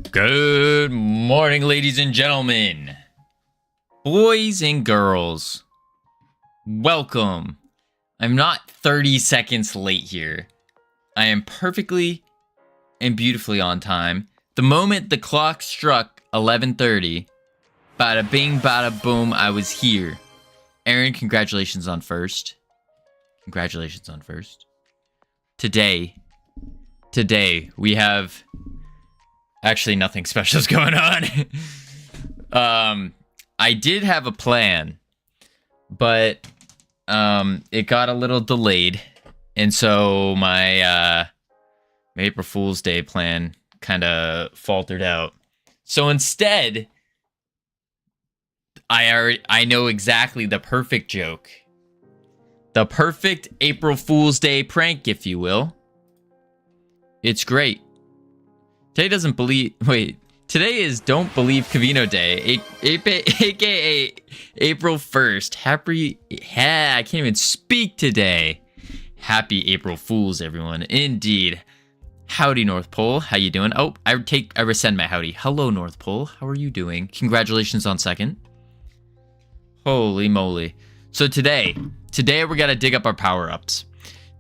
Good morning, ladies and gentlemen, boys and girls. Welcome. I'm not 30 seconds late here. I am perfectly and beautifully on time. The moment the clock struck 11:30, bada bing, bada boom, I was here. Aaron, congratulations on first. Congratulations on first. Today, we have actually nothing special is going on. I did have a plan, but it got a little delayed, and so my April Fool's Day plan kind of faltered out. So instead, I know exactly the perfect joke. The perfect April Fool's Day prank, if you will. It's great. Today today is Don't Believe Covino Day, aka April 1st. I can't even speak today. Happy April Fools, everyone. Indeed. Howdy, North Pole. How you doing? Oh, I rescind my howdy. Hello, North Pole. How are you doing? Congratulations on second. Holy moly. So today we're gonna dig up our power-ups.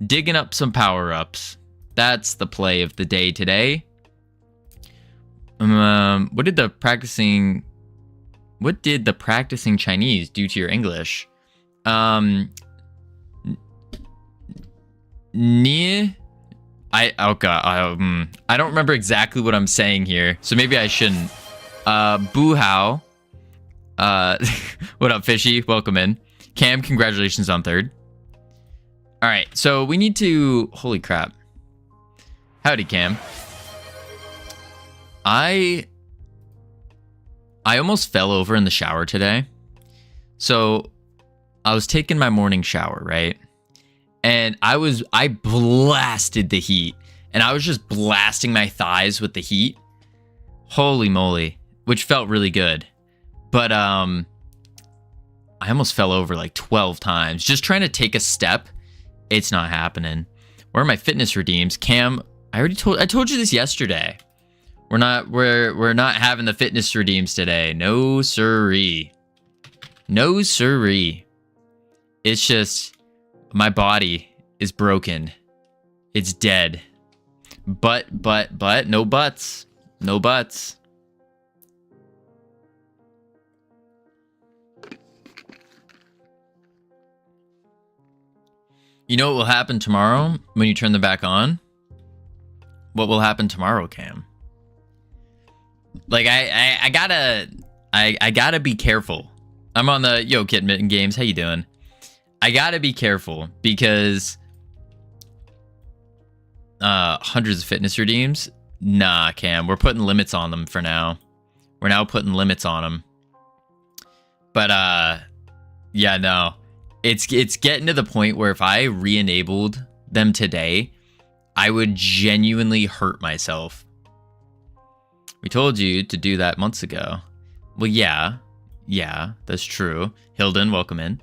Digging up some power-ups. That's the play of the day today. What did the practicing Chinese do to your English? I don't remember exactly what I'm saying here, so maybe I shouldn't. Boo how. What up, Fishy? Welcome in. Cam, congratulations on third. All right, so we need to. Holy crap! Howdy, Cam. I almost fell over in the shower today. So I was taking my morning shower, right? And I blasted the heat. And I was just blasting my thighs with the heat. Holy moly. Which felt really good. But I almost fell over like 12 times. Just trying to take a step. It's not happening. Where are my fitness redeems? Cam, I told you this yesterday. We're not having the fitness redeems today. No siree. No siree. It's just my body is broken. It's dead. But no buts. No buts. You know what will happen tomorrow when you turn them back on? What will happen tomorrow, Cam? Like I gotta be careful. I'm on the Kid Mitten Games. How you doing? I gotta be careful because hundreds of fitness redeems. Nah, Cam, we're putting limits on them for now. We're now putting limits on them. But yeah, no, it's getting to the point where if I re-enabled them today, I would genuinely hurt myself. We told you to do that months ago. Well, yeah, that's true. Hilden, welcome in.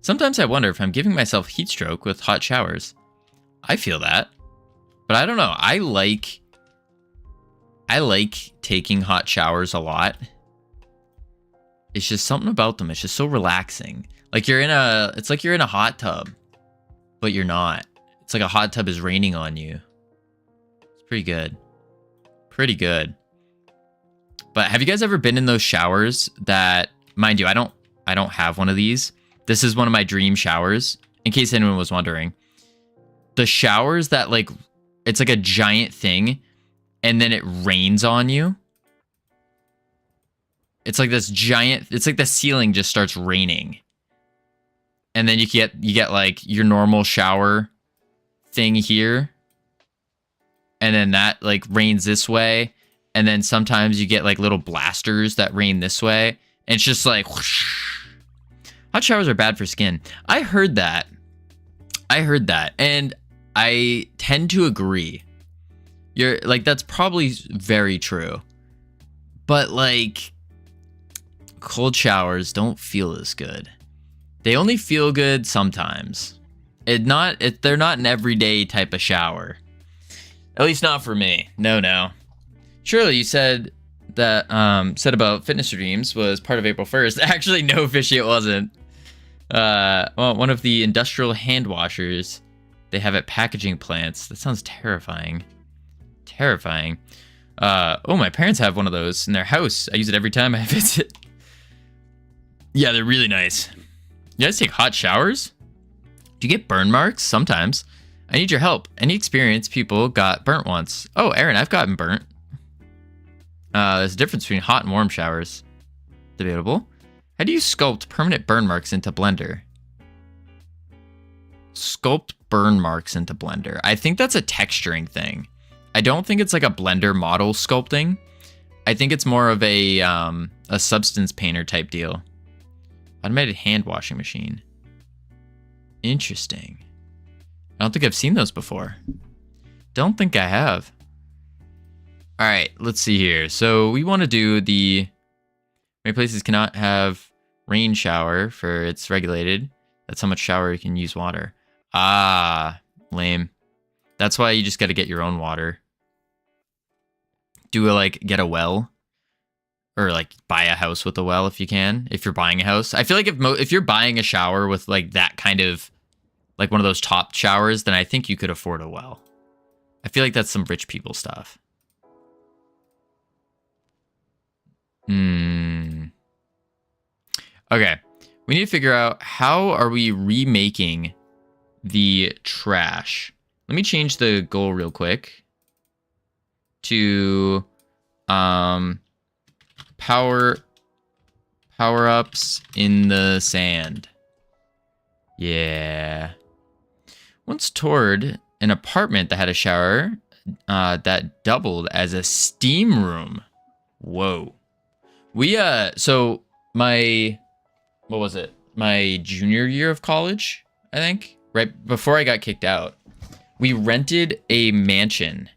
Sometimes I wonder if I'm giving myself heat stroke with hot showers. I feel that, but I don't know. I like taking hot showers a lot. It's just something about them. It's just so relaxing. Like it's like you're in a hot tub, but you're not. It's like a hot tub is raining on you. It's pretty good. Pretty good. But have you guys ever been in those showers that, mind you, I don't have one of these. This is one of my dream showers, in case anyone was wondering. The showers that it's like a giant thing, and then it rains on you. It's like this giant, it's like the ceiling just starts raining. And then you get like your normal shower thing here. And then that like rains this way. And then sometimes you get like little blasters that rain this way. And it's just like whoosh. Hot showers are bad for skin. I heard that. And I tend to agree. You're like, that's probably very true. But like, cold showers don't feel as good. They only feel good sometimes. They're not an everyday type of shower. At least not for me. No. Shirley, you said that said about fitness dreams was part of April 1st. Actually, no, fishy, it wasn't. Well, one of the industrial hand washers they have at packaging plants. That sounds terrifying. Terrifying. Oh, my parents have one of those in their house. I use it every time I visit. Yeah, they're really nice. You guys take hot showers? Do you get burn marks? Sometimes. I need your help. Any experienced people got burnt once? Oh, Aaron, I've gotten burnt. There's a difference between hot and warm showers. Debatable. How do you sculpt permanent burn marks into Blender? Sculpt burn marks into Blender. I think that's a texturing thing. I don't think it's like a Blender model sculpting. I think it's more of a substance painter type deal. Automated hand washing machine. Interesting. I don't think I've seen those before. Don't think I have. All right, let's see here. So we want to do the many places cannot have rain shower for it's regulated. That's how much shower you can use water. Ah, lame. That's why you just got to get your own water. Do get a well, or like buy a house with a well if you can. If you're buying a house, I feel like if you're buying a shower with like that kind of like one of those top showers, then I think you could afford a well. I feel like that's some rich people stuff. Okay, we need to figure out how are we remaking the trash. Let me change the goal real quick to power-ups in the sand. Yeah. Once toured an apartment that had a shower that doubled as a steam room. Whoa. So my junior year of college, I think, right before I got kicked out, we rented a mansion.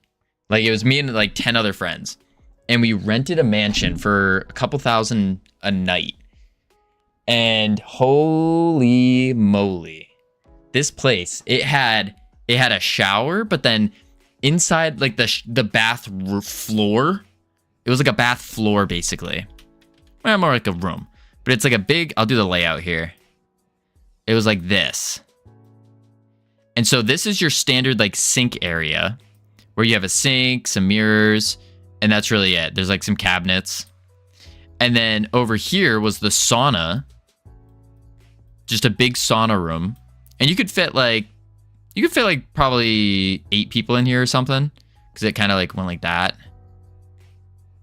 Like, it was me and like 10 other friends, and we rented a mansion for a couple thousand a night. And holy moly, this place, it had a shower, but then inside like the bath floor, it was like a bath floor basically. Well, more like a room, but it's like a big, I'll do the layout here. It was like this. And so this is your standard like sink area where you have a sink, some mirrors, and that's really it. There's like some cabinets. And then over here was the sauna. Just a big sauna room. And you could fit like probably 8 people in here or something, because it kind of like went like that.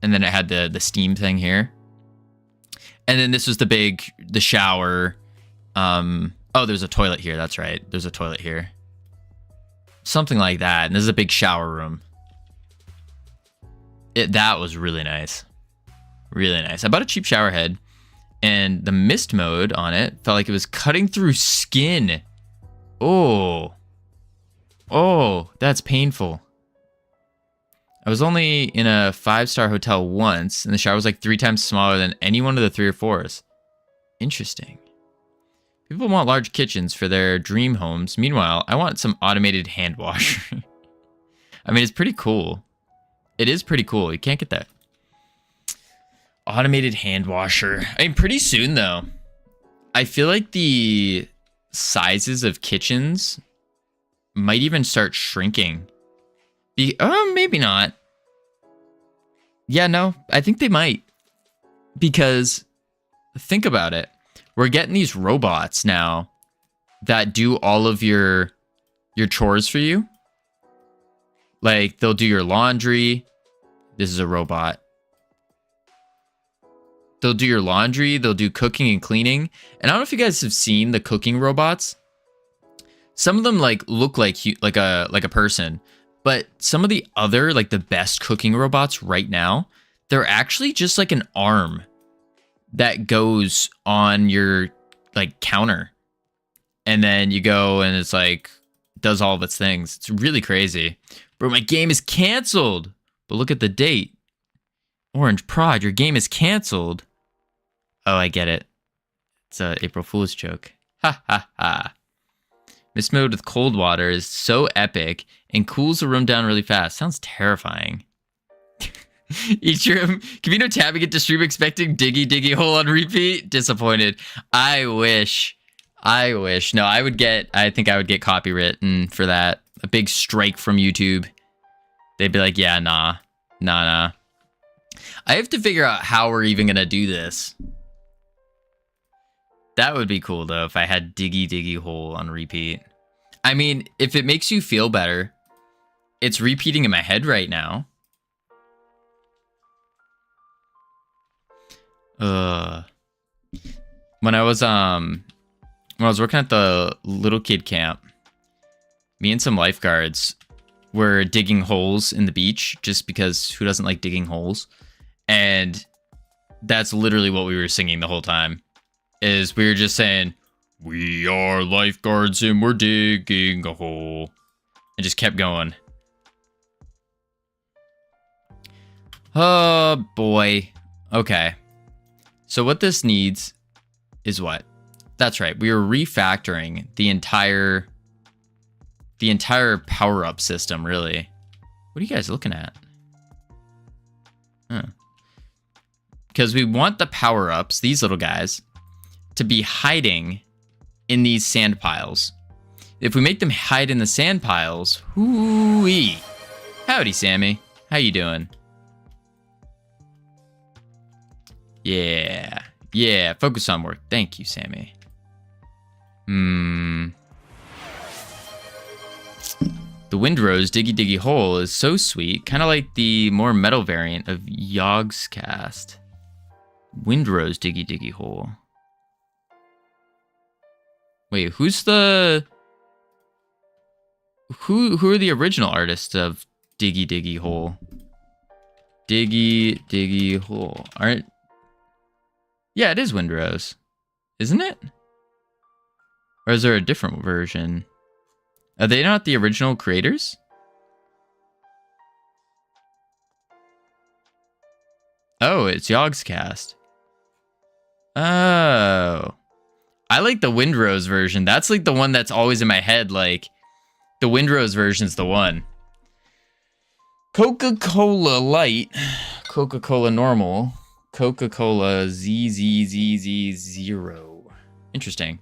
And then it had the steam thing here. And then this was the shower. Oh, there's a toilet here. That's right. There's a toilet here. Something like that. And this is a big shower room. That was really nice. Really nice. I bought a cheap shower head, and the mist mode on it felt like it was cutting through skin. Oh, that's painful. I was only in a 5-star hotel once, and the shower was like 3 times smaller than any one of the 3 or 4s. Interesting. People want large kitchens for their dream homes. Meanwhile, I want some automated hand washer. I mean, it's pretty cool. It is pretty cool. You can't get that. Automated hand washer. I mean, pretty soon, though. I feel like the sizes of kitchens might even start shrinking. Maybe not. Yeah, no, I think they might. Because think about it. We're getting these robots now that do all of your chores for you. Like, they'll do your laundry. This is a robot. They'll do your laundry. They'll do cooking and cleaning. And I don't know if you guys have seen the cooking robots. Some of them like look like a person. But some of the other, like the best cooking robots right now, they're actually just like an arm that goes on your like counter. And then you go and it's like, does all of its things. It's really crazy. Bro, my game is canceled. But look at the date. Orange Prod, your game is canceled. Oh, I get it. It's a April Fool's joke. Ha ha ha. Mist mode with cold water is so epic and cools the room down really fast. Sounds terrifying. Each room. Covino tabbing into stream expecting diggy hole on repeat. Disappointed. I wish. No, I think I would get copywritten for that. A big strike from YouTube. They'd be like, yeah, nah. I have to figure out how we're even gonna do this. That would be cool though if I had diggy hole on repeat. I mean, if it makes you feel better, it's repeating in my head right now. When I was working at the little kid camp, me and some lifeguards were digging holes in the beach just because who doesn't like digging holes? And that's literally what we were singing the whole time. Is we were just saying, "We are lifeguards and we're digging a hole," and just kept going. Oh boy. Okay. So what this needs is what? That's right. We are refactoring the entire power-up system, really. What are you guys looking at? Because we want the power-ups, these little guys, to be hiding in these sand piles. If we make them hide in the sand piles, hoo-wee. Howdy, Sammy. How you doing? Yeah, focus on work. Thank you, Sammy. The Windrose Diggy Hole is so sweet, kind of like the more metal variant of Yogg's cast. Windrose Diggy Hole. Wait, who are the original artists of Diggy Hole? Diggy Hole. Yeah, it is Windrose. Isn't it? Or is there a different version? Are they not the original creators? Oh, it's Yogg's cast. Oh. I like the Windrose version. That's like the one that's always in my head. Like, the Windrose version's the one. Coca-Cola Light. Coca-Cola Normal. Coca-Cola ZZZZ0. Interesting.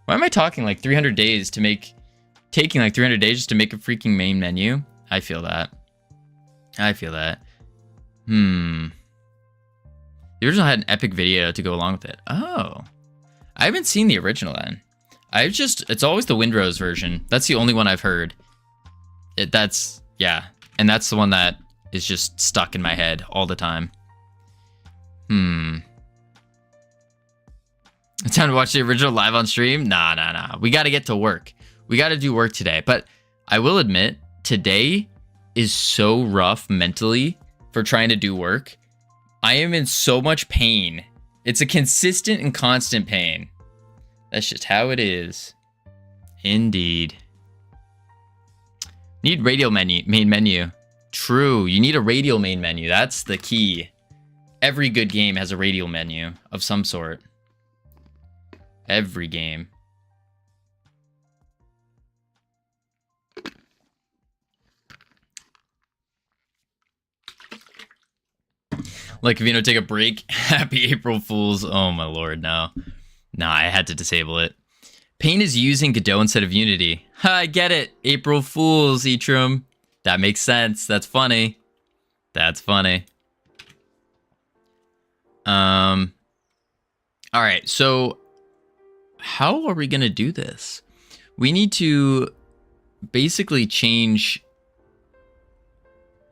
Why am I talking like 300 days to make... Taking like 300 days just to make a freaking main menu? I feel that. The original had an epic video to go along with it. Oh. I haven't seen the original then. It's always the Windrose version. That's the only one I've heard. And that's the one that is just stuck in my head all the time. It's time to watch the original live on stream? Nah. We gotta get to work. We gotta do work today. But I will admit, today is so rough mentally for trying to do work. I am in so much pain. It's a consistent and constant pain. That's just how it is. Indeed. Need radial main menu. True, you need a radial main menu. That's the key. Every good game has a radial menu of some sort. Every game. Like, Covino, take a break. Happy April Fools. Oh my lord, no. Nah, I had to disable it. Pain is using Godot instead of Unity. I get it. April Fools, Etrum. That makes sense. That's funny. That's funny. Alright, so how are we gonna do this? We need to basically change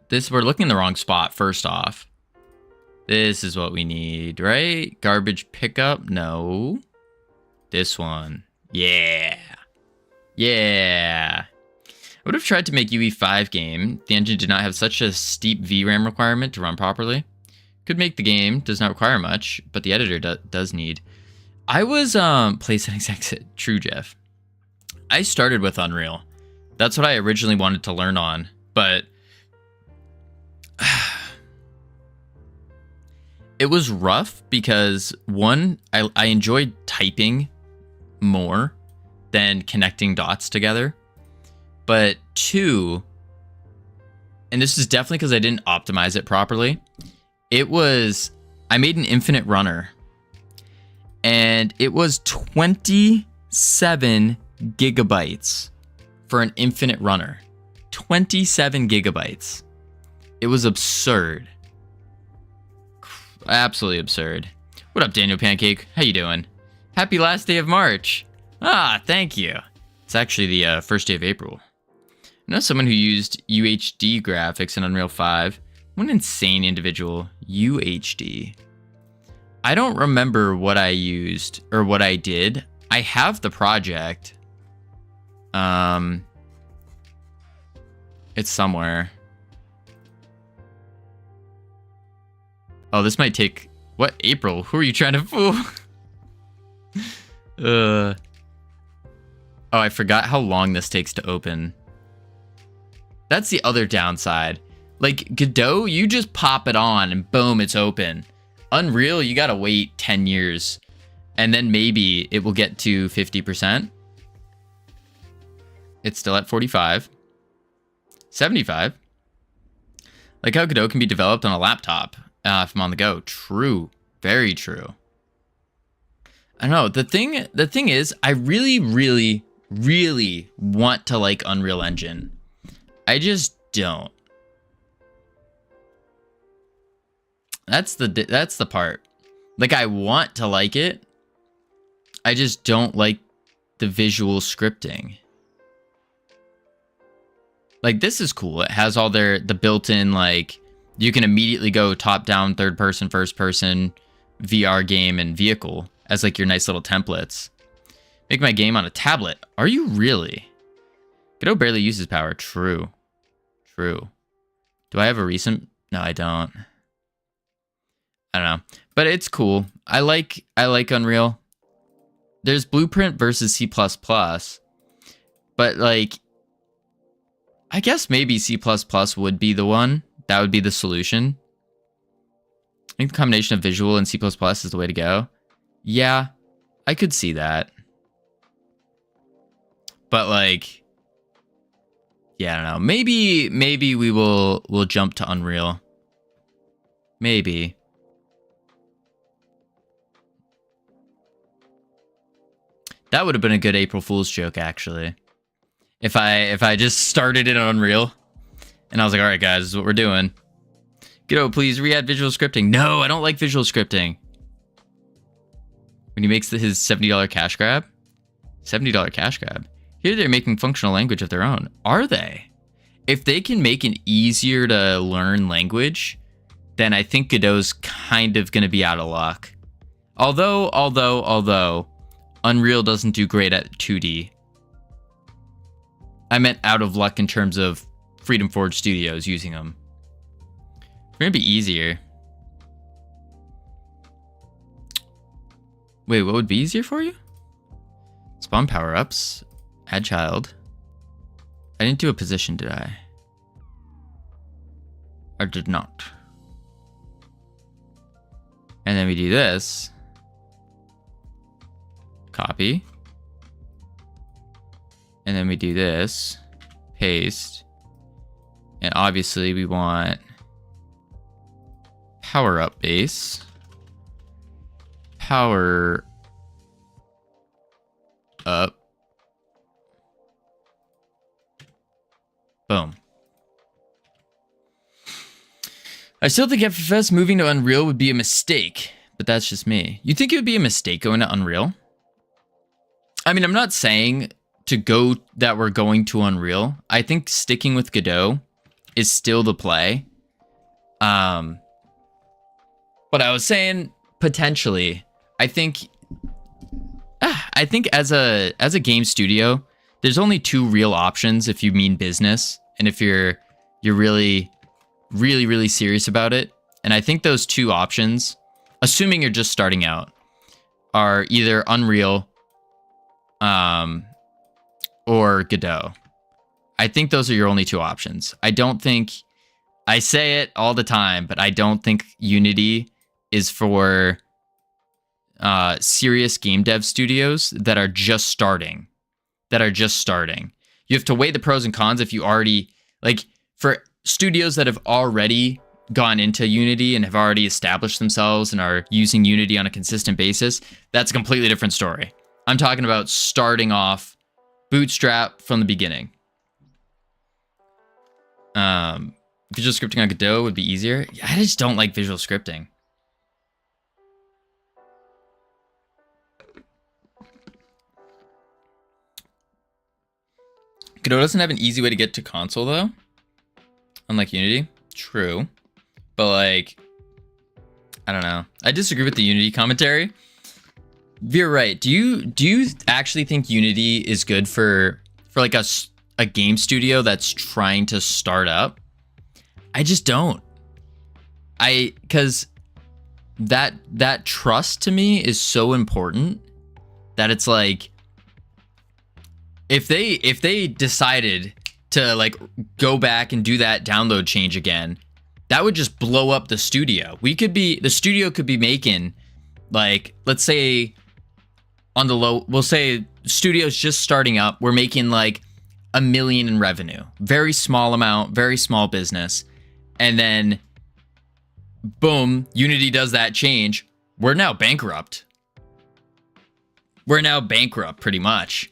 this. We're looking in the wrong spot, first off. This is what we need, right? Garbage pickup? No. This one. Yeah. I would have tried to make UE5 game. The engine did not have such a steep VRAM requirement to run properly. Could make the game, does not require much, but the editor does need. I was, play settings exit. True, Jeff. I started with Unreal. That's what I originally wanted to learn on, but... it was rough because, one, I enjoyed typing more than connecting dots together. But two, and this is definitely because I didn't optimize it properly. I made an infinite runner, and it was 27 gigabytes for an infinite runner. 27 gigabytes. It was absurd. Absolutely absurd. What up, Daniel Pancake? How you doing? Happy last day of March. Ah, thank you. It's actually the first day of April. I know someone who used UHD graphics in Unreal 5. What an insane individual. UHD. I don't remember what I used or what I did. I have the project. It's somewhere. Oh, this might take... What? April? Who are you trying to fool? Oh, I forgot how long this takes to open. That's the other downside. Like, Godot, you just pop it on and boom, it's open. Unreal, you gotta wait 10 years. And then maybe it will get to 50%. It's still at 45. 75. Like how Godot can be developed on a laptop if I'm on the go. True. Very true. I don't know. The thing is, I really, really, really want to like Unreal Engine. I just don't. That's the part. Like, I want to like it. I just don't like the visual scripting. Like, this is cool. It has all the built-in, like, you can immediately go top-down, third-person, first-person, VR game, and vehicle as, like, your nice little templates. Make my game on a tablet. Are you really? Godot barely uses power. True. True. Do I have a recent? No, I don't. I don't know. But it's cool. I like Unreal. There's Blueprint versus C++. But, like, I guess maybe C++ would be the one. That would be the solution. I think the combination of visual and C++ is the way to go. Yeah, I could see that. But, like, yeah, I don't know. Maybe we'll jump to Unreal. Maybe. That would have been a good April Fool's joke, actually. If I just started it on Unreal, and I was like, all right, guys, this is what we're doing. Godot, please re-add visual scripting. No, I don't like visual scripting. When he makes his $70 cash grab. $70 cash grab. Here they're making functional language of their own. Are they? If they can make an easier to learn language, then I think Godot's kind of going to be out of luck. Although, Unreal doesn't do great at 2D. I meant out of luck in terms of Freedom Forge Studios using them. It's going to be easier. Wait, what would be easier for you? Spawn power-ups. Add child. I didn't do a position, did I? Or did not. And then we do this. Copy. And then we do this. Paste. And obviously we want power up base. Power up. Boom. I still think FFS moving to Unreal would be a mistake, but that's just me. You think it would be a mistake going to Unreal? I mean, I'm not saying that we're going to Unreal. I think sticking with Godot is still the play. But I was saying potentially. I think as a game studio, there's only two real options if you mean business and if you're really, really, really serious about it. And I think those two options, assuming you're just starting out, are either Unreal or Godot. I think those are your only two options. I don't think, I say it all the time, but I don't think Unity is for serious game dev studios that are just starting. You have to weigh the pros and cons if you already, like, for studios that have already gone into Unity and have already established themselves and are using Unity on a consistent basis, that's a completely different story. I'm talking about starting off bootstrap from the beginning. Visual scripting on Godot would be easier. I just don't like visual scripting. Godot doesn't have an easy way to get to console though, unlike Unity. True, but like, I don't know. I disagree with the Unity commentary. You're right. Do you actually think Unity is good for like a game studio that's trying to start up? I just don't. Because that trust to me is so important that it's like, if they decided to like go back and do that download change again, that would just blow up the studio. The studio could be making, like, let's say on the low, we'll say studio's just starting up, we're making like $1 million in revenue. Very small amount, very small business. And then boom, Unity does that change. We're now bankrupt. We're now bankrupt pretty much.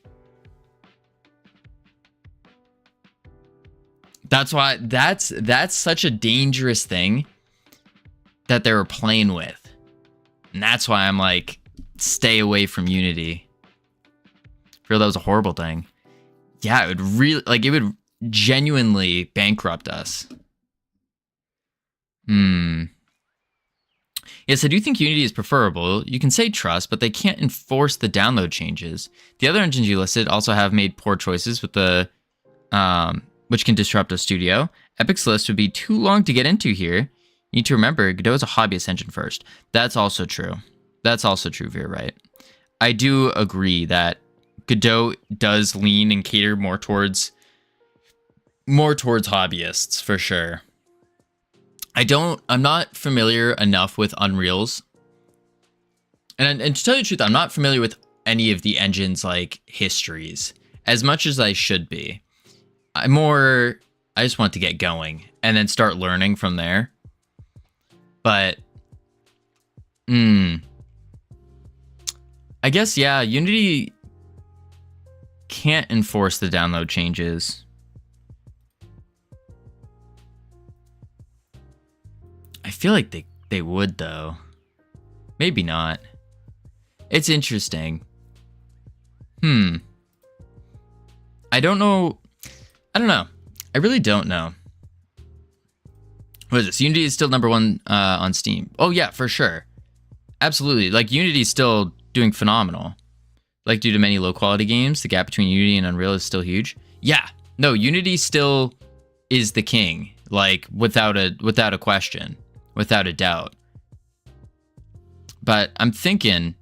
That's why that's such a dangerous thing that they were playing with. And that's why I'm like, stay away from Unity. I feel that was a horrible thing. Yeah, it would genuinely bankrupt us. Yes, I do think Unity is preferable. You can say trust, but they can't enforce the download changes. The other engines you listed also have made poor choices with the which can disrupt a studio. Epic's list would be too long to get into here. You need to remember, Godot is a hobbyist engine first. That's also true. That's also true, you're right. I do agree that Godot does lean and cater more towards hobbyists, for sure. I'm not familiar enough with Unreal's. And to tell you the truth, I'm not familiar with any of the engine's like histories as much as I should be. I just want to get going and then start learning from there. But, I guess, yeah, Unity can't enforce the download changes. I feel like they would, though. Maybe not. It's interesting. I don't know. I don't know. I really don't know. What is this? Unity is still #1 on Steam. Oh, yeah, for sure. Absolutely. Like, Unity is still doing phenomenal. Like, due to many low-quality games, the gap between Unity and Unreal is still huge. Yeah. No, Unity still is the king. Like, without a question. Without a doubt. But I'm thinking,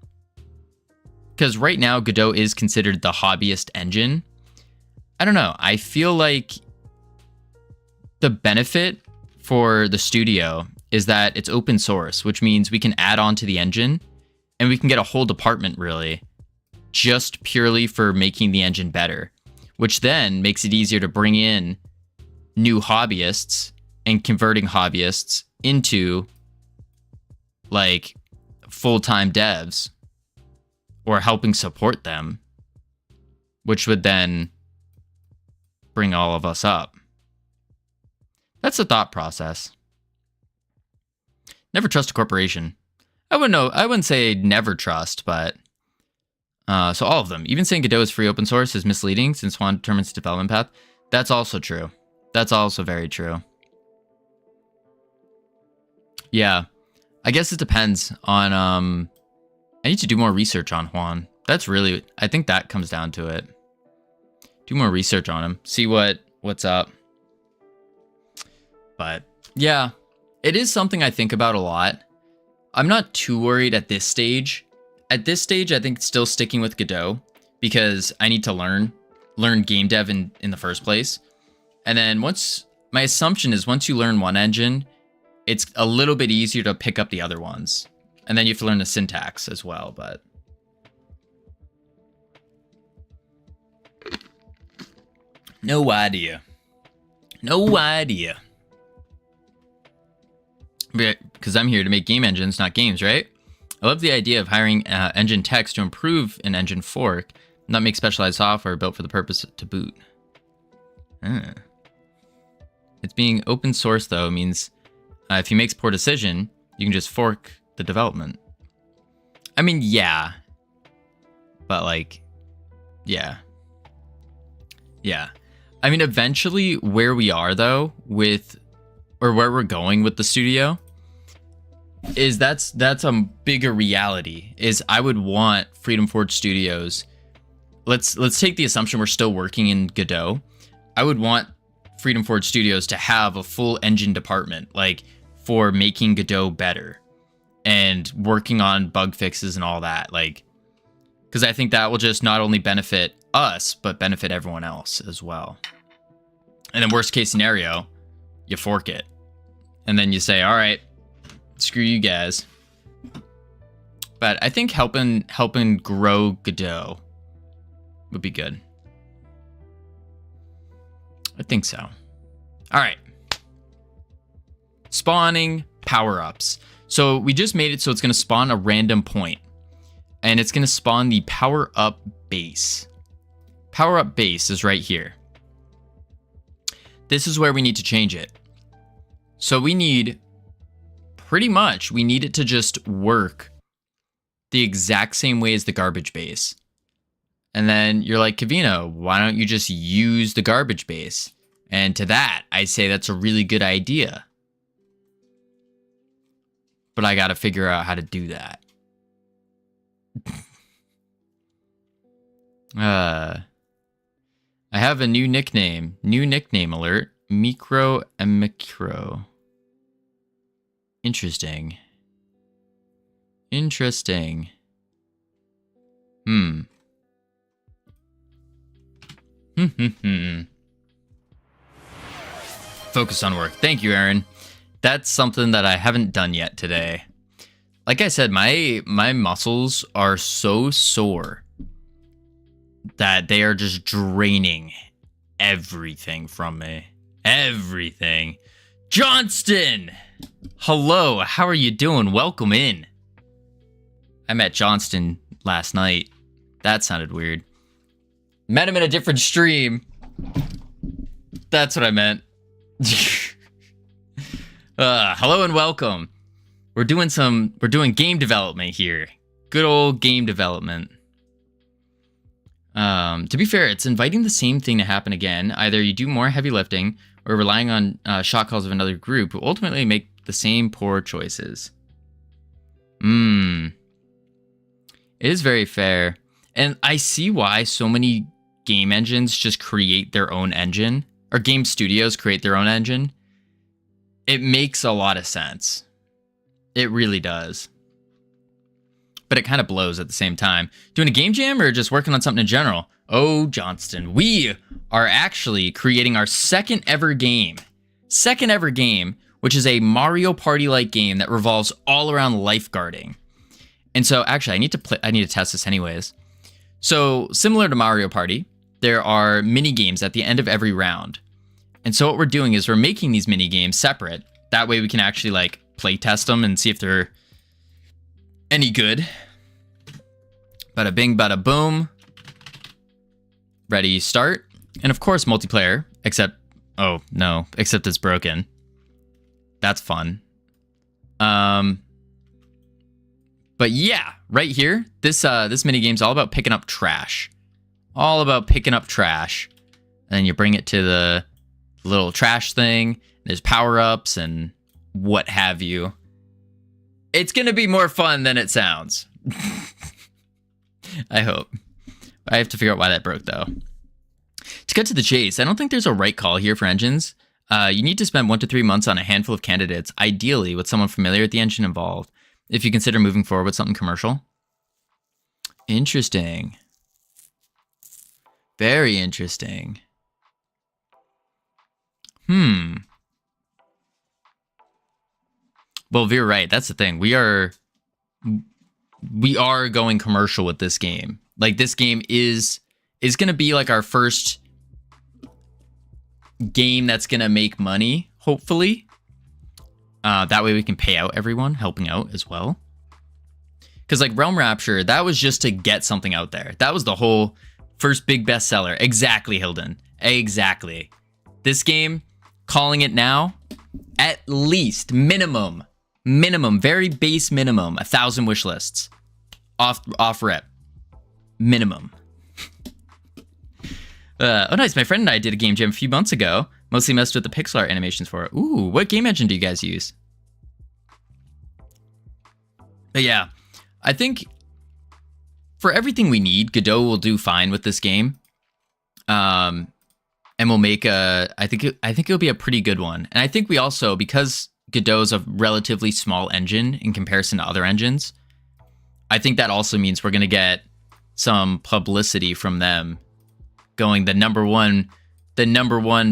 because right now Godot is considered the hobbyist engine. I don't know. I feel like the benefit for the studio is that it's open source, which means we can add on to the engine and we can get a whole department really just purely for making the engine better, which then makes it easier to bring in new hobbyists and converting hobbyists into like full-time devs or helping support them, which would then bring all of us up. That's the thought process. Never trust a corporation. I wouldn't say never trust, but so all of them. Even saying Godot is free open source is misleading since one determines the development path. That's also true. That's also very true. Yeah. I guess it depends on I need to do more research on Juan. I think that comes down to it. Do more research on him. See what's up. But yeah, it is something I think about a lot. I'm not too worried at this stage. At this stage, I think it's still sticking with Godot because I need to learn game dev in the first place. And then my assumption is once you learn one engine, it's a little bit easier to pick up the other ones. And then you have to learn the syntax as well, but no idea. No idea. because I'm here to make game engines, not games, right? I love the idea of hiring engine techs to improve an engine fork, not make specialized software built for the purpose to boot. It's being open source, though, means if he makes poor decision, you can just fork the development. I mean, yeah. But, like, yeah. Yeah. I mean, eventually, where we are, though, with... or where we're going with the studio... is that's a bigger reality. Is I would want Freedom Forge Studios. Let's take the assumption we're still working in Godot. I would want Freedom Forge Studios to have a full engine department, like for making Godot better and working on bug fixes and all that. Like, because I think that will just not only benefit us, but benefit everyone else as well. And then worst case scenario, you fork it, and then you say, all right, screw you guys. But I think helping grow Godot would be good. I think so. All right. Spawning power-ups. So we just made it so it's going to spawn a random point. And it's going to spawn the power-up base. Power-up base is right here. This is where we need to change it. So we need... pretty much, we need it to just work the exact same way as the garbage base. And then you're like, Covino, why don't you just use the garbage base? And to that, I say that's a really good idea. But I gotta figure out how to do that. I have a new nickname. New nickname alert. Micro and Micro. Interesting. Interesting. Focus on work. Thank you, Aaron. That's something that I haven't done yet today. Like I said, my muscles are so sore that they are just draining everything from me. Everything. Johnston! Hello, how are you doing? Welcome in. I met Johnston last night. That sounded weird. Met him in a different stream. That's what I meant. Hello and welcome. We're doing game development here. Good old game development. To be fair, it's inviting the same thing to happen again. Either you do more heavy lifting or relying on shot calls of another group who ultimately make the same poor choices. It is very fair. And I see why so many game engines just create their own engine, or game studios create their own engine. It makes a lot of sense. It really does. But it kind of blows at the same time. Doing a game jam or just working on something in general? Oh, Johnston, we are actually creating our second ever game. Second ever game, which is a Mario Party-like game that revolves all around lifeguarding. And so, actually, I need to test this anyways. So, similar to Mario Party, there are mini games at the end of every round. And so what we're doing is we're making these mini games separate. That way we can actually like play test them and see if they're any good. Bada bing, bada boom. Ready, start. And of course, multiplayer, except, oh no, except it's broken. That's fun. But yeah, right here, this mini game's all about picking up trash. All about picking up trash. And then you bring it to the little trash thing. There's power-ups and what have you. It's gonna be more fun than it sounds. I hope. I have to figure out why that broke, though. To cut to the chase, I don't think there's a right call here for engines. You need to spend 1 to 3 months on a handful of candidates, ideally with someone familiar with the engine involved, if you consider moving forward with something commercial. Interesting. Very interesting. Well, you're right. That's the thing. We are going commercial with this game. Like, this game is going to be like our first game that's going to make money, hopefully. That way we can pay out everyone helping out as well. Because like Realm Rapture, that was just to get something out there. That was the whole first big bestseller. Exactly, Hilden. Exactly. This game, calling it now, at least minimum, very base minimum, 1,000 wish lists. Off rep. Minimum. Oh, nice. My friend and I did a game jam a few months ago. Mostly messed with the pixel art animations for it. Ooh, what game engine do you guys use? But yeah, I think for everything we need, Godot will do fine with this game. And we'll make I think it'll be a pretty good one. And I think we also, because Godot's a relatively small engine in comparison to other engines, I think that also means we're going to get some publicity from them going the number one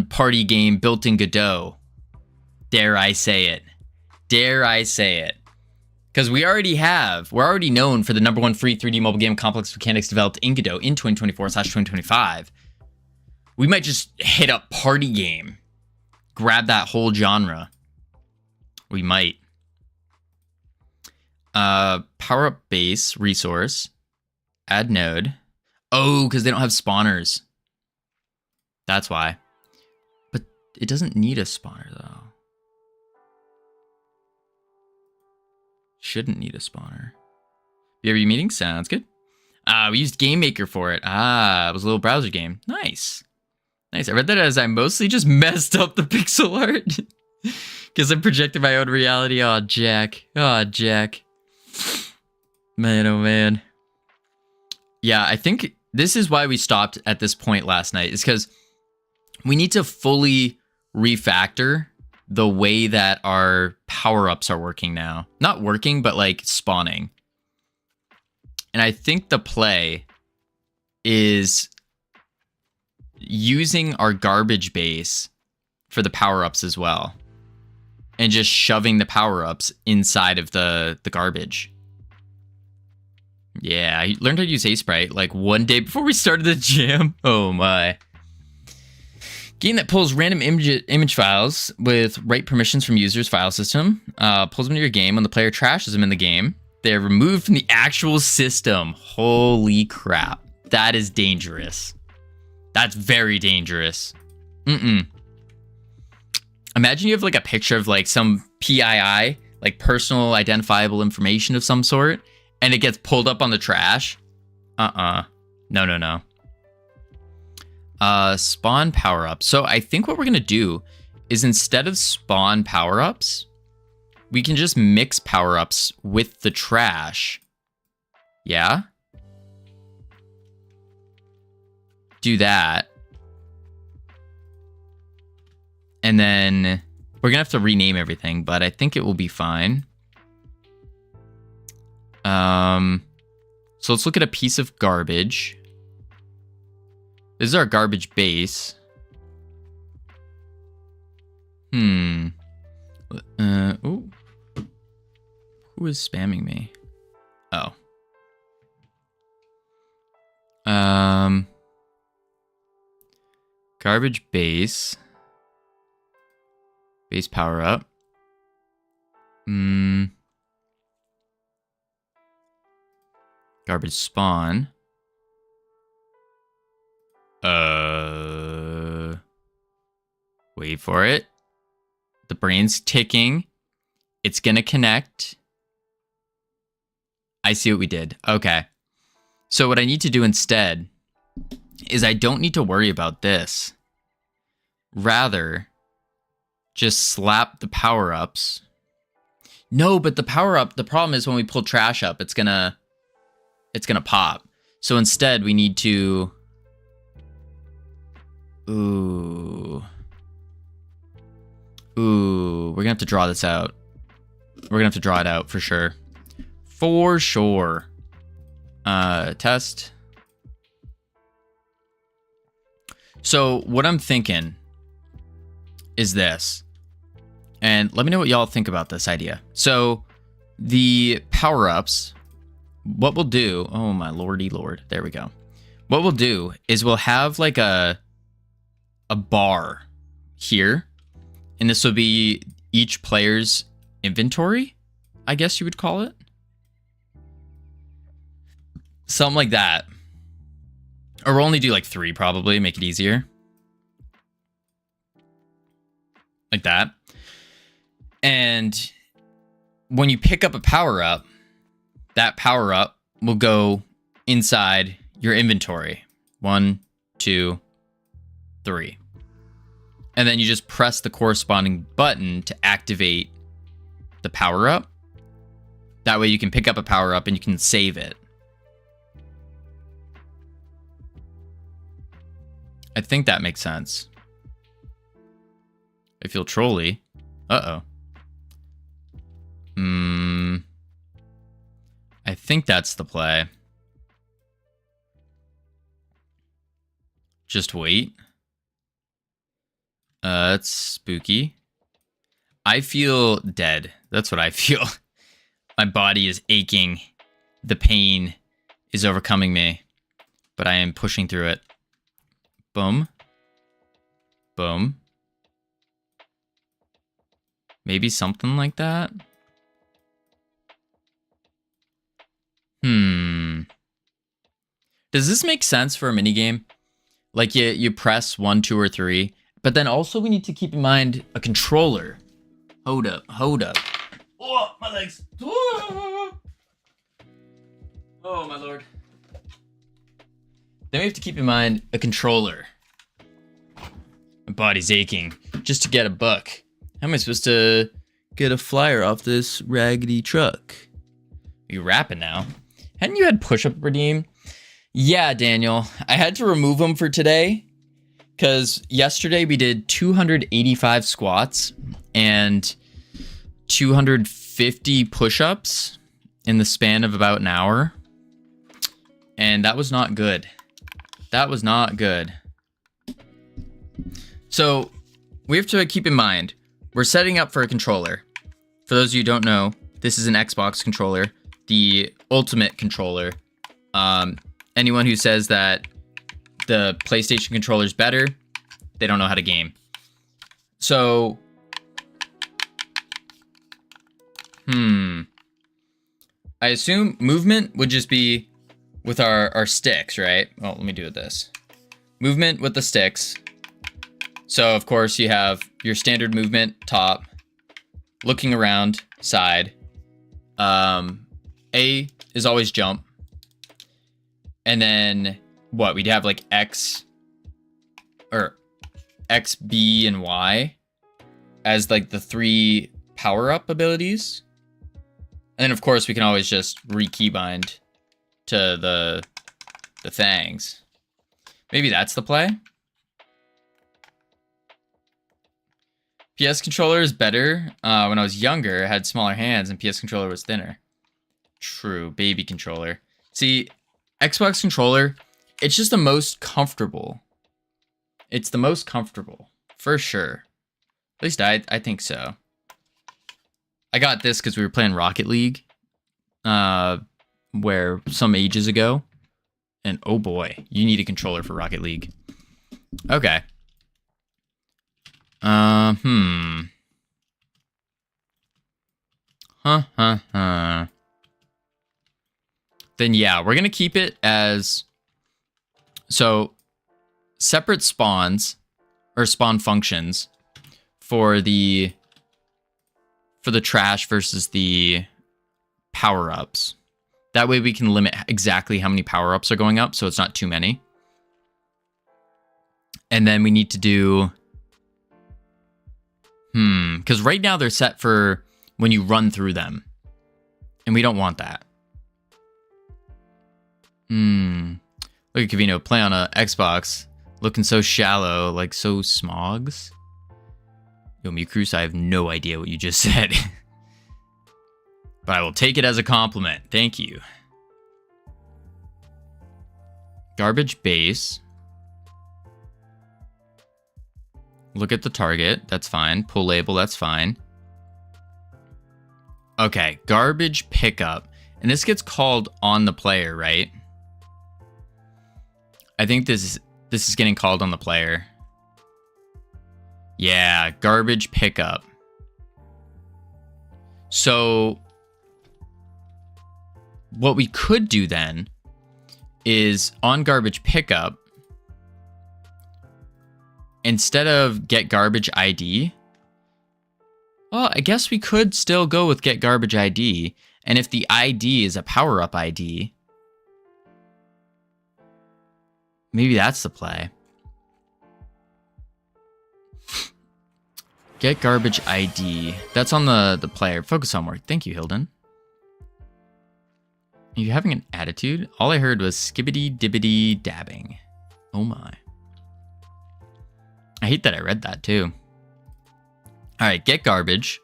party game built in Godot. Dare I say it? Because we're already known for the number one free 3D mobile game complex mechanics developed in Godot in 2024/2025. We might just hit up party game, grab that whole genre. We might. Power up base resource, add node. Oh, because they don't have spawners. That's why. But it doesn't need a spawner though. Shouldn't need a spawner. BRB meeting sounds good. We used Game Maker for it. It was a little browser game. Nice. I read that as I mostly just messed up the pixel art because I projected my own reality. Oh, Jack. Man, oh man. Yeah, I think this is why we stopped at this point last night. Is because we need to fully refactor the way that our power-ups are working now. Not working, but like spawning. And I think the play is using our garbage base for the power-ups as well. And just shoving the power-ups inside of the garbage. Yeah, I learned how to use Sprite like one day before we started the jam. Oh my. Game that pulls random image files with write permissions from users' file system. Pulls them into your game when the player trashes them in the game. They're removed from the actual system. Holy crap. That is dangerous. That's very dangerous. Imagine you have like a picture of like some PII, like personal identifiable information of some sort, and it gets pulled up on the trash. No. Spawn power-up. So I think what we're going to do is instead of spawn power-ups, we can just mix power-ups with the trash. Yeah? Do that. And then we're going to have to rename everything, but I think it will be fine. So let's look at a piece of garbage. This is our garbage base. Ooh. Who is spamming me? Oh. Garbage base. Base power up. Garbage spawn. Wait for it. The brain's ticking. It's gonna connect. I see what we did. Okay. So what I need to do instead is I don't need to worry about this. Rather, just slap the power-ups. No, but the power-up, the problem is when we pull trash up, it's gonna pop. So instead, we need to... Ooh, we're gonna have to draw this out. We're gonna have to draw it out for sure. For sure. Test. So what I'm thinking is this. And let me know what y'all think about this idea. So the power-ups, what we'll do... Oh my lordy lord. There we go. What we'll do is we'll have like a bar here. And this will be each player's inventory, I guess you would call it. Something like that. Or we'll only do like 3 probably, make it easier. Like that. And when you pick up a power-up, that power-up will go inside your inventory. 1, 2, 3. And then you just press the corresponding button to activate the power-up. That way you can pick up a power-up and you can save it. I think that makes sense. I feel trolly. Uh-oh. I think that's the play. Just wait. That's spooky. I feel dead. That's what I feel. My body is aching. The pain is overcoming me. But I am pushing through it. Boom. Boom. Maybe something like that? Does this make sense for a minigame? Like you press 1, 2, or 3, but then also we need to keep in mind a controller. Hold up. Oh, my legs. Oh, my lord. Then we have to keep in mind a controller. My body's aching just to get a buck. How am I supposed to get a flyer off this raggedy truck? Are you rapping now? Hadn't you had push-up redeem? Yeah, Daniel. I had to remove them for today because yesterday we did 285 squats and 250 push-ups in the span of about an hour. And that was not good. That was not good. So we have to keep in mind, we're setting up for a controller. For those of you who don't know, this is an Xbox controller, the ultimate controller. Anyone who says that the PlayStation controller is better, they don't know how to game. So, I assume movement would just be with our sticks, right? Well, let me do this. Movement with the sticks. So, of course, you have your standard movement, top, looking around, side. A is always jump. And then, what? We'd have like X, or X, B, and Y as like the 3 power-up abilities. And then, of course, we can always just re-keybind to the things. Maybe that's the play? PS controller is better. When I was younger, I had smaller hands and PS controller was thinner. True, baby controller. See, Xbox controller, it's just the most comfortable. It's the most comfortable, for sure. At least I think so. I got this because we were playing Rocket League, where some ages ago. And oh boy, you need a controller for Rocket League. Okay. Then yeah, we're gonna keep it as so separate spawns or spawn functions for the trash versus the power-ups. That way we can limit exactly how many power-ups are going up, so it's not too many. And then we need to do because right now they're set for when you run through them. And we don't want that. Look at Covino play on a Xbox, looking so shallow, like so smogs. Yo, Mucruz, I have no idea what you just said. But I will take it as a compliment. Thank you. Garbage base. Look at the target. That's fine. Pull label. That's fine. Okay. Garbage pickup. And this gets called on the player, right? I think this is getting called on the player. Yeah. Garbage pickup. So what we could do then is on garbage pickup, instead of get garbage ID, well, I guess we could still go with get garbage ID. And if the ID is a power-up ID, maybe that's the play. Get garbage ID. That's on the player. Focus on work. Thank you, Hilden. Are you having an attitude? All I heard was skibbity dibbity dabbing. Oh my. I hate that I read that too. All right, get garbage.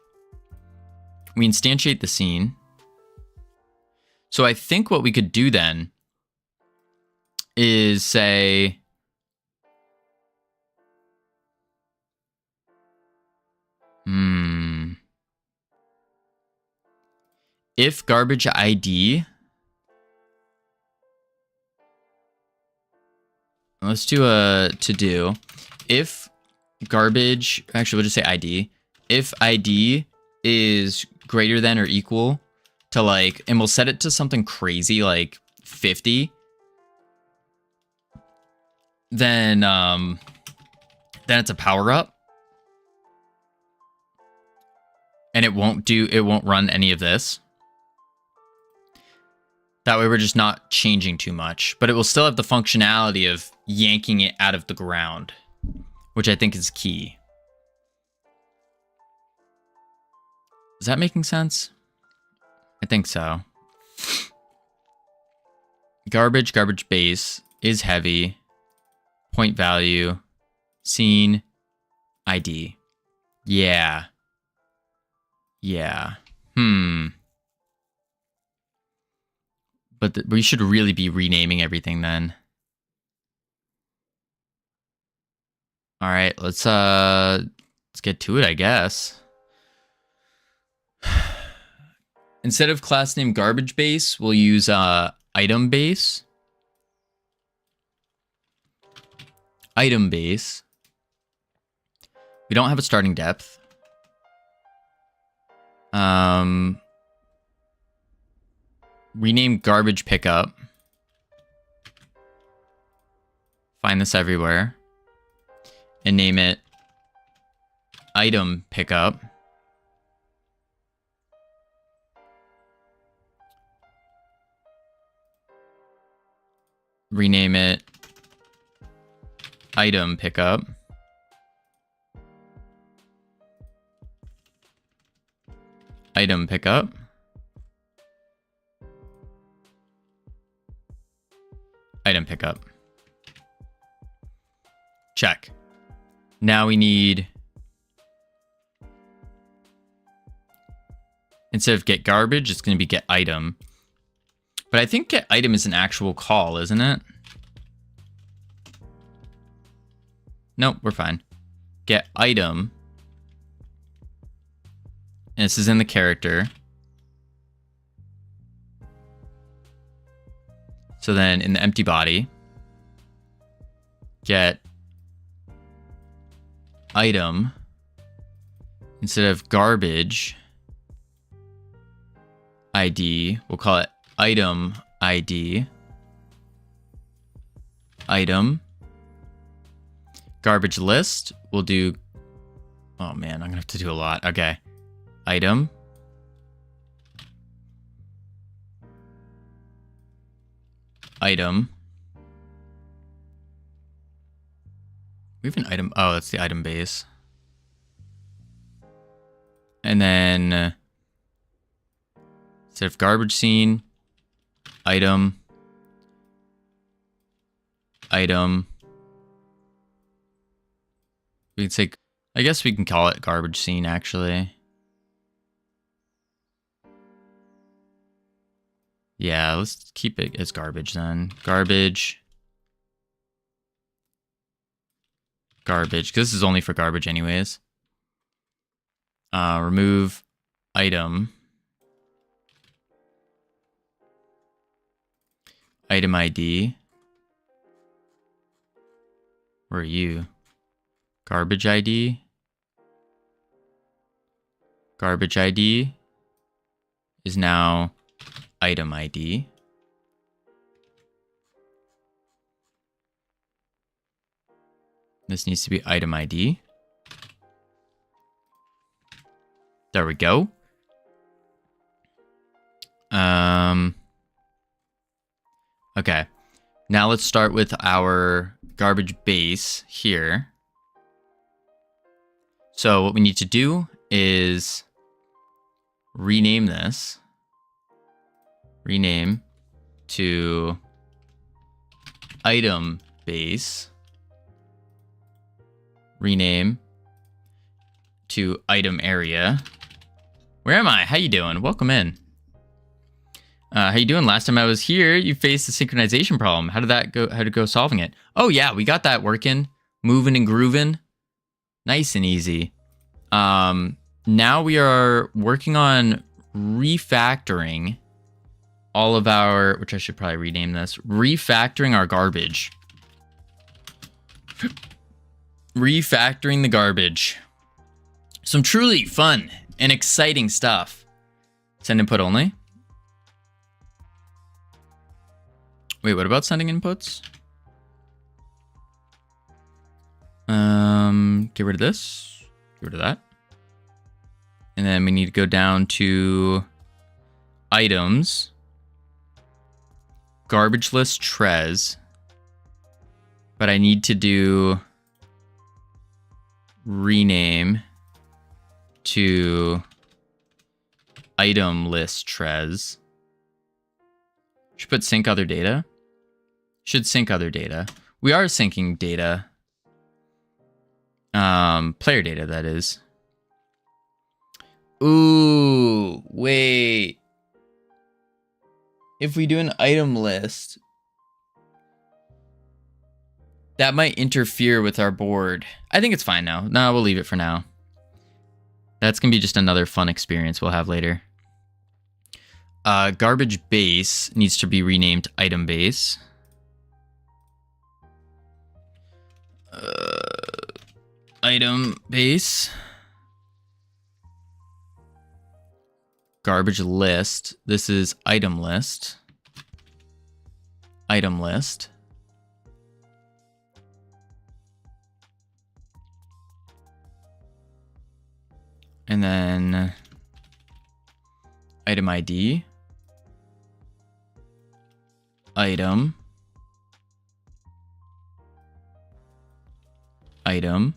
We instantiate the scene. So I think what we could do then is say, if garbage ID, let's do a to do. If garbage, actually, we'll just say ID. If ID is greater than or equal to like, and we'll set it to something crazy like 50, then it's a power up, and it won't run any of this. That way we're just not changing too much, but it will still have the functionality of yanking it out of the ground, which I think is key. Is that making sense? I think so. Garbage base is heavy. Point value, scene, ID. Yeah. But we should really be renaming everything then. All right, let's get to it, I guess. Instead of class name garbage base, we'll use item base. Item base. We don't have a starting depth. Rename garbage pickup. Find this everywhere. And name it item pickup. Rename it item pickup. Item pickup. Item pickup. Check. Now we need, instead of get garbage, it's going to be get item. But I think get item is an actual call, isn't it? Nope, we're fine. Get item. And this is in the character. So then in the empty body, get item instead of garbage ID, we'll call it item ID. Item. Garbage list, we'll do, oh man, I'm gonna have to do a lot. Okay. Item. Item. We have an item. Oh, that's the item base. And then instead of garbage scene, item. Item. We can say, I guess we can call it garbage scene actually. Yeah, let's keep it as garbage then. Garbage. Garbage, because this is only for garbage anyways. Remove item. Item ID. Where are you? Garbage ID. Garbage ID. is now item ID. This needs to be item ID. There we go. Okay. Now let's start with our garbage base here. So what we need to do is rename this. Rename to item base. Rename to item area. Where am I? How you doing? Welcome in. How you doing? Last time I was here, you faced a synchronization problem. How did that go? How to go solving it? Oh yeah, we got that working, moving and grooving, nice and easy. Now we are working on refactoring all of our, which I should probably rename this, refactoring our garbage. Refactoring the garbage. Some truly fun and exciting stuff. Send input only. Wait, what about sending inputs? Get rid of this. Get rid of that. And then we need to go down to items. Garbage list trez. But I need to do rename to item list trez. Should put sync other data. Should sync other data. We are syncing data. Player data, that is. Ooh, wait. If we do an item list, that might interfere with our board. I think it's fine now. No, we'll leave it for now. That's going to be just another fun experience we'll have later. Garbage base needs to be renamed item base. Item base. Garbage list. This is item list. Item list. And then item ID. Item. Item.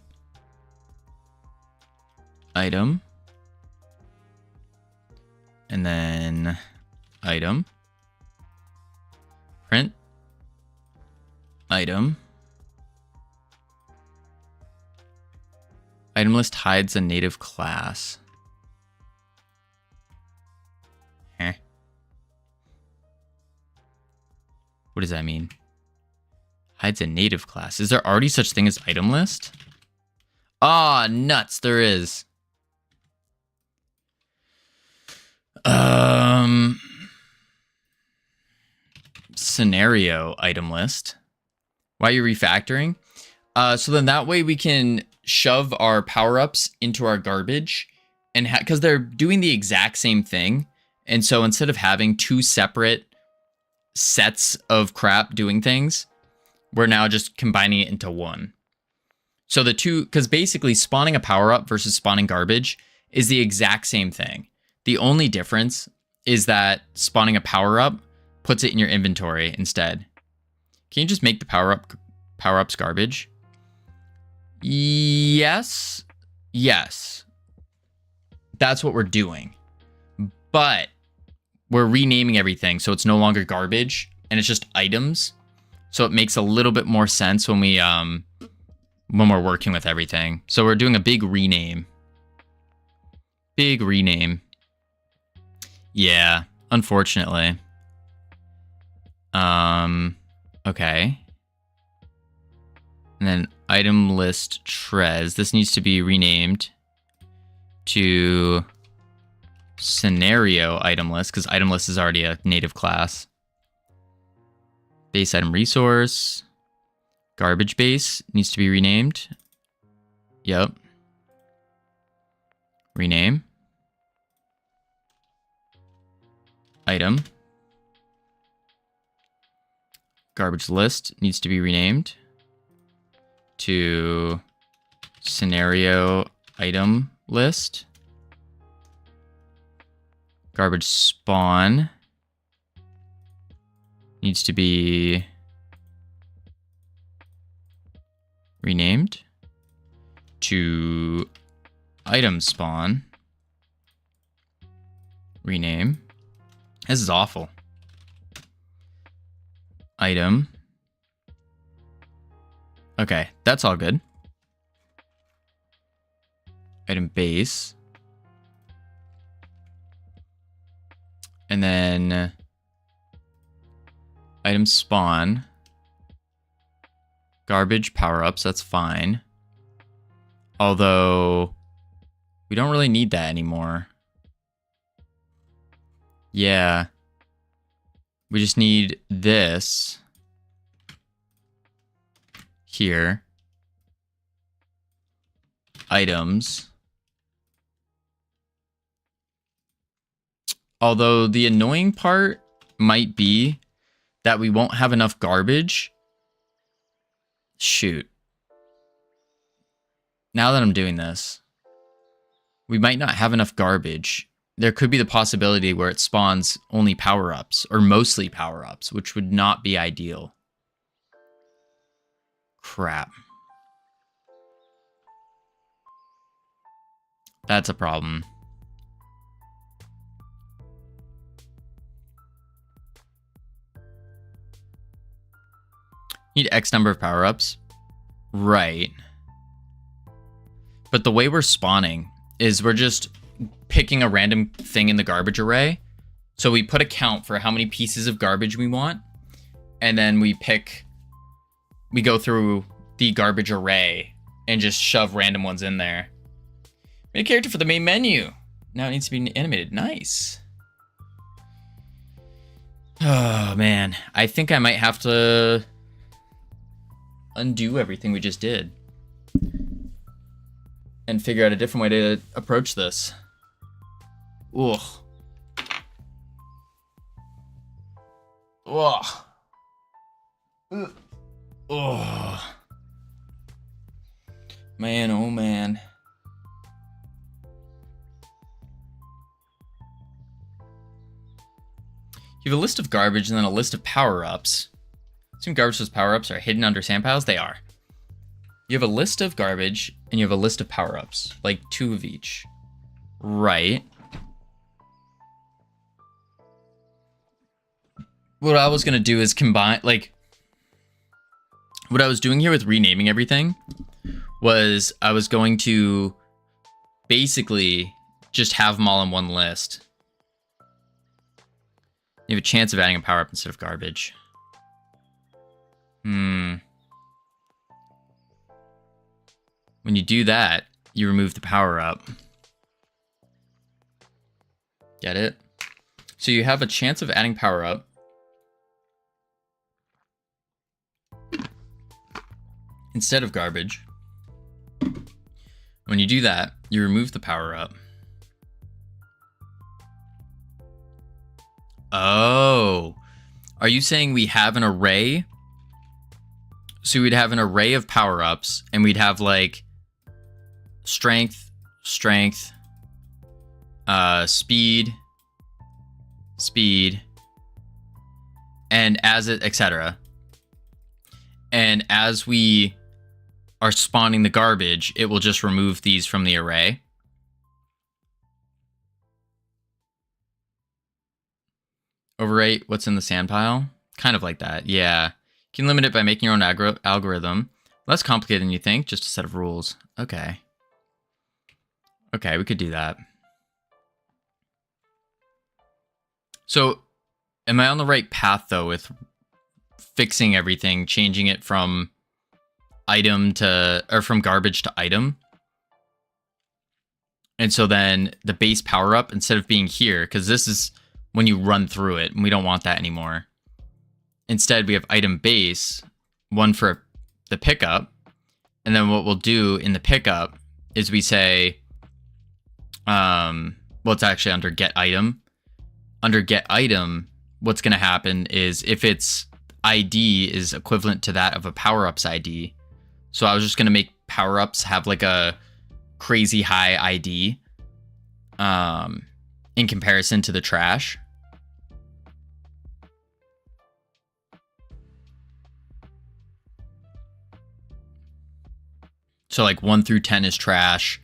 Item. And then item. Print. Item. Item list hides a native class. Heh. What does that mean? Hides a native class. Is there already such thing as item list? Ah, nuts, there is. Scenario item list. Why are you refactoring? So then that way we can shove our power-ups into our garbage, and because they're doing the exact same thing. And so instead of having two separate sets of crap doing things, we're now just combining it into one. So the two, because basically spawning a power-up versus spawning garbage is the exact same thing. The only difference is that spawning a power-up puts it in your inventory instead. Can you just make the power-ups garbage? Yes. Yes. That's what we're doing. But we're renaming everything so it's no longer garbage and it's just items. So it makes a little bit more sense when we're working with everything. So we're doing a big rename. Big rename. Yeah, unfortunately. Okay. And then item list trez. This needs to be renamed to scenario item list because item list is already a native class. Base item resource. Garbage base needs to be renamed. Yep. Rename. item. Garbage list needs to be renamed to scenario item list. Garbage spawn needs to be renamed to item spawn. Rename. This is awful. Item. Okay, that's all good. Item base. And then item spawn. Garbage power-ups, that's fine. Although we don't really need that anymore. Yeah. We just need this here. Items. Although the annoying part might be that we won't have enough garbage. Shoot. Now that I'm doing this, we might not have enough garbage. There could be the possibility where it spawns only power-ups, or mostly power-ups, which would not be ideal. Crap. That's a problem. Need X number of power-ups. Right. But the way we're spawning is we're just picking a random thing in the garbage array. So we put a count for how many pieces of garbage we want. And then we go through the garbage array and just shove random ones in there. Make a character for the main menu. Now it needs to be animated. Nice. Oh, man. I think I might have to undo everything we just did and figure out a different way to approach this. Ugh. Ugh. Ugh. Man, oh man. You have a list of garbage and then a list of power-ups. Assume garbage power-ups are hidden under sand piles. They are. You have a list of garbage and you have a list of power-ups. Like 2 of each. Right. What I was going to do is combine, like, what I was doing here with renaming everything was I was going to basically just have them all in one list. You have a chance of adding a power-up instead of garbage. When you do that, you remove the power-up. Get it? So you have a chance of adding power-up. Instead of garbage. When you do that, you remove the power-up. Oh. Are you saying we have an array? So we'd have an array of power-ups, and we'd have, like, strength, speed, and etc. And as we are spawning the garbage, it will just remove these from the array. Overwrite what's in the sand pile? Kind of like that, yeah. You can limit it by making your own algorithm. Less complicated than you think, just a set of rules. Okay. Okay, we could do that. So, am I on the right path, though, with fixing everything, changing it from item to, or from garbage to item? And so then the base power up, instead of being here, because this is when you run through it, and we don't want that anymore. Instead, we have item base, one for the pickup. And then what we'll do in the pickup is we say, well, it's actually under get item. under get item, what's going to happen is if its ID is equivalent to that of a power-up's ID. So I was just going to make power-ups have like a crazy high ID in comparison to the trash. So like 1 through 10 is trash,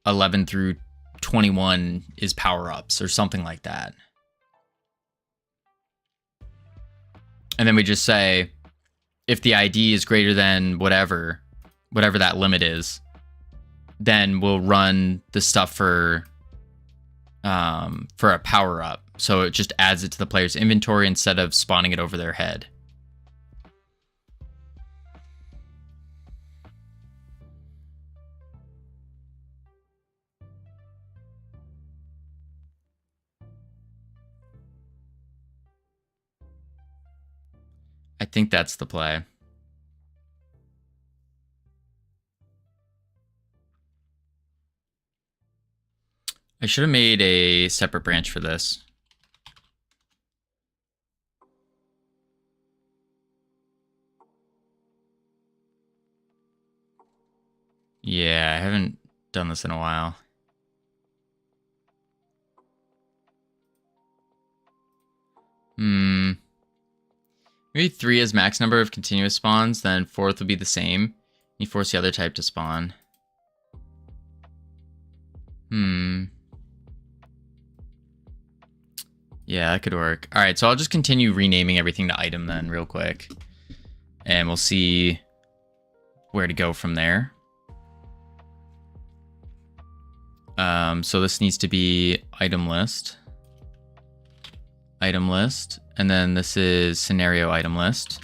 11 through 21 is power-ups or something like that. And then we just say, if the ID is greater than whatever that limit is, then we'll run the stuff for a power-up. So it just adds it to the player's inventory instead of spawning it over their head. I think that's the play. I should have made a separate branch for this. Yeah, I haven't done this in a while. Maybe 3 is max number of continuous spawns, then 4th would be the same. You force the other type to spawn. Yeah, that could work. All right, so I'll just continue renaming everything to item then real quick. And we'll see where to go from there. So this needs to be item list. Item list. And then this is scenario item list.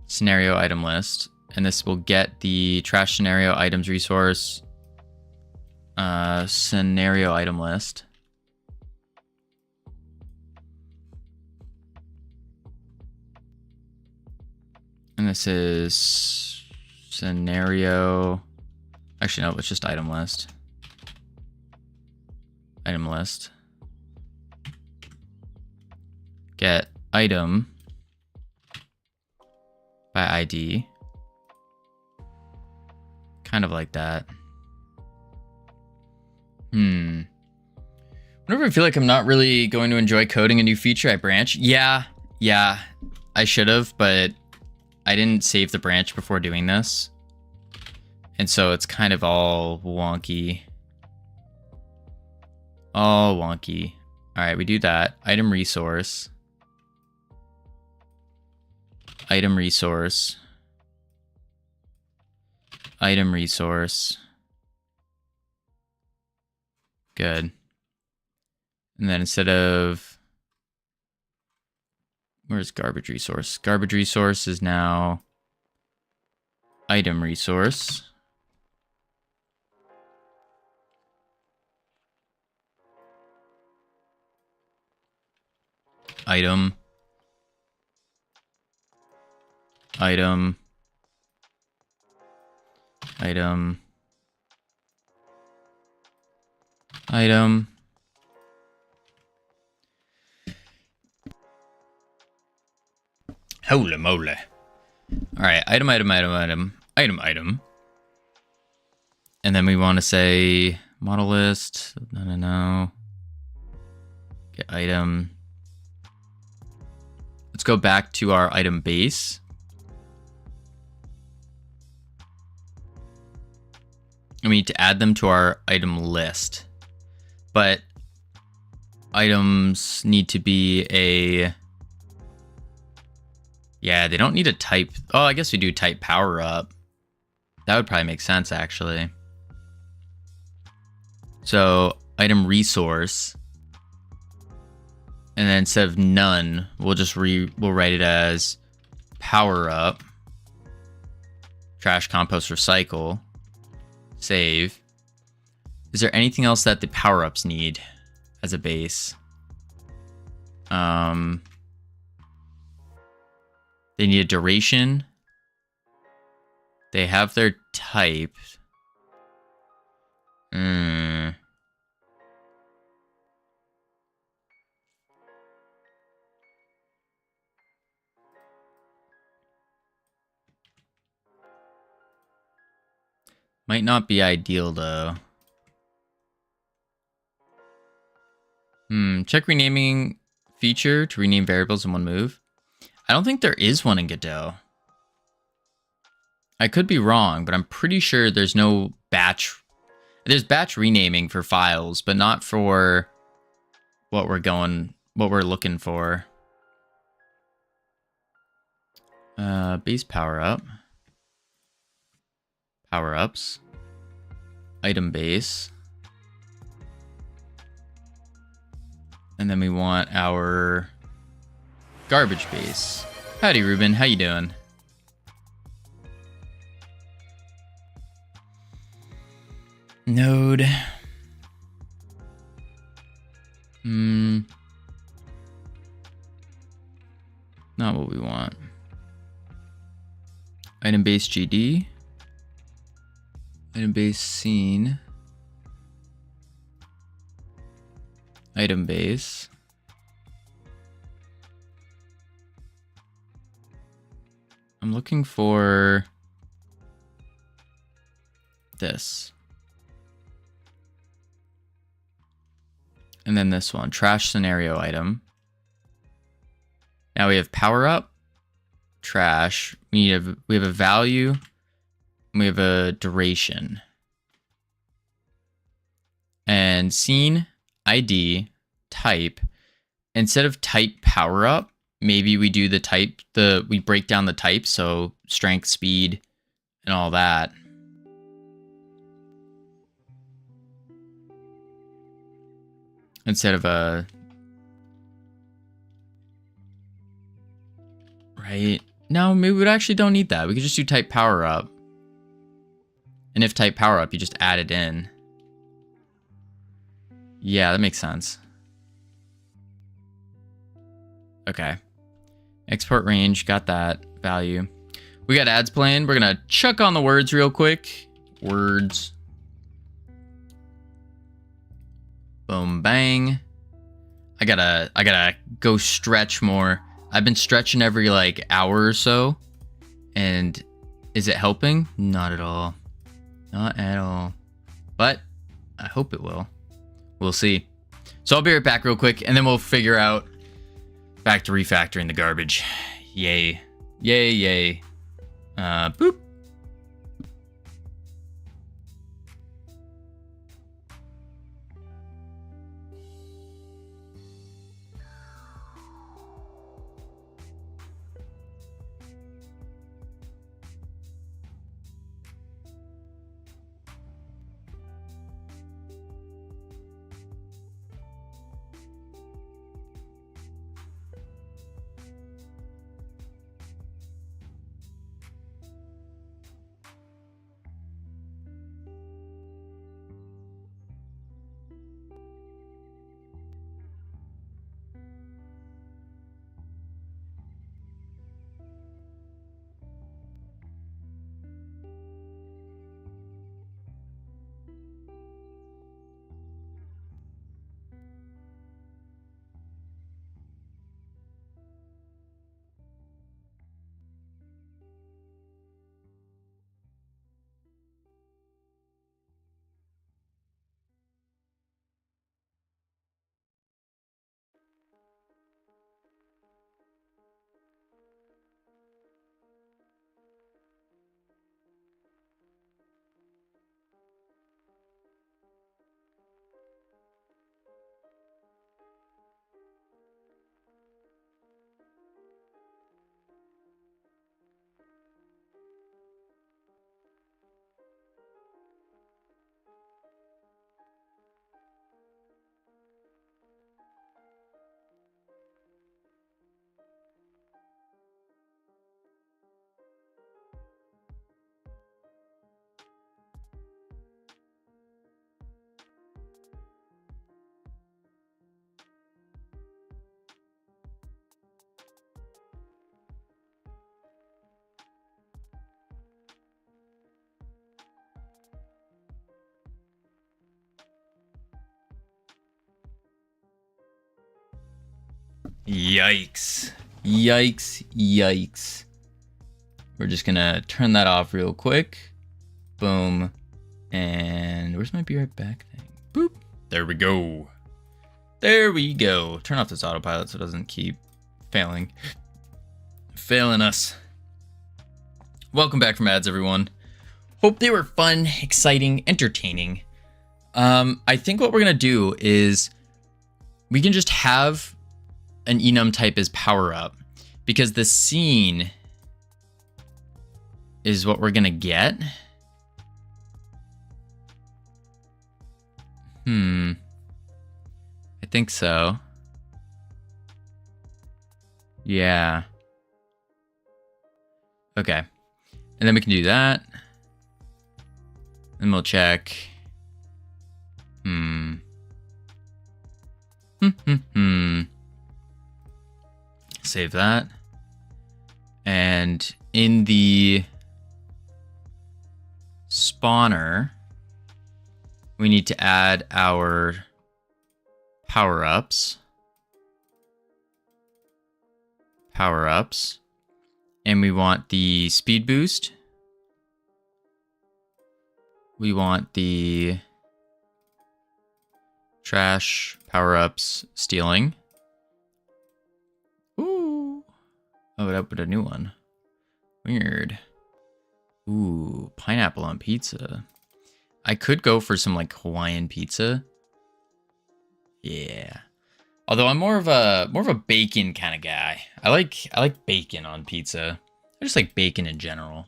Scenario item list. And this will get the trash scenario items resource. Scenario item list. And this is scenario. Actually, no, it's just item list. Item list. Get item by ID. Kind of like that. Whenever I feel like I'm not really going to enjoy coding a new feature, I branch. Yeah, I should have, but I didn't save the branch before doing this. And so it's kind of all wonky. All wonky. All right, we do that. Item resource. Item resource. Item resource. Good. And then instead of... Where's garbage resource? Garbage resource is now item resource. Item. Item. Item. Item. Holy moly. Alright, item. And then we want to say model list. No. Get item. Let's go back to our item base. And we need to add them to our item list. But items need to be a... Yeah, they don't need a type. Oh, I guess we do type power up. That would probably make sense, actually. So item resource. And then instead of none, we'll write it as power up. Trash, compost, recycle. Save. Is there anything else that the power ups need as a base? They need a duration. They have their type. Might not be ideal though. Check renaming feature to rename variables in one move. I don't think there is one in Godot. I could be wrong, but I'm pretty sure there's no batch. There's batch renaming for files, but not for what we're looking for. Base power up. Power ups. Item base. And then we want our garbage base. Howdy, Ruben. How you doing? Node. Not what we want. Item base GD. Item base scene. Item base. I'm looking for this. And then this one, trash scenario item. Now we have power up, trash. We have a value, and we have a duration. And scene, ID, type. Instead of type power up, maybe we do the type, we break down the type, so strength, speed, and all that. Instead of a... Right? No, maybe we actually don't need that. We could just do type power up. And if type power up, you just add it in. Yeah, that makes sense. Okay. Export range, got that value. We got ads playing. We're gonna chuck on the words real quick. Words. Boom, bang. I gotta go stretch more. I've been stretching every like hour or so. And is it helping? Not at all. Not at all. But I hope it will. We'll see. So I'll be right back real quick, and then we'll figure out back to refactoring the garbage. Yay. Yay, yay. Boop. Yikes. Yikes, yikes. We're just gonna turn that off real quick. Boom. And where's my be right back thing? Boop. There we go. There we go. Turn off this autopilot so it doesn't keep failing us. Welcome back from ads, everyone. Hope they were fun, exciting, entertaining. I think what we're gonna do is we can just have an enum type as power up, because the scene is what we're gonna get. I think so. Yeah. Okay. And then we can do that. And we'll check. Save that. And in the spawner, we need to add our power-ups. And we want the speed boost. We want the trash, power-ups, stealing. Ooh. Oh, it opened a new one. Weird. Ooh, pineapple on pizza. I could go for some like Hawaiian pizza. Yeah. Although I'm more of a bacon kind of guy. I like bacon on pizza. I just like bacon in general.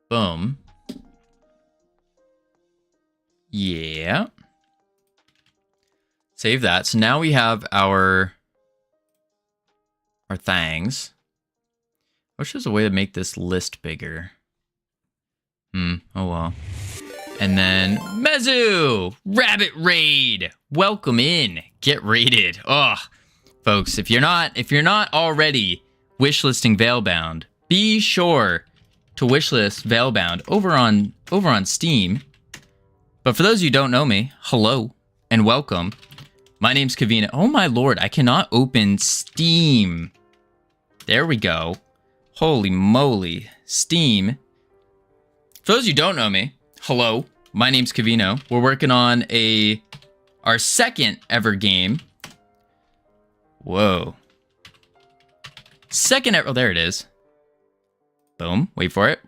Boom. Yeah. Save that. So now we have our things. I wish there's a way to make this list bigger. Oh well. And then Mezu! Rabbit Raid! Welcome in. Get raided. Oh, folks, if you're not already wishlisting Veilbound, be sure to wishlist Veilbound over on Steam. But for those of you who don't know me, hello and welcome. My name's Covino. Oh my lord, I cannot open Steam. There we go. Holy moly. Steam. For those of you who don't know me, hello, my name's Covino. We're working on our second ever game. Whoa. Second ever, oh, there it is. Boom, wait for it.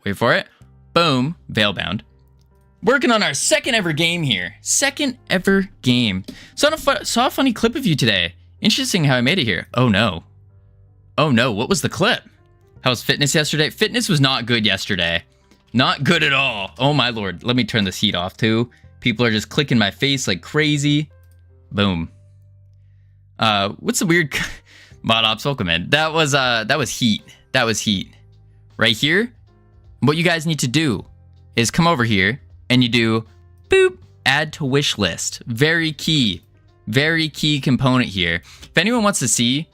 Boom, Veilbound. Working on our second ever game here. Second ever game. Saw a funny clip of you today. Interesting how I made it here. Oh no, what was the clip? How was fitness yesterday? Fitness was not good yesterday. Not good at all. Oh my lord. Let me turn this heat off too. People are just clicking my face like crazy. Boom. What's the weird mod ops? Welcome in. That was heat. That was heat. Right here. What you guys need to do is come over here and you do boop, add to wish list. Very key component here. If anyone wants to see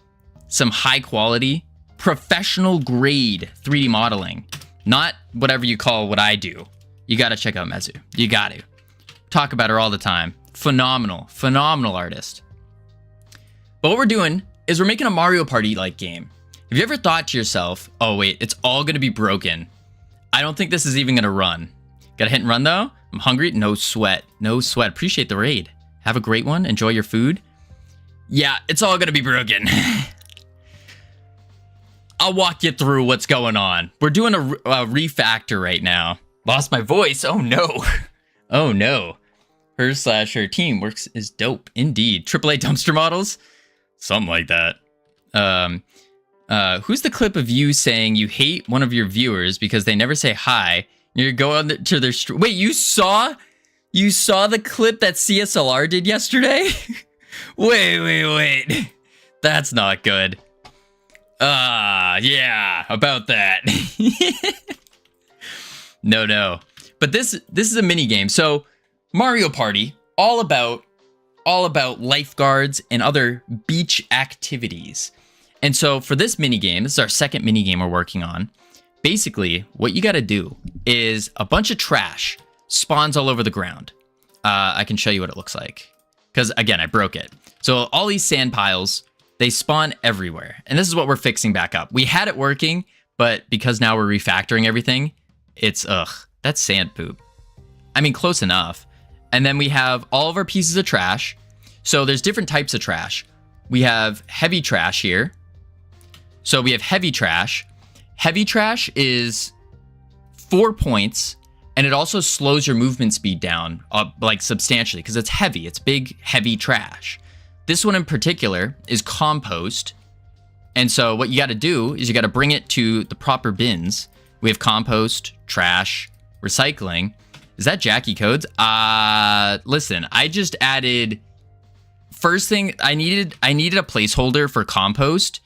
some high quality, professional grade 3D modeling, not whatever you call what I do, you got to check out Mezu. You got to. Talk about her all the time. Phenomenal artist. But what we're doing is we're making a Mario Party-like game. Have you ever thought to yourself, oh wait, it's all going to be broken. I don't think this is even going to run. Got to hit and run though? I'm hungry? No sweat. Appreciate the raid. Have a great one. Enjoy your food. Yeah, it's all going to be broken. I'll walk you through what's going on. We're doing a refactor right now. Lost my voice. Oh no. Oh no. Her/her team works is dope indeed. AAA dumpster models? Something like that. Who's the clip of you saying you hate one of your viewers because they never say hi? You're going to their wait, you saw the clip that CSLR did yesterday? Wait. That's not good. Yeah, about that. No. But this is a mini game. So Mario Party, all about lifeguards and other beach activities. And so for this mini game, this is our second mini game we're working on. Basically, what you got to do is a bunch of trash spawns all over the ground. I can show you what it looks like. Because again, I broke it. So all these sand piles, they spawn everywhere. And this is what we're fixing back up. We had it working, but because now we're refactoring everything, it's, that's sand poop. I mean, close enough. And then we have all of our pieces of trash. So there's different types of trash. We have heavy trash here. So we have heavy trash. Heavy trash is 4 points, and it also slows your movement speed down like substantially because it's heavy. It's big, heavy trash. This one in particular is compost. And so what you got to do is you got to bring it to the proper bins. We have compost, trash, recycling. Is that Jackie codes? Listen, I just added first thing I needed a placeholder for compost.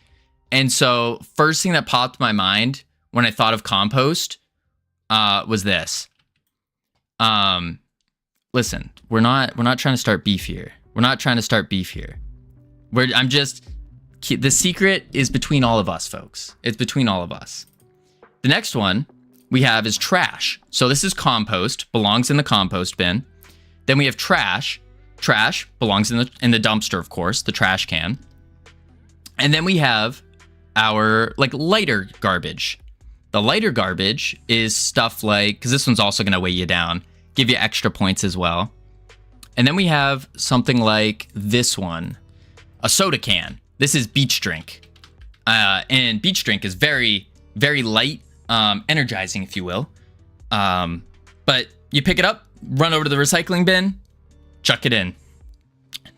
And so first thing that popped in my mind when I thought of compost was this. Listen, we're not trying to start beef here. We're not trying to start beef here. The secret is between all of us, folks. It's between all of us. The next one we have is trash. So this is compost, belongs in the compost bin. Then we have trash. Trash belongs in the dumpster, of course, the trash can. And then we have our like lighter garbage. The lighter garbage is stuff like, because this one's also going to weigh you down, give you extra points as well. And then we have something like this one, a soda can. This is beach drink. And beach drink is very, very light, energizing, if you will. But you pick it up, run over to the recycling bin, chuck it in.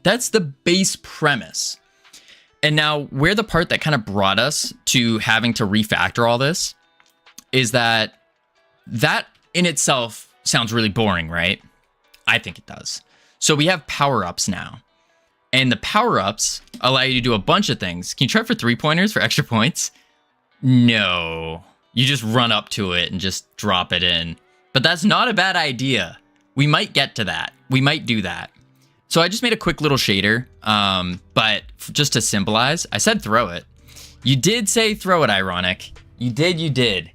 That's the base premise. And now where the part that kind of brought us to having to refactor all this is that in itself sounds really boring, right? I think it does. So we have power-ups now. And the power-ups allow you to do a bunch of things. Can you try for 3-pointers for extra points? No. You just run up to it and just drop it in. But that's not a bad idea. We might get to that. We might do that. So I just made a quick little shader. But just to symbolize, I said throw it. You did say throw it, Ironic. You did.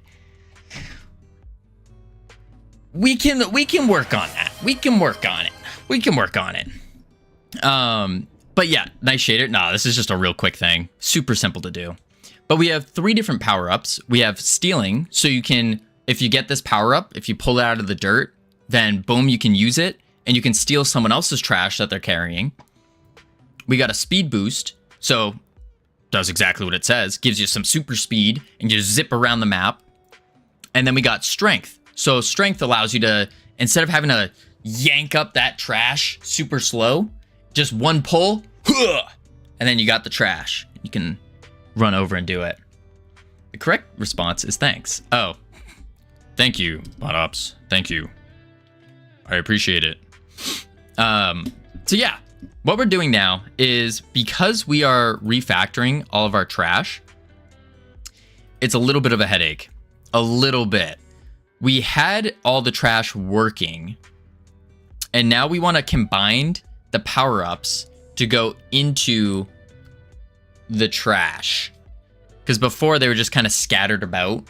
We can work on that. We can work on it. But yeah, nice shader. Nah, this is just a real quick thing. Super simple to do. But we have 3 different power-ups. We have stealing. So you can, if you get this power-up, if you pull it out of the dirt, then boom, you can use it. And you can steal someone else's trash that they're carrying. We got a speed boost. So does exactly what it says. Gives you some super speed and you just zip around the map. And then we got strength. So strength allows you to, instead of having to yank up that trash super slow, just one pull, and then you got the trash. You can run over and do it. The correct response is thanks. Oh, thank you, Bot-Ops. Thank you. I appreciate it. So yeah, what we're doing now is because we are refactoring all of our trash, it's a little bit of a headache. A little bit. We had all the trash working, and now we want to combine the power-ups to go into the trash. Because before they were just kind of scattered about,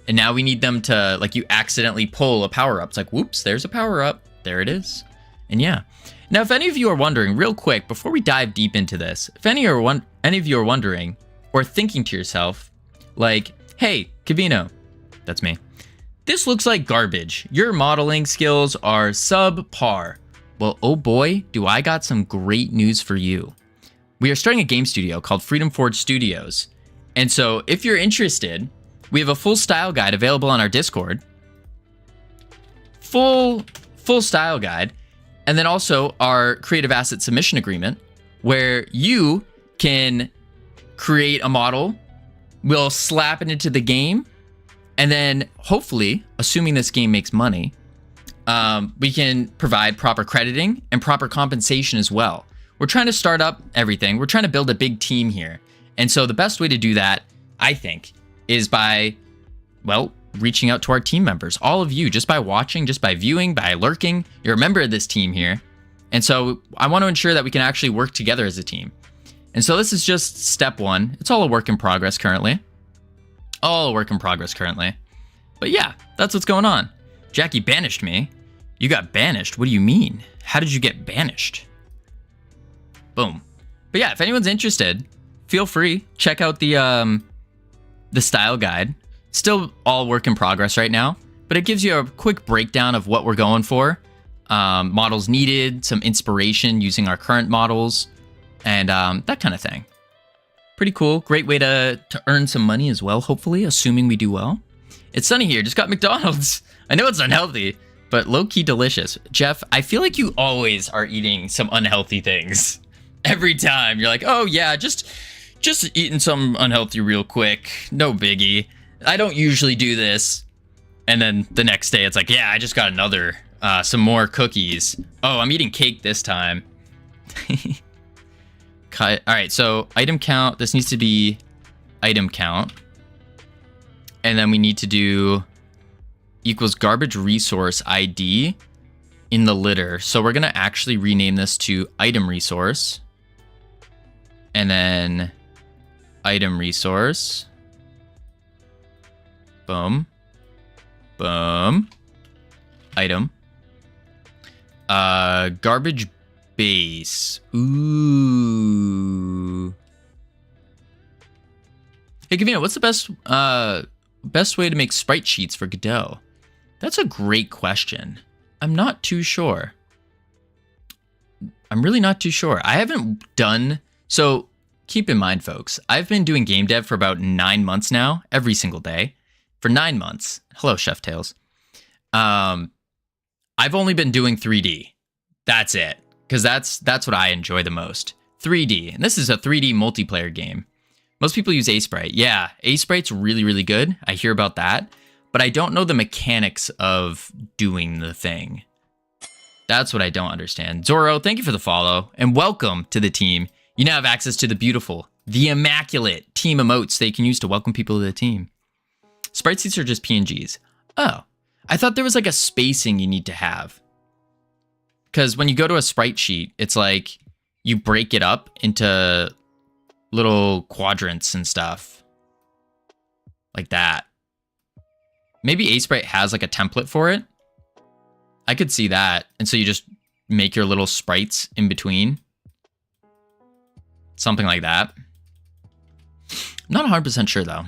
and now we need them to, like, you accidentally pull a power-up. It's like, whoops, there's a power-up. There it is. And yeah. Now, if any of you are wondering, real quick, before we dive deep into this, if any of you are wondering or thinking to yourself, like, hey, Covino, that's me. This looks like garbage. Your modeling skills are subpar. Well, oh boy, do I got some great news for you. We are starting a game studio called Freedom Forge Studios. And so if you're interested, we have a full style guide available on our Discord. Full style guide. And then also our creative asset submission agreement, where you can create a model, we'll slap it into the game, and then hopefully, assuming this game makes money, we can provide proper crediting and proper compensation as well. We're trying to start up everything. We're trying to build a big team here. And so the best way to do that, I think, is by, well, reaching out to our team members. All of you, just by watching, just by viewing, by lurking, you're a member of this team here. And so I want to ensure that we can actually work together as a team. And so this is just step 1. It's all a work in progress currently. But yeah, that's what's going on. Jackie banished me. You got banished? What do you mean? How did you get banished? Boom. But yeah, if anyone's interested, feel free. Check out the style guide. Still all work in progress right now. but it gives you a quick breakdown of what we're going for. Models needed, some inspiration using our current models, and that kind of thing. Pretty cool. Great way to earn some money as well, hopefully, assuming we do well. It's sunny here. Just got McDonald's. I know it's unhealthy, but low-key delicious. Jeff, I feel like you always are eating some unhealthy things. Every time. You're like, oh yeah, just eating some unhealthy real quick. No biggie. I don't usually do this. And then the next day it's like, yeah, I just got another, some more cookies. Oh, I'm eating cake this time. Cut. All right, so item count. This needs to be item count. And then we need to do equals garbage resource ID in the litter. So we're going to actually rename this to item resource. And then item resource. Boom. Boom. Item. Garbage base. Ooh. Hey, Covino, what's the best way to make sprite sheets for Godot? That's a great question. I'm not too sure. I'm really not too sure. I haven't done... So keep in mind, folks, I've been doing game dev for about 9 months now, every single day. For 9 months. Hello, Chef Tales. I've only been doing 3D. That's it. Because that's what I enjoy the most. 3D. And this is a 3D multiplayer game. Most people use Asprite. Yeah, Asprite's really, really good. I hear about that. But I don't know the mechanics of doing the thing. That's what I don't understand. Zorro, thank you for the follow. And welcome to the team. You now have access to the beautiful, the immaculate team emotes they can use to welcome people to the team. Sprite sheets are just PNGs. Oh, I thought there was like a spacing you need to have. Because when you go to a sprite sheet, it's like you break it up into little quadrants and stuff. Like that. Maybe Asprite has like a template for it. I could see that. And so you just make your little sprites in between. Something like that. I'm not 100% sure though.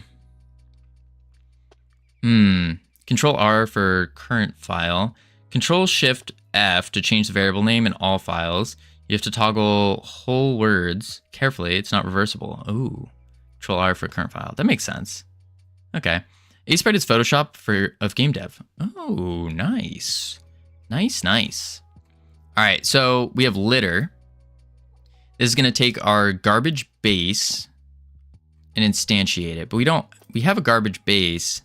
Control R for current file. Control Shift F to change the variable name in all files. You have to toggle whole words carefully. It's not reversible. Ooh. Control R for current file. That makes sense. Okay. Asprite is Photoshop of game dev. Oh, nice. Nice, nice. All right, so we have litter. This is going to take our garbage base and instantiate it. But we have a garbage base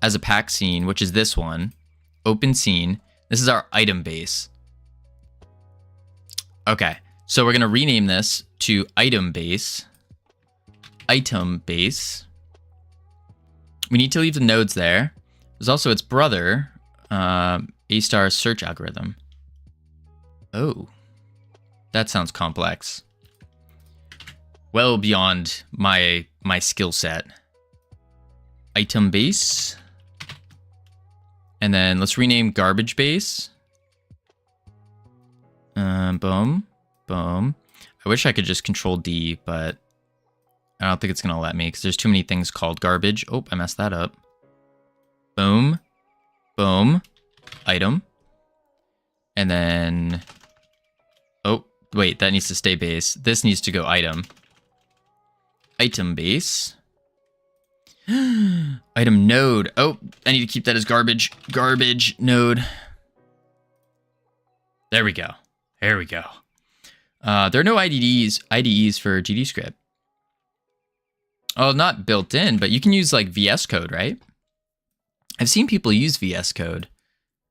as a pack scene, which is this one. Open scene. This is our item base. Okay, so we're going to rename this to item base. Item base. We need to leave the nodes there. There's also its brother, A-star search algorithm. Oh, that sounds complex. Well beyond my skill set. Item base. And then let's rename garbage base. Boom, boom. I wish I could just control D, but I don't think it's going to let me because there's too many things called garbage. Oh, I messed that up. Boom, boom, item. And then, oh, wait, that needs to stay base. This needs to go item. Item base. Item node. Oh, I need to keep that as garbage. Garbage node. There we go. There we go. There are no IDEs for GDScript. Oh, not built in, but you can use like VS Code, right? I've seen people use VS Code.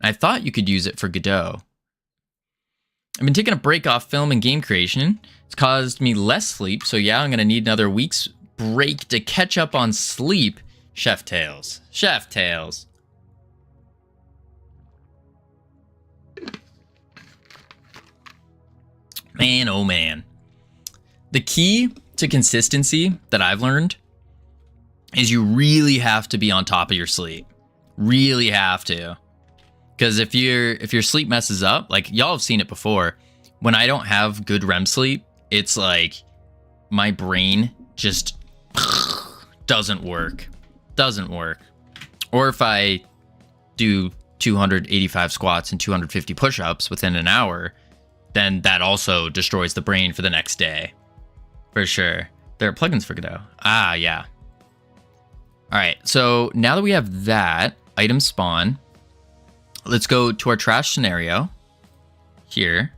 I thought you could use it for Godot. I've been taking a break off film and game creation. It's caused me less sleep, so yeah, I'm going to need another week's break to catch up on sleep. Chef Tales. Chef Tales. Man, oh man. The key to consistency that I've learned is you really have to be on top of your sleep. Really have to. Because if your sleep messes up, like y'all have seen it before, when I don't have good REM sleep, it's like my brain just doesn't work. Doesn't work. Or if I do 285 squats and 250 push-ups within an hour, then that also destroys the brain for the next day. For sure. There are plugins for Godot. Ah, yeah. All right, so now that we have that, item spawn, let's go to our trash scenario here.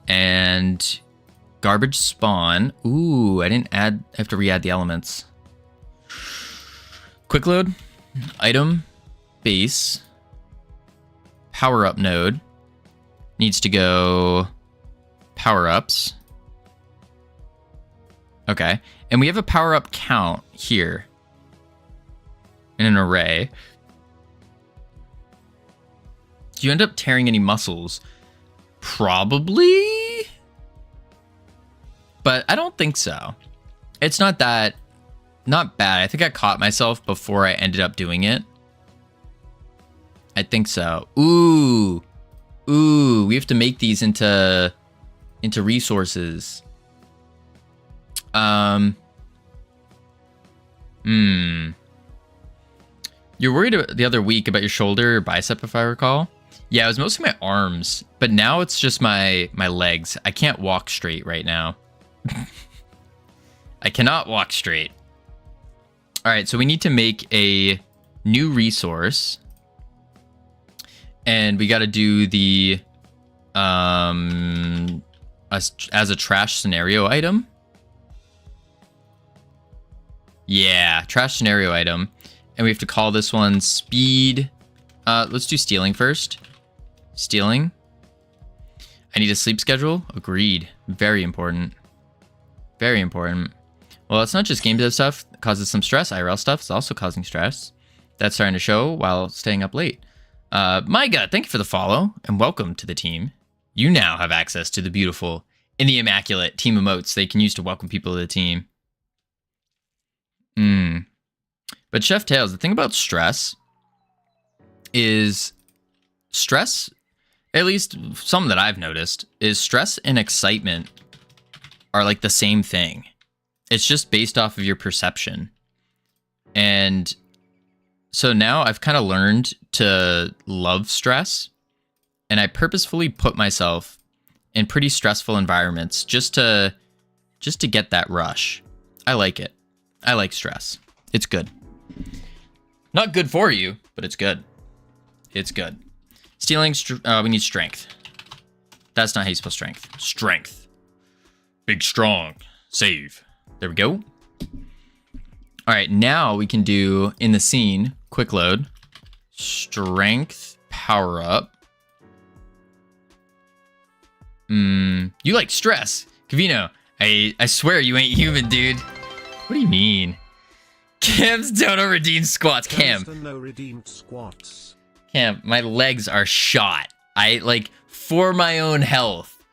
And garbage spawn. Ooh, I didn't add, I have to re-add the elements. Quick load, item, base, power up node needs to go power ups. Okay, and we have a power up count here in an array. Do you end up tearing any muscles? Probably, but I don't think so. It's not bad. I think I caught myself before I ended up doing it. I think so. Ooh, we have to make these into resources. You're worried the other week about your shoulder or bicep, if I recall. Yeah, it was mostly my arms, but now it's just my legs. I can't walk straight right now. I cannot walk straight. All right, so we need to make a new resource, and we got to do the as a trash scenario item. Yeah, trash scenario item, and we have to call this one speed. Let's do stealing first. Stealing. I need a sleep schedule. Agreed. Very important. Very important. Well, it's not just game dev stuff that causes some stress. IRL stuff is also causing stress. That's starting to show while staying up late. Micah, thank you for the follow and welcome to the team. You now have access to the beautiful and the immaculate team emotes they can use to welcome people to the team. But Chef Tails, the thing about stress is stress, at least some that I've noticed, is stress and excitement are like the same thing. It's just based off of your perception. And so now I've kind of learned to love stress, and I purposefully put myself in pretty stressful environments just to get that rush. I like it. I like stress. It's good. Not good for you, but it's good. It's good. Stealing, we need strength. That's not how you spell strength. Strength. Big strong. Save. There we go. All right, now we can do in the scene, quick load, strength, power up. You like stress. Covino, I swear you ain't human, dude. What do you mean? Cam's don't redeem squats. Cam. No redeemed squats. Cam, my legs are shot. For my own health.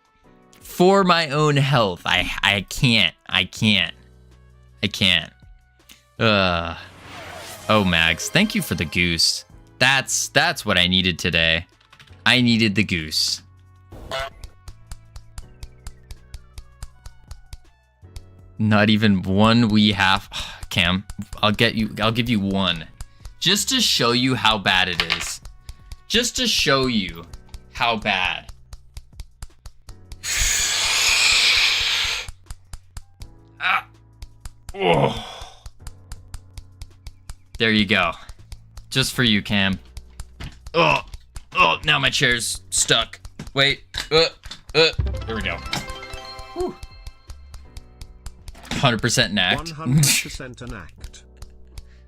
For my own health. I can't. Oh, Mags, thank you for the goose. That's what I needed today. I needed the goose. Not even one wee half. Cam, I'll give you one. Just to show you how bad it is. Just to show you how bad. Oh. There you go. Just for you, Cam. Oh, now my chair's stuck. Wait. There we go. Whew. 100% an act. 100% an act.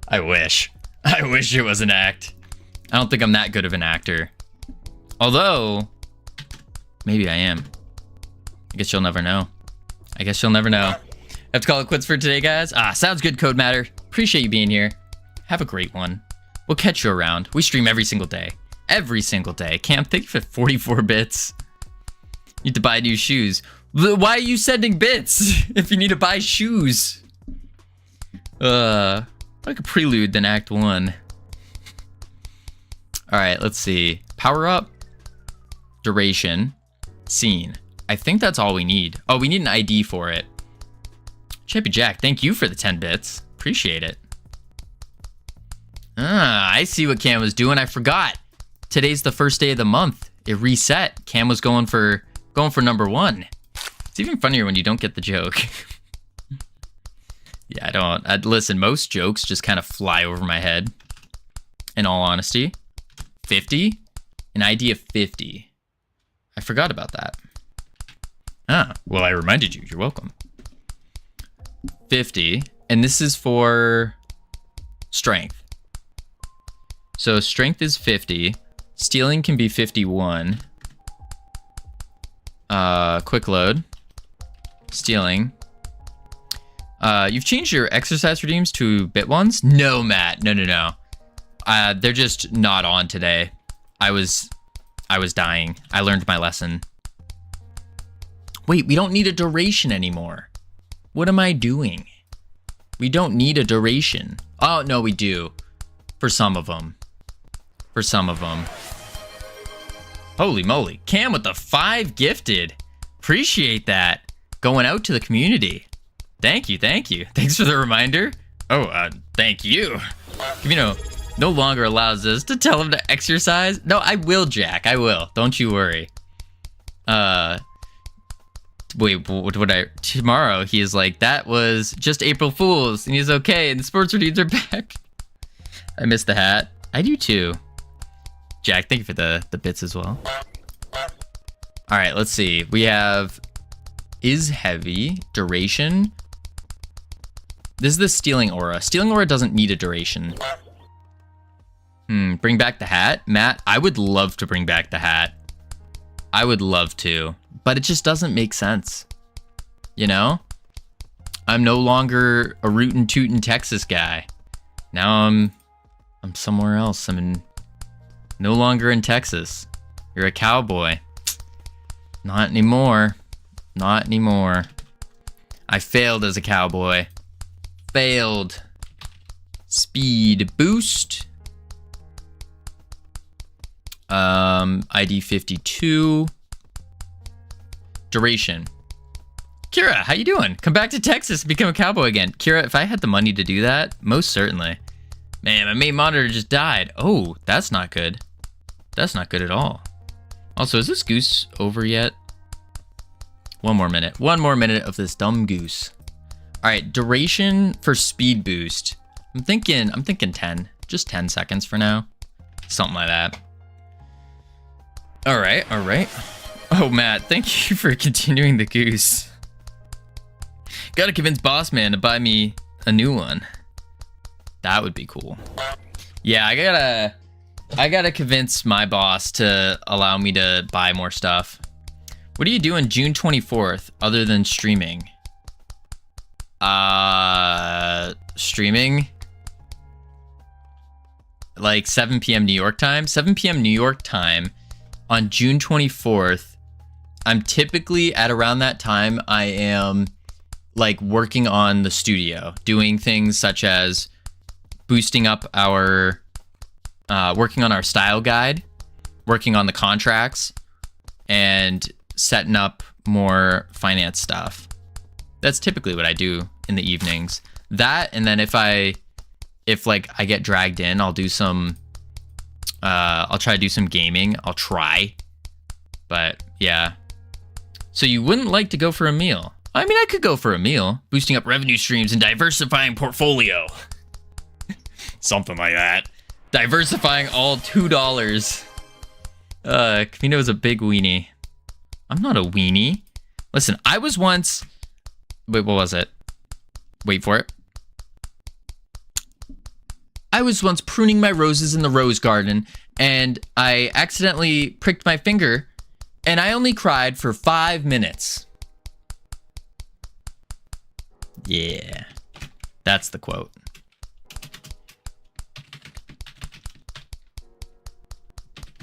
I wish it was an act. I don't think I'm that good of an actor. Although, maybe I am. I guess you'll never know. I have to call it quits for today, guys. Sounds good, Code Matter. Appreciate you being here. Have a great one. We'll catch you around. We stream every single day. Every single day. Cam, thank you for 44 bits. Need to buy new shoes. Why are you sending bits if you need to buy shoes? Like a prelude than Act 1. Alright, let's see. Power up. Duration. Scene. I think that's all we need. Oh, we need an ID for it. Chippy Jack, thank you for the 10 bits. Appreciate it. I see what Cam was doing. I forgot. Today's the first day of the month. It reset. Cam was going for number 1. It's even funnier when you don't get the joke. Yeah, I don't. Listen, most jokes just kind of fly over my head. In all honesty. 50? An idea 50. I forgot about that. Ah, well, I reminded you. You're welcome. 50. And this is for strength. So strength is 50. Stealing can be 51. Quick load. Stealing. You've changed your exercise redeems to bit ones? No, Matt. No. They're just not on today. I was dying. I learned my lesson. Wait, we don't need a duration anymore. What am I doing? We don't need a duration. Oh, no, we do. For some of them. Holy moly. Cam with the 5 gifted. Appreciate that. Going out to the community. Thank you. Thanks for the reminder. Oh, thank you. Covino no longer allows us to tell him to exercise. No, I will, Jack. I will. Don't you worry. Wait, tomorrow he is like, that was just April Fool's, and he's okay, and the sports routines are back. I missed the hat. I do too. Jack, thank you for the bits as well. All right, let's see. We have is heavy, duration. This is the stealing aura. Stealing aura doesn't need a duration. Bring back the hat. Matt, I would love to bring back the hat. I would love to, but it just doesn't make sense. You know? I'm no longer a rootin' tootin' Texas guy. Now I'm somewhere else. No longer in Texas. You're a cowboy. Not anymore. Not anymore. I failed as a cowboy. Failed. Speed boost. ID 52. Duration. Kira, how you doing? Come back to Texas and become a cowboy again. Kira, if I had the money to do that, most certainly. Man, my main monitor just died. Oh, that's not good. That's not good at all. Also, is this goose over yet? One more minute. One more minute of this dumb goose. All right, duration for speed boost. I'm thinking 10. Just 10 seconds for now. Something like that. All right. Oh, Matt, thank you for continuing the goose. Gotta convince Boss Man to buy me a new one. That would be cool. Yeah, I gotta convince my boss to allow me to buy more stuff. What are you doing June 24th other than streaming? Streaming? Like 7 p.m. New York time? 7 p.m. New York time on June 24th. I'm typically at around that time, I am like working on the studio, doing things such as boosting up our, working on our style guide, working on the contracts, and setting up more finance stuff. That's typically what I do in the evenings. That, and then if I get dragged in, I'll do some, I'll try to do some gaming. I'll try, but yeah. So you wouldn't like to go for a meal? I mean, I could go for a meal, boosting up revenue streams and diversifying portfolio. Something like that. Diversifying all $2. Covino's a big weenie. I'm not a weenie. Listen, I was once... Wait, what was it? Wait for it. I was once pruning my roses in the rose garden, and I accidentally pricked my finger, and I only cried for 5 minutes. Yeah. That's the quote.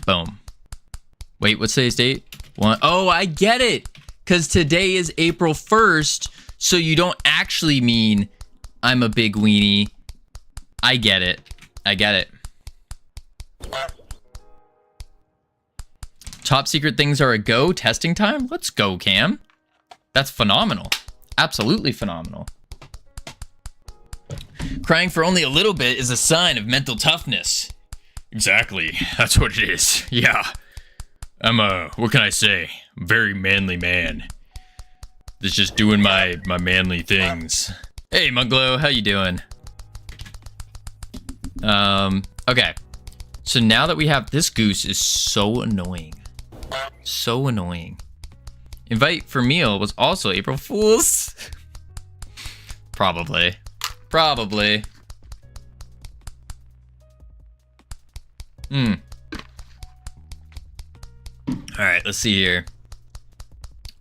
Boom. Wait, what's today's date? Oh, I get it. Because today is April 1st, so you don't actually mean I'm a big weenie. I get it. I get it. Top secret things are a go. Testing time? Let's go, Cam. That's phenomenal. Absolutely phenomenal. Crying for only a little bit is a sign of mental toughness. Exactly. That's what it is. Yeah. I'm what can I say? Very manly man. That's just doing my manly things. Hey, Muglo, how you doing? Okay. So now that we have this goose is so annoying. So annoying. Invite for meal was also April Fool's. Probably. Probably. Alright, let's see here.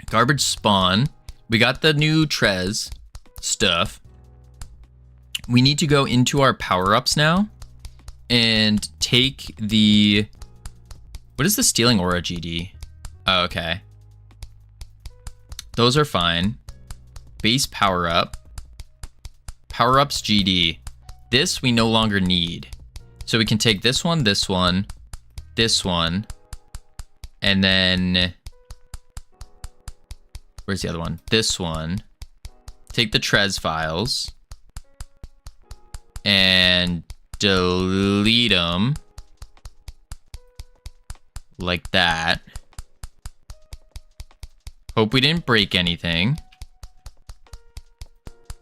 Garbage spawn. We got the new Trez stuff. We need to go into our power-ups now and take the... What is the stealing aura GD? Oh, okay. Those are fine. Base power-up. Power-ups GD. This we no longer need. So we can take this one, this one, and then... Where's the other one? This one. Take the Trez files. And delete them. Like that. Hope we didn't break anything.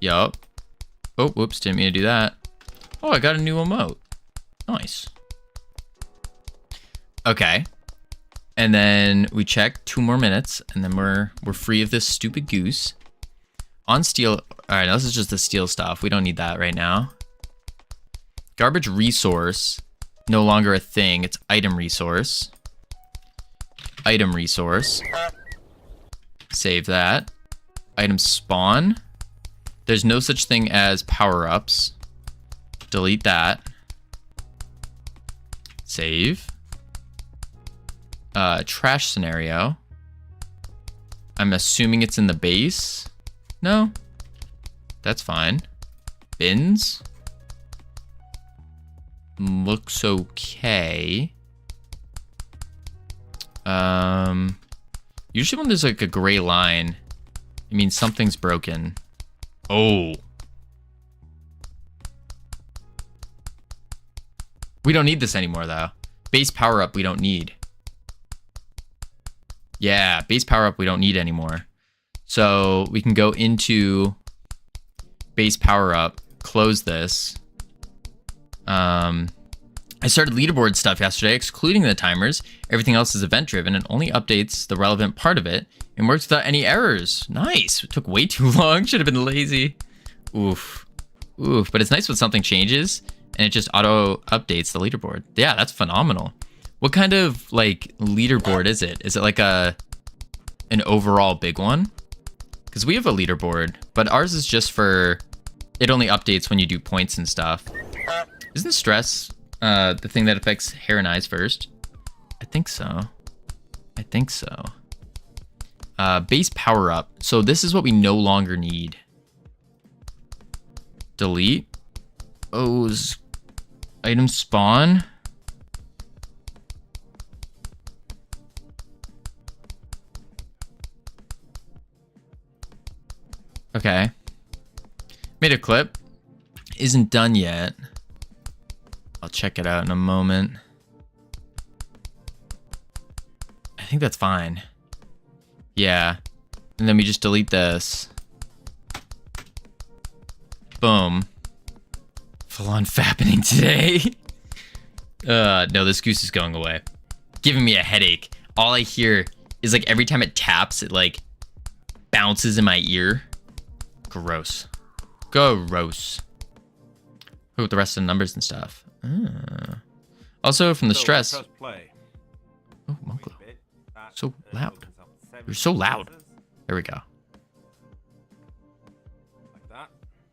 Yup. Oh, whoops, didn't mean to do that. Oh, I got a new emote. Nice. Okay. And then we check 2 more minutes, and then we're free of this stupid goose. On steel. All right, this is just the steel stuff. We don't need that right now. Garbage resource, no longer a thing. It's item resource. Item resource. Save that. Item spawn. There's no such thing as power-ups. Delete that. Save. Trash scenario. I'm assuming it's in the base. No. That's fine. Bins. Looks okay. Usually when there's like a gray line, it means something's broken. Oh. We don't need this anymore though. Base power up we don't need. Yeah, base power up we don't need anymore. So we can go into base power up, close this. I started leaderboard stuff yesterday, excluding the timers. Everything else is event driven and only updates the relevant part of it and works without any errors. Nice. It took way too long. Should have been lazy. Oof. Oof. But it's nice when something changes and it just auto updates the leaderboard. Yeah, that's phenomenal. What kind of like leaderboard is it? Is it like an overall big one? Because we have a leaderboard, but ours is just for, it only updates when you do points and stuff. Isn't stress the thing that affects hair and eyes first? I think so. I think so. Base power up. So this is what we no longer need. Delete. O's. Item spawn. Okay. Made a clip. Isn't done yet. I'll check it out in a moment. I think that's fine. Yeah. And then we just delete this. Boom. Full on fappening today. No, this goose is going away. Giving me a headache. All I hear is like every time it taps, it like bounces in my ear. Gross. Gross. With the rest of the numbers and stuff. Also, from the stress. Oh, Monklo. So loud. You're so loud. There we go.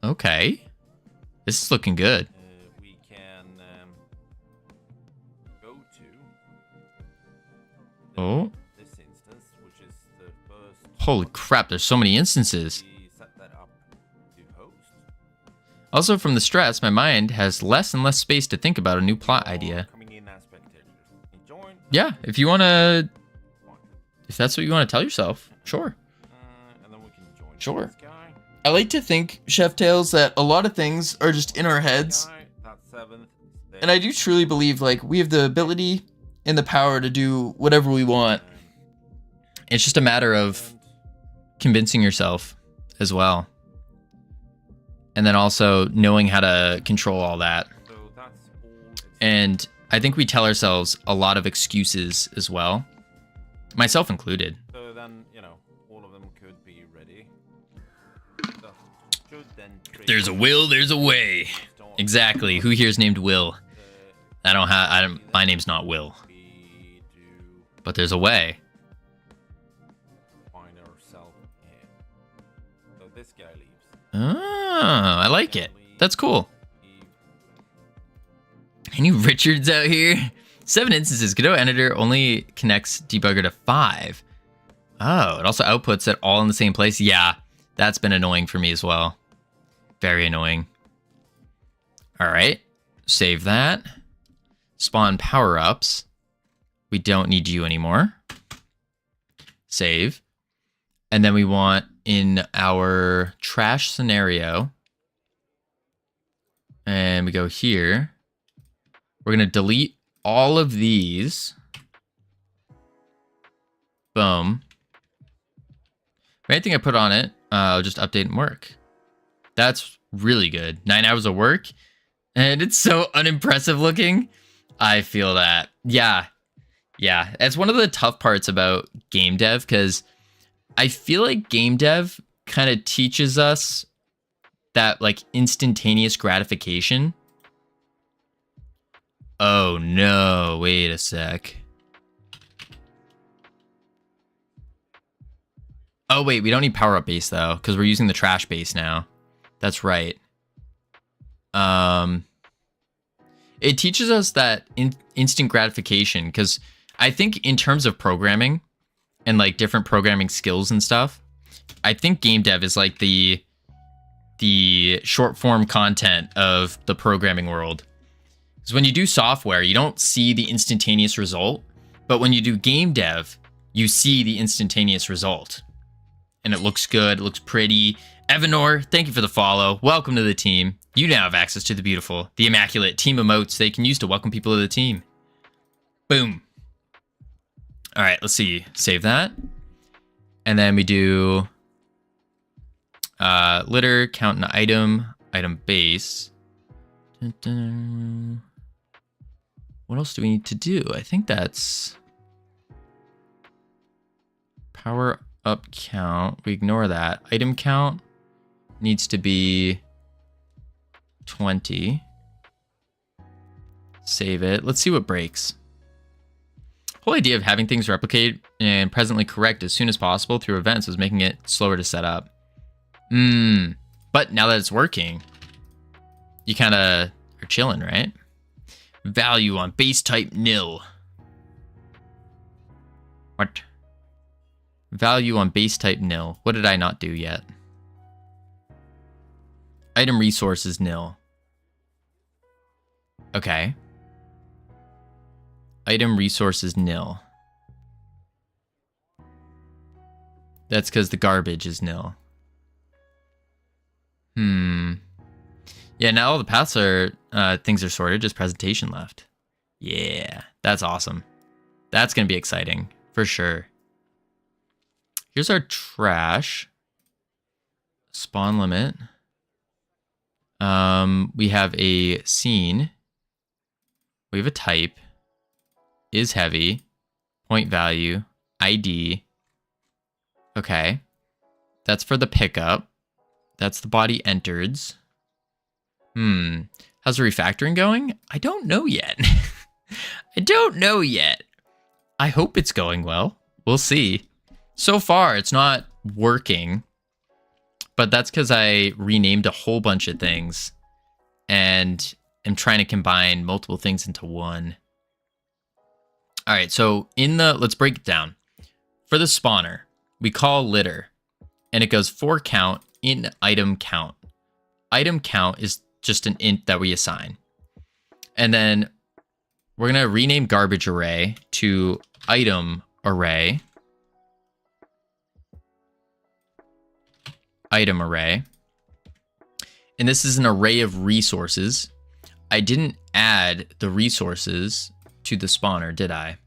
Okay. This is looking good. We can go to Oh. this instance, which is the first. Holy crap, there's so many instances. We set that up to host. Also, from the stress, my mind has less and less space to think about a new plot idea. Coming in as spectators. Join. Yeah, if you want to... If that's what you want to tell yourself, sure. And then we can join Sure. this guy. I like to think, Chef Tales, that a lot of things are just in our heads. That's 7th. And I do truly believe, like, we have the ability and the power to do whatever we want. It's just a matter of convincing yourself as well. And then also knowing how to control all that. So that's all. And I think we tell ourselves a lot of excuses as well. Myself included. So then, you know, all of them could be ready. That should then There's a will, there's a way. Exactly. Who here's named Will? My name's not Will. We do But there's a way. find ourselves here. So this guy leaves. Ah, I like it. That's cool. Any Richards out here? 7 instances. Godot editor only connects debugger to 5. Oh, it also outputs it all in the same place. Yeah, that's been annoying for me as well. Very annoying. All right, save that. Spawn power-ups. We don't need you anymore. Save. And then we want in our trash scenario, and we go here. We're going to delete all of these. Boom. Anything I put on it, I'll just update and work. That's really good. 9 hours of work, and it's so unimpressive looking. I feel that. Yeah. Yeah. It's one of the tough parts about game dev, because I feel like game dev kind of teaches us that, like, instantaneous gratification. Oh no, wait a sec. Oh wait, we don't need power up base though, because we're using the trash base now. That's right. It teaches us that instant gratification, because I think in terms of programming and like different programming skills and stuff, I think game dev is like the short form content of the programming world. Because when you do software, you don't see the instantaneous result, but when you do game dev, you see the instantaneous result. And it looks good, it looks pretty. Evanor, thank you for the follow. Welcome to the team. You now have access to the beautiful, the immaculate team emotes they can use to welcome people to the team. Boom. All right, let's see. Save that. And then we do litter, count an item base. Dun, dun. What else do we need to do? I think that's power up count. We ignore that. Item count needs to be 20. Save it. Let's see what breaks. Whole idea of having things replicate and presently correct as soon as possible through events was making it slower to set up. But now that it's working, you kind of are chilling, right? Value on base type nil. What? Value on base type nil. What did I not do yet? Item resources nil. Okay. Item resources nil. That's because the garbage is nil. Yeah, now all the paths are, things are sorted, just presentation left. Yeah, that's awesome. That's going to be exciting, for sure. Here's our trash. Spawn limit. We have a scene. We have a type. Is heavy. Point value. ID. Okay. That's for the pickup. That's the body entereds. How's the refactoring going? I don't know yet. I don't know yet. I hope it's going well. We'll see. So far, it's not working. But that's because I renamed a whole bunch of things. And am trying to combine multiple things into one. All right, so let's break it down. For the spawner, we call litter. And it goes for count in item count. Item count is just an int that we assign. And then we're going to rename garbage array to item array. item array. And this is an array of resources. I didn't add the resources to the spawner, did I?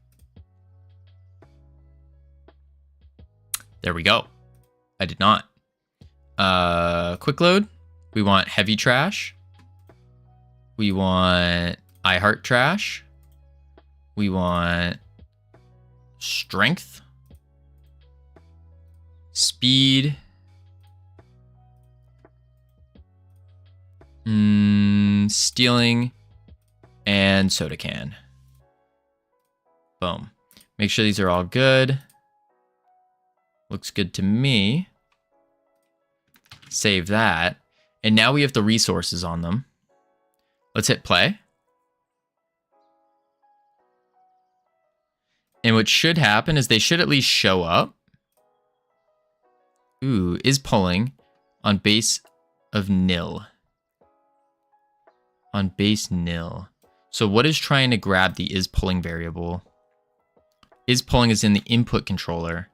There we go. I did not. Quick load. We want heavy trash. We want I heart trash. We want strength. Speed. Stealing. And soda can. Boom. Make sure these are all good. Looks good to me. Save that. And now we have the resources on them. Let's hit play. And what should happen is they should at least show up. Ooh, is pulling on base of nil. On base nil. So what is trying to grab the is pulling variable? Is pulling is in the input controller.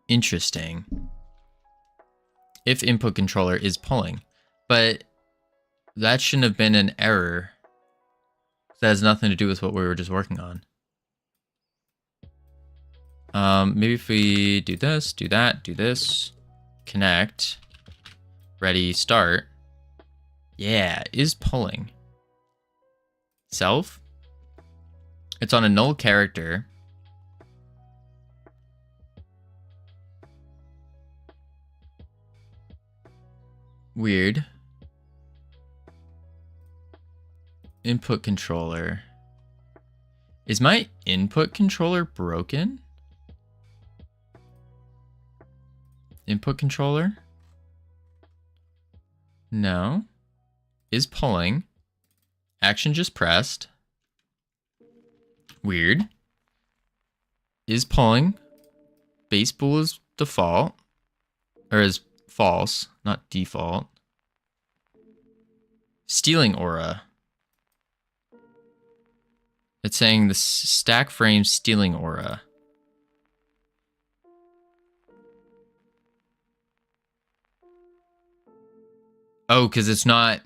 Interesting. If input controller is pulling. But that shouldn't have been an error. That has nothing to do with what we were just working on. Maybe if we do this, do that, do this, connect, ready, start. Yeah, is pulling. Self. It's on a null character. Weird. Input controller. Is my input controller broken? Input controller? No. Is pulling. Action just pressed. Weird. Is pulling. Base bool is default. Or is false, not default. Stealing aura. It's saying the stack frame stealing aura. Oh, because it's not,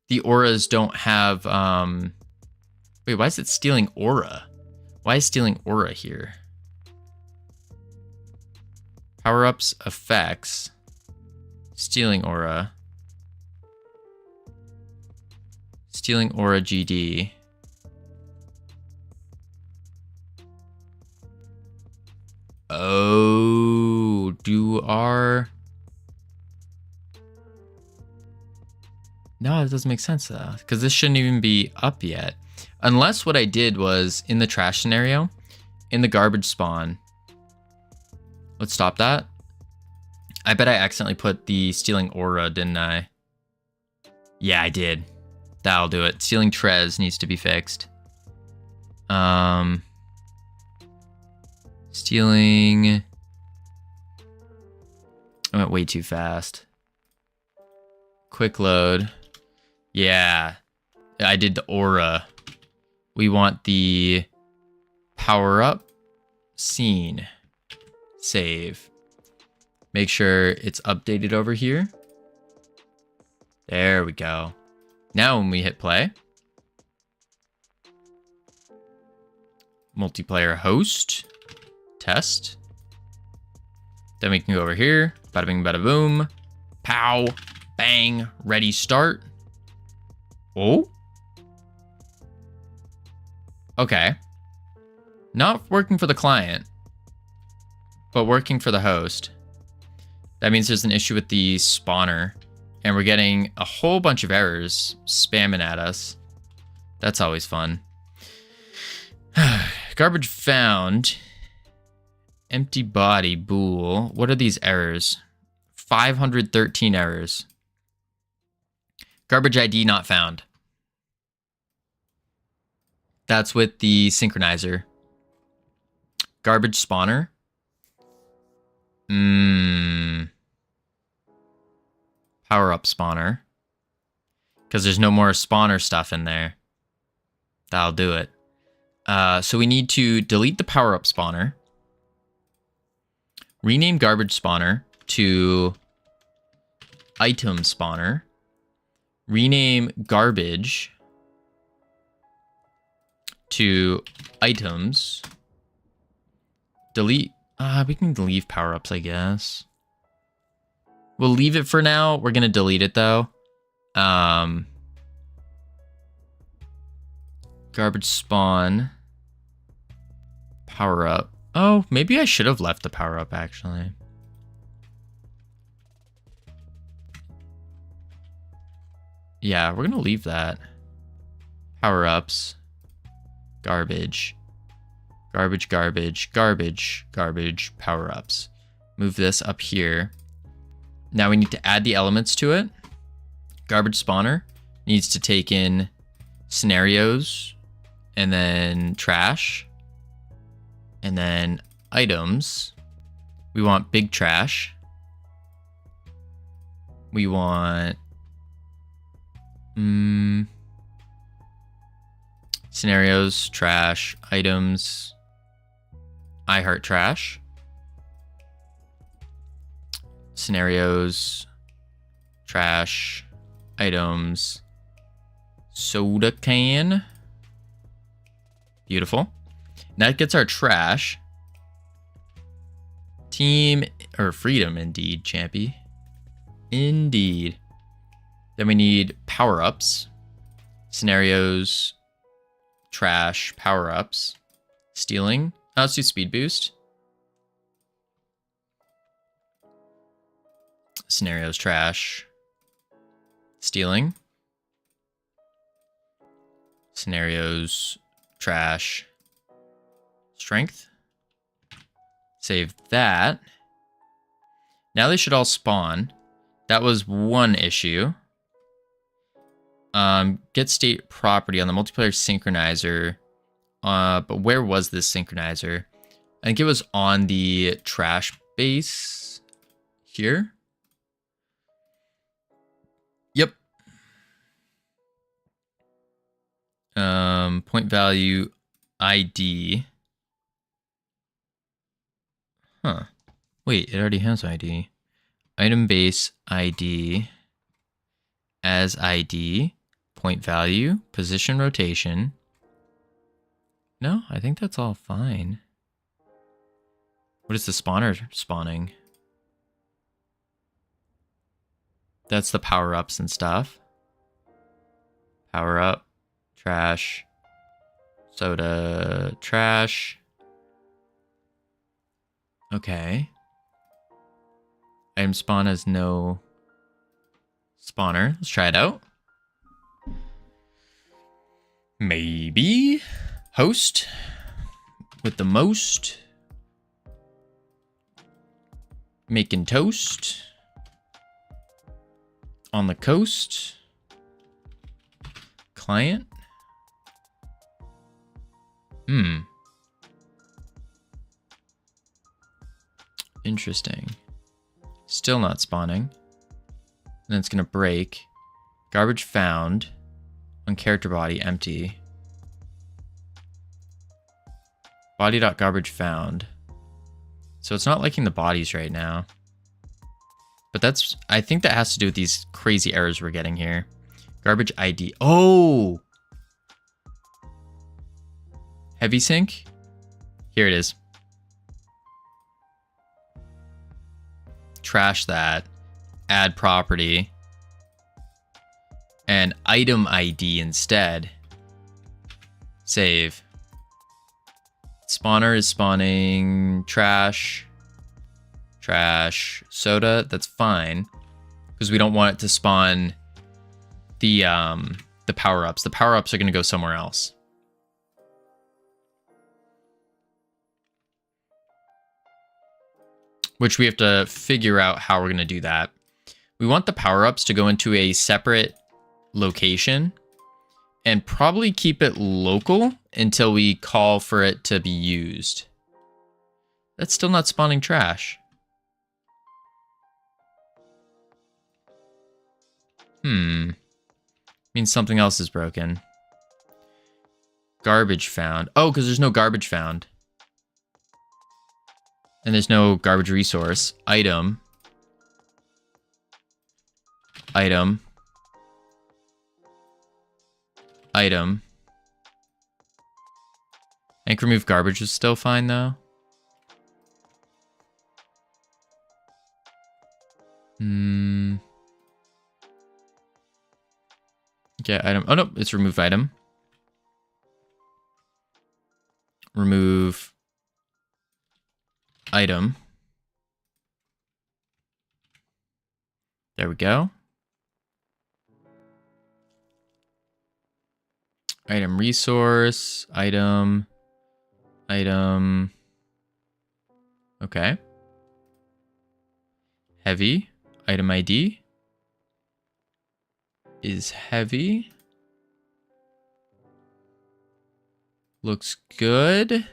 the auras don't have, wait, why is it stealing aura? Why is stealing aura here? Power-ups, effects, stealing aura. Stealing aura GD. Oh, do our... No, it doesn't make sense though, because this shouldn't even be up yet. Unless what I did was, in the trash scenario, in the garbage spawn, let's stop that. I bet I accidentally put the stealing aura, didn't I? Yeah, I did. That'll do it. Stealing Trez needs to be fixed. Stealing... I went way too fast. Quick load. Yeah, I did the aura. We want the power up scene. Save. Make sure it's updated over here. There we go. Now when we hit play, multiplayer host, test. Then we can go over here, bada bing, bada boom, pow, bang, ready, start. Oh. Okay. Not working for the client, but working for the host. That means there's an issue with the spawner, and we're getting a whole bunch of errors spamming at us. That's always fun. Garbage found. Empty body, bool. What are these errors? 513 errors. Garbage ID not found. That's with the synchronizer. Garbage spawner. Power up spawner. Because there's no more spawner stuff in there. That'll do it. So we need to delete the power up spawner. Rename garbage spawner to item spawner. Rename garbage to items. Delete. We can leave power-ups, I guess. We'll leave it for now. We're going to delete it, though. Garbage spawn. Power-up. Oh, maybe I should have left the power-up, actually. Yeah, we're going to leave that. Power-ups. Garbage. Garbage, garbage, garbage, garbage, power-ups. Move this up here. Now we need to add the elements to it. Garbage spawner needs to take in scenarios and then trash and then items. We want big trash. We want scenarios, trash, items, I heart trash. Scenarios, trash, items, soda can. Beautiful. That gets our trash. Team, or freedom, indeed, champy. Indeed. Then we need power-ups. Scenarios, trash, power-ups. Stealing. Oh, let's do speed boost. Scenarios, trash. Stealing. Scenarios, trash. Strength. Save that. Now they should all spawn. That was one issue. Get state property on the multiplayer synchronizer. But where was this synchronizer? I think it was on the trash base here. Yep. Point value ID. Huh. Wait, it already has ID. Item base ID as ID. Point value. Position rotation. No, I think that's all fine. What is the spawner spawning? That's the power-ups and stuff. Power-up. Trash. Soda. Trash. Okay. Item spawn has no spawner. Let's try it out. Maybe. Host. With the most. Making toast. On the coast. Client. Interesting. Still not spawning. Then it's going to break. Garbage found. On character body, empty. Body.garbage found. So it's not liking the bodies right now. But that's, I think that has to do with these crazy errors we're getting here. Garbage ID. Oh! Heavy sync? Here it is. Trash that. Add property. And item ID instead. Save. Spawner is spawning trash. Trash. Soda. That's fine. Because we don't want it to spawn the power-ups. The power-ups are going to go somewhere else. Which we have to figure out how we're going to do that. We want the power-ups to go into a separate location and probably keep it local until we call for it to be used. That's still not spawning trash. Means something else is broken. Garbage found. Oh, because there's no garbage found. And there's no garbage resource. Item. item, item. I think remove garbage is still fine though. Get item. Oh no, it's remove item. Remove item. There we go. Item resource, item. Okay. Heavy, item ID is heavy. Looks good.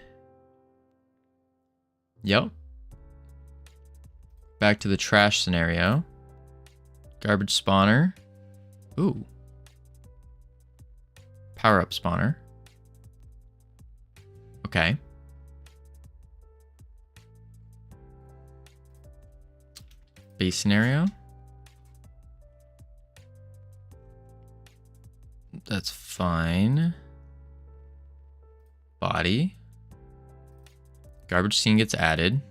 Yep. Back to the trash scenario. Garbage spawner. Ooh. Power up spawner. Okay. Base scenario. That's fine. Body. Garbage scene gets added.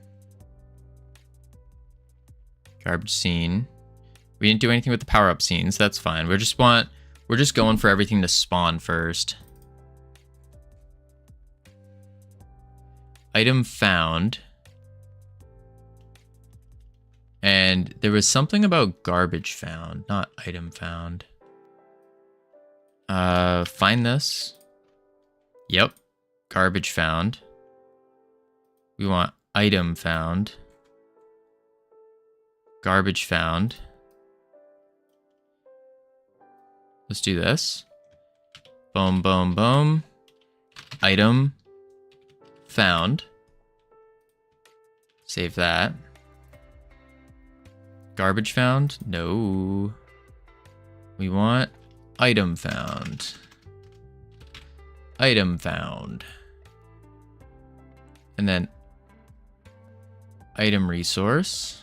Garbage scene. We didn't do anything with the power up scenes. That's fine. We're just going for everything to spawn first. Item found. And there was something about garbage found, not item found. Find this. Yep. Garbage found. We want item found. Garbage found. Let's do this. Boom, boom, boom. Item found. Save that. Garbage found? No. We want item found. Item found. And then item resource.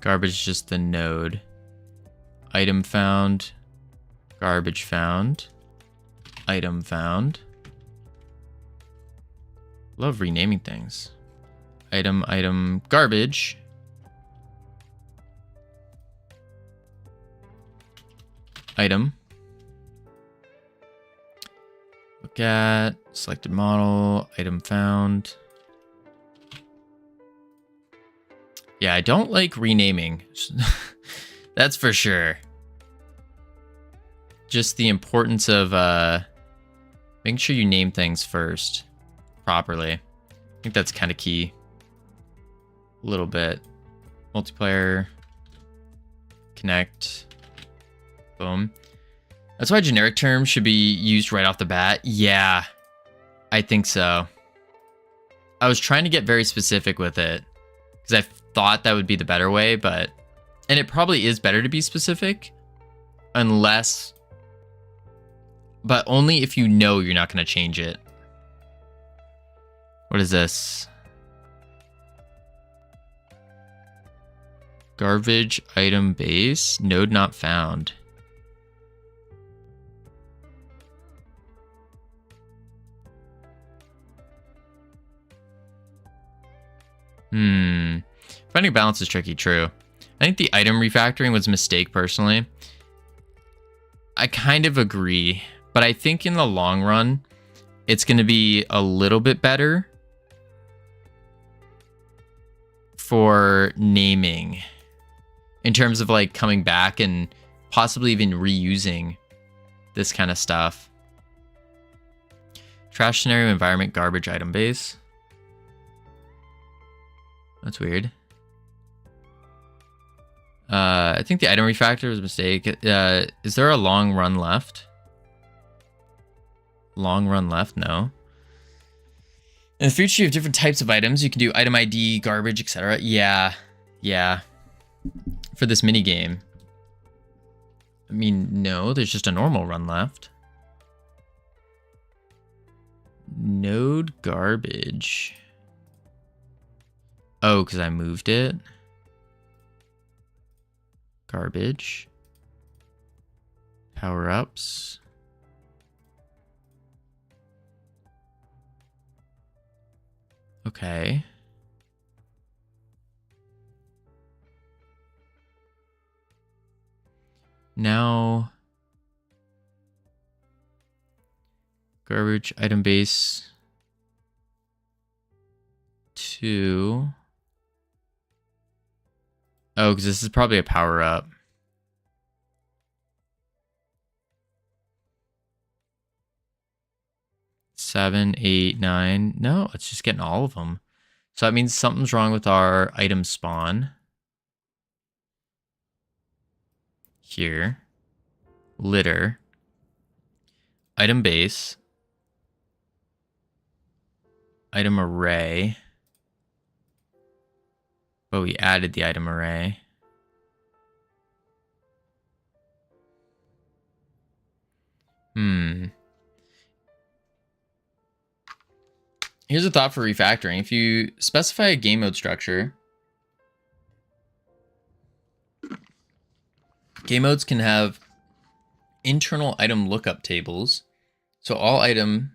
Garbage is just the node. Item found. Garbage found. Item found. Love renaming things. Item, garbage. Item. Look at selected model, item found. Yeah, I don't like renaming. That's for sure. Just the importance of making sure you name things first properly. I think that's kind of key. A little bit. Multiplayer. Connect. Boom. That's why generic terms should be used right off the bat. Yeah, I think so. I was trying to get very specific with it because I thought that would be the better way, but... And it probably is better to be specific unless... But only if you know you're not going to change it. What is this? Garbage item base. Node not found. Finding balance is tricky, true. I think the item refactoring was a mistake, personally. I kind of agree, but I think in the long run, it's going to be a little bit better for naming in terms of like coming back and possibly even reusing this kind of stuff. Trash scenario, environment, garbage item base. That's weird. I think the item refactor was a mistake. Is there a long run left? Long run left? No. In the future, you have different types of items. You can do item ID, garbage, etc. Yeah. Yeah. For this mini game. I mean, no, there's just a normal run left. Node garbage. Oh, because I moved it. Garbage. Power-ups. Okay. Now, garbage item base 2. Oh, because this is probably a power up. Seven, 8, 9. No, it's just getting all of them. So that means something's wrong with our item spawn. Here. Litter. Item base. Item array. But we added the item array. Here's a thought for refactoring. If you specify a game mode structure, game modes can have internal item lookup tables. So all item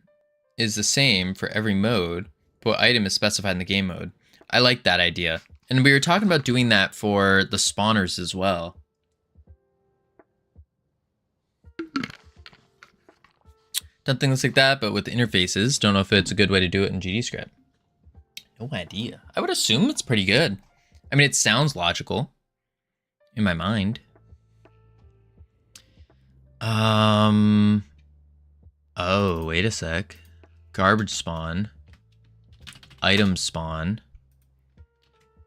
is the same for every mode, but what item is specified in the game mode. I like that idea. And we were talking about doing that for the spawners as well. Done things like that, but with interfaces. Don't know if it's a good way to do it in GDScript. No idea. I would assume it's pretty good. I mean, it sounds logical in my mind. Oh, wait a sec. Garbage spawn. Item spawn.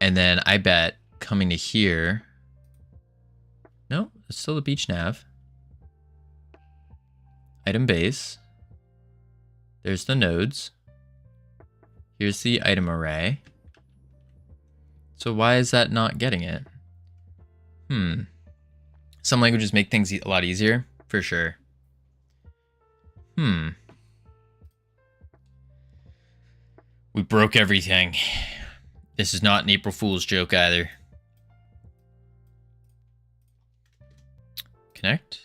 And then I bet coming to here. No, it's still the beach nav. Item base. There's the nodes. Here's the item array. So why is that not getting it? Some languages make things a lot easier, for sure. We broke everything. This is not an April Fool's joke either. Connect.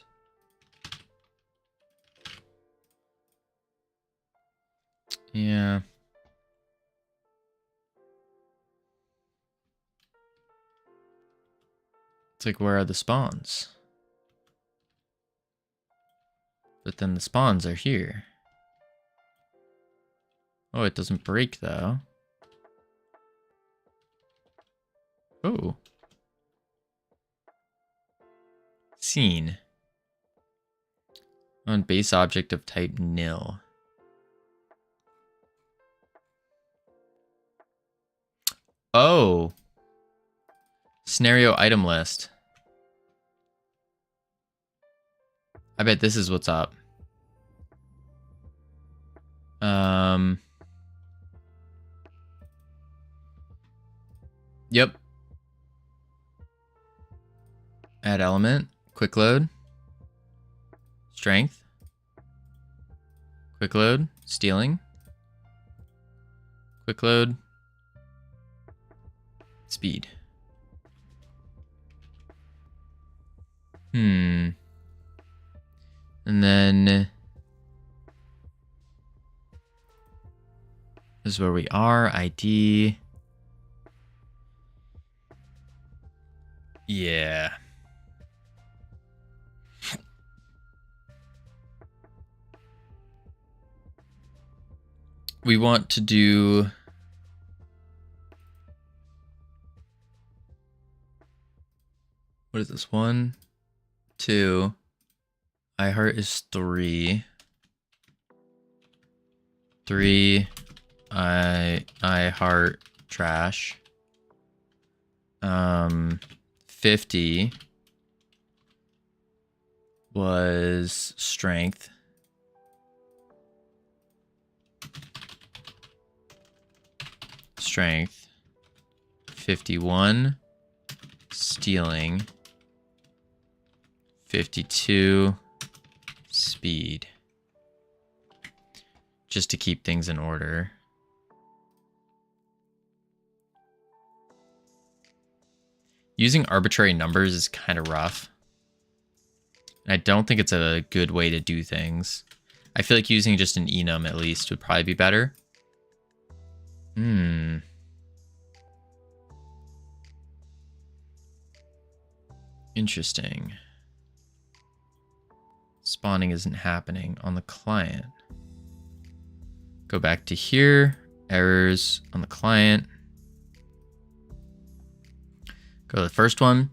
Yeah. It's like, where are the spawns? But then the spawns are here. Oh, it doesn't break though. Oh. Scene. On base object of type nil. Oh. Scenario item list. I bet this is what's up. Yep. Add element. Quick load. Strength. Quick load. Stealing. Quick load. Speed. And then this is where we are. ID. Yeah. We want to do what is this? 1, 2. iHeart is 3. 3. iHeart trash. 50 was strength. Strength. 51 stealing. 52 speed. just to keep things in order. Using arbitrary numbers is kind of rough. I don't think it's a good way to do things. I feel like using just an enum at least would probably be better. Interesting. Spawning isn't happening on the client. Go back to here. Errors on the client. Go to the first one.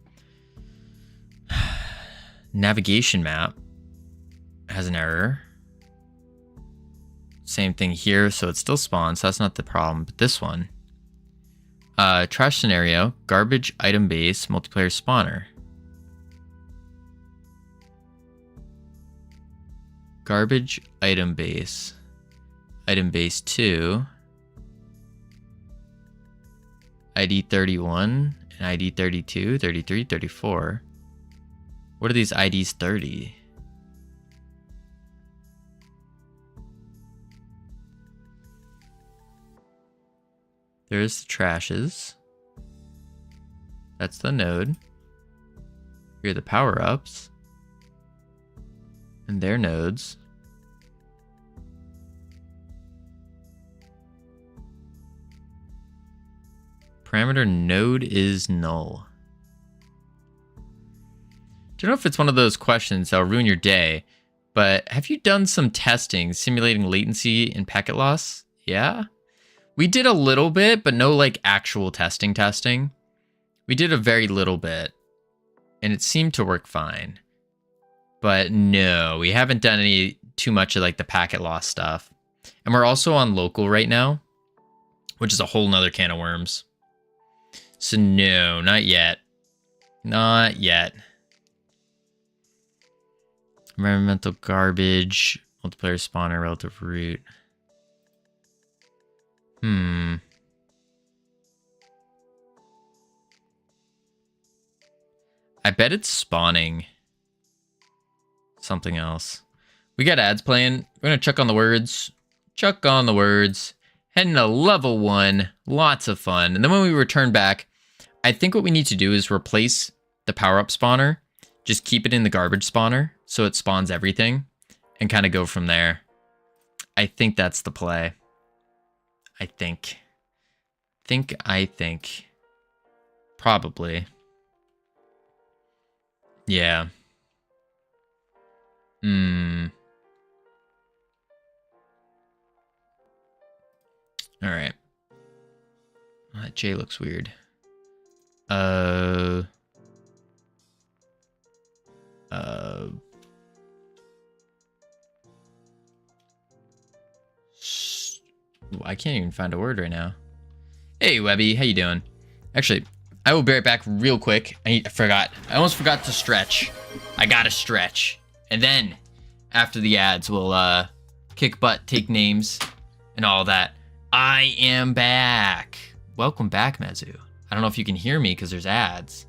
Navigation map has an error. Same thing here, so it still spawns, so that's not the problem. But this one, trash scenario, garbage item base, multiplayer spawner. Garbage item base 2, ID 31, and ID 32, 33, 34. What are these IDs 30? There's the trashes. That's the node. Here are the power-ups. And their nodes. Parameter node is null. Don't know if it's one of those questions that'll ruin your day, but have you done some testing simulating latency and packet loss? Yeah? We did a little bit, but no like actual testing. We did a very little bit, and it seemed to work fine. But no, we haven't done any too much of like the packet loss stuff. And we're also on local right now, which is a whole nother can of worms. So no, not yet. Not yet. Environmental garbage, multiplayer spawner, relative root. I bet it's spawning something else. We got ads playing. We're gonna chuck on the words. Chuck on the words. Heading to level 1. Lots of fun. And then when we return back, I think what we need to do is replace the power-up spawner. Just keep it in the garbage spawner so it spawns everything and kind of go from there. I think that's the play. I think. Probably. Yeah. All right. That J looks weird. I can't even find a word right now. Hey, Webby, how you doing? Actually, I will be right back real quick. I almost forgot to stretch. I gotta stretch. And then, after the ads, we'll kick butt, take names, and all that. I am back. Welcome back, Mezu. I don't know if you can hear me because there's ads.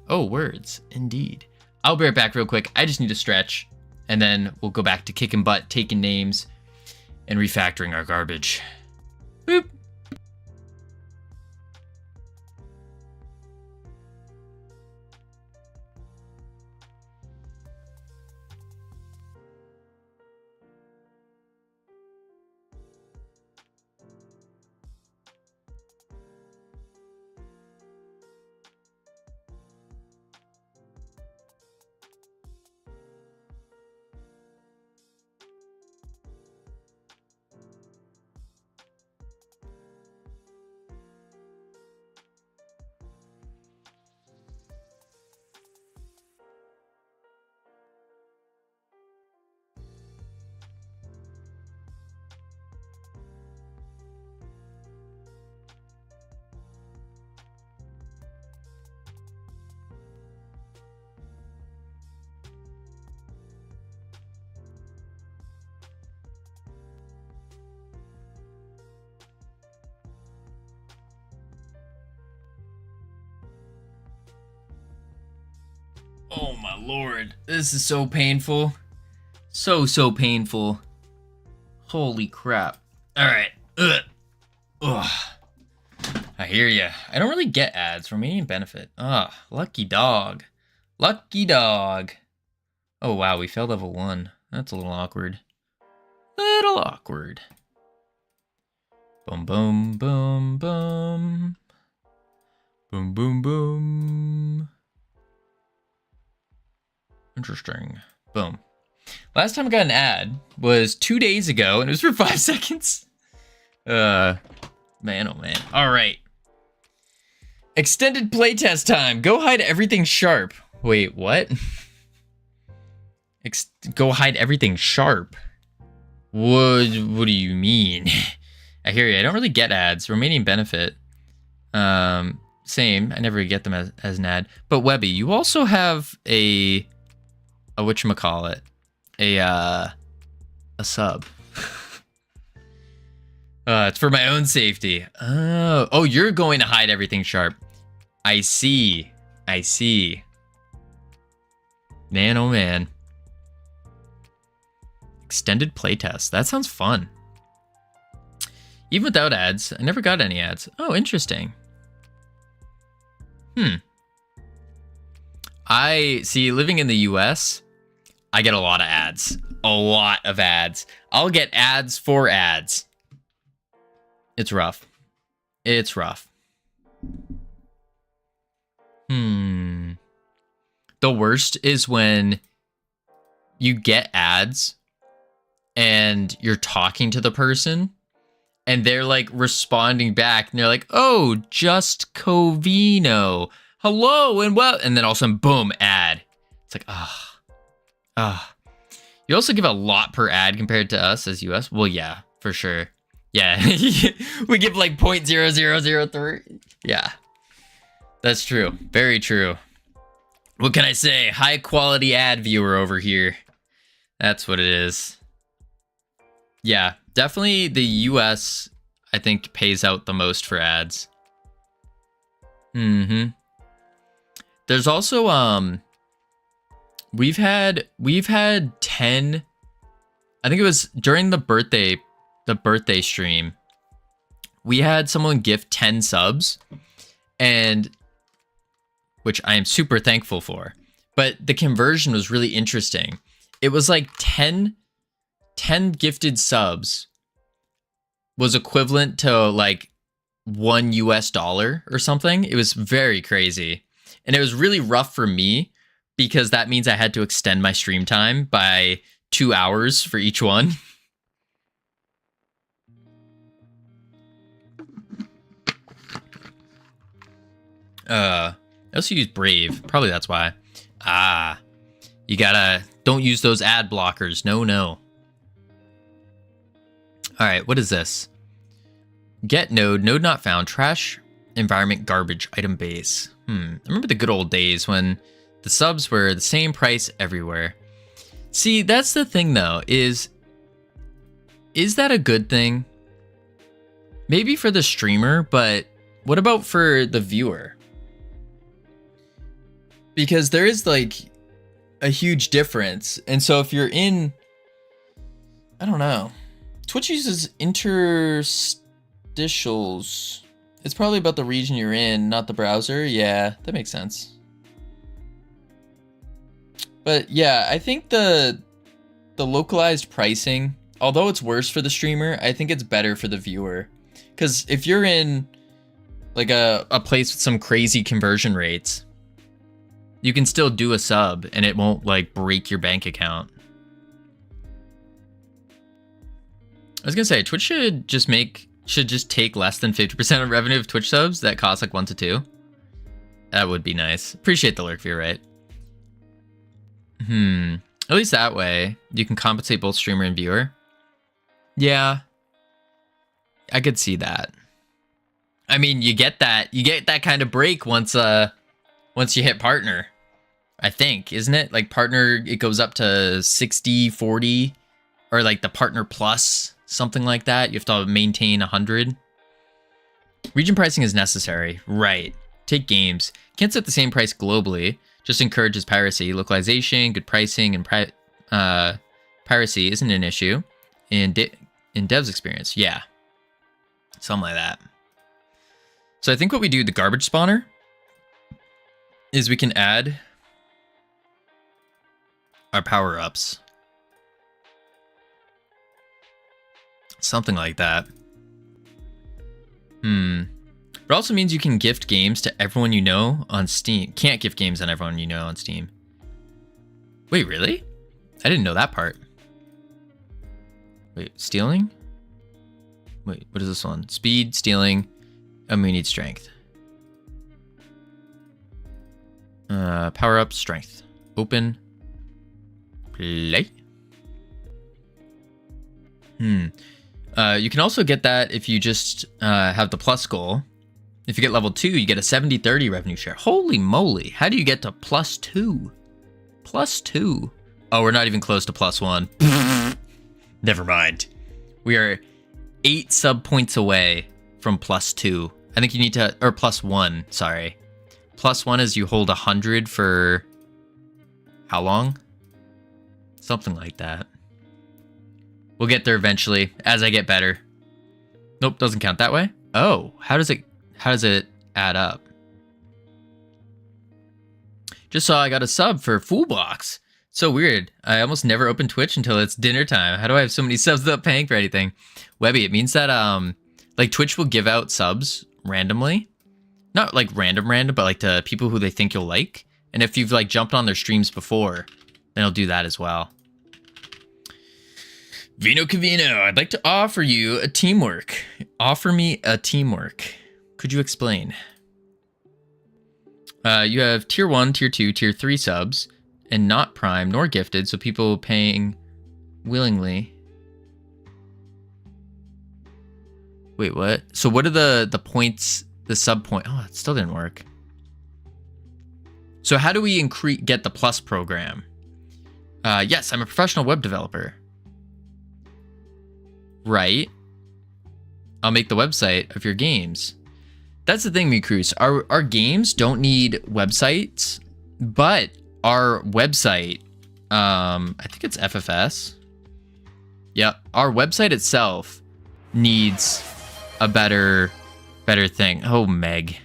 Oh, words. Indeed. I'll be right back real quick. I just need to stretch. And then we'll go back to kicking butt, taking names, and refactoring our garbage. Boop. Oh my lord, this is so painful. So painful. Holy crap. All right. Ugh. Ugh. I hear ya. I don't really get ads. Romanian benefit. Ah, lucky dog. Lucky dog. Oh, wow. We failed level 1. That's a little awkward. Little awkward. Boom, boom, boom, boom. Boom, boom, boom. Interesting. Boom. Last time I got an ad was 2 days ago, and it was for 5 seconds. Man, oh man. All right. Extended playtest time. Go hide everything sharp. Wait, what? Go hide everything sharp. What do you mean? I hear you. I don't really get ads. Romanian benefit. Same. I never get them as an ad. But Webby, you also have a whatchamacallit. A sub. It's for my own safety. Oh, you're going to hide everything sharp. I see. I see. Man, oh man. Extended playtest. That sounds fun. Even without ads, I never got any ads. Oh, interesting. I see, living in the US, I get a lot of ads. A lot of ads. I'll get ads for ads. It's rough. It's rough. The worst is when you get ads and you're talking to the person and they're like responding back and they're like, oh, just Covino. Hello and well. And then all of a sudden, boom, ad. It's like, You also give a lot per ad compared to us as US. Well, yeah, for sure. Yeah, we give like 0.0003. Yeah, that's true. Very true. What can I say? High quality ad viewer over here. That's what it is. Yeah, definitely the US, I think, pays out the most for ads. There's also we've had 10, I think it was during the birthday stream, we had someone gift 10 subs, and which I am super thankful for, but the conversion was really interesting. It was like 10 gifted subs was equivalent to like $1 or something. It was very crazy, and it was really rough for me because that means I had to extend my stream time by 2 hours for each one. I also use Brave. Probably that's why. You gotta, don't use those ad blockers. No. All right, what is this? Get node not found. Trash environment garbage item base. I remember the good old days when the subs were the same price everywhere. See, that's the thing though, is that a good thing? Maybe for the streamer, but what about for the viewer? Because there is like a huge difference. And so if you're in, I don't know, Twitch uses interstitials. It's probably about the region you're in, not the browser. Yeah, that makes sense. But yeah, I think the localized pricing, although it's worse for the streamer, I think it's better for the viewer. Because if you're in like a place with some crazy conversion rates, you can still do a sub and it won't like break your bank account. I was gonna say Twitch should just take less than 50% of revenue of Twitch subs that cost like 1 to 2. That would be nice. Appreciate the lurk view, right? At least that way you can compensate both streamer and viewer. Yeah, I could see that. I mean, you get that kind of break once you hit partner, I think, isn't it? Like partner, it goes up to 60-40, or like the partner plus, something like that. You have to maintain 100. Region pricing is necessary, right? Take games. Can't set the same price globally. Just encourages piracy. Localization, good pricing, and piracy isn't an issue. And in dev's experience. Yeah. Something like that. So I think what we do, the garbage spawner, is we can add our power-ups. Something like that. It also means you can gift games to everyone you know on Steam. Can't gift games on everyone you know on Steam. Wait, really? I didn't know that part. Wait, stealing? Wait, what is this one? Speed, stealing, and we need strength. Power up, strength. Open. Play. You can also get that if you just have the plus goal. If you get level 2, you get a 70-30 revenue share. Holy moly. How do you get to plus 2? Plus 2. Oh, we're not even close to plus 1. Never mind. We are 8 sub points away from plus 2. I think you need to, or plus 1, sorry. Plus 1 is you hold 100 for how long? Something like that. We'll get there eventually as I get better. Nope, doesn't count that way. Oh, how does it add up? Just saw I got a sub for Foolbox. So weird. I almost never open Twitch until it's dinner time. How do I have so many subs without paying for anything? Webby, it means that like Twitch will give out subs randomly. Not like random, but like to people who they think you'll like. And if you've like jumped on their streams before, then it'll do that as well. Covino, I'd like to offer you a teamwork. Offer me a teamwork. Could you explain? You have tier 1, tier 2, tier 3 subs, and not prime nor gifted, so people paying willingly. Wait, what? So what are the points, the sub point? Oh, it still didn't work. So how do we get the plus program? Yes, I'm a professional web developer. Right. I'll make the website of your games. That's the thing, Mikroos. Our games don't need websites, but our website, I think it's FFS. Yeah, our website itself needs a better thing. Oh, Meg,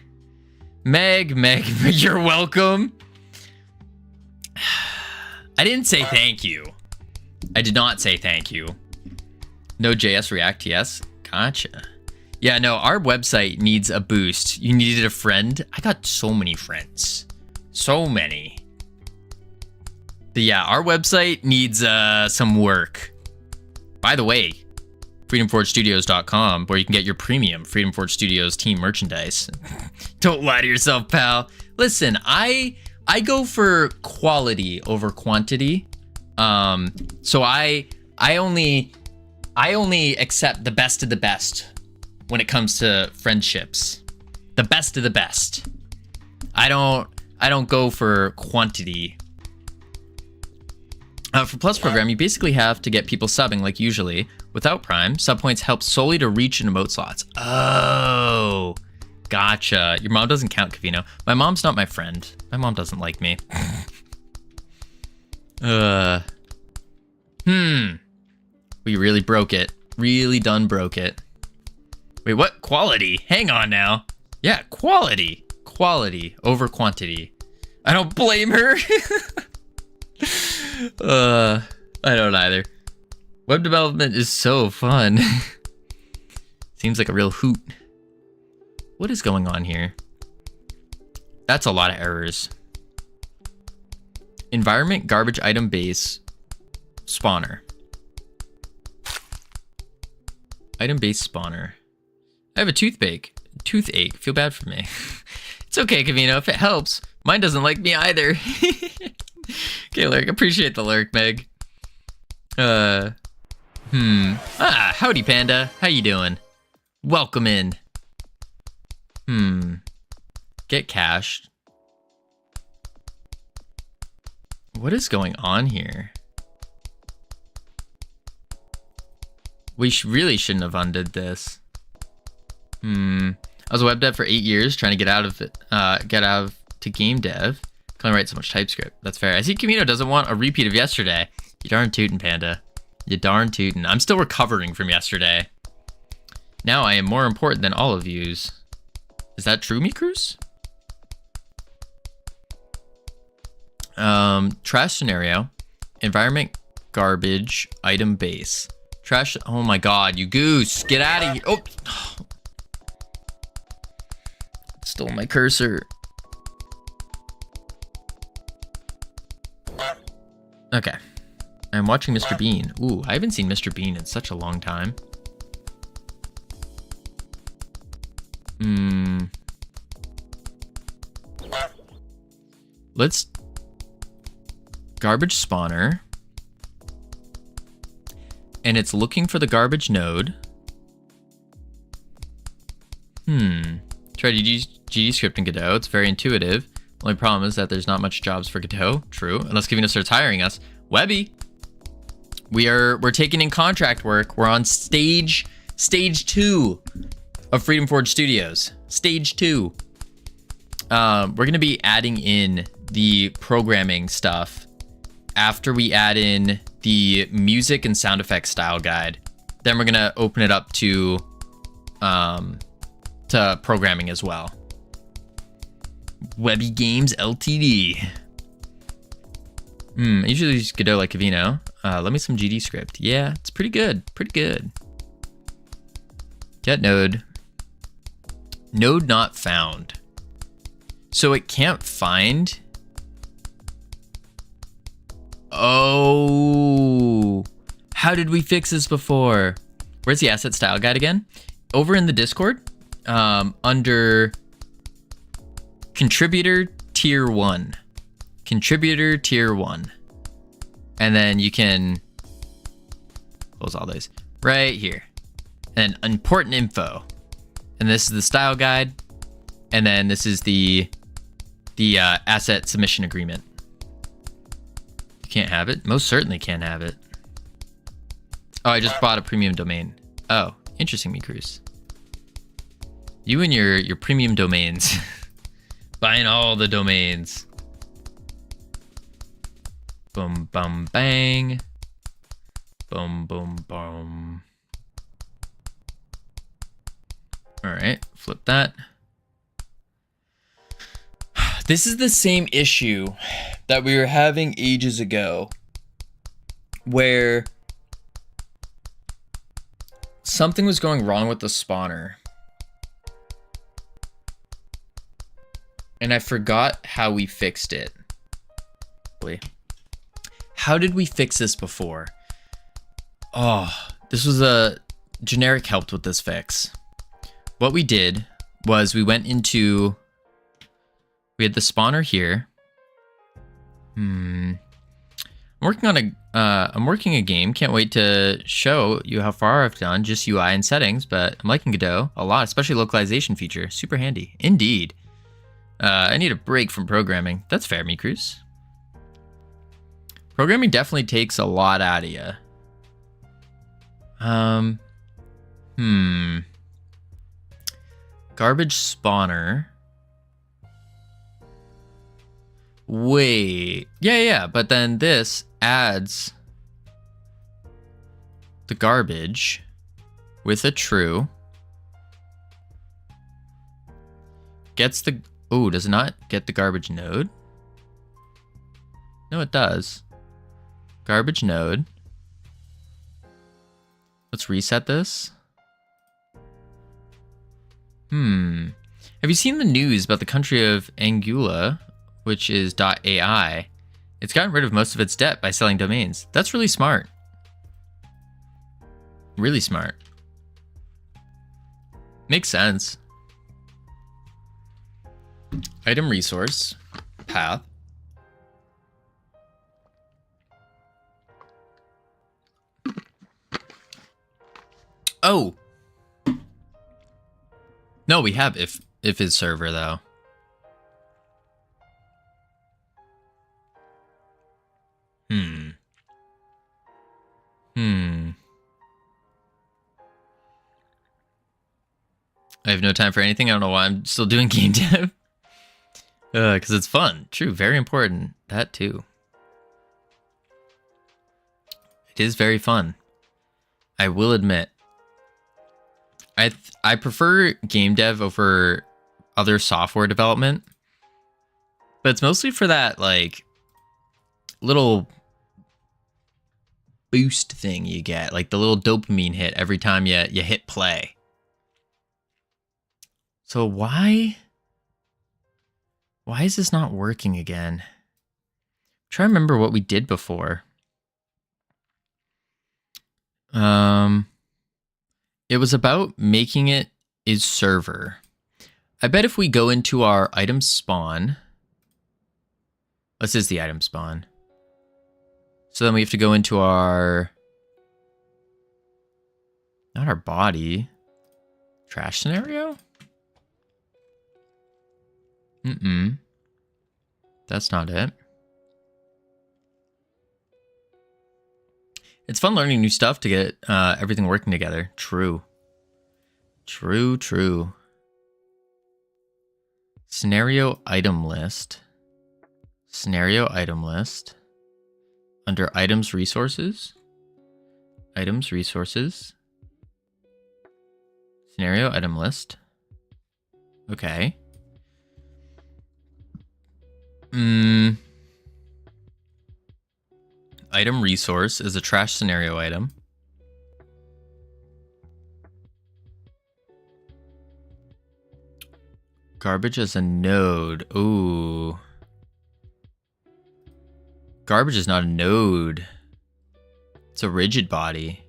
you're welcome. I didn't say thank you. I did not say thank you. Node.js React, yes. Gotcha. Yeah, no, our website needs a boost. You needed a friend? I got so many friends. So many. But yeah, our website needs some work. By the way, freedomforgestudios.com, where you can get your premium Freedom Forge Studios team merchandise. Don't lie to yourself, pal. Listen, I go for quality over quantity. So I only accept the best of the best when it comes to friendships. The best of the best. I don't go for quantity. For Plus program, you basically have to get people subbing like usually. Without Prime, sub points help solely to reach and emote slots. Oh, gotcha. Your mom doesn't count, Covino. My mom's not my friend. My mom doesn't like me. We really broke it. Really done broke it. Wait, what? Quality? Hang on now. Yeah, quality. Quality over quantity. I don't blame her. I don't either. Web development is so fun. Seems like a real hoot. What is going on here? That's a lot of errors. Environment garbage item base spawner. Item base spawner. I have a toothache. Feel bad for me. It's okay, Covino. If it helps. Mine doesn't like me either. Okay, Lurk. Appreciate the lurk, Meg. Howdy, Panda. How you doing? Welcome in. Get cashed. What is going on here? We really shouldn't have undid this. I was a web dev for 8 years, trying to get out of it, to game dev. Can only write so much TypeScript. That's fair. I see Covino doesn't want a repeat of yesterday. You darn tootin', Panda. You darn tootin'. I'm still recovering from yesterday. Now I am more important than all of yous. Is that true, Mikrus? Trash scenario. Environment, garbage, item base. Trash. Oh my god, you goose. Get out of here. Oh. Stole my cursor. Okay. I'm watching Mr. Bean. Ooh, I haven't seen Mr. Bean in such a long time. Let's garbage spawner. And it's looking for the garbage node. Try to use GD script in Godot. It's very intuitive. Only problem is that there's not much jobs for Godot. True. Unless Covino starts hiring us. Webby. We're taking in contract work. We're on stage 2 of Freedom Forge Studios. Stage 2. We're gonna be adding in the programming stuff after we add in the music and sound effects style guide. Then we're gonna open it up to programming as well. Webby Games Ltd. I usually use Godot like Covino. Let me some GD script. Yeah, it's pretty good. Pretty good. Get node. Node not found. So it can't find. Oh, how did we fix this before? Where's the asset style guide again? Over in the Discord, under contributor tier 1. Contributor tier 1. And then you can close all those right here. And important info. And this is the style guide. And then this is the asset submission agreement. You can't have it? Most certainly can't have it. Oh, I just bought a premium domain. Oh, interesting, Mikrus. You and your premium domains. Buying all the domains. Boom, bum, bang. Boom, boom, boom. All right, flip that. This is the same issue that we were having ages ago, where something was going wrong with the spawner. And I forgot how we fixed it. How did we fix this before? Oh, this was a generic helped with this fix. What we did was we went into, we had the spawner here. I'm working a game. Can't wait to show you how far I've done, just UI and settings, but I'm liking Godot a lot, especially localization feature. Super handy. Indeed. I need a break from programming. That's fair, Mikrus. Programming definitely takes a lot out of you. Garbage spawner. Wait. Yeah, but then this adds the garbage with a true. Gets the... Oh, does it not get the garbage node? No, it does. Garbage node. Let's reset this. Have you seen the news about the country of Anguilla, which is .ai? It's gotten rid of most of its debt by selling domains. That's really smart. Really smart. Makes sense. Item resource. Path. Oh. No, we have if his server though. I have no time for anything. I don't know why I'm still doing game dev. Because it's fun. True, very important. That too. It is very fun. I will admit, I prefer game dev over other software development, but it's mostly for that like little boost thing you get, like the little dopamine hit every time you hit play. So why is this not working again? Try to remember what we did before. It was about making it is server. I bet if we go into our item spawn, this is the item spawn. So then we have to go into our, not our body, trash scenario? That's not it. It's fun learning new stuff to get everything working together. True. Scenario item list. Scenario item list. Under items resources. Items resources. Scenario item list. Okay. Item resource is a trash scenario item. Garbage as a node. Ooh. Garbage is not a node. It's a rigid body.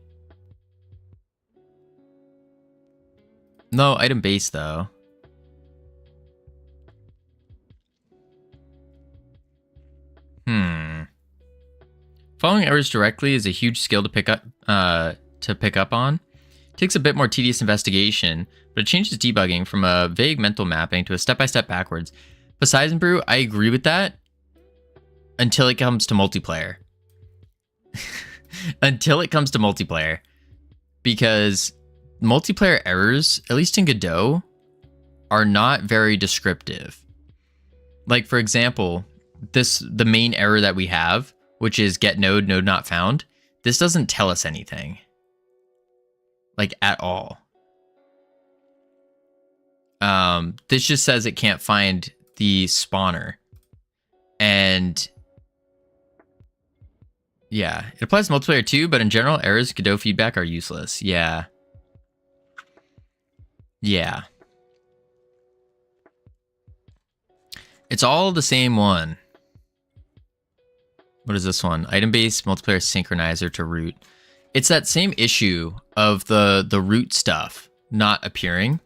No, item base though. Following errors directly is a huge skill to pick up on. It takes a bit more tedious investigation, but it changes debugging from a vague mental mapping to a step-by-step backwards. Besides and Brew, I agree with that until it comes to multiplayer. Until it comes to multiplayer. Because multiplayer errors, at least in Godot, are not very descriptive. Like, for example, the main error that we have, which is get node not found. This doesn't tell us anything. Like, at all. This just says it can't find the spawner. And yeah, it applies to multiplayer too, but in general, errors, Godot feedback are useless. Yeah. It's all the same one. What is this one? Item-based multiplayer synchronizer to root. It's that same issue of the root stuff not appearing.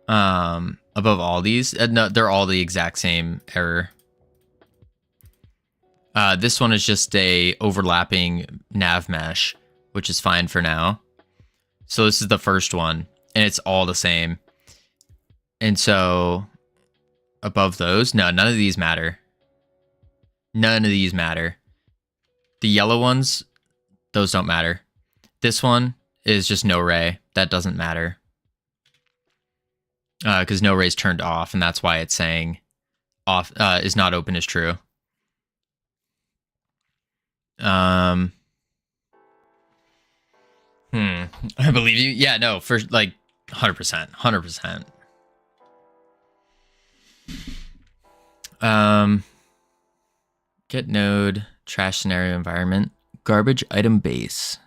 Above all these. No, they're all the exact same error. This one is just a overlapping nav mesh, which is fine for now. So this is the first one, and it's all the same. And so above those, no, none of these matter. None of these matter. The yellow ones, those don't matter. This one is just no ray. That doesn't matter. Because no ray's turned off, and that's why it's saying off is not open is true. I believe you. Yeah, no, for like 100%. 100%. Get node, trash scenario environment, garbage item base.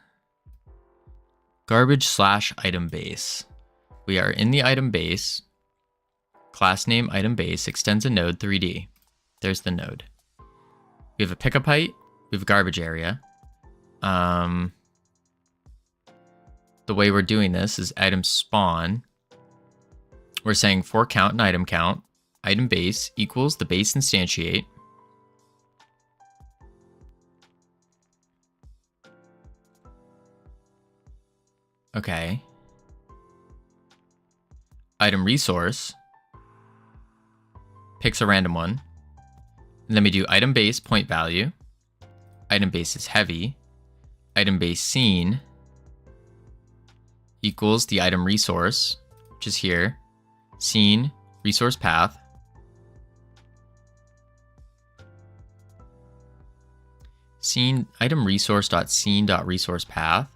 Garbage / item base. We are in the item base. Class name item base extends a node 3D. There's the node. We have a pickup height. We have a garbage area. The way we're doing this is item spawn. We're saying for count and item count. Item base equals the base instantiate. Okay. Item resource picks a random one. And then we do item base point value. Item base is heavy. Item base scene equals the item resource, which is here. Scene resource path. Scene item resource dot scene dot resource path.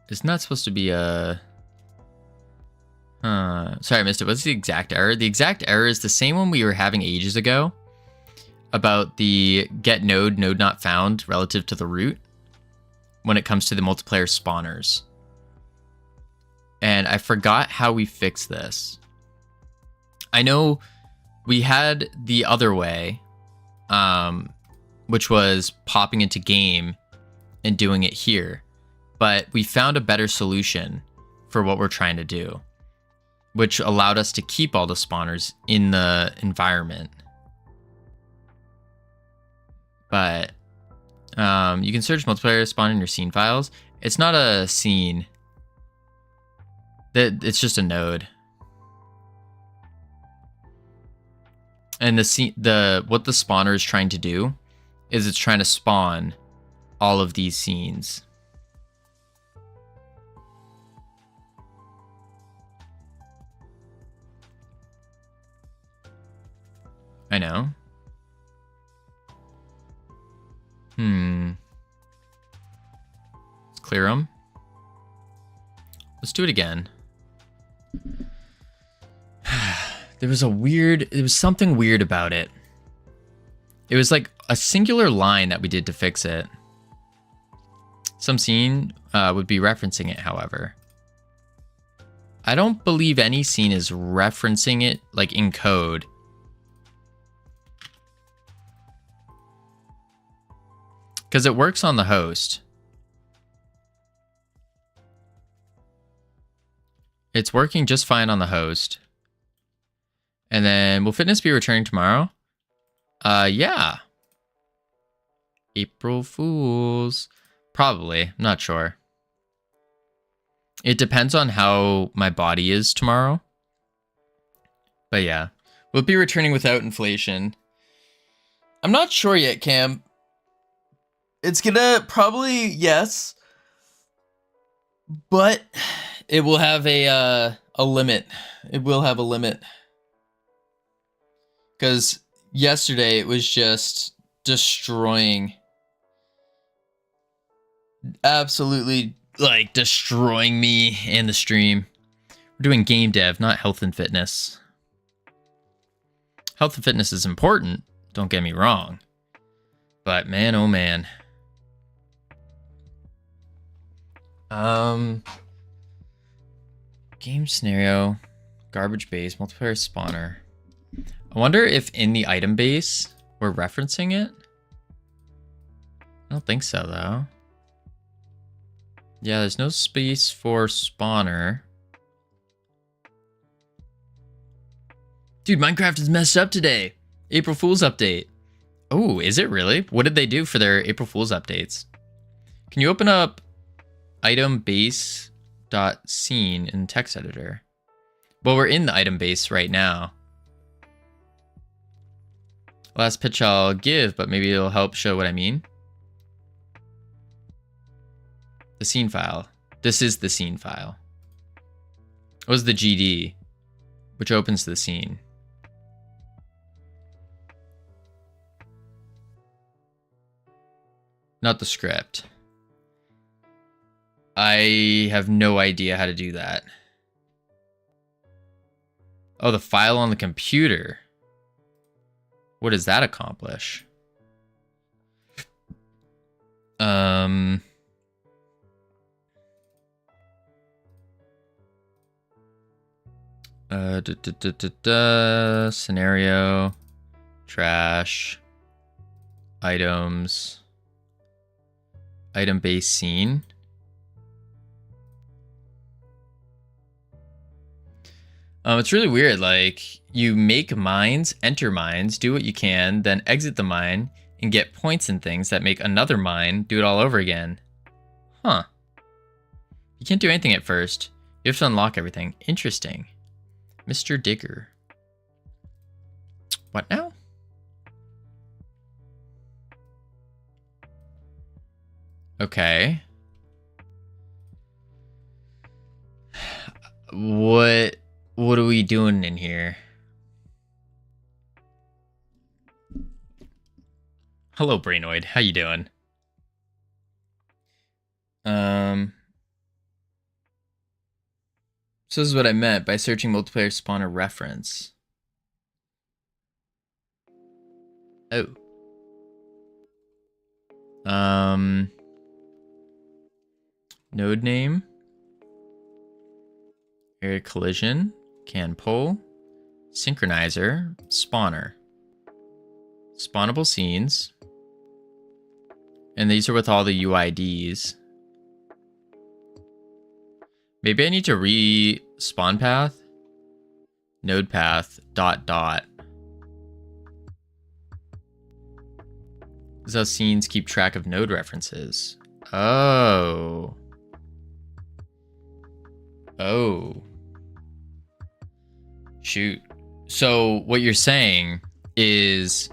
Isn't that supposed to be a... sorry, I missed it. What's the exact error? The exact error is the same one we were having ages ago about the get node not found relative to the root when it comes to the multiplayer spawners. And I forgot how we fix this. I know we had the other way, which was popping into game and doing it here. But we found a better solution for what we're trying to do, which allowed us to keep all the spawners in the environment. But you can search multiplayer spawn in your scene files. It's not a scene. It's just a node. And what the spawner is trying to do is it's trying to spawn all of these scenes. I know. Let's clear them. Let's do it again. There was something weird about it. It was like a singular line that we did to fix it. Some scene would be referencing it, however. I don't believe any scene is referencing it like in code. Because it works on the host. It's working just fine on the host. And then, will fitness be returning tomorrow? Yeah. April Fools. Probably. I'm not sure. It depends on how my body is tomorrow. But yeah. Will it be returning without inflation? I'm not sure yet, Cam. It's gonna probably, yes. But it will have a limit. It will have a limit. Because yesterday it was just destroying. Absolutely, like, destroying me and the stream. We're doing game dev, not health and fitness. Health and fitness is important, don't get me wrong. But man, oh man. Game scenario, garbage base, multiplayer spawner. I wonder if in the item base we're referencing it. I don't think so though. Yeah, there's no space for spawner. Dude, Minecraft is messed up today. April Fool's update. Oh, is it really? What did they do for their April Fool's updates? Can you open up item base dot scene in text editor? Well, we're in the item base right now. Last pitch I'll give, but maybe it'll help show what I mean. The scene file. This is the scene file. It was the GD, which opens the scene. Not the script. I have no idea how to do that. Oh, the file on the computer. What does that accomplish? Scenario, trash, items, item base scene. It's really weird. Like, you make mines, enter mines, do what you can, then exit the mine and get points and things that make another mine do it all over again. Huh. You can't do anything at first. You have to unlock everything. Interesting. Mr. Digger. What now? Okay. What are we doing in here? Hello, Brainoid. How you doing? So this is what I meant by searching multiplayer spawner reference. Oh. Node name. Area collision. Can pull. Synchronizer. Spawner. Spawnable scenes. And these are with all the UIDs. Maybe I need to re-spawn path. Node path dot dot. This is how scenes keep track of node references. Oh. Oh. Shoot. So what you're saying is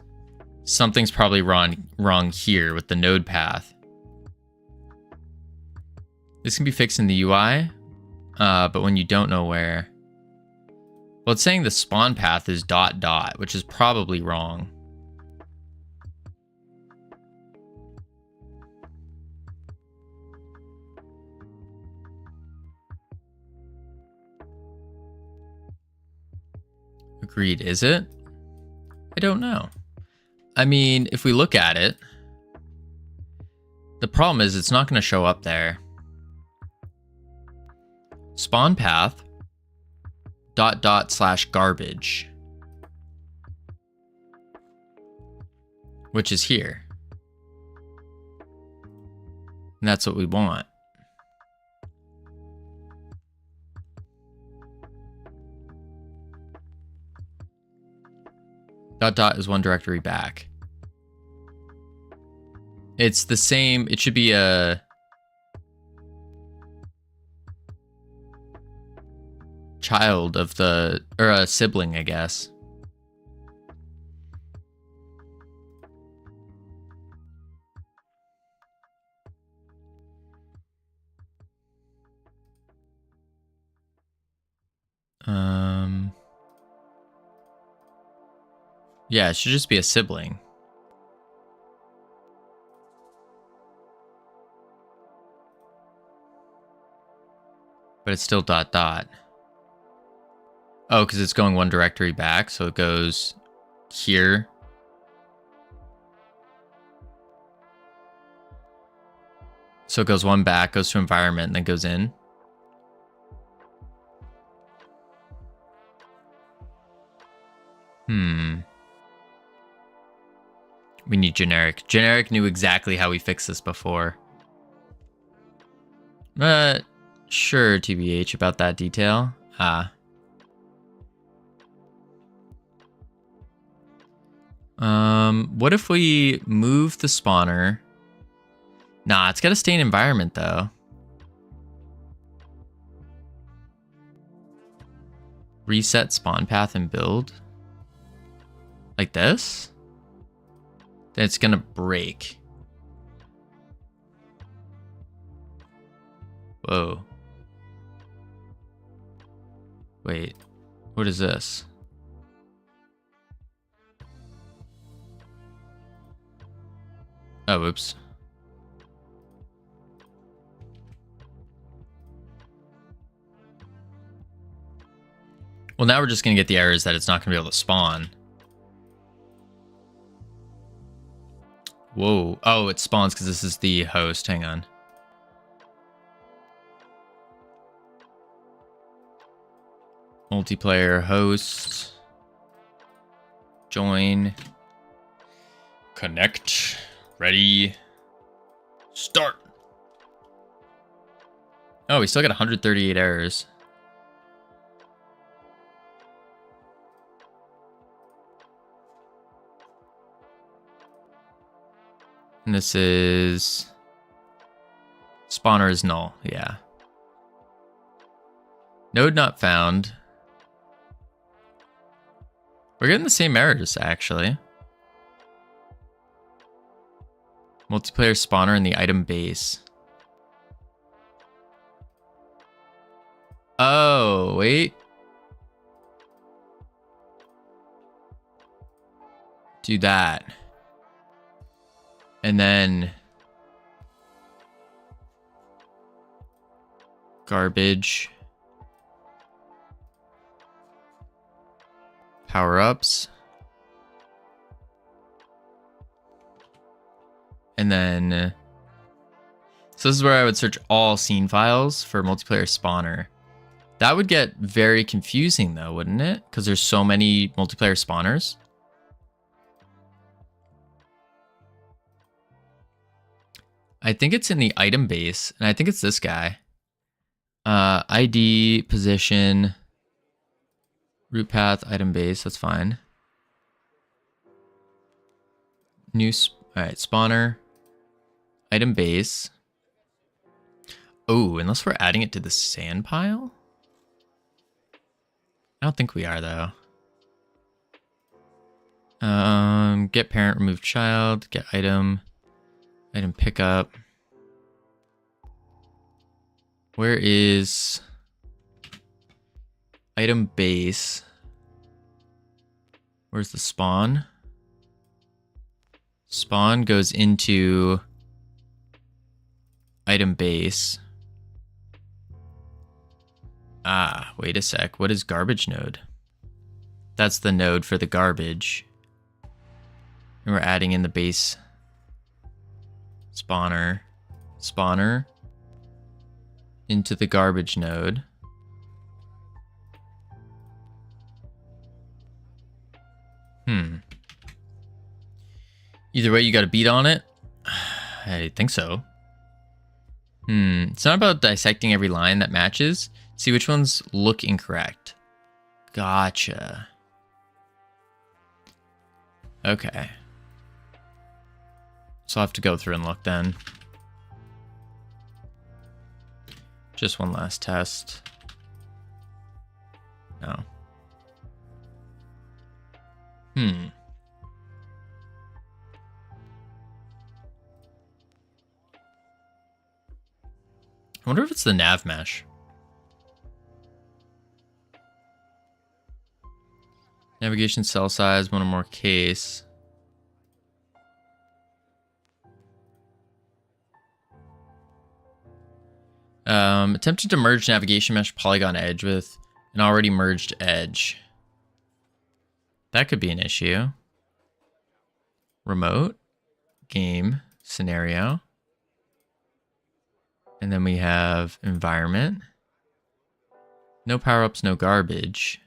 something's probably wrong here with the node path. This can be fixed in the UI, but when you don't know where. Well, it's saying the spawn path is dot dot, which is probably wrong. Agreed, is it? I don't know. I mean, if we look at it, the problem is it's not going to show up there. Spawn path dot dot slash garbage, which is here. And that's what we want. Dot dot is one directory back. It's the same. It should be a child of the, or a sibling, I guess. Yeah, it should just be a sibling. But it's still dot dot. Oh, because it's going one directory back, so it goes here. So it goes one back, goes to environment, and then goes in. We need generic. Generic knew exactly how we fixed this before. Sure, TBH, about that detail. What if we move the spawner? Nah, it's gotta stay in environment though. Reset spawn path and build. Like this? Then it's gonna break. Whoa. Wait, what is this? Oh, oops. Well, now we're just gonna get the errors that it's not gonna be able to spawn. Whoa. Oh, it spawns because this is the host. Hang on. Multiplayer host. Join. Connect. Ready. Start. Oh, we still got 138 errors. And this is... Spawner is null, yeah. Node not found. We're getting the same errors, actually. Multiplayer spawner in the item base. Oh, wait. Do that. And then garbage. Power-ups. And then, so this is where I would search all scene files for multiplayer spawner. That would get very confusing though, wouldn't it? Because there's so many multiplayer spawners. I think it's in the item base, and I think it's this guy. ID, position, route path, item base, that's fine. All right, spawner, item base. Oh, unless we're adding it to the sand pile? I don't think we are though. Get parent, remove child, get item, item pickup. Where is item base? Where's the spawn? Spawn goes into item base. Ah, wait a sec. What is garbage node? That's the node for the garbage. And we're adding in the base spawner. Spawner into the garbage node. Either way, you got a beat on it? I think so. It's not about dissecting every line that matches. See which ones look incorrect. Gotcha. Okay. So I'll have to go through and look then. Just one last test. No. I wonder if it's the nav mesh. Navigation cell size, one or more case. Attempted to merge navigation mesh polygon edge with an already merged edge. That could be an issue. Remote, game, scenario. And then we have environment. No power-ups, no garbage.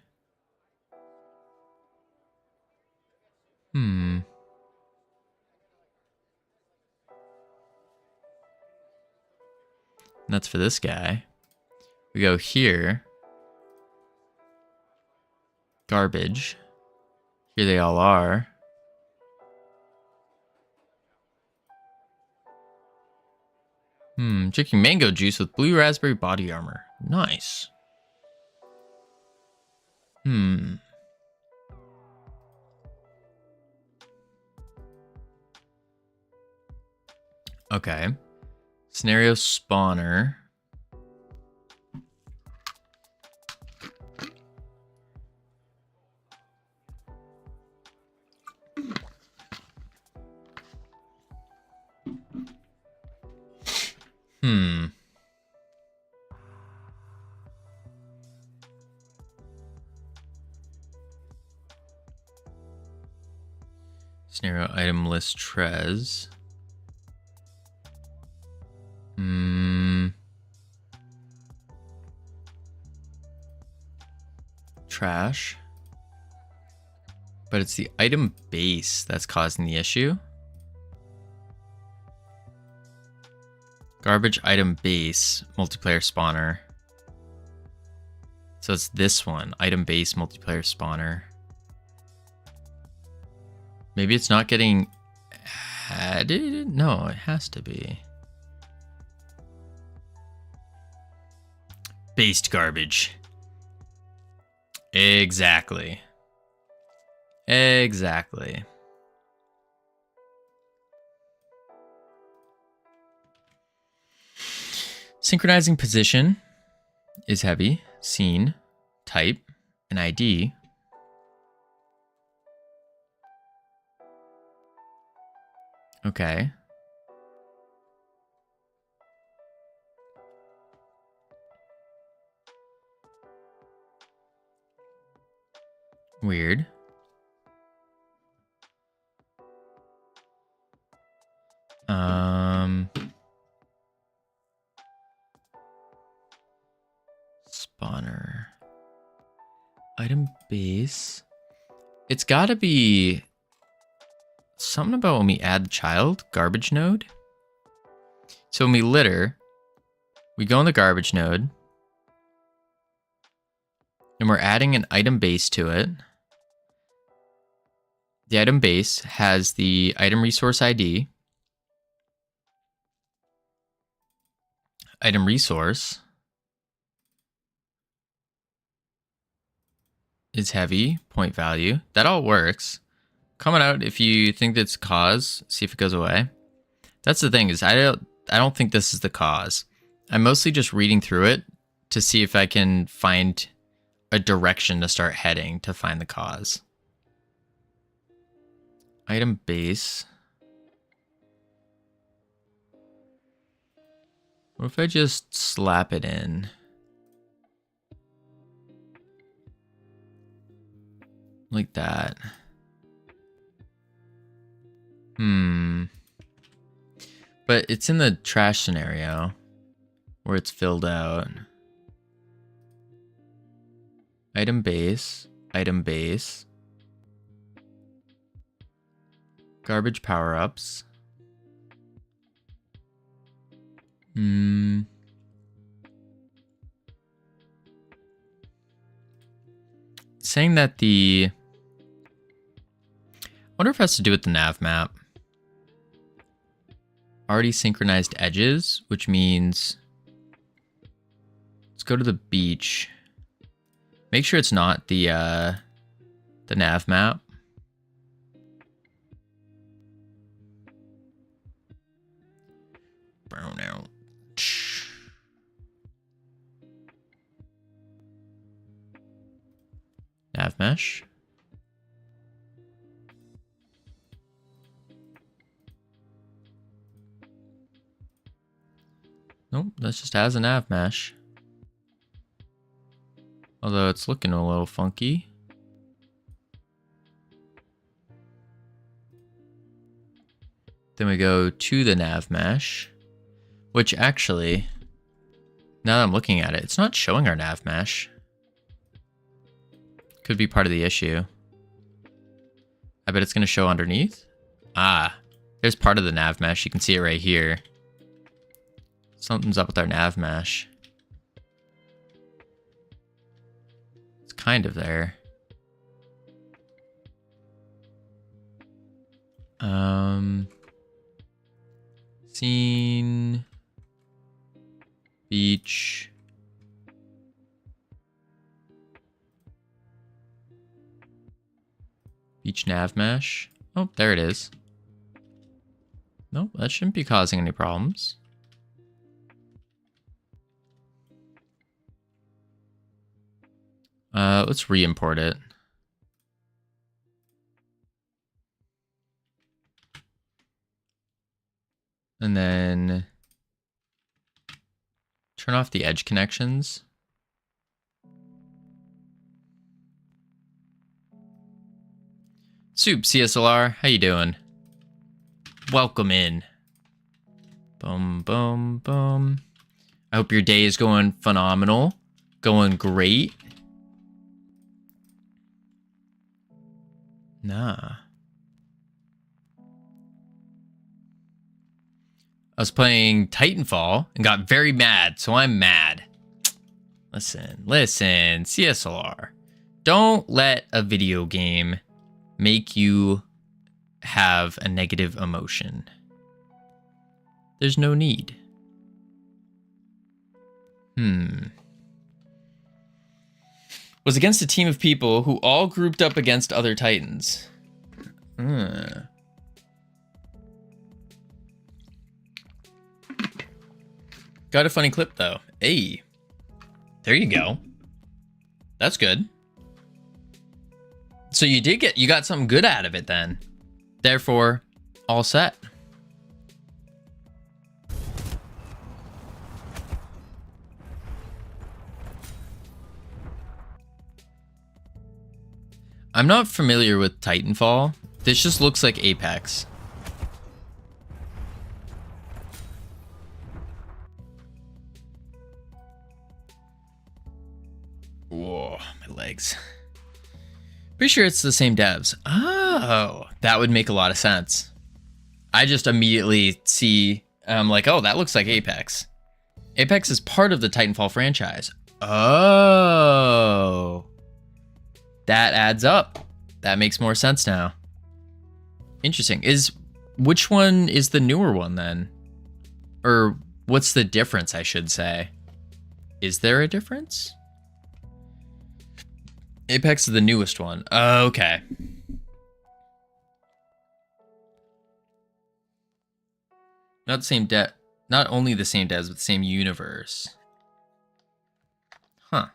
And that's for this guy. We go here. Garbage. Here they all are. Drinking mango juice with blue raspberry body armor. Nice. Okay. Scenario spawner. Scenario item list trez. Trash. But it's the item base that's causing the issue. Garbage item base multiplayer spawner. So it's this one, item base multiplayer spawner. Maybe it's not getting added? No, it has to be. Based garbage. Exactly. Exactly. Synchronizing position is heavy. Scene, type, and ID. Okay. Weird. Spawner. Item base. It's gotta be something about when we add the child. Garbage node. So when we litter, we go in the garbage node. And we're adding an item base to it. The item base has the item resource ID. Item resource is heavy, point value. That all works. Comment out if you think that's cause. See if it goes away. That's the thing, is I don't think this is the cause. I'm mostly just reading through it to see if I can find a direction to start heading to find the cause. Item base. What if I just slap it in? Like that. But it's in the trash scenario where it's filled out. Item base, item base. Garbage power-ups. Saying that I wonder if it has to do with the nav map. Already synchronized edges, which means let's go to the beach. Make sure it's not the nav map. Brown out. Nav mesh. Nope, that's just as a nav mesh. Although it's looking a little funky. Then we go to the nav mesh, which actually, now that I'm looking at it, it's not showing our nav mesh. Could be part of the issue. I bet it's going to show underneath. Ah, there's part of the nav mesh. You can see it right here. Something's up with our nav mesh. It's kind of there. Scene. Beach. Beach nav mesh. Oh, there it is. Nope, that shouldn't be causing any problems. Let's re-import it. And then turn off the edge connections. Soup CSLR, how you doing? Welcome in. Boom, boom, boom. I hope your day is going phenomenal. Going great. Nah. I was playing Titanfall and got very mad, so I'm mad. Listen, CSLR. Don't let a video game make you have a negative emotion. There's no need. Was against a team of people who all grouped up against other Titans. Got a funny clip though. Hey, there you go. That's good. So you got something good out of it then. Therefore, all set. I'm not familiar with Titanfall. This just looks like Apex. Whoa, my legs. Pretty sure it's the same devs. Oh, that would make a lot of sense. I just immediately see, I'm like, oh, that looks like Apex. Apex is part of the Titanfall franchise. Oh, that adds up. That makes more sense now. Interesting. Which one is the newer one then? Or what's the difference, I should say? Is there a difference? Apex is the newest one. Okay. Not the same not only the same devs, but the same universe. Huh.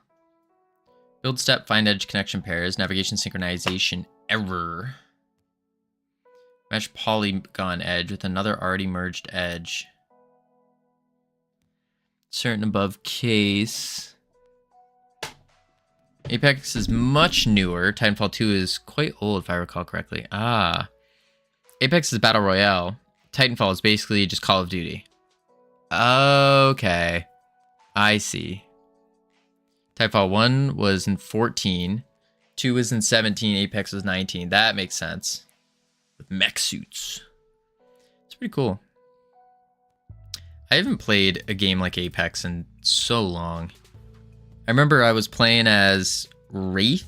Build step, find edge connection pairs, navigation synchronization error. Mesh polygon edge with another already merged edge. Certain above case. Apex is much newer. Titanfall 2 is quite old, if I recall correctly. Ah. Apex is Battle Royale. Titanfall is basically just Call of Duty. Okay. I see. Titanfall 1 was in 14. 2 was in 17. Apex was 19. That makes sense. With mech suits. It's pretty cool. I haven't played a game like Apex in so long. I remember I was playing as Wraith,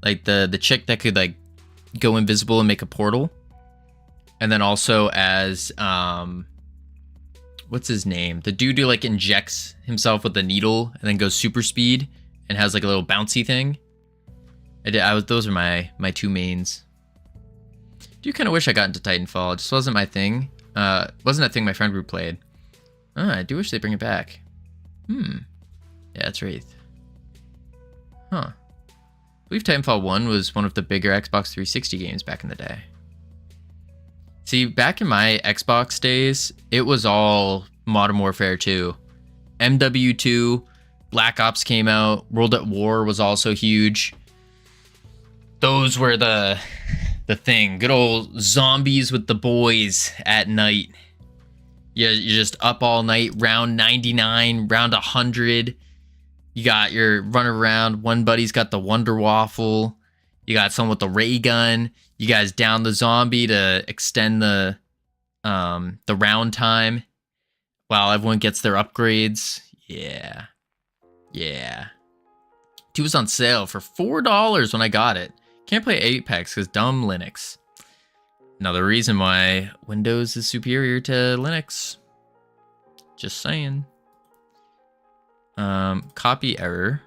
like the chick that could like go invisible and make a portal, and then also as what's his name? The dude who like injects himself with a needle and then goes super speed and has like a little bouncy thing. Those are my two mains. Do kind of wish I got into Titanfall. It just wasn't my thing. Wasn't that thing my friend group played. I do wish they bring it back. Yeah, it's Wraith. Huh. I believe Titanfall 1 was one of the bigger Xbox 360 games back in the day. See, back in my Xbox days, it was all Modern Warfare 2. MW2, Black Ops came out, World at War was also huge. Those were the thing. Good old zombies with the boys at night. You're just up all night, round 99, round 100. You got your run around. One buddy's got the Wonder Waffle. You got someone with the ray gun. You guys down the zombie to extend the round time while everyone gets their upgrades. Yeah. Yeah. 2 was on sale for $4 when I got it. Can't play Apex because dumb Linux. Another reason why Windows is superior to Linux. Just saying. Copy error.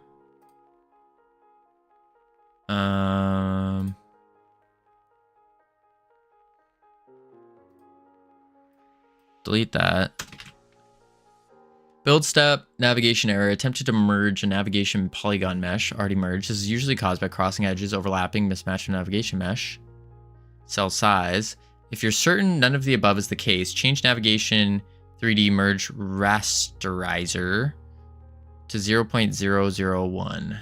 Delete that. Build step, navigation error, attempted to merge a navigation polygon mesh, already merged. This is usually caused by crossing edges, overlapping, mismatched navigation mesh. Cell size. If you're certain none of the above is the case, change navigation 3D merge rasterizer to 0.001.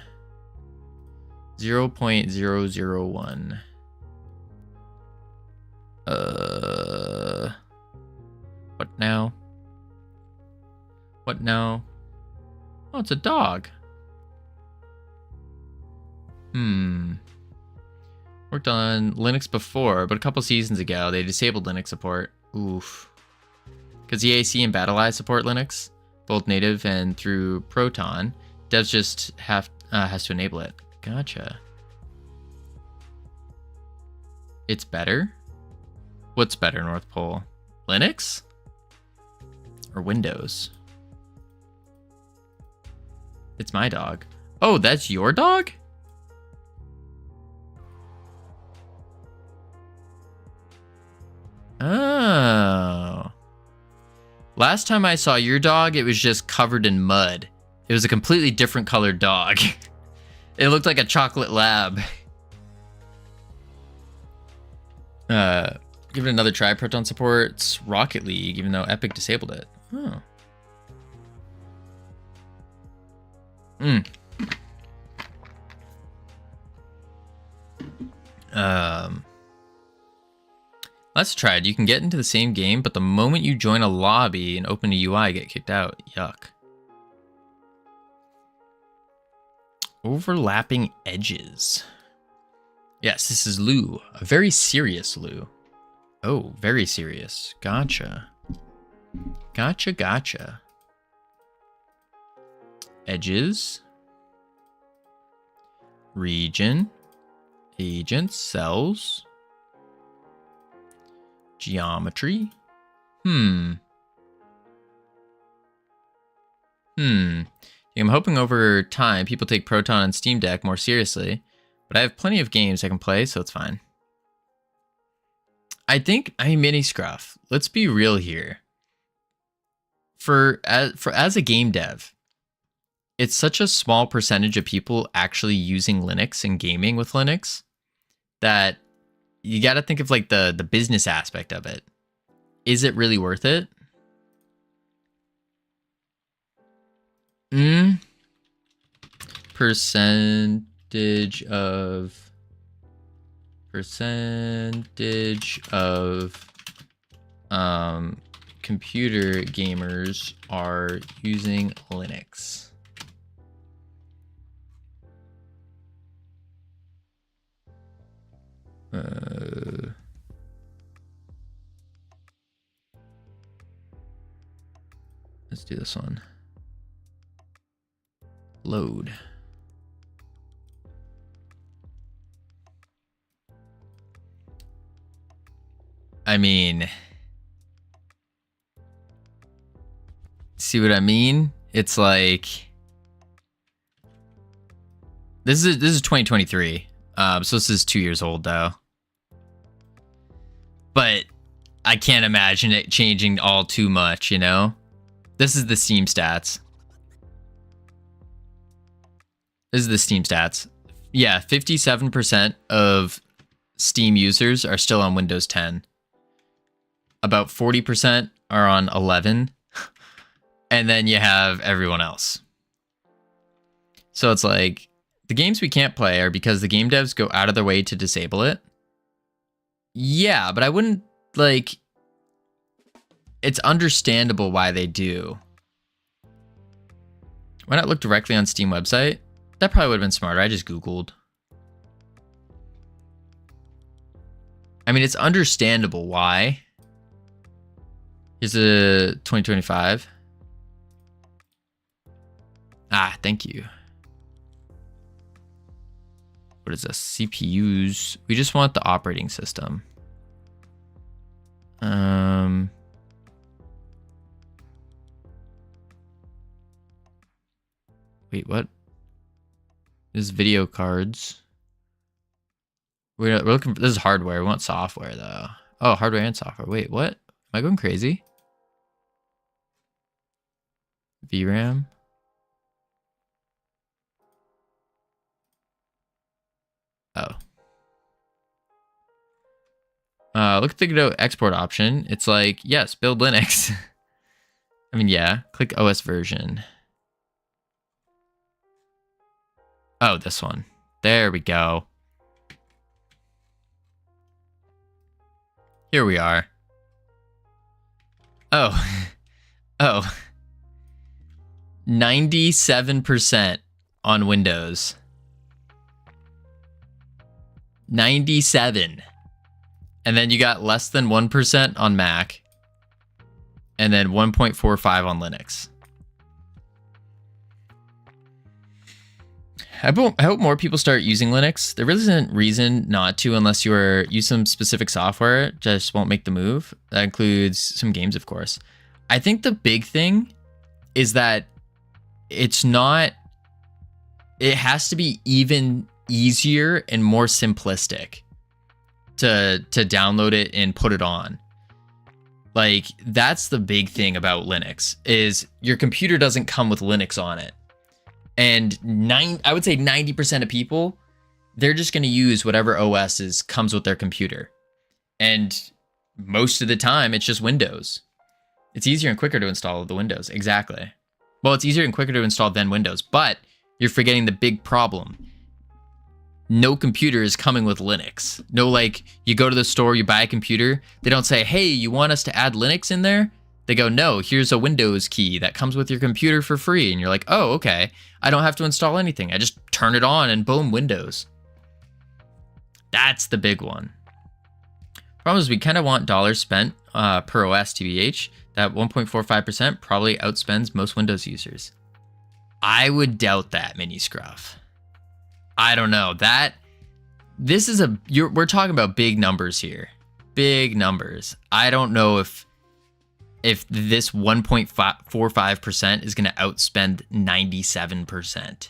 0.001. What now? What now? Oh, it's a dog. Worked on Linux before, but a couple seasons ago, they disabled Linux support. Oof. Because EAC and BattleEye support Linux, both native and through Proton, devs just has to enable it. Gotcha. It's better? What's better, North Pole? Linux? Or Windows? It's my dog. Oh, that's your dog? Oh. Last time I saw your dog, it was just covered in mud. It was a completely different colored dog. It looked like a chocolate lab. Give it another try. Proton supports Rocket League, even though Epic disabled it. Oh. Um, let's try it. You can get into the same game, but the moment you join a lobby and open a UI, get kicked out. Yuck. Overlapping edges. Yes, this is Lou. A very serious Lou. Oh, very serious. Gotcha. Gotcha. Edges. Region. Agents. Cells. Geometry. I'm hoping over time people take Proton and Steam Deck more seriously, but I have plenty of games I can play, so it's fine. I mean, Mini Scruff, let's be real here. As a game dev, it's such a small percentage of people actually using Linux and gaming with Linux that you got to think of like the business aspect of it. Is it really worth it? Percentage of computer gamers are using Linux. Let's do this one. Load. I mean, see what I mean? It's like this is 2023. So this is 2 years old though. But I can't imagine it changing all too much, you know? This is the Steam stats. Yeah, 57% of Steam users are still on Windows 10. About 40% are on 11. And then you have everyone else. So it's like, the games we can't play are because the game devs go out of their way to disable it. Yeah, but I wouldn't, like... It's understandable why they do. Why not look directly on Steam website? That probably would have been smarter. I just Googled. I mean, it's understandable why. Here's a 2025. Ah, thank you. What is this? CPUs. We just want the operating system. Wait, what? This is video cards. We're looking for, this is hardware. We want software though. Oh, hardware and software. Wait, what? Am I going crazy? VRAM. Oh. Look at the Godot export option. It's like, yes, build Linux. I mean, yeah. Click OS version. Oh, this one. There we go. Here we are. Oh. Oh. 97% on Windows. 97. And then you got less than 1% on Mac. And then 1.45 on Linux. I hope more people start using Linux. There really isn't reason not to unless you use some specific software. Just won't make the move. That includes some games, of course. I think the big thing is that it's not... It has to be even easier and more simplistic to download it and put it on. Like, that's the big thing about Linux, is your computer doesn't come with Linux on it. And I would say 90% of people, they're just going to use whatever OS comes with their computer. And most of the time, it's just Windows. It's easier and quicker to install the Windows. Exactly. Well, it's easier and quicker to install than Windows, but you're forgetting the big problem. no computer is coming with Linux. No, like you go to the store, you buy a computer. They don't say, hey, you want us to add Linux in there? They go, no, here's a Windows key that comes with your computer for free. And you're like, oh, okay. I don't have to install anything. I just turn it on and boom, Windows. That's the big one. Problem is we kind of want dollars spent per OS TBH. That 1.45% probably outspends most Windows users. I would doubt that, Mini Scruff. I don't know. This is we're talking about big numbers here. Big numbers. I don't know if this 1.45% is going to outspend 97%.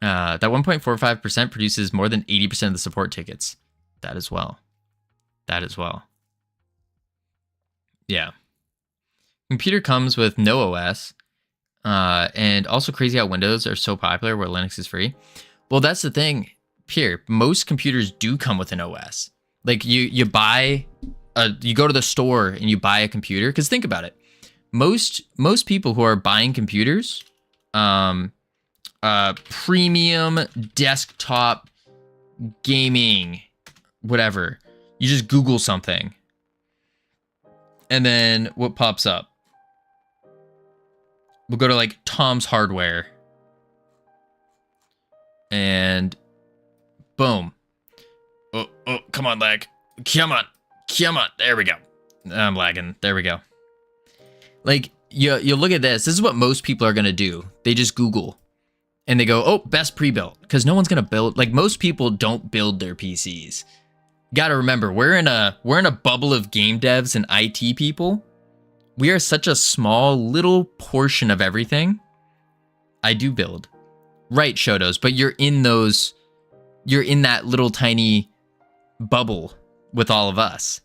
That 1.45% produces more than 80% of the support tickets. That as well. Yeah. Computer comes with no OS. And also crazy how Windows are so popular where Linux is free. Well, that's the thing here. Most computers do come with an OS. Like you buy, you go to the store and you buy a computer. Because think about it. Most people who are buying computers, premium desktop gaming, whatever. You just Google something. And then what pops up? We'll go to like Tom's Hardware. And boom. Oh, come on, lag. Come on. There we go. I'm lagging. There we go. Like, you look at this. This is what most people are going to do. They just Google. And they go, oh, best pre-built. Because no one's going to build. Like, most people don't build their PCs. Got to remember, we're in a bubble of game devs and IT people. We are such a small little portion of everything. I do build. Right, Shotos, but you're in that little tiny bubble with all of us.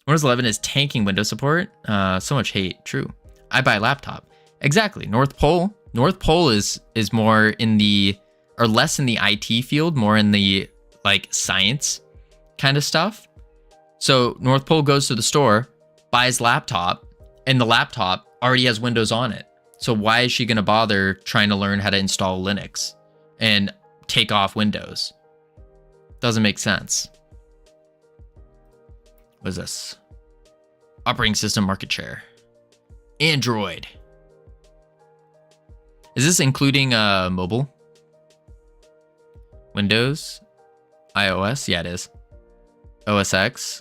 Windows 11 is tanking Windows support. So much hate. True. I buy a laptop. Exactly. North Pole is more in the, or less in the IT field, more in the like science kind of stuff. So North Pole goes to the store, buys laptop, and the laptop already has Windows on it. So why is she going to bother trying to learn how to install Linux and take off Windows? Doesn't make sense. What is this? Operating system market share. Android. Is this including mobile? Windows? iOS? Yeah, it is. OS X?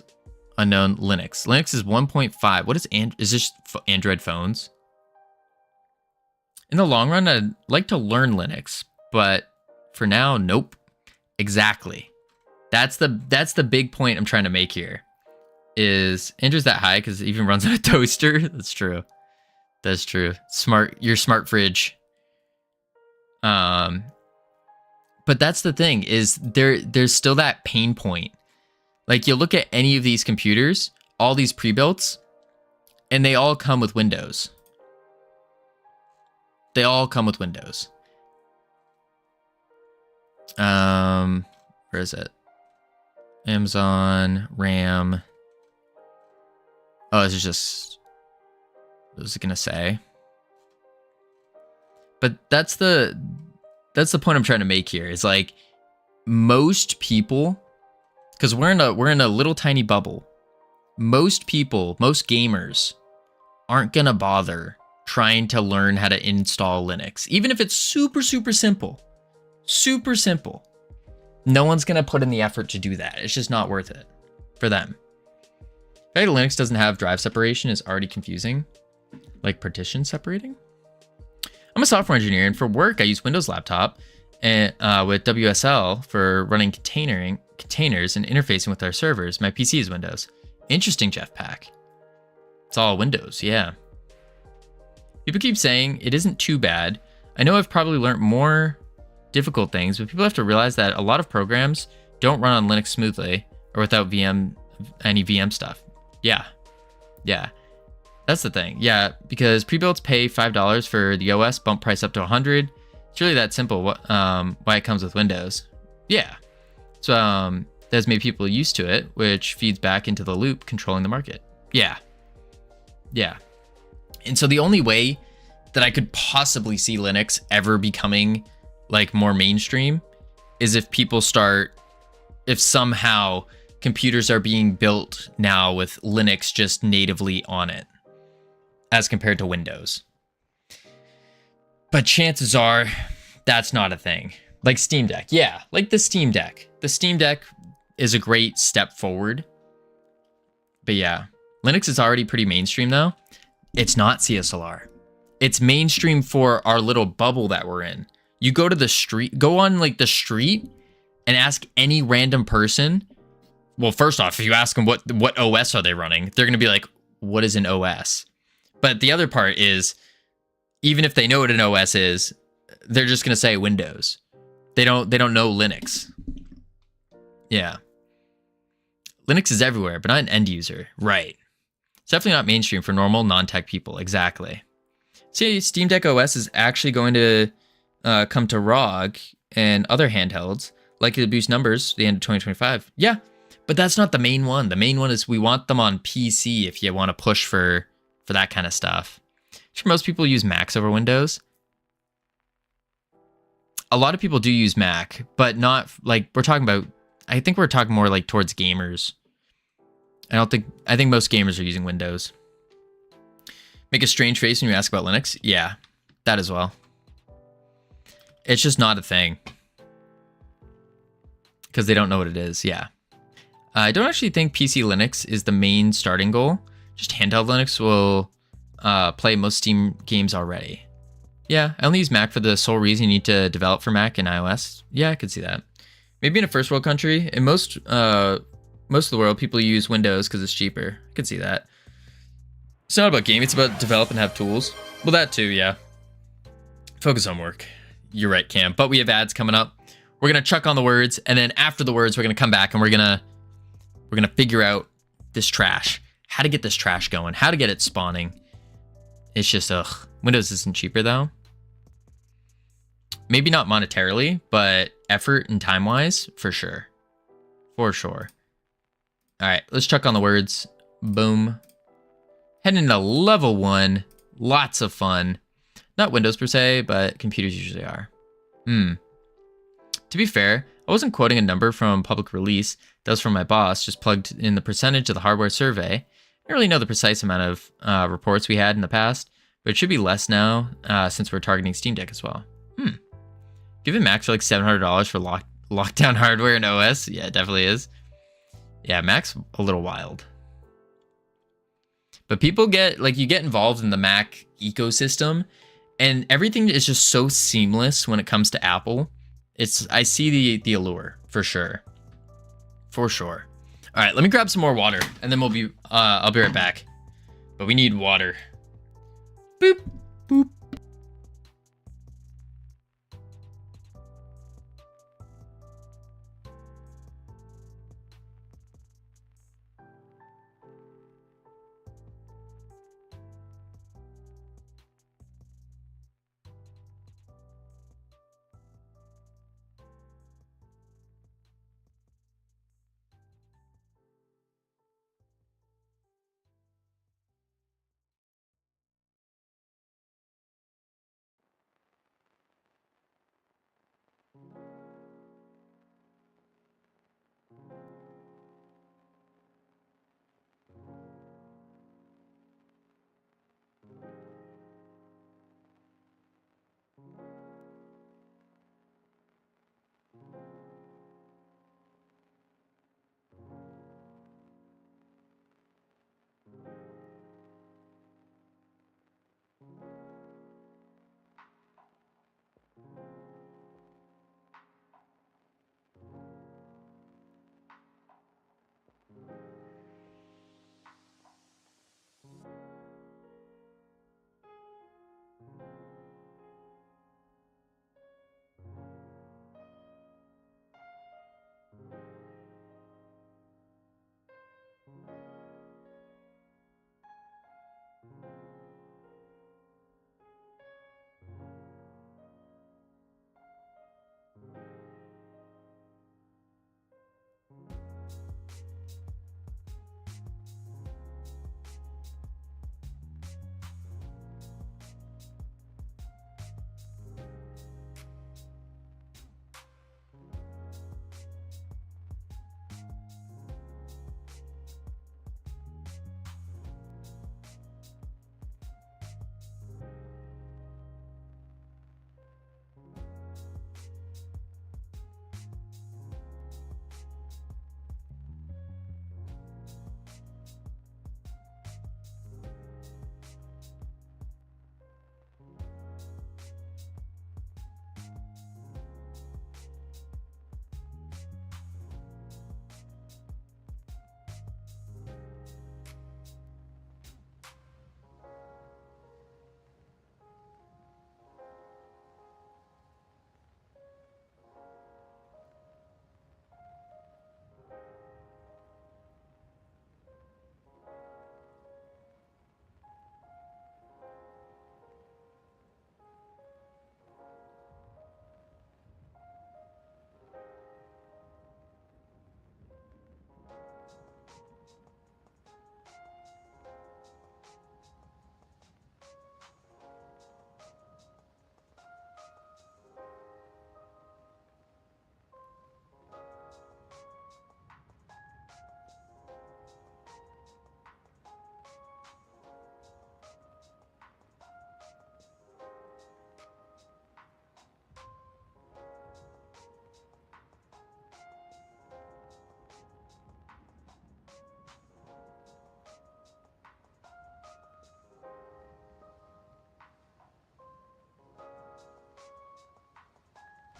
Unknown. Linux. Linux is 1.5. What is is this Android phones? In the long run, I'd like to learn Linux, but for now, nope. Exactly. That's the big point I'm trying to make here. Is Andrew's that high because it even runs on a toaster? That's true. That's true. Your smart fridge. But that's the thing, is there's still that pain point. Like, you look at any of these computers, all these pre-builts, and they all come with Windows. They all come with Windows. Where is it? Amazon, RAM. Oh, this is just, what was it gonna say? But that's the point I'm trying to make here. Is like, most people, because we're in a little tiny bubble. Most people, most gamers, aren't gonna bother trying to learn how to install Linux, even if it's super simple. Super simple. No one's gonna put in the effort to do that. It's just not worth it for them. The fact that Linux doesn't have drive separation is already confusing. Like partition separating? I'm a software engineer, and for work I use Windows laptop and with WSL for running containers and interfacing with our servers. My PC is Windows. Interesting, Jeff Pack. It's all Windows, yeah. People keep saying it isn't too bad. I know I've probably learned more difficult things, but people have to realize that a lot of programs don't run on Linux smoothly or without any VM stuff. Yeah. That's the thing. Yeah, because pre-builts pay $5 for the OS, bump price up to $100. It's really that simple. Why it comes with Windows. Yeah. So that's made people used to it, which feeds back into the loop, controlling the market. Yeah. And so the only way that I could possibly see Linux ever becoming like more mainstream is if people start, if somehow computers are being built now with Linux just natively on it as compared to Windows. But chances are that's not a thing. Like Steam Deck. Yeah, like the Steam Deck. The Steam Deck is a great step forward. But yeah, Linux is already pretty mainstream though. It's not CSLR. It's mainstream for our little bubble that we're in. You go to the street, go on like the street and ask any random person. Well, first off, if you ask them what OS are they running, they're going to be like, what is an OS? But the other part is, even if they know what an OS is, they're just going to say Windows. They don't know Linux. Yeah. Linux is everywhere, but not an end user. Right. It's definitely not mainstream for normal non-tech people. Exactly. See, Steam Deck OS is actually going to come to ROG and other handhelds, likely to boost numbers at the end of 2025. Yeah, but that's not the main one. The main one is we want them on PC if you want to push for that kind of stuff. Sure, most people use Macs over Windows. A lot of people do use Mac, but not like we're talking about. I think we're talking more like towards gamers. I think most gamers are using Windows. Make a strange face when you ask about Linux. Yeah, that as well. It's just not a thing. Because they don't know what it is. Yeah. I don't actually think PC Linux is the main starting goal. Just handheld Linux will play most Steam games already. Yeah, I only use Mac for the sole reason you need to develop for Mac and iOS. Yeah, I could see that. Maybe in a first world country. In most of the world, people use Windows because it's cheaper. I could see that. It's not about game, it's about develop and have tools. Well, that too, yeah. Focus on work. You're right, Cam. But we have ads coming up. We're gonna chuck on the words, and then after the words, we're gonna come back and we're gonna figure out this trash. How to get this trash going, how to get it spawning. It's just Windows isn't cheaper though. Maybe not monetarily, but effort and time-wise, for sure. For sure. Alright, let's chuck on the words. Boom. Heading into level 1. Lots of fun. Not Windows per se, but computers usually are. To be fair, I wasn't quoting a number from public release. That was from my boss, just plugged in the percentage of the hardware survey. I don't really know the precise amount of reports we had in the past, but it should be less now since we're targeting Steam Deck as well. Giving Macs for like $700 for lockdown hardware and OS? Yeah, it definitely is. Yeah, Mac's a little wild. But people you get involved in the Mac ecosystem, and everything is just so seamless when it comes to Apple. I see the allure for sure. For sure. All right, let me grab some more water and then I'll be right back. But we need water. Boop, boop.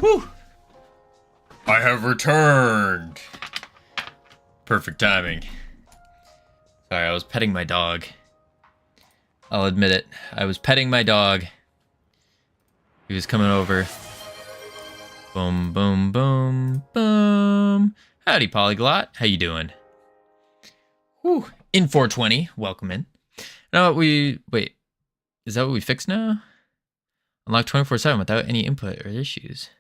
Whew. I have returned. Perfect timing. Sorry, I was petting my dog. I'll admit it. I was petting my dog. He was coming over. Boom, boom, boom, boom. Howdy, Polyglot. How you doing? Whew. In 420. Welcome in. Now wait. Is that what we fixed now? Unlock 24/7 without any input or issues.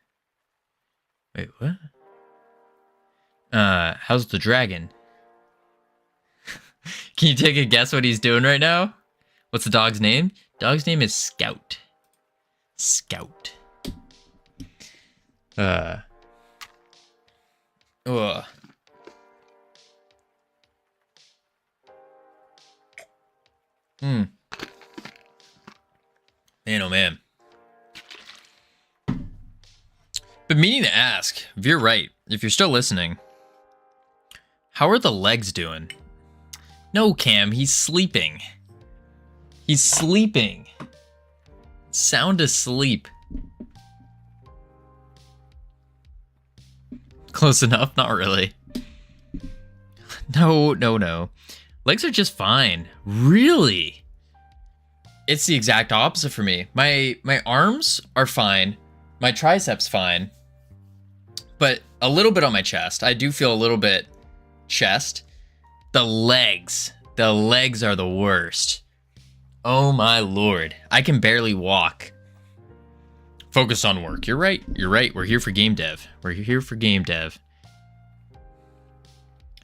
Wait, what? How's the dragon? Can you take a guess what he's doing right now? What's the dog's name? Dog's name is Scout. Scout. Ugh. Man, oh man. But meaning to ask, if you're right, if you're still listening, how are the legs doing? No, Cam, he's sleeping. He's sleeping. Sound asleep. Close enough? Not really. No. Legs are just fine. Really? It's the exact opposite for me. My arms are fine. My triceps fine. But a little bit on my chest. I do feel a little bit chest. The legs are the worst. Oh my lord. I can barely walk. Focus on work. You're right. We're here for game dev.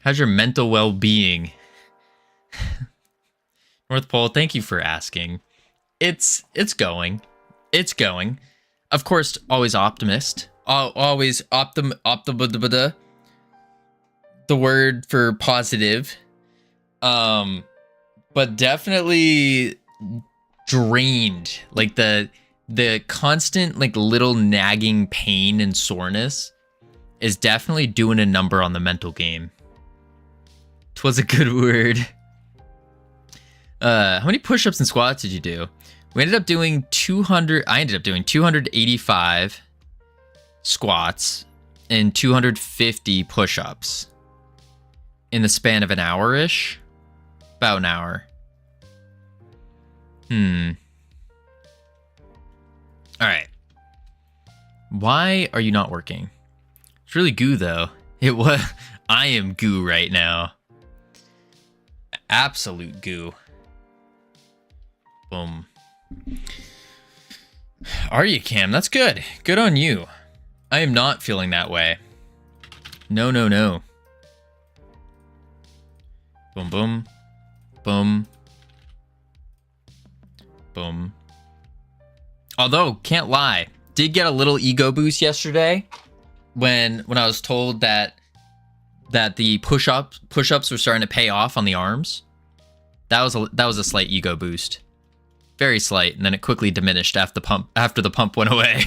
How's your mental well-being? North Pole, thank you for asking. It's going. Of course, always optimist. Always the word for positive. But definitely drained. Like the constant like little nagging pain and soreness is definitely doing a number on the mental game. 'Twas a good word. How many push-ups and squats did you do? We ended up doing 200. I ended up doing 285 squats and 250 push-ups in the span of an hour-ish. About an hour. All right. Why are you not working? It's really goo though. It was. I am goo right now. Absolute goo. Boom. Are you, Cam? That's good. Good on you. I am not feeling that way. No. Boom, boom. Boom. Boom. Although, can't lie, did get a little ego boost yesterday when I was told that the push-ups were starting to pay off on the arms. That was a slight ego boost. Very slight, and then it quickly diminished after the pump went away.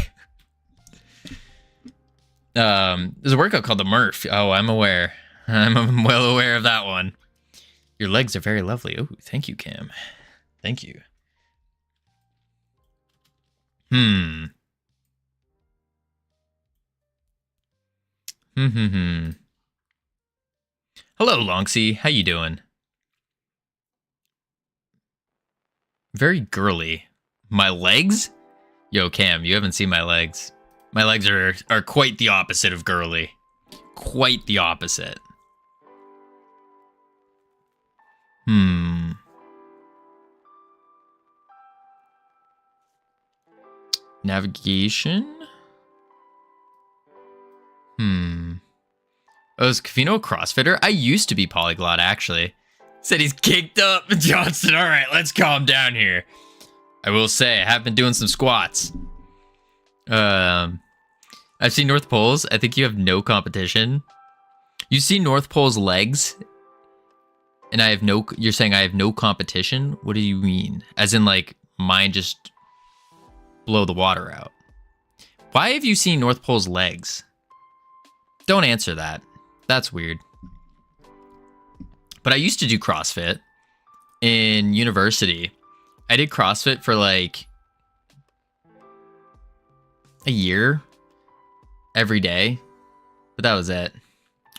There's a workout called the Murph. Oh, I'm aware. I'm well aware of that one. Your legs are very lovely. Oh, thank you, Cam. Thank you. Hello, Longsy. How you doing? Very girly. My legs? Yo, Cam, you haven't seen my legs. My legs are quite the opposite of girly. Quite the opposite. Navigation? Oh, is Covino a CrossFitter? I used to be polyglot, actually. Said he's kicked up. Johnson, all right, let's calm down here. I will say, I have been doing some squats. I've seen North Pole's. I think you have no competition. You see North Pole's legs, and you're saying I have no competition? What do you mean? As in, like, mine just blow the water out. Why have you seen North Pole's legs? Don't answer that. That's weird. But I used to do CrossFit in university. I did CrossFit for like a year. every day, but that was it.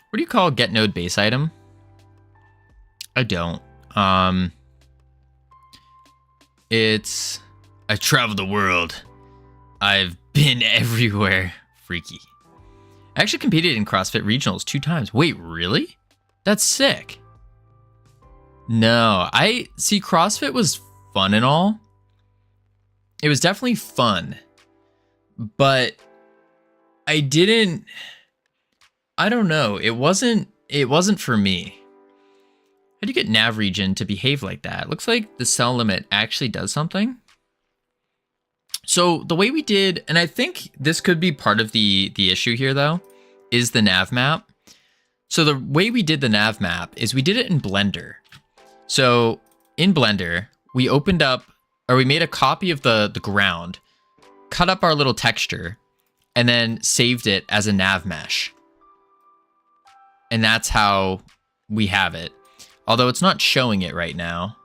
What do you call get node base item? I don't. It's I've traveled the world. I've been everywhere. Freaky. I actually competed in CrossFit regionals 2 times. Wait, really? That's sick. No, I see CrossFit was fun and all. It was definitely fun. But I don't know. It wasn't for me. How do you get nav region to behave like that? Looks like the cell limit actually does something. So the way we did, and I think this could be part of the issue here though, is the nav map. So the way we did the nav map is we did it in Blender. So in Blender, we opened up, or we made a copy of the ground, cut up our little texture, and then saved it as a nav mesh. And that's how we have it. Although it's not showing it right now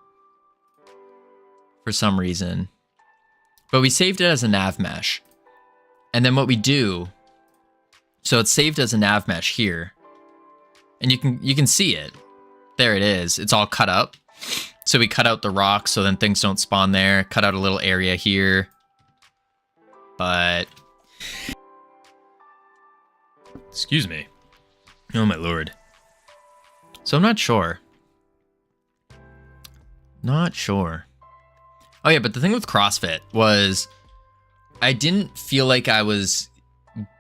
for some reason. But we saved it as a nav mesh. And then what we do, so it's saved as a nav mesh here. And you can see it. There it is. It's all cut up. So we cut out the rocks so then things don't spawn there. Cut out a little area here. But excuse me. Oh my lord. So I'm not sure. Not sure. Oh yeah, but the thing with CrossFit was I didn't feel like I was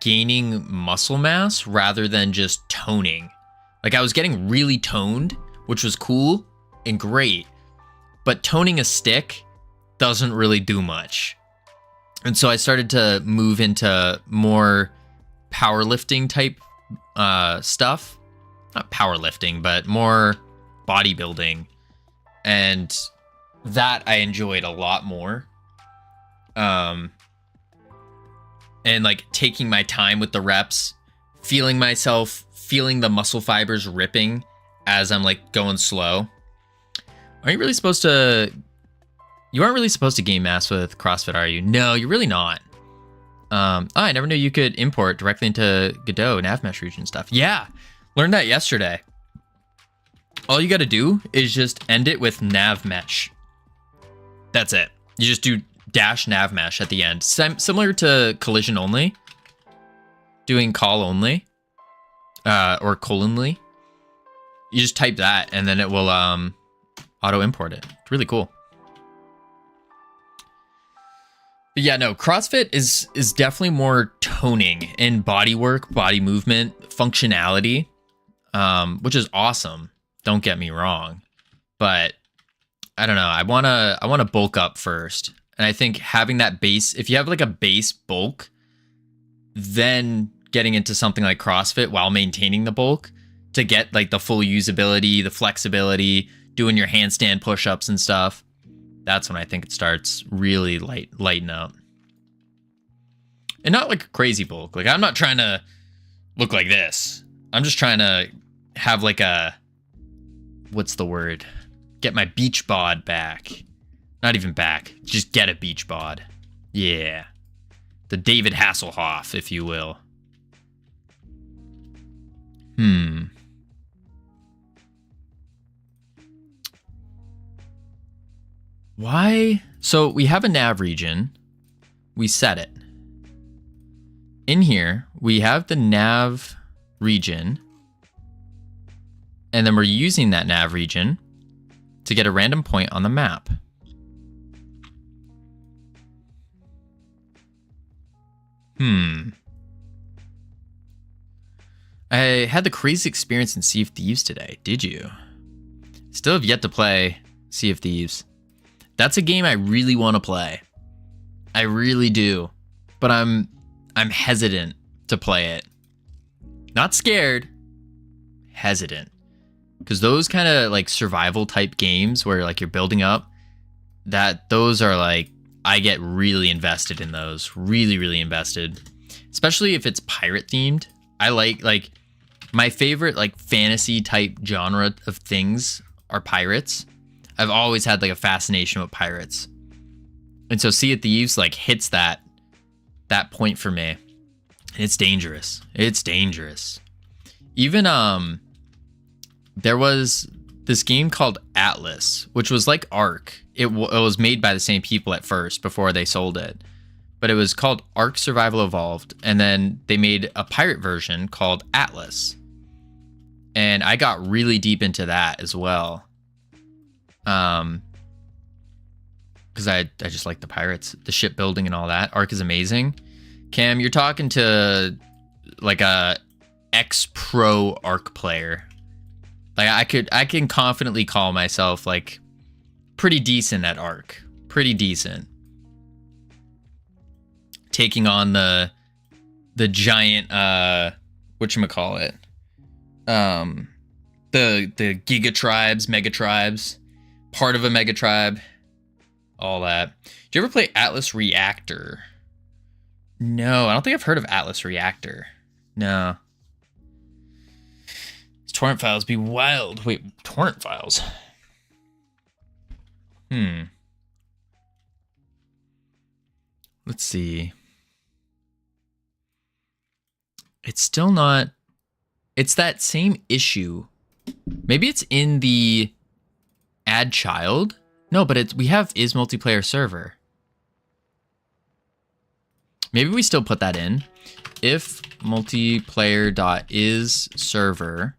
gaining muscle mass rather than just toning. Like I was getting really toned, which was cool and great, but toning a stick doesn't really do much. And so I started to move into more powerlifting type stuff. Not powerlifting, but more bodybuilding. And that I enjoyed a lot more. And like taking my time with the reps, feeling the muscle fibers ripping as I'm like going slow. Are you really supposed to? You aren't really supposed to gain mass with CrossFit, are you? No, you're really not. I never knew you could import directly into Godot, Navmesh region stuff. Yeah, learned that yesterday. All you got to do is just end it with Navmesh. That's it. You just do -navmesh at the end. Similar to collision only. Doing call only. Or colonly. You just type that and then it will auto import it. It's really cool. But yeah, no, CrossFit is definitely more toning and body work, body movement, functionality, which is awesome. Don't get me wrong, but I don't know. I wanna bulk up first, and I think having that base, if you have like a base bulk, then getting into something like CrossFit while maintaining the bulk to get like the full usability, the flexibility, doing your handstand push-ups and stuff. That's when I think it starts really lighten up. And not like a crazy bulk. Like I'm not trying to look like this. I'm just trying to have like a, what's the word? Get my beach bod back. Not even back. Just get a beach bod. Yeah. The David Hasselhoff, if you will. Why? So we have a nav region. We set it. In here, we have the nav region. And then we're using that nav region to get a random point on the map. I had the crazy experience in Sea of Thieves today. Did you? Still have yet to play Sea of Thieves. That's a game I really want to play. I really do. But I'm hesitant to play it. Not scared. Hesitant. Because those kind of like survival type games where like you're building up, those are like, I get really invested in those. Really, really invested. Especially if it's pirate themed. I like my favorite like fantasy type genre of things are pirates. I've always had like a fascination with pirates. And so Sea of Thieves like hits that point for me. It's dangerous. It's dangerous. Even there was this game called Atlas, which was like Ark. It was made by the same people at first before they sold it. But it was called Ark Survival Evolved, and then they made a pirate version called Atlas. And I got really deep into that as well. Because I just like the pirates, the shipbuilding and all that. Ark is amazing. Cam, you're talking to like a ex-pro Ark player. Like I can confidently call myself like pretty decent at Ark. Pretty decent. Taking on the giant whatchamacallit. The giga tribes, mega tribes, part of a mega tribe, all that. Did you ever play Atlas Reactor? No, I don't think I've heard of Atlas Reactor. No. These torrent files be wild. Wait, torrent files? Let's see. It's still not... It's that same issue. Maybe it's in the add child? No, but we have is multiplayer server. Maybe we still put that in. If multiplayer.is server.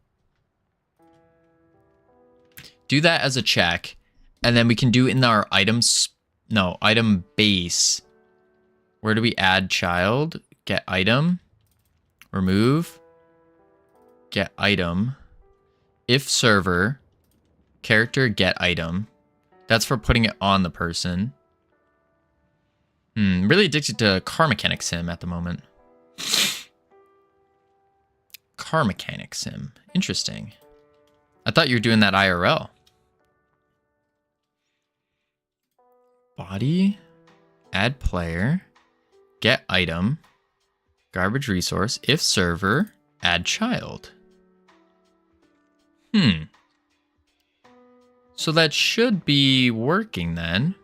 Do that as a check. And then we can do in our items. No, item base. Where do we add child? Get item. Remove. Get item. If server. Character get item. That's for putting it on the person. Really addicted to Car Mechanic Sim at the moment. Car Mechanic Sim. Interesting. I thought you were doing that IRL. Body. Add player. Get item. Garbage resource. If server. Add child. So that should be working then.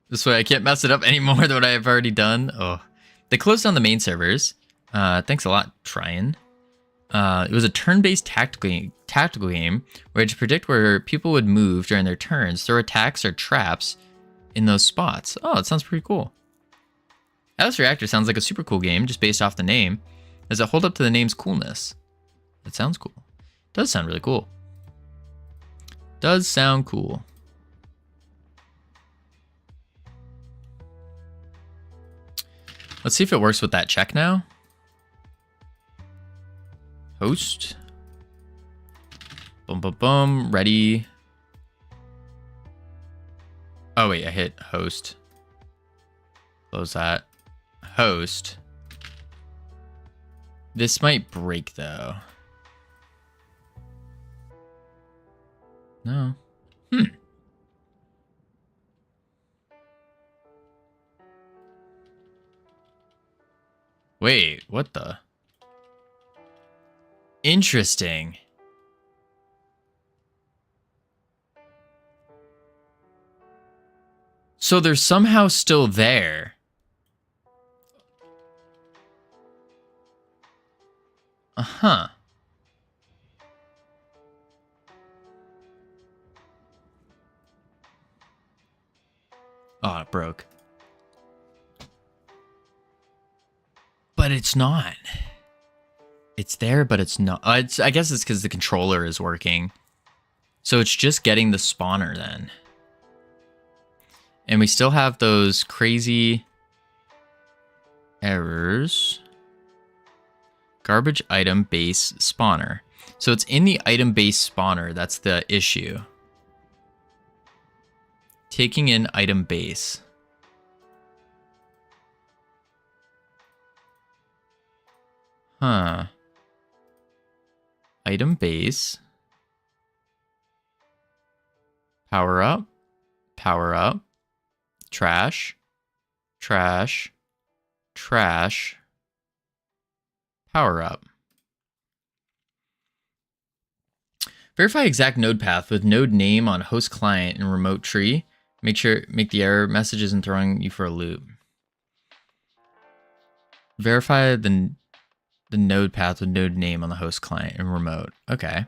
This way I can't mess it up any more than what I've already done. Oh, they closed down the main servers. Thanks a lot, Tryon. It was a turn-based tactical game where you had to predict where people would move during their turns, throw attacks or traps in those spots. Oh, it sounds pretty cool. Atlas Reactor sounds like a super cool game just based off the name. Does it hold up to the name's coolness? That sounds cool. It does sound really cool. Does sound cool. Let's see if it works with that check now. Host. Boom, boom, boom. Ready. Oh, wait, I hit host. Close that. Host. This might break, though. No. Wait, what the? Interesting. So they're somehow still there. Uh-huh. Oh, it broke. But it's not. It's there, but it's not. I guess it's because the controller is working. So it's just getting the spawner then. And we still have those crazy errors. Garbage item base spawner. So it's in the item base spawner. That's the issue. Taking in item base. Huh. Item base. Power up. Power up. Trash. Trash. Trash. Power up. Verify exact node path with node name on host client and remote tree. Make the error message isn't throwing you for a loop. Verify the node path with node name on the host client and remote. Okay. I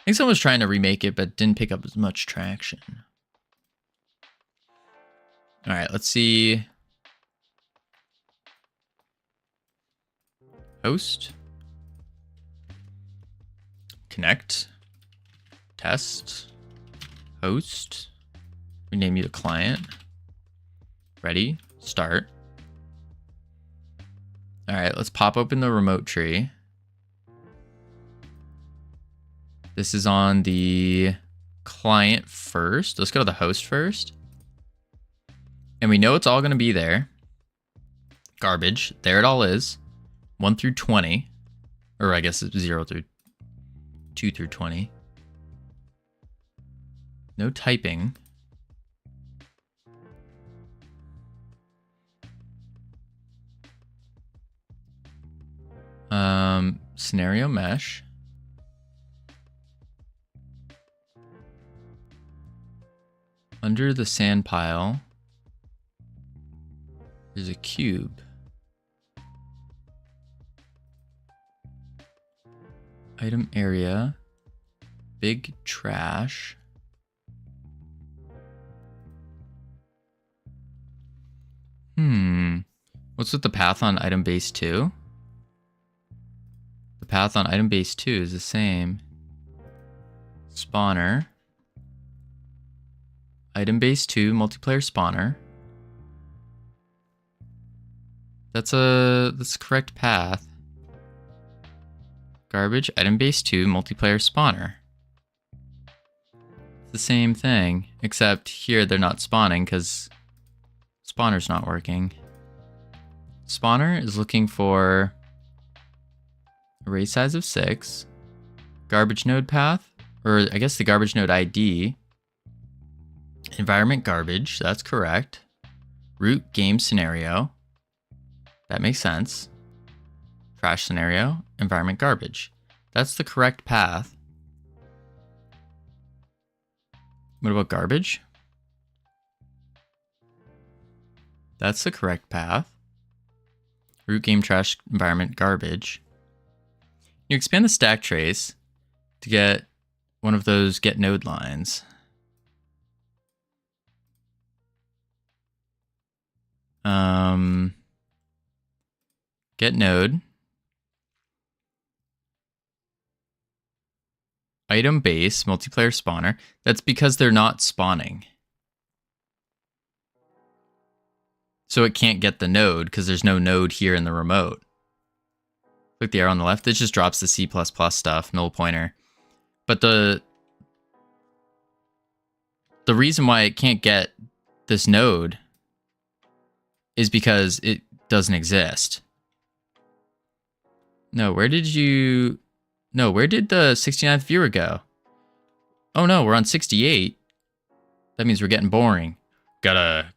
think someone was trying to remake it, but didn't pick up as much traction. All right, let's see. Host. Connect. Test. Host. Rename you to client. Ready. Start. All right, let's pop open the remote tree. This is on the client first. Let's go to the host first. And we know it's all going to be there. Garbage. There it all is. 1 through 20. Or I guess it's 0 through 2 through 20. No typing. Scenario mesh. Under the sand pile, there's a cube. Item area. Big trash. What's with the path on item base 2? The path on item base 2 is the same. Spawner. Item base 2, multiplayer spawner. That's the correct path. Garbage, item base 2, multiplayer spawner. It's the same thing, except here they're not spawning because spawner's not working. Spawner is looking for array size of 6, garbage node path, or I guess the garbage node ID, environment garbage, that's correct. Root game scenario, that makes sense. Trash scenario, environment garbage. That's the correct path. What about garbage? That's the correct path. Root game trash environment garbage. You expand the stack trace to get one of those get node lines. Get node. Item base, multiplayer spawner. That's because they're not spawning. So it can't get the node because there's no node here in the remote. Click the arrow on the left. This just drops the C++ stuff, null pointer. But the reason why it can't get this node is because it doesn't exist. No, where did the 69th viewer go? Oh no, we're on 68. That means we're getting boring. Gotta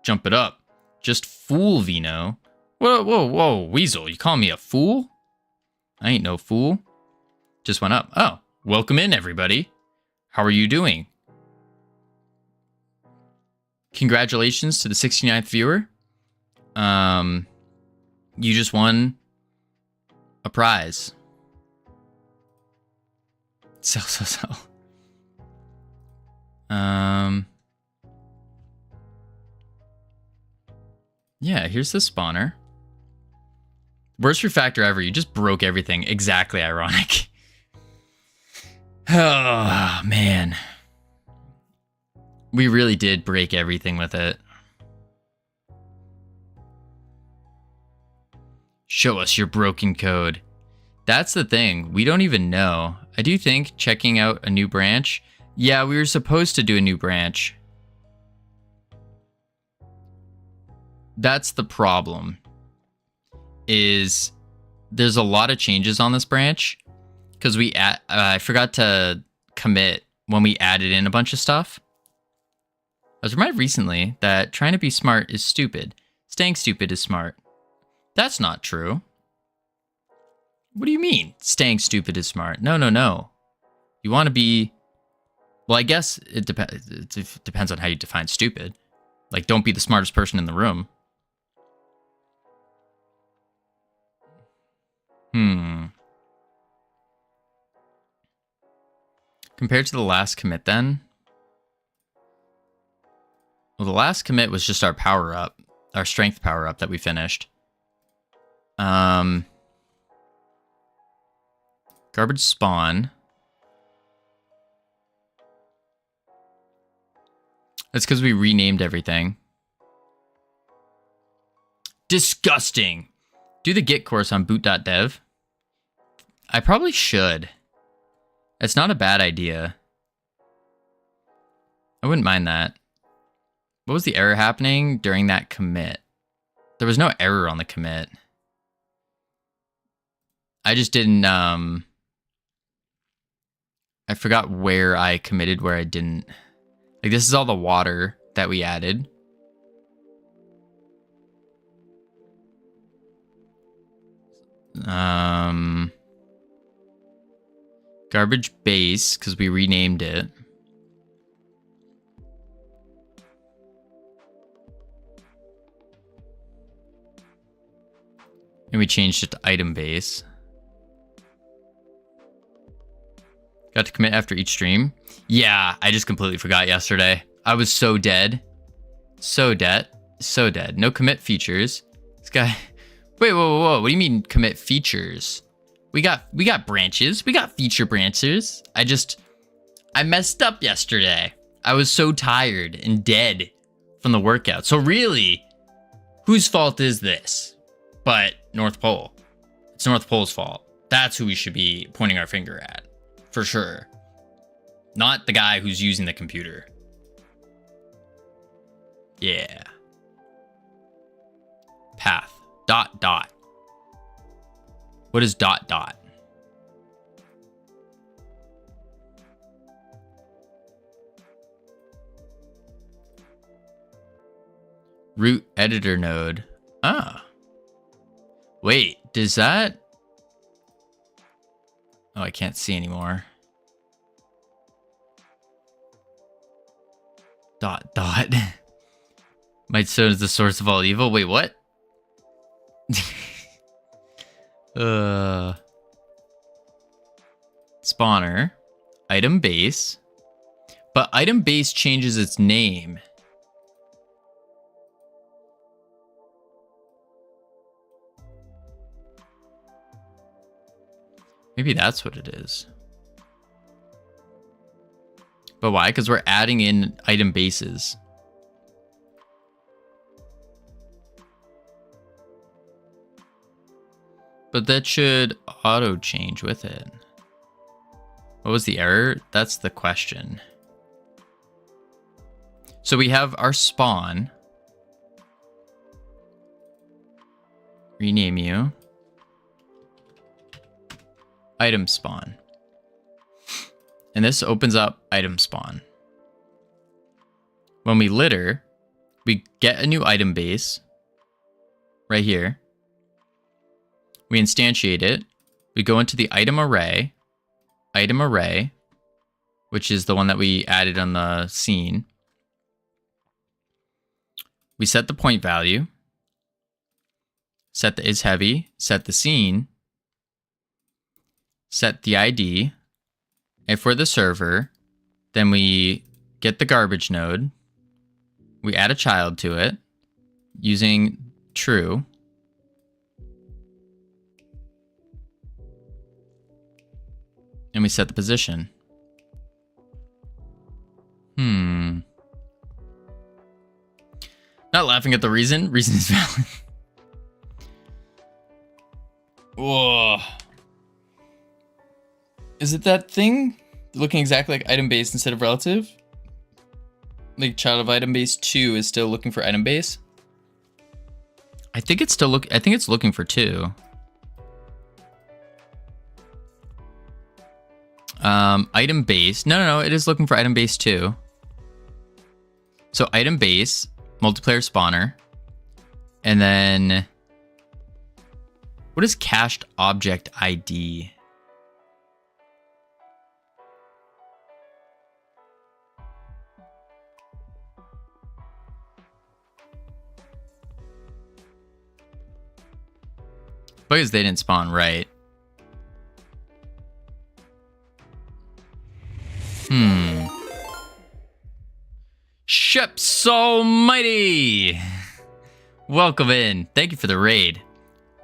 jump it up. Just fool, Vino. Whoa, Weasel, you call me a fool? I ain't no fool. Just went up. Oh, welcome in, everybody. How are you doing? Congratulations to the 69th viewer. You just won a prize. So. Yeah, here's the spawner. Worst refactor ever. You just broke everything. Exactly ironic. Oh, man. We really did break everything with it. Show us your broken code. That's the thing. We don't even know. I do think checking out a new branch. Yeah, we were supposed to do a new branch. That's the problem. Is there's a lot of changes on this branch because I forgot to commit when we added in a bunch of stuff. I was reminded recently that trying to be smart is stupid. Staying stupid is smart. That's not true. What do you mean? Staying stupid is smart? No. You want to be... Well, I guess it depends on how you define stupid. Like, don't be the smartest person in the room. Compared to the last commit then? Well, the last commit was just our power up, our strength power up that we finished. Garbage spawn. That's because we renamed everything. Disgusting. Do the Git course on boot.dev. I probably should. It's not a bad idea. I wouldn't mind that. What was the error happening during that commit? There was no error on the commit. I just didn't, I forgot where I committed, where I didn't. Like, this is all the water that we added. Garbage base, because we renamed it. And we changed it to item base. Got to commit after each stream. Yeah, I just completely forgot yesterday. I was so dead. So dead. So dead. No commit features. This guy... Wait, whoa. What do you mean commit features? We got branches. We got feature branches. I messed up yesterday. I was so tired and dead from the workout. So really, whose fault is this? But North Pole. It's North Pole's fault. That's who we should be pointing our finger at. For sure. Not the guy who's using the computer. Yeah. Path. ... What is ... Root editor node. Ah. Wait, does that... Oh, I can't see anymore. ... My stone is the source of all evil. Wait, what? Spawner. Item base. But item base changes its name. Maybe that's what it is. But why? Because we're adding in item bases. But that should auto change with it. What was the error? That's the question. So we have our spawn. Rename you. Item spawn. And this opens up item spawn. When we litter, we get a new item base right here. We instantiate it. We go into the item array, which is the one that we added on the scene. We set the point value, set the is heavy, set the scene, set the ID. If we're the server, then we get the garbage node. We add a child to it using true. And we set the position. Not laughing at the reason. Reason is valid. Whoa. Is it that thing? Looking exactly like item base instead of relative? Like child of item base 2 is still looking for item base? I think it's still looking for 2. Item base. No, it is looking for item base 2. So item base, multiplayer spawner, and then what is cached object ID? Because they didn't spawn right. Ships Almighty! Welcome in. Thank you for the raid.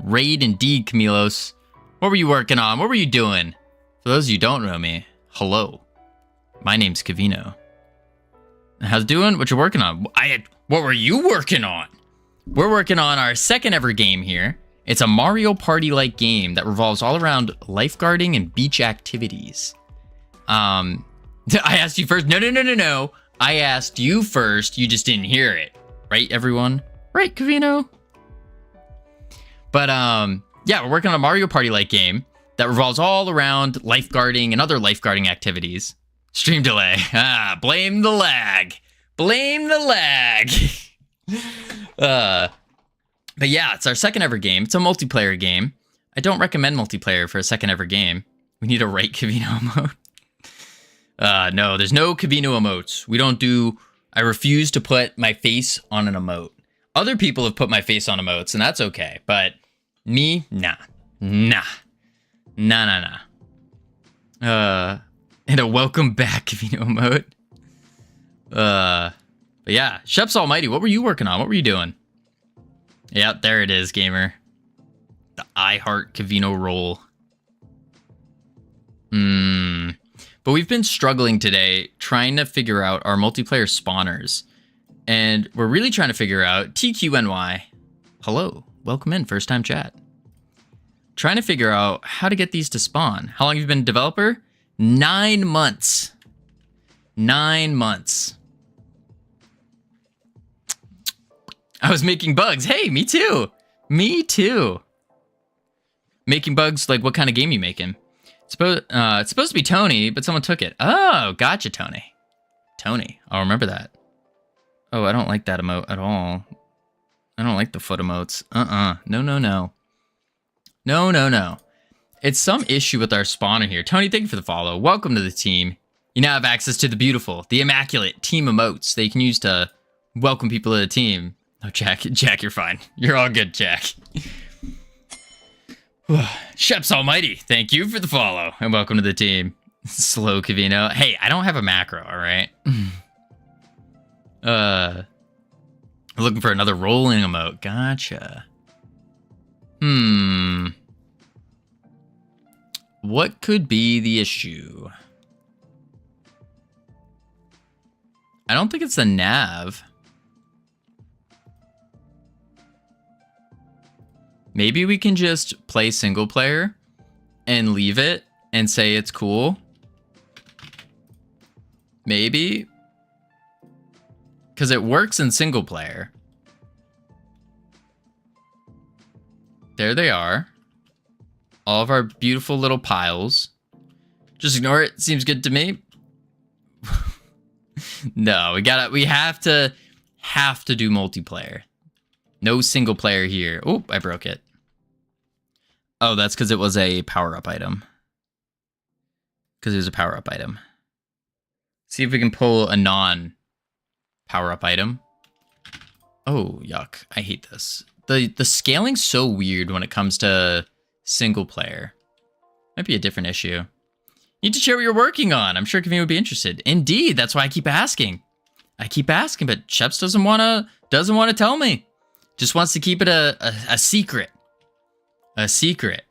Raid indeed, Camilos. What were you working on? What were you doing? For those of you who don't know me, hello. My name's Covino. How's it doing? What you working on? What were you working on? We're working on our second ever game here. It's a Mario Party-like game that revolves all around lifeguarding and beach activities. I asked you first. No. I asked you first. You just didn't hear it. Right, everyone? Right, Covino? But, yeah, we're working on a Mario Party-like game that revolves all around lifeguarding and other lifeguarding activities. Stream delay. Blame the lag. Blame the lag. But yeah, it's our second ever game. It's a multiplayer game. I don't recommend multiplayer for a second ever game. We need a right Covino emote. No, there's no Covino emotes. We don't do... I refuse to put my face on an emote. Other people have put my face on emotes, and that's okay. But me, nah. Nah. And a welcome back Covino emote. But yeah, Chef's Almighty, what were you working on? What were you doing? Yep, there it is, gamer. The I Heart Covino roll. But we've been struggling today trying to figure out our multiplayer spawners. And we're really trying to figure out TQNY. Hello, welcome in, first time chat. Trying to figure out how to get these to spawn. How long have you been a developer? 9 months. 9 months. I was making bugs. Hey, me too. Me too. Making bugs, like what kind of game you making? It's supposed to be Tony, but someone took it. Oh, gotcha, Tony. Tony, I'll remember that. Oh, I don't like that emote at all. I don't like the foot emotes. No. It's some issue with our spawner here. Tony, thank you for the follow. Welcome to the team. You now have access to the beautiful, the immaculate team emotes that you can use to welcome people to the team. Oh, Jack, you're fine. You're all good, Jack. Sheps Almighty, thank you for the follow and welcome to the team. Slow Covino. Hey, I don't have a macro, all right? Looking for another rolling emote. Gotcha. What could be the issue? I don't think it's the nav. Maybe we can just play single player and leave it and say it's cool. Maybe. Because it works in single player. There they are. All of our beautiful little piles. Just ignore it. Seems good to me. No, we have to do multiplayer. No single player here. Oh, I broke it. Oh, that's because it was a power-up item. Because it was a power-up item. See if we can pull a non-power-up item. Oh, yuck. I hate this. The scaling's so weird when it comes to single player. Might be a different issue. You need to share what you're working on. I'm sure Covino would be interested. Indeed, that's why I keep asking. But Sheps doesn't want to tell me. Just wants to keep it a secret. A secret.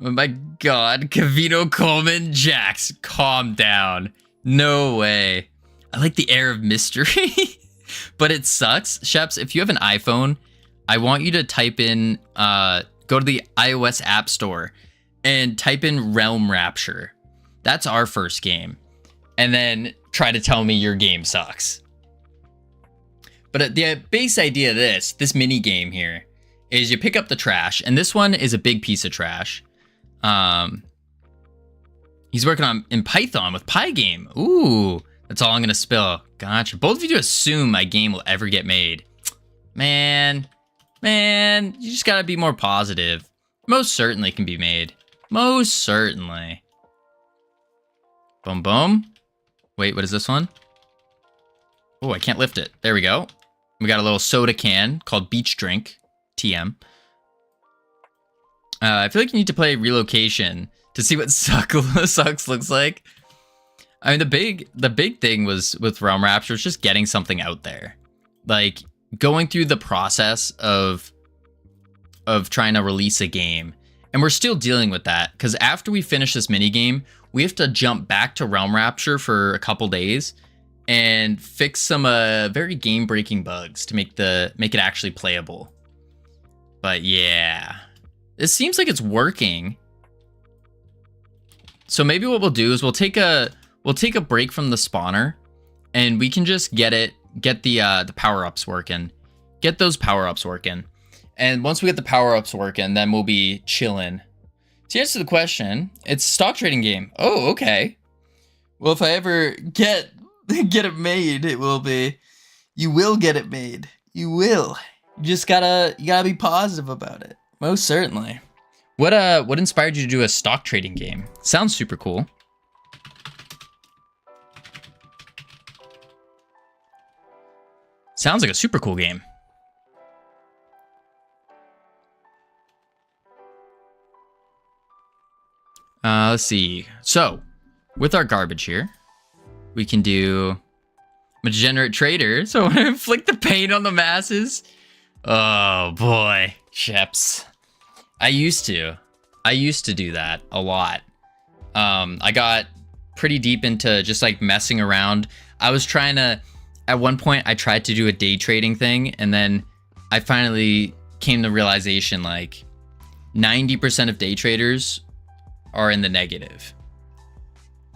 Oh my god, Covino, Coleman, Jax, calm down. No way. I like the air of mystery, but it sucks. Sheps, if you have an iPhone, I want you to type in, go to the iOS App Store and type in Realm Rapture. That's our first game. And then try to tell me your game sucks. But the base idea of this mini game here is you pick up the trash, and this one is a big piece of trash. He's working on in Python with Pygame. Ooh, that's all I'm gonna spill. Gotcha. Both of you assume my game will ever get made. Man, you just gotta be more positive. Most certainly can be made. Most certainly. Boom, boom. Wait, what is this one? Oh, I can't lift it. There we go. We got a little soda can called Beach Drink, TM. I feel like you need to play relocation to see what sucks looks like. I mean, the big thing was with Realm Rapture was just getting something out there, like going through the process of trying to release a game. And we're still dealing with that because after we finish this mini game, we have to jump back to Realm Rapture for a couple days and fix some very game-breaking bugs to make it actually playable. But yeah, it seems like it's working. So maybe what we'll do is we'll take a break from the spawner, and we can just get the power-ups working. Get those power-ups working. And once we get the power-ups working, then we'll be chilling. To answer the question, it's a stock trading game. Oh, okay. Well, if I ever get it made, it will be. You will get it made. You will. You just gotta be positive about it. Most certainly. What inspired you to do a stock trading game? Sounds super cool. Sounds like a super cool game. Let's see. So, with our garbage here, we can do a degenerate trader. So, inflict the pain on the masses. Oh boy, Sheps. I used to do that a lot. I got pretty deep into just like messing around. I was trying to, at one point, I tried to do a day trading thing, and then I finally came to realization like 90% of day traders are in the negative.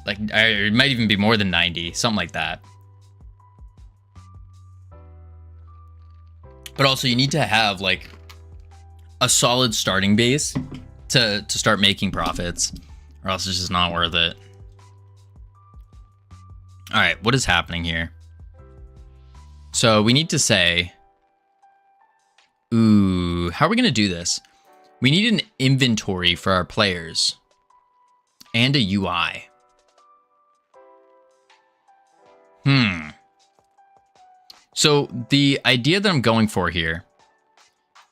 Like, it might even be more than 90, something like that. But also, you need to have like a solid starting base to start making profits, or else it's just not worth it. All right, what is happening here? So we need to say, ooh, how are we going to do this? We need an inventory for our players and a UI. So the idea that I'm going for here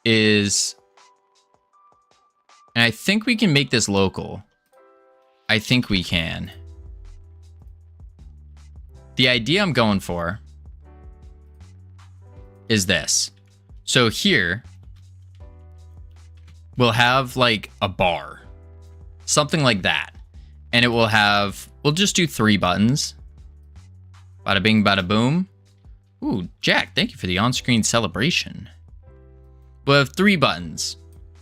is, and I think we can make this local. I think we can. The idea I'm going for is this. So here, we'll have like a bar, something like that. And it will have, we'll just do 3 buttons. Bada bing, bada boom. Ooh, Jack, thank you for the on-screen celebration. We'll have 3 buttons,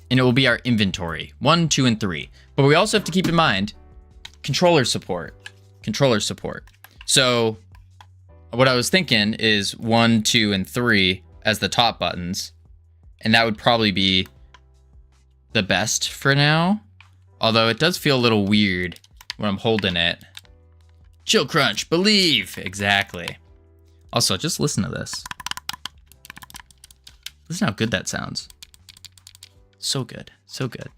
and it will be our inventory, 1, 2, and 3. But we also have to keep in mind controller support. Controller support. So what I was thinking is 1, 2, and 3 as the top buttons, and that would probably be the best for now. Although it does feel a little weird when I'm holding it. Chill crunch, believe. Exactly. Also, just listen to this. Listen how good that sounds. So good. So good.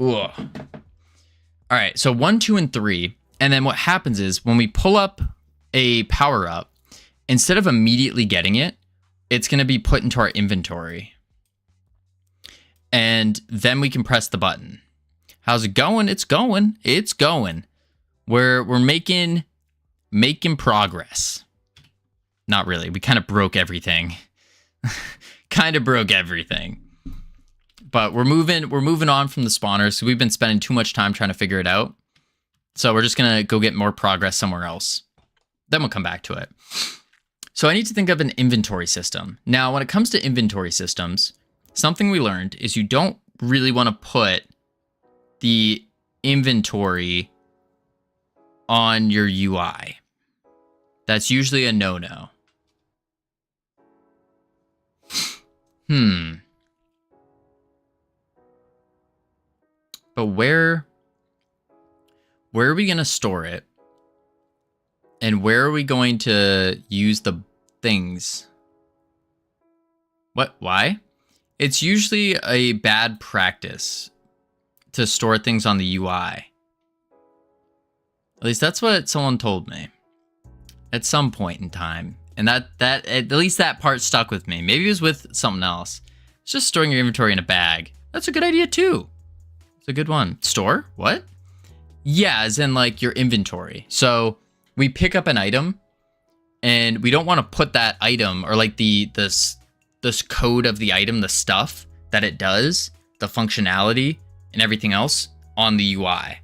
Ooh. All right, so 1, 2, and 3. And then what happens is when we pull up a power up, instead of immediately getting it, it's going to be put into our inventory. And then we can press the button. How's it going? It's going. It's going. We're making progress. Not really. We kind of broke everything. Kind of broke everything. But we're moving on from the spawner, so we've been spending too much time trying to figure it out. So we're just going to go get more progress somewhere else. Then we'll come back to it. So I need to think of an inventory system. Now, when it comes to inventory systems, something we learned is you don't really want to put the inventory on your UI. That's usually a no-no. But where are we going to store it? And where are we going to use the things? What? Why? It's usually a bad practice to store things on the UI. At least that's what someone told me at some point in time. And that at least that part stuck with me. Maybe it was with something else. It's just storing your inventory in a bag. That's a good idea too. It's a good one. Store? What? Yeah, as in like your inventory. So we pick up an item and we don't want to put that item or like this code of the item, the stuff that it does, the functionality and everything else on the UI.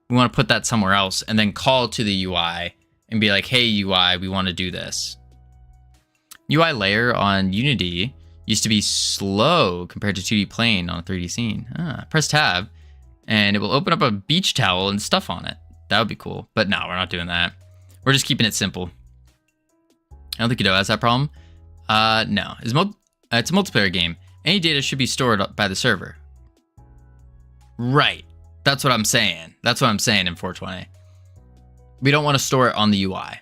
We want to put that somewhere else and then call to the UI and be like, hey UI, we want to do this. UI layer on Unity used to be slow compared to 2D plane on a 3D scene. Press tab and it will open up a beach towel and stuff on it. That would be cool. But no, we're not doing that. We're just keeping it simple. I don't think Godot has that problem. No, it's a multiplayer game. Any data should be stored by the server. Right. That's what I'm saying. That's what I'm saying in 420. We don't want to store it on the UI.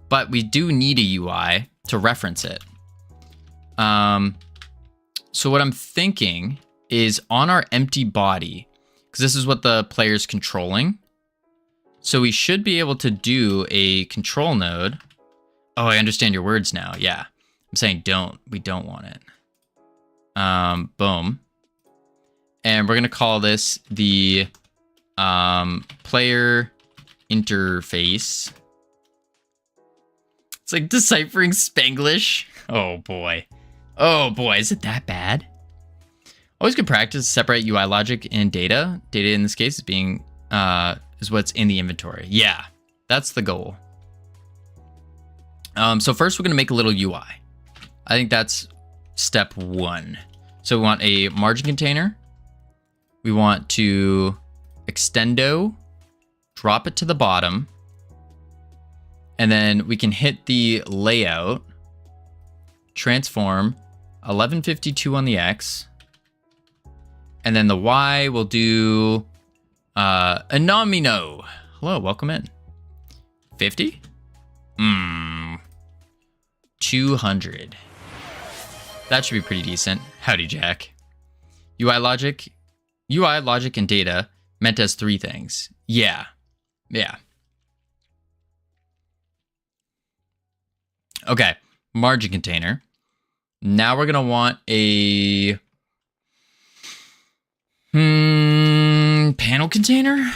But we do need a UI to reference it. So what I'm thinking is on our empty body, because this is what the player's controlling. So we should be able to do a control node. Oh, I understand your words now. Yeah. I'm saying don't. We don't want it. Boom. And we're going to call this the player interface. It's like deciphering Spanglish. Oh boy. Oh boy, is it that bad? Always good practice to separate UI logic and data. Data in this case is being is what's in the inventory. Yeah, that's the goal. So first we're gonna make a little UI. I think that's step one. So we want a margin container. We want to extendo, drop it to the bottom, and then we can hit the layout, transform 1152 on the X, and then the Y will do Anomino. Hello, welcome in. 50? 200. That should be pretty decent. Howdy, Jack. UI logic and data meant as three things. Yeah. Okay, margin container. Now we're gonna want a panel container.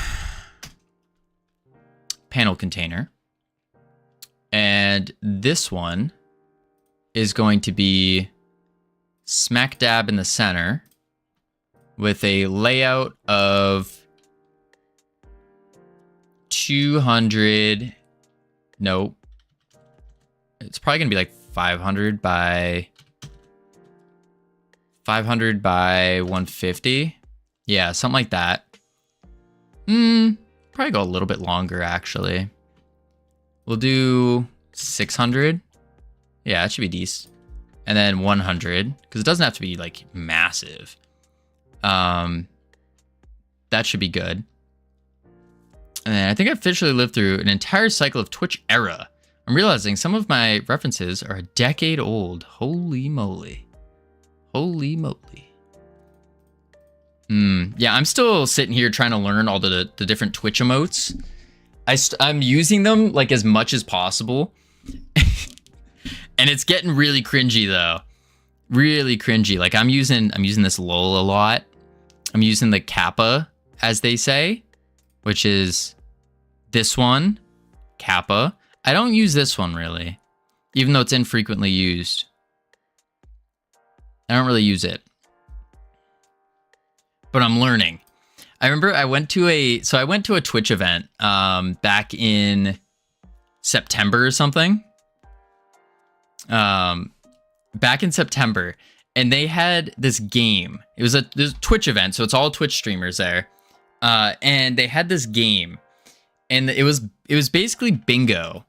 Panel container. And this one is going to be smack dab in the center with a layout of 200. Nope. It's probably gonna be like 500 by 150. Yeah, something like that. Probably go a little bit longer actually. We'll do 600. Yeah, that should be decent. And then 100, because it doesn't have to be like massive. That should be good. And then I think I officially lived through an entire cycle of Twitch era. I'm realizing some of my references are a decade old. Holy moly. Holy moly. Yeah, I'm still sitting here trying to learn all the different Twitch emotes. I'm using them like as much as possible. And it's getting really cringy though. Really cringy. Like I'm using this lol a lot. I'm using the kappa, as they say, which is this one, kappa. I don't use this one really, even though it's infrequently used. I don't really use it, but I'm learning. I remember I went to a Twitch event back in September or something. Back in September, and they had this game. It was a Twitch event, so it's all Twitch streamers there. And they had this game, and it was basically bingo,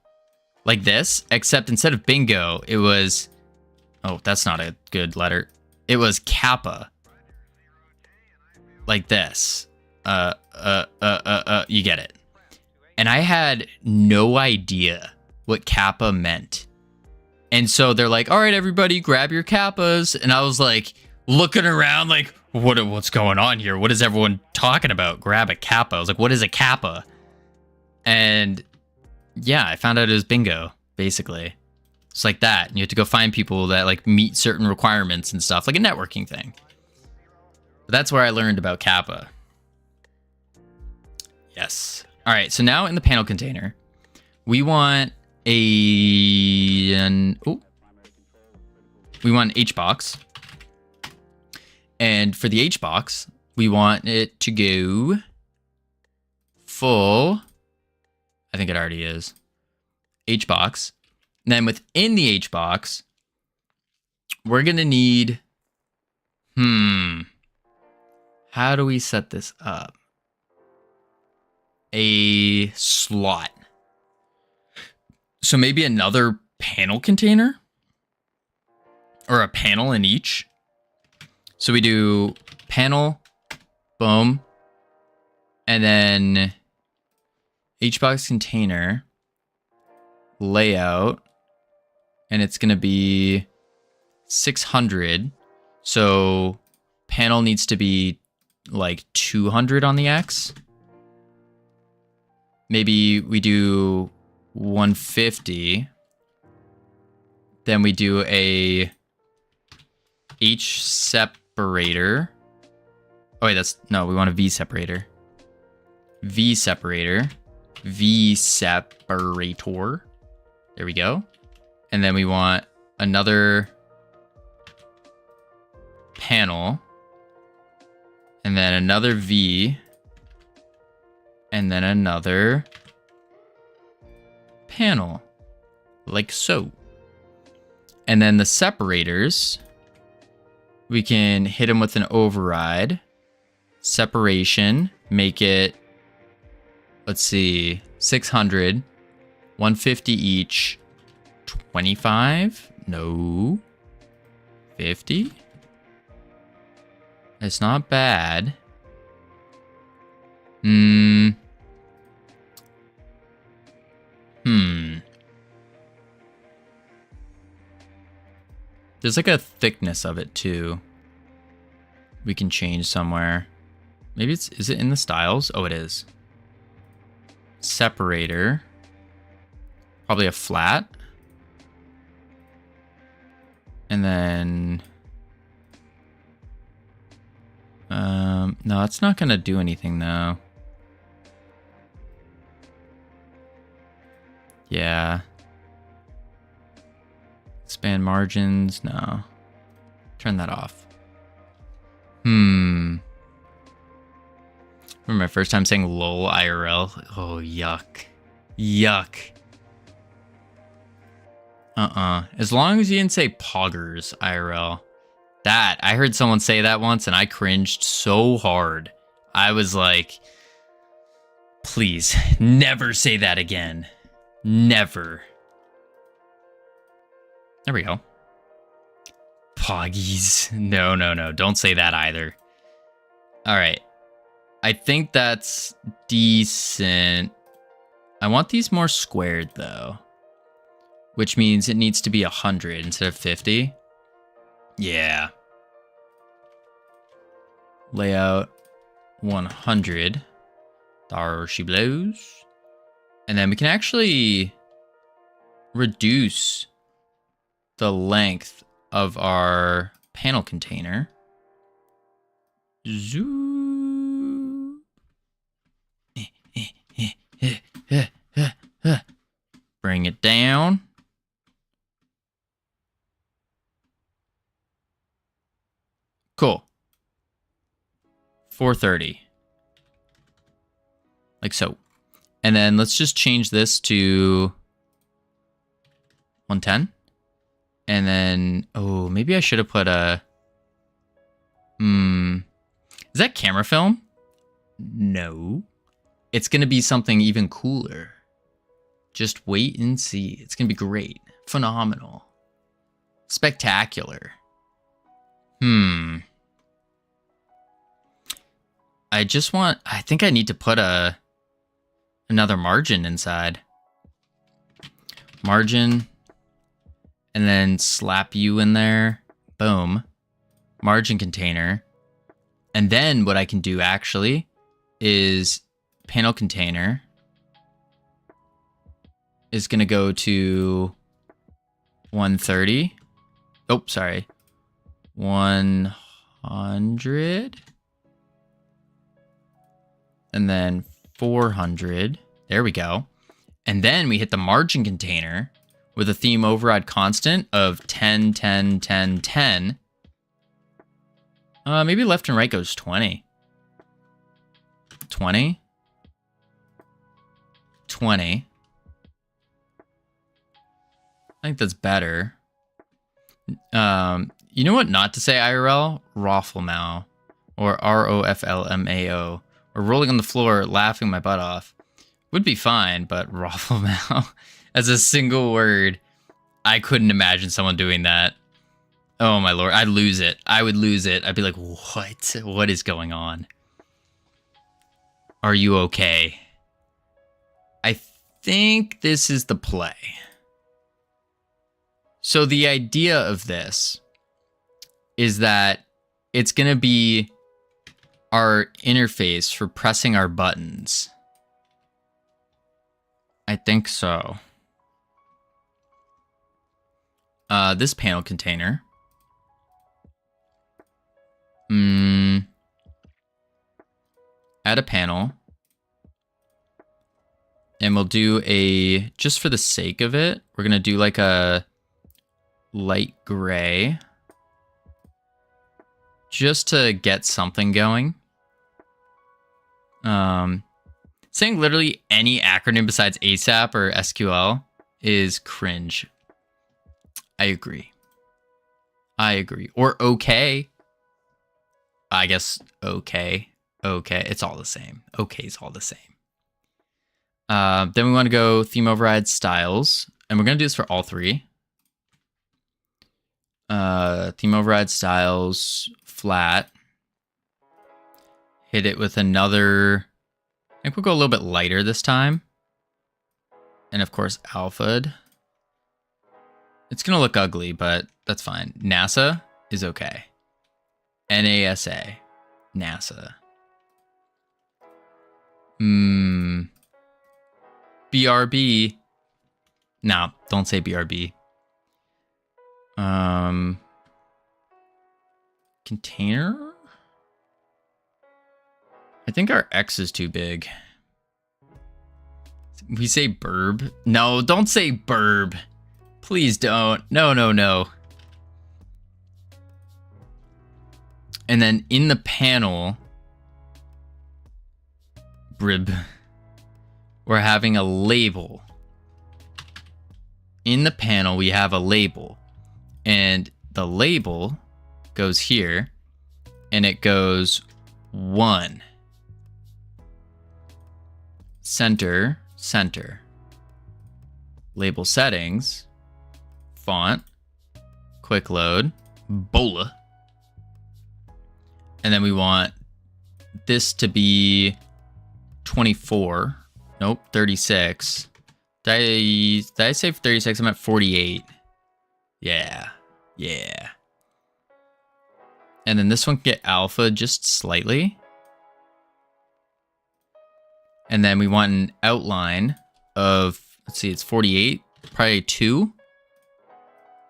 like this, except instead of bingo, it was, oh, that's not a good letter. It was kappa, like this. You get it. And I had no idea what kappa meant. And so they're like, all right, everybody, grab your kappas. And I was like, looking around like, what's going on here? What is everyone talking about? Grab a kappa. I was like, what is a kappa? And yeah, I found out it was bingo, basically. It's like that. And you have to go find people that like meet certain requirements and stuff, like a networking thing. But that's where I learned about kappa. Yes. All right, so now in the panel container, we want we want an H box. And for the H box, we want it to go full. I think it already is. H box. And then within the H box, we're going to need, how do we set this up? A slot. So maybe another panel container or a panel in each. So we do panel, boom, and then HBox container layout, and it's going to be 600. So panel needs to be like 200 on the X. Maybe we do 150. Then we do a H separator. Oh wait, we want a V separator. V separator. V separator. There we go. And then we want another panel. And then another V. And then another panel. Like so. And then the separators, we can hit them with an override. Separation, make it, let's see, 600, 150 each, 25? No. 50? It's not bad. There's like a thickness of it too. We can change somewhere. Maybe is it in the styles? Oh, it is. Separator. Probably a flat. And then... no, it's not gonna do anything though. Yeah. Expand margins, no. Turn that off. Remember my first time saying lol IRL? Oh, yuck. Yuck. As long as you didn't say poggers IRL. That, I heard someone say that once and I cringed so hard. I was like, please, never say that again. Never. There we go. Poggies. No. Don't say that either. All right. I think that's decent. I want these more squared, though. Which means it needs to be 100 instead of 50. Yeah. Layout 100. There she blows. And then we can actually reduce the length of our panel container. Zoo. Bring it down. Cool. 430. Like so. And then let's just change this to 110. And then, oh, maybe I should have put a... Is that camera film? No. It's going to be something even cooler. Just wait and see. It's going to be great. Phenomenal. Spectacular. I think I need to put another margin inside. Margin. And then slap you in there. Boom. Margin container. And then what I can do actually is panel container is going to go to 130. Oh, sorry. 100. and then 400. There we go. And then we hit the margin container with a theme override constant of 10, 10, 10, 10. Maybe left and right goes 20. 20. 20. I think that's better. You know what not to say IRL? Roflmao. Or ROFLMAO. Or rolling on the floor, laughing my butt off. Would be fine, but Roflmao as a single word, I couldn't imagine someone doing that. Oh my lord, I'd lose it. I would lose it. I'd be like, what? What is going on? Are you okay? I think this is the play. So the idea of this is that it's going to be our interface for pressing our buttons. I think so. This panel container. Add a panel. And we'll do a, just for the sake of it, we're going to do like a light gray. Just to get something going. Saying literally any acronym besides ASAP or SQL is cringe. I agree. I agree. Or okay. I guess okay. Okay. It's all the same. Okay is all the same. Then we want to go theme override styles. And we're going to do this for all three. Theme override styles flat. Hit it with another. I think we'll go a little bit lighter this time. And of course, alpha'd. It's going to look ugly, but that's fine. NASA is okay. NASA. NASA. BRB. No, don't say BRB. Container? I think our X is too big. We say burb. No, don't say burb. Please don't. No, no, no. And then in the panel, brib, we're having a label. In the panel, we have a label. And the label goes here. And it goes 1. Center, center. Label settings. Font. Quick load. Bola. And then we want this to be 24. Nope, 36. Did I say 36? I'm at 48. Yeah. Yeah. And then this one can get alpha just slightly. And then we want an outline of, let's see, it's 48. Probably 2.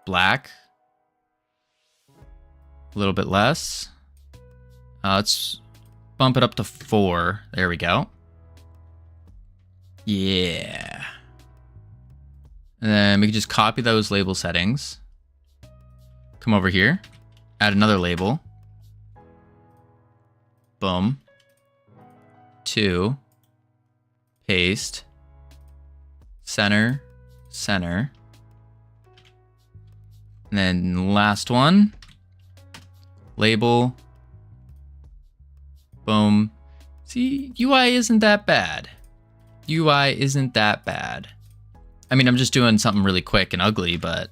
Black. A little bit less. Let's bump it up to 4. There we go. Yeah. And then we can just copy those label settings. Come over here. Add another label. Boom. 2. Paste. Center. Center. And then last one. Label. Boom. See, UI isn't that bad. UI isn't that bad. I mean, I'm just doing something really quick and ugly, but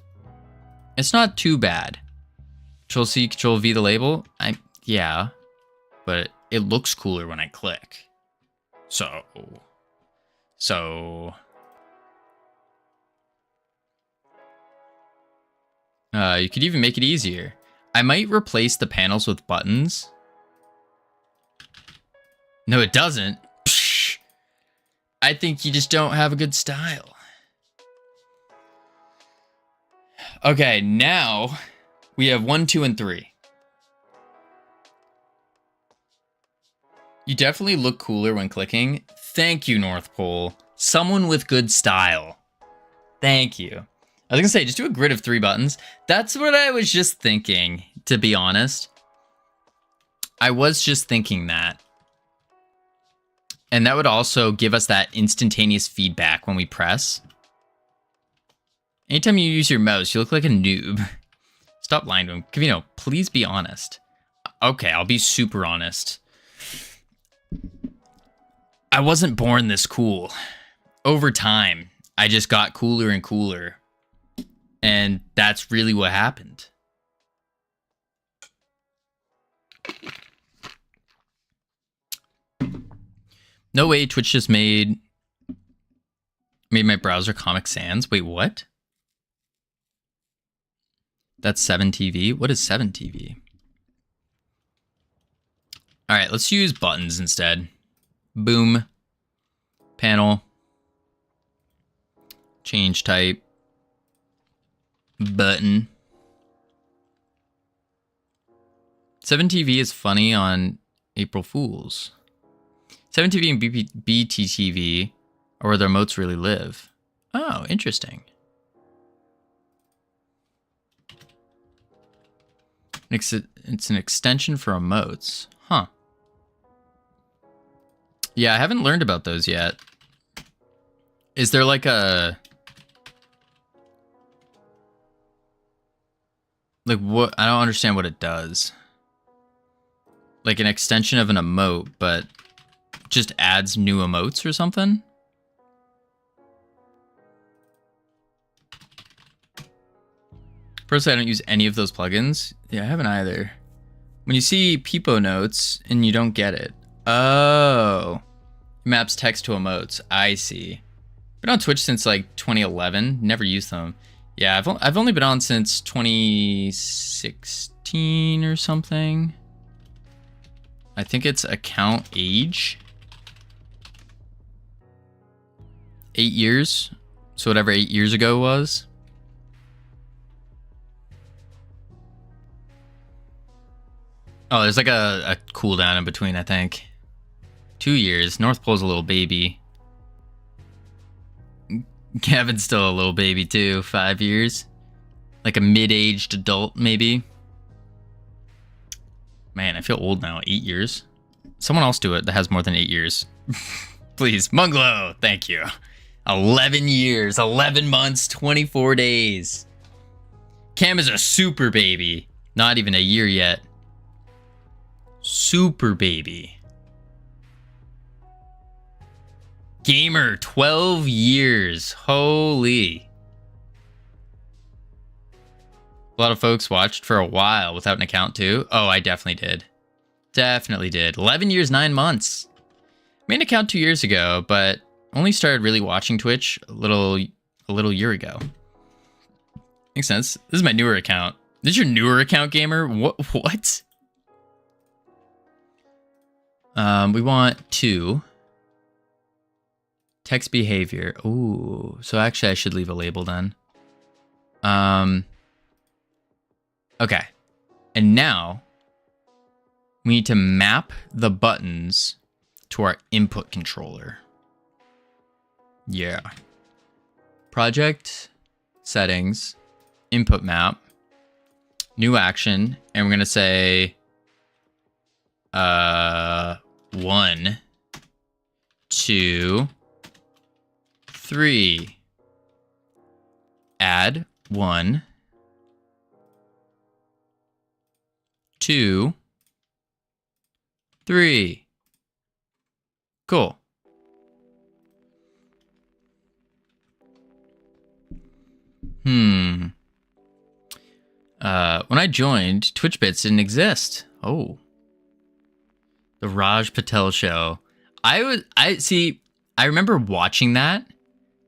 it's not too bad. Control C, Control V the label. Yeah, but it looks cooler when I click. So you could even make it easier. I might replace the panels with buttons. No, it doesn't. Psh, I think you just don't have a good style. Okay, now we have 1, 2, and 3. You definitely look cooler when clicking. Thank you, North Pole. Someone with good style. Thank you. I was gonna say, just do a grid of 3 buttons. That's what I was just thinking, to be honest. I was just thinking that. And that would also give us that instantaneous feedback when we press. Anytime you use your mouse, you look like a noob. Stop lying to him. Covino, please be honest. Okay, I'll be super honest. I wasn't born this cool. Over time, I just got cooler and cooler. And that's really what happened. No way, Twitch just made my browser Comic Sans. Wait, what? That's 7TV? What is 7TV? All right, let's use buttons instead. Boom. Panel. Change type. Button. 7TV is funny on April Fools. 7TV and BTTV are where the remotes really live. Oh, interesting. It's an extension for emotes. Huh. Yeah, I haven't learned about those yet. Is there like a... Like what? I don't understand what it does. Like an extension of an emote, but just adds new emotes or something? Personally, I don't use any of those plugins. Yeah, I haven't either. When you see Peepo notes and you don't get it. Oh. It maps text to emotes. I see. Been on Twitch since like 2011. Never used them. Yeah, I've only been on since 2016 or something. I think it's account age. 8 years. So whatever 8 years ago was. Oh, there's like a cooldown in between, I think. 2 years. North Pole's a little baby. Kevin's still a little baby too. 5 years. Like a mid-aged adult, maybe. Man, I feel old now. 8 years. Someone else do it that has more than 8 years. Please. Munglo, thank you. 11 years. 11 months. 24 days. Cam is a super baby. Not even a year yet. Super baby. Gamer, 12 years. Holy. A lot of folks watched for a while without an account too. Oh, I definitely did. Definitely did. 11 years, 9 months. Made an account 2 years ago, but only started really watching Twitch a little year ago. Makes sense. This is my newer account. This is your newer account, Gamer? What? We want 2. Text behavior. Ooh, so actually I should leave a label then. Okay. And now we need to map the buttons to our input controller. Yeah. Project, settings, input map, new action, and we're going to say 1, 2, 3. Add 1, 2, 3. Cool. When I joined, TwitchBits didn't exist. Oh. The Raj Patel show. I remember watching that.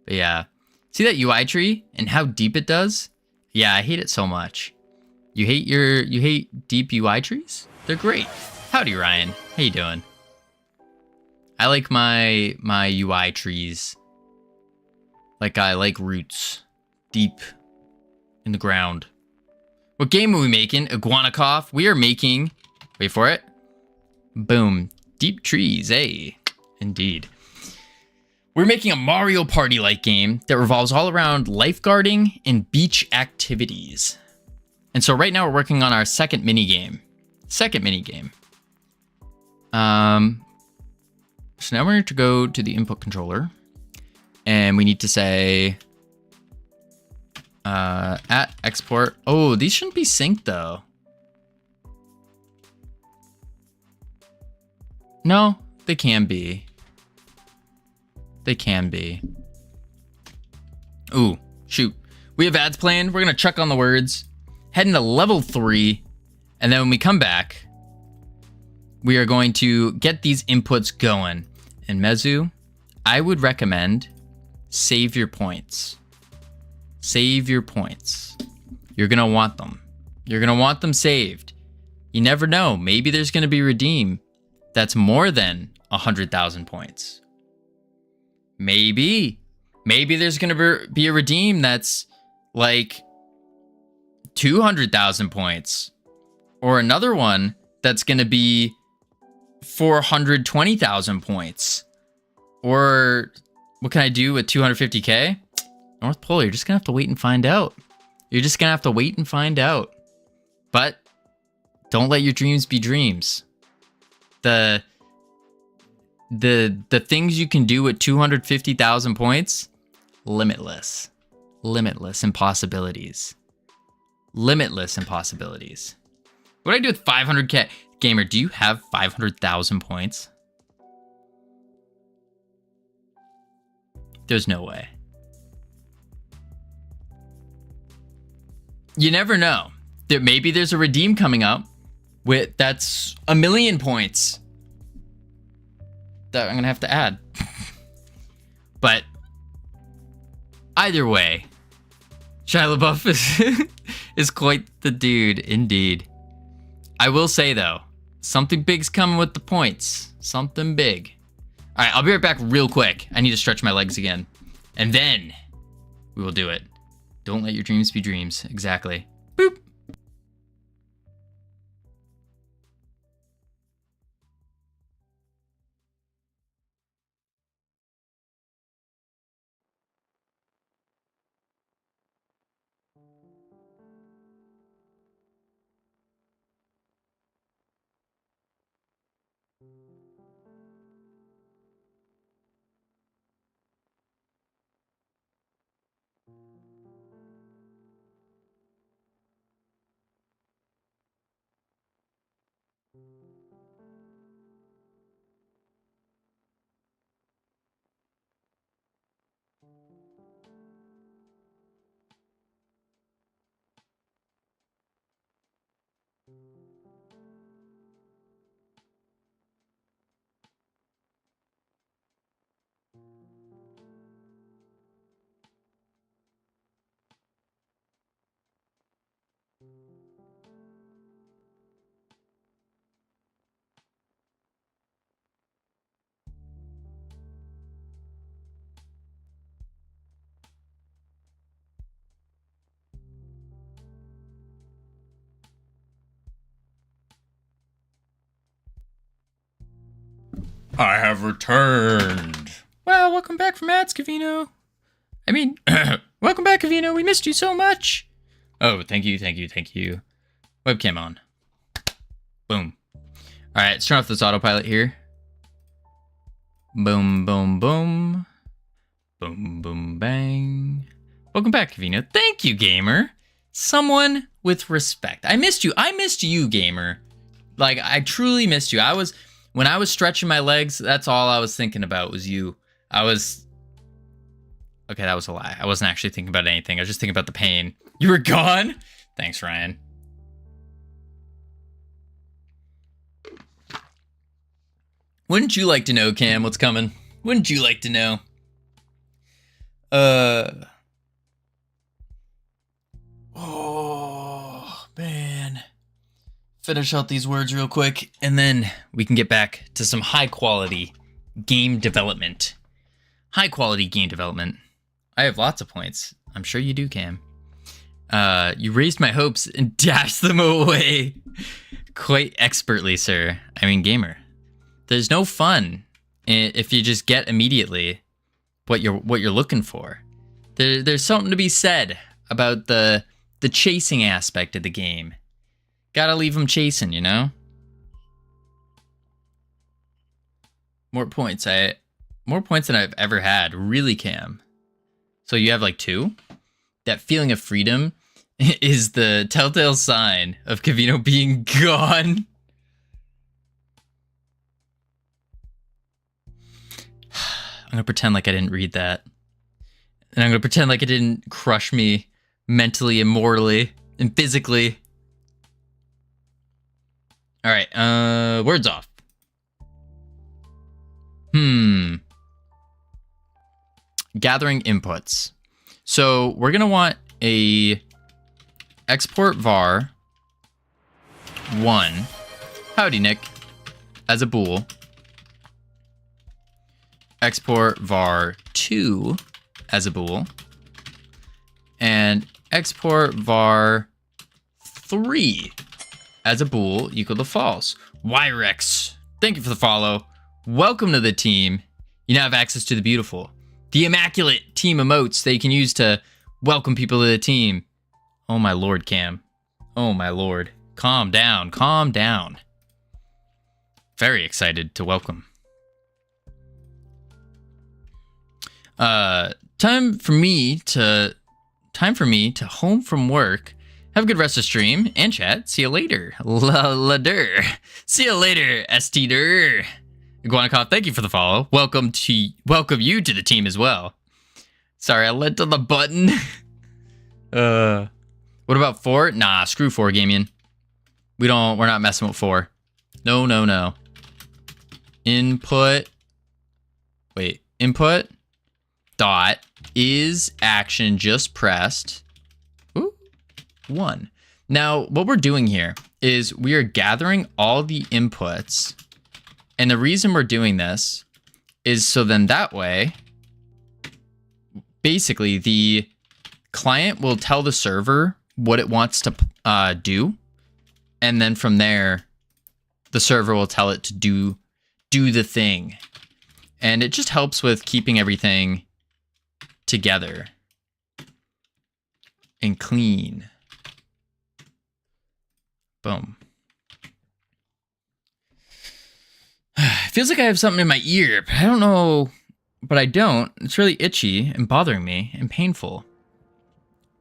But yeah. See that UI tree and how deep it does? Yeah, I hate it so much. You hate deep UI trees? They're great. Howdy, Ryan. How you doing? I like my UI trees. Like I like roots. Deep in the ground. What game are we making? Iguana Cough? We are making, wait for it. Boom. Deep trees, eh? Indeed. We're making a Mario Party-like game that revolves all around lifeguarding and beach activities. And so right now we're working on our second minigame. So now we're going to go to the input controller. And we need to say at export. Oh, these shouldn't be synced though. No, they can be. They can be. Ooh, shoot. We have ads planned. We're going to check on the words. Head into level 3. And then when we come back, we are going to get these inputs going. And Mezu, I would recommend save your points. Save your points. You're going to want them. You're going to want them saved. You never know. Maybe there's going to be a redeem that's more than 100,000 points. Maybe there's going to be a redeem that's like 200,000 points. Or another one that's going to be 420,000 points. Or what can I do with 250k? North Pole, you're just going to have to wait and find out. You're just going to have to wait and find out. But don't let your dreams be dreams. The things you can do with 250,000 points, limitless. Limitless impossibilities. Limitless impossibilities. What do I do with 500k? Gamer, do you have 500,000 points? There's no way. You never know. Maybe there's a redeem coming up that's 1,000,000 points that I'm gonna have to add. But either way, Shia LaBeouf is quite the dude indeed. I will say though, something big's coming with the points. Something big. All right, I'll be right back real quick. I need to stretch my legs again. And then we will do it. Don't let your dreams be dreams. Exactly. Boop. I have returned. Well, welcome back from ads, Covino. I mean, welcome back, Covino. We missed you so much. Oh, thank you. Webcam on. Boom. All right, let's turn off this autopilot here. Boom, boom, boom. Boom, boom, bang. Welcome back, Covino. Thank you, gamer. Someone with respect. I missed you. I missed you, gamer. Like, I truly missed you. When I was stretching my legs, that's all I was thinking about was you. Okay, that was a lie. I wasn't actually thinking about anything. I was just thinking about the pain. You were gone? Thanks, Ryan. Wouldn't you like to know, Cam, what's coming? Wouldn't you like to know? Oh, man. Finish out these words real quick, and then we can get back to some high-quality game development. High-quality game development. I have lots of points. I'm sure you do, Cam. You raised my hopes and dashed them away quite expertly, sir. I mean, gamer. There's no fun if you just get immediately what you're looking for. There's something to be said about the chasing aspect of the game. Gotta leave them chasing, you know? More points than I've ever had. Really, Cam. So you have like 2? That feeling of freedom is the telltale sign of Covino being gone. I'm gonna pretend like I didn't read that. And I'm gonna pretend like it didn't crush me mentally and morally and physically. Alright, words off. Gathering inputs. So we're gonna want a export var 1. Howdy, Nick. As a bool. Export var 2 as a bool. And export var 3 as a bool equal to false. Yrex, thank you for the follow. Welcome to the team. You now have access to the beautiful, the immaculate team emotes that you can use to welcome people to the team. Oh my lord, Cam. Oh my lord. Calm down, calm down. Very excited to welcome. Time for me to home from work. Have a good rest of stream and chat. See you later. Lader. See you later, STder. Iguanacop, thank you for the follow. Welcome you to the team as well. Sorry, I led to the button. What about 4? Nah, screw 4, Gamian. We're not messing with 4. No. Input dot is action just pressed. Ooh, 1. Now, what we're doing here is we are gathering all the inputs. And the reason we're doing this is so then that way, basically the client will tell the server what it wants to do. And then from there, the server will tell it to do the thing. And it just helps with keeping everything together and clean. Boom. It feels like I have something in my ear, but I don't know. But I don't. It's really itchy and bothering me and painful.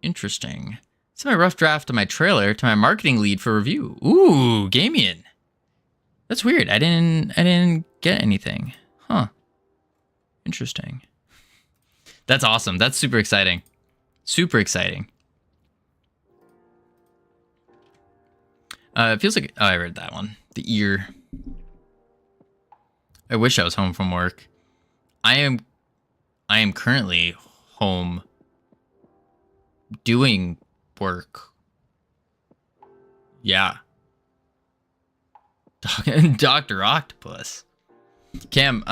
Interesting. It's my rough draft of my trailer to my marketing lead for review. Ooh, Gamian. That's weird. I didn't get anything. Huh. Interesting. That's awesome. That's super exciting. Super exciting. It feels like... Oh, I read that one. The ear. I wish I was home from work. I am currently home doing work. Yeah. Dr. Octopus. Cam,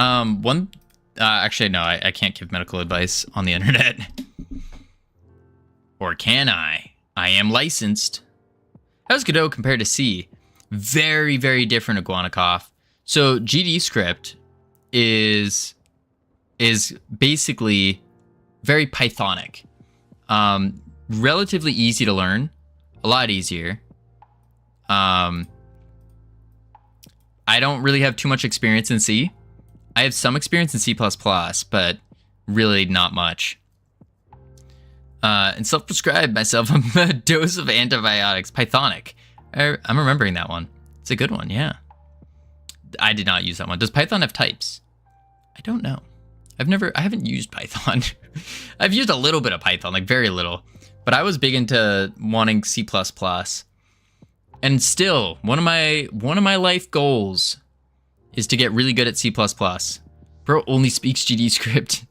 actually, no, I can't give medical advice on the internet. Or can I? I am licensed. How's Godot compared to C? Very, very different, Iguanacop. So GD script is basically very Pythonic. Relatively easy to learn. A lot easier. I don't really have too much experience in C. I have some experience in C++, but really not much. And self-prescribed myself a dose of antibiotics. Pythonic. I'm remembering that one. It's a good one, yeah. I did not use that one. Does Python have types? I don't know. I haven't used Python. I've used a little bit of Python, like very little. But I was big into wanting C++. And still, one of my life goals is to get really good at C++. Bro only speaks GD script.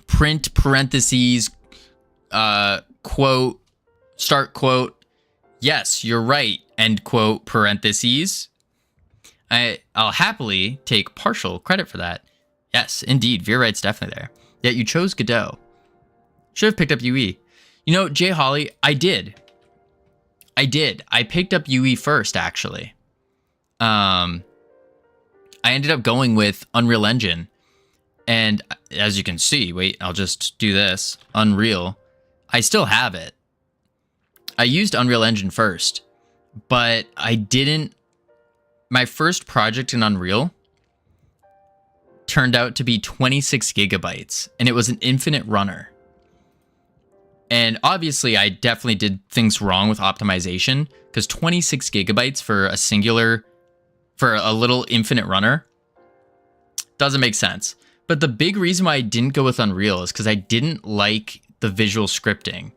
Print parentheses, quote, start quote. Yes, you're right. End quote, parentheses. I'll happily take partial credit for that. Yes, indeed. Veerright's definitely there. Yet you chose Godot. Should have picked up UE. You know, Jay Holly, I did. I picked up UE first, actually. I ended up going with Unreal Engine. And as you can see, wait, I'll just do this. Unreal. I still have it. I used Unreal Engine first, but I didn't. My first project in Unreal turned out to be 26 gigabytes, and it was an infinite runner. And obviously, I definitely did things wrong with optimization, because 26 gigabytes for a little infinite runner doesn't make sense. But the big reason why I didn't go with Unreal is because I didn't like the visual scripting.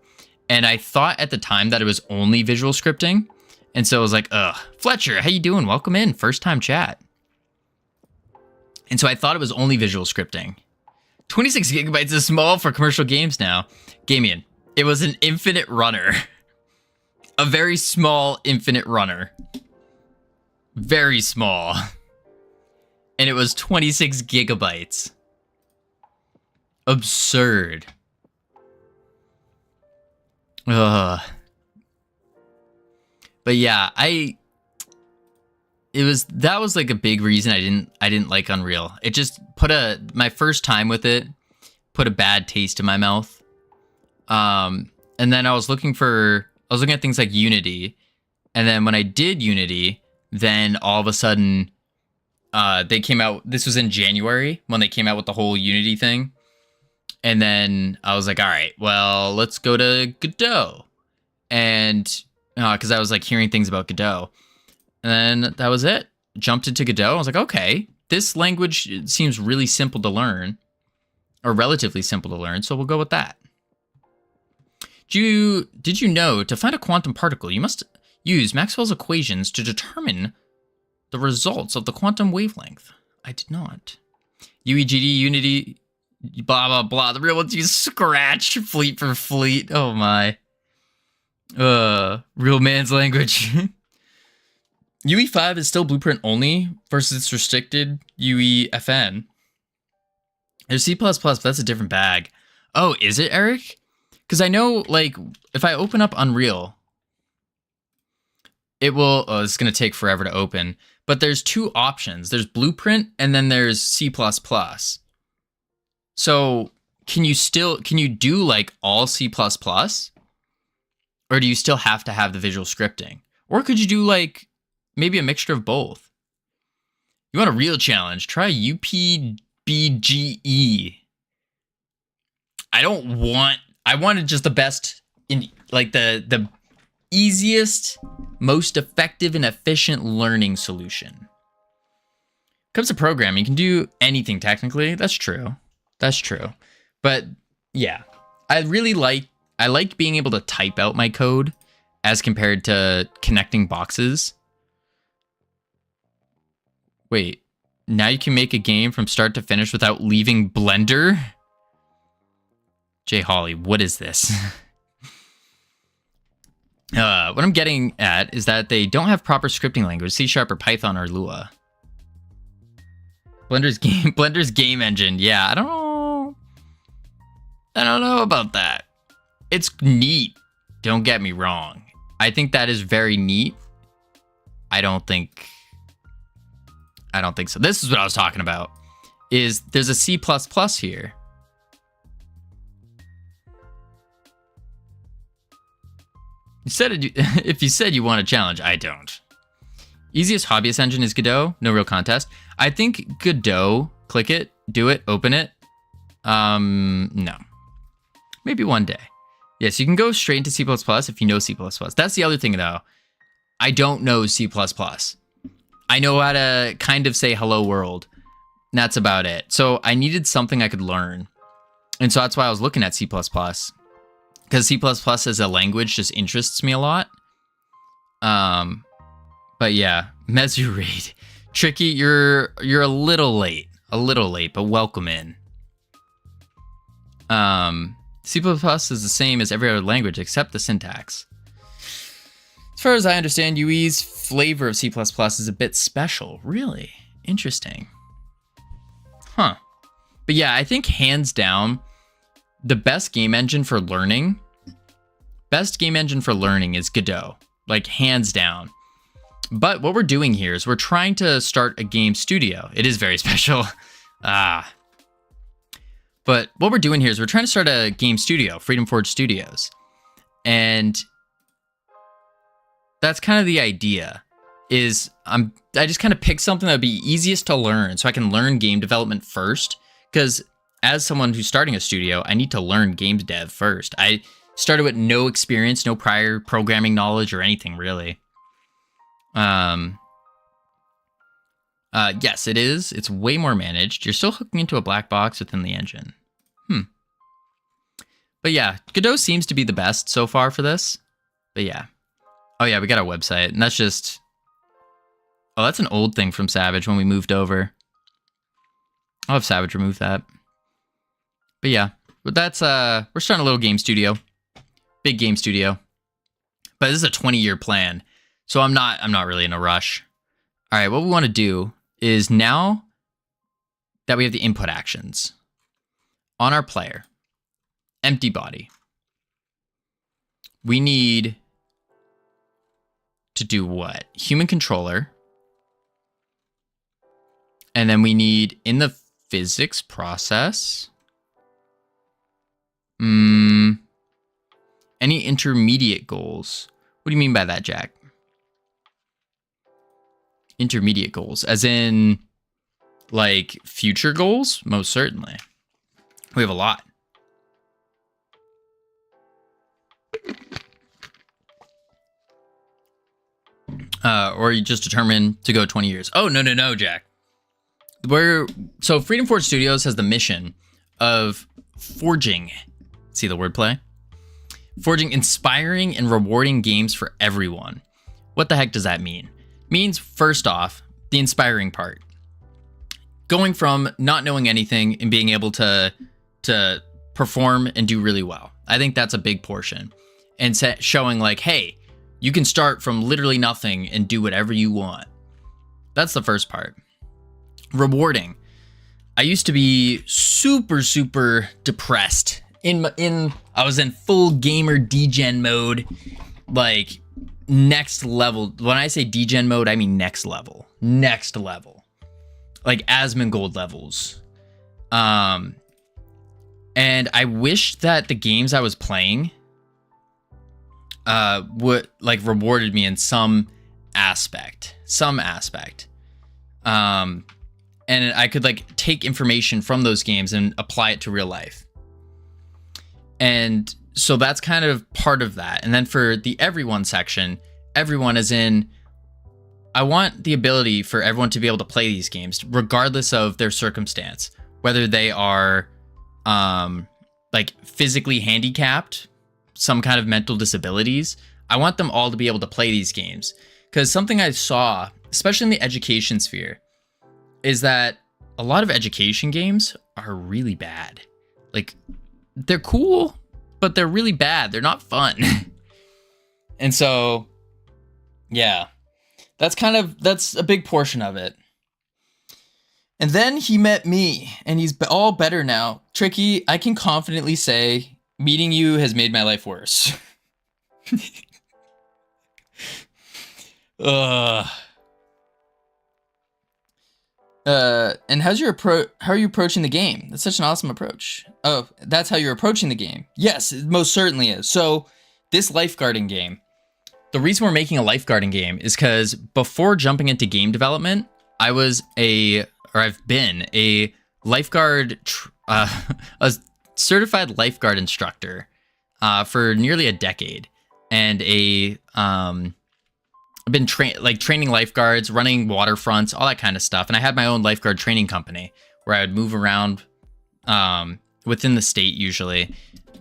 And I thought at the time that it was only visual scripting. And so I was like, ugh, Fletcher, how you doing? Welcome in. First time chat. And so I thought it was only visual scripting. 26 gigabytes is small for commercial games now. Gamian, it was an infinite runner. A very small infinite runner. Very small. And it was 26 gigabytes. Absurd. Ugh. But yeah, that was like a big reason I didn't like Unreal. It just my first time with it put a bad taste in my mouth. And then I was looking at things like Unity, and then when I did Unity, then all of a sudden they came out. This was in January when they came out with the whole Unity thing. And then I was like, all right, well, let's go to Godot. And because I was like hearing things about Godot. And then that was it. Jumped into Godot. I was like, okay, this language seems really simple to learn, or relatively simple to learn. So we'll go with that. Did you know to find a quantum particle, you must use Maxwell's equations to determine the results of the quantum wavelength? I did not. UEGD, Unity, blah, blah, blah. The real ones use Scratch, Fleet for Fleet. Oh my. Real man's language. UE5 is still blueprint only versus its restricted UEFN. There's C++, but that's a different bag. Oh, is it, Eric? Because I know, like, if I open up Unreal, it will... Oh, it's going to take forever to open. But there's two options. There's blueprint, and then there's C++. So, can you do, like, all C++? Or do you still have to have the visual scripting? Or could you do, like, maybe a mixture of both? You want a real challenge? Try UPBGE. I wanted just the best, like the easiest, most effective and efficient learning solution. When it comes to programming, you can do anything technically. That's true. But yeah, I like being able to type out my code as compared to connecting boxes. Wait, now you can make a game from start to finish without leaving Blender? Jay Holly, what is this? What I'm getting at is that they don't have proper scripting language, C# or Python or Lua. Blender's game engine. Yeah, I don't know about that. It's neat. Don't get me wrong. I think that is very neat. I don't think so. This is what I was talking about. There's a C++ here. If you said you want a challenge, I don't. Easiest hobbyist engine is Godot. No real contest. I think Godot, click it, do it, open it. No. Maybe one day. Yes, you can go straight into C++ if you know C++. That's the other thing, though. I don't know C++. I know how to kind of say hello world. And that's about it. So I needed something I could learn. And so that's why I was looking at C++. Because C++ as a language just interests me a lot. But yeah, Mesurate. Tricky, you're a little late. But welcome in. C++ is the same as every other language except the syntax. As far as I understand, UE's flavor of C++ is a bit special. Really? Interesting. Huh. But yeah, I think hands down, the best game engine for learning is Godot. Like, hands down. But what we're doing here is we're trying to start a game studio. It is very special. But what we're doing here is we're trying to start a game studio, Freedom Forge Studios. And that's kind of the idea. Is I just kind of picked something that would be easiest to learn so I can learn game development first. Because as someone who's starting a studio, I need to learn games dev first. I started with no experience, no prior programming knowledge or anything really. Yes, it is. It's way more managed. You're still hooking into a black box within the engine. But yeah, Godot seems to be the best so far for this. But yeah. Oh yeah, we got our website, and that's just... Oh, that's an old thing from Savage when we moved over. I'll have Savage remove that. But yeah, but that's, we're starting a little game studio. Big game studio. But this is a 20-year plan, so I'm not really in a rush. All right, what we want to do is now that we have the input actions on our player, empty body, we need to do what? Human controller. And then we need in the physics process, any intermediate goals. What do you mean by that, Jack? Intermediate goals, as in like future goals? Most certainly. We have a lot. Or you just determine to go 20 years. Oh, no, Jack. So Freedom Forge Studios has the mission of forging, see the wordplay? Forging inspiring and rewarding games for everyone. What the heck does that mean? Means, first off, the inspiring part. Going from not knowing anything and being able to perform and do really well. I think that's a big portion. And showing like, hey, you can start from literally nothing and do whatever you want. That's the first part. Rewarding. I used to be super depressed. I was in full gamer degen mode, like next level. When I say degen mode, I mean next level, like Asmongold levels. And I wish that the games I was playing would like rewarded me in some aspect. And I could like take information from those games and apply it to real life. And so that's kind of part of that. And then for the everyone section, everyone is in, I want the ability for everyone to be able to play these games regardless of their circumstance, whether they are like physically handicapped, some kind of mental disabilities. I want them all to be able to play these games. Because something I saw, especially in the education sphere, is that a lot of education games are really bad. Like, they're cool, but they're really bad. They're not fun. And so, yeah, that's a big portion of it. And then he met me, and he's all better now. Tricky, I can confidently say, meeting you has made my life worse. And how are you approaching the game? That's such an awesome approach. Oh, that's how you're approaching the game. Yes, it most certainly is. So this lifeguarding game, the reason we're making a lifeguarding game is because before jumping into game development, I've been a lifeguard, a certified lifeguard instructor for nearly a decade, and I've been training lifeguards, running waterfronts, all that kind of stuff. And I had my own lifeguard training company where I would move around within the state, usually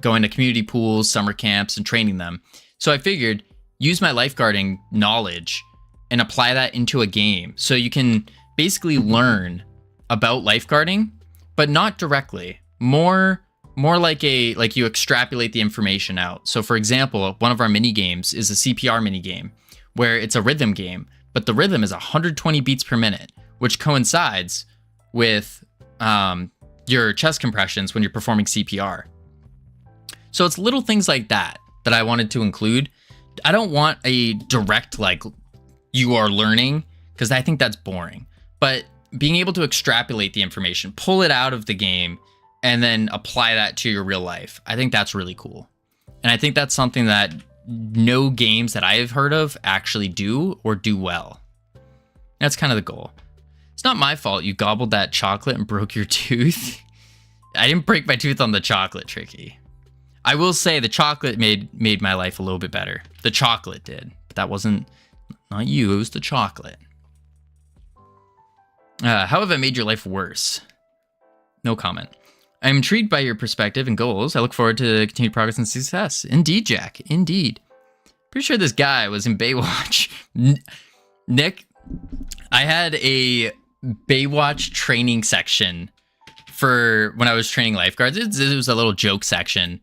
going to community pools, summer camps, and training them. So I figured use my lifeguarding knowledge and apply that into a game. So you can basically learn about lifeguarding, but not directly. More like you extrapolate the information out. So for example, one of our mini games is a CPR mini game where it's a rhythm game, but the rhythm is 120 beats per minute, which coincides with your chest compressions when you're performing CPR. So it's little things like that I wanted to include. I don't want a direct you are learning, because I think that's boring. But being able to extrapolate the information, pull it out of the game, and then apply that to your real life, I think that's really cool. And I think that's something that no games that I've heard of actually do or do well. That's kind of the goal. It's not my fault you gobbled that chocolate and broke your tooth. I didn't break my tooth on the chocolate, Tricky. I will say the chocolate made my life a little bit better. The chocolate did, but that wasn't, not you, it was the chocolate. How have I made your life worse? No comment. I'm intrigued by your perspective and goals. I look forward to continued progress and success. Indeed, Jack. Indeed. Pretty sure this guy was in Baywatch. Nick, I had a Baywatch training section for when I was training lifeguards. It was a little joke section.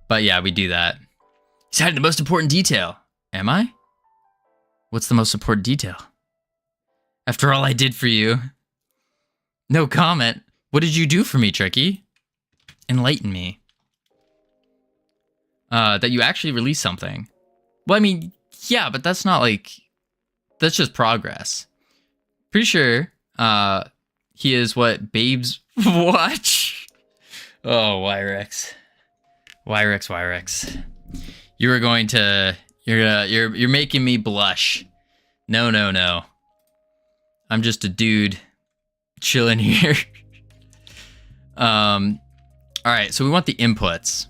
But yeah, we do that. He's hiding the most important detail. Am I? What's the most important detail? After all I did for you. No comment. What did you do for me, Tricky? Enlighten me. That you actually released something. Well, I mean, yeah, but that's not like... That's just progress. Pretty sure he is what babes watch. Oh, Wyrex. Wyrex. You are going to... You're making me blush. No. I'm just a dude chilling here. All right, so we want the inputs.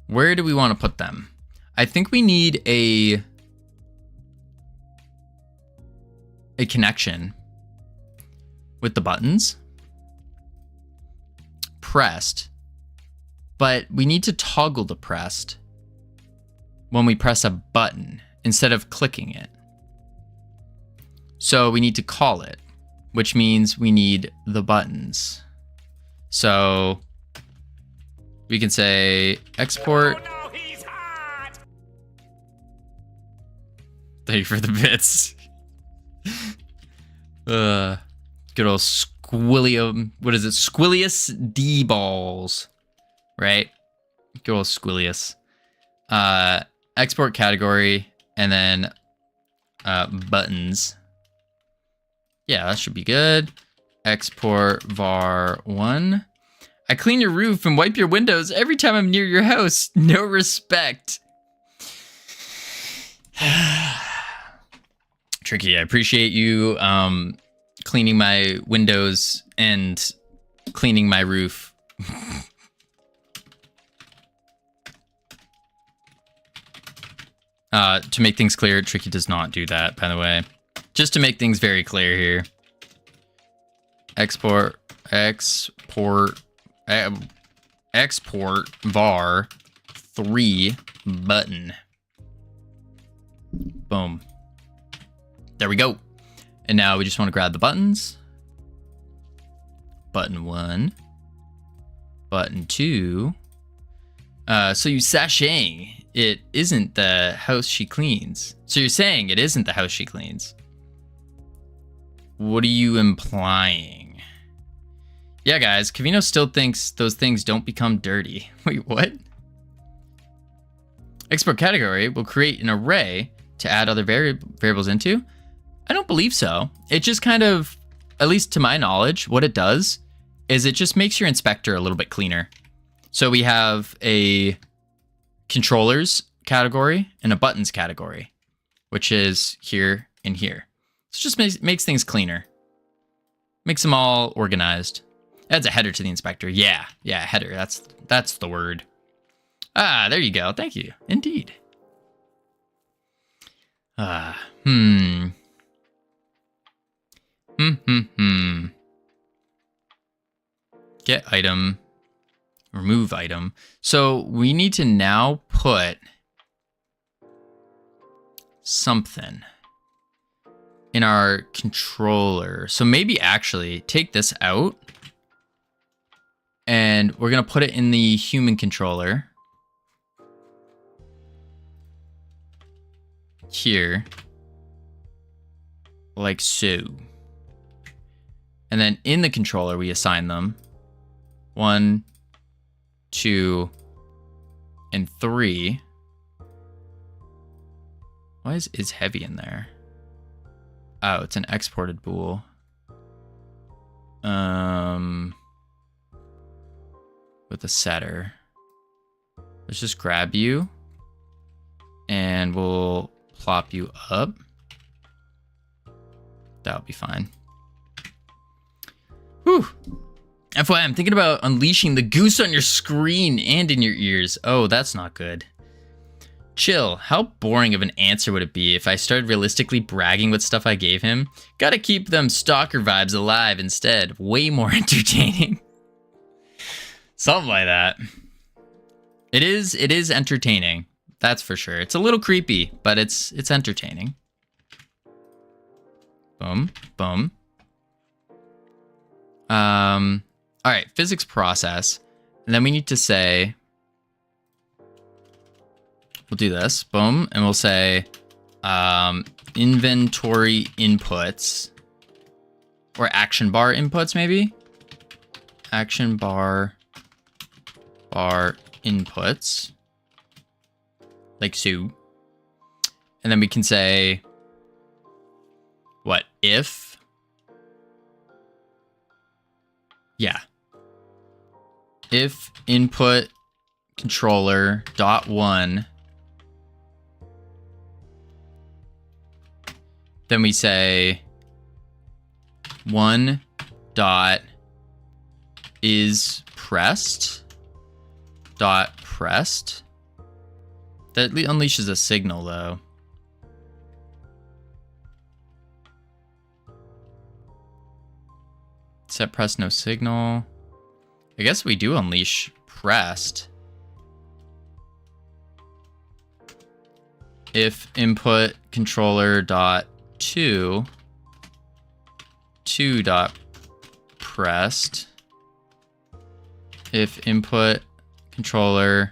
Where do we want to put them? I think we need a connection with the buttons pressed, but we need to toggle the pressed when we press a button instead of clicking it. So we need to call it, which means we need the buttons. So we can say export. Oh, no, he's hot! Thank you for the bits. Good old Squillium. What is it? Squillius D balls. Right? Good old Squillius. Export category and then buttons. Yeah, that should be good. Export var 1. I clean your roof and wipe your windows every time I'm near your house. No respect. Tricky, I appreciate you cleaning my windows and cleaning my roof. To make things clear, Tricky does not do that, by the way. Just to make things very clear here. Export var 3 button. Boom. There we go. And now we just want to grab the buttons. Button 1. Button 2. So you sashaying it isn't the house she cleans. So you're saying it isn't the house she cleans. What are you implying? Yeah, guys, Covino still thinks those things don't become dirty. Wait, what? Export category will create an array to add other variables into? I don't believe so. It just kind of, at least to my knowledge, what it does is it just makes your inspector a little bit cleaner. So we have a controllers category and a buttons category, which is here and here. So it just makes things cleaner. Makes them all organized. Adds a header to the inspector. Yeah, header. That's the word. Ah, there you go. Thank you. Indeed. Get item. Remove item. So we need to now put something in our controller. So maybe actually take this out and we're going to put it in the human controller here, like so. And then in the controller, we assign them 1, 2, and 3. Why is heavy in there? Oh, it's an exported bool. With a setter. Let's just grab you. And we'll plop you up. That'll be fine. Whew. FYI, I'm thinking about unleashing the goose on your screen and in your ears. Oh, that's not good. Chill. How boring of an answer would it be if I started realistically bragging with stuff I gave him? Gotta keep them stalker vibes alive instead. Way more entertaining. Something like that. It is entertaining. That's for sure. It's a little creepy, but it's entertaining. Boom, boom. All right, physics process. And then we need to say, we'll do this, boom, and we'll say inventory inputs, or action bar inputs maybe? Action bar inputs, like so. And then we can say, what, if? Yeah. If input controller dot one, then we say one dot is pressed dot pressed. That unleashes a signal though. Set press no signal. I guess we do unleash pressed. If input controller dot two dot pressed. If input controller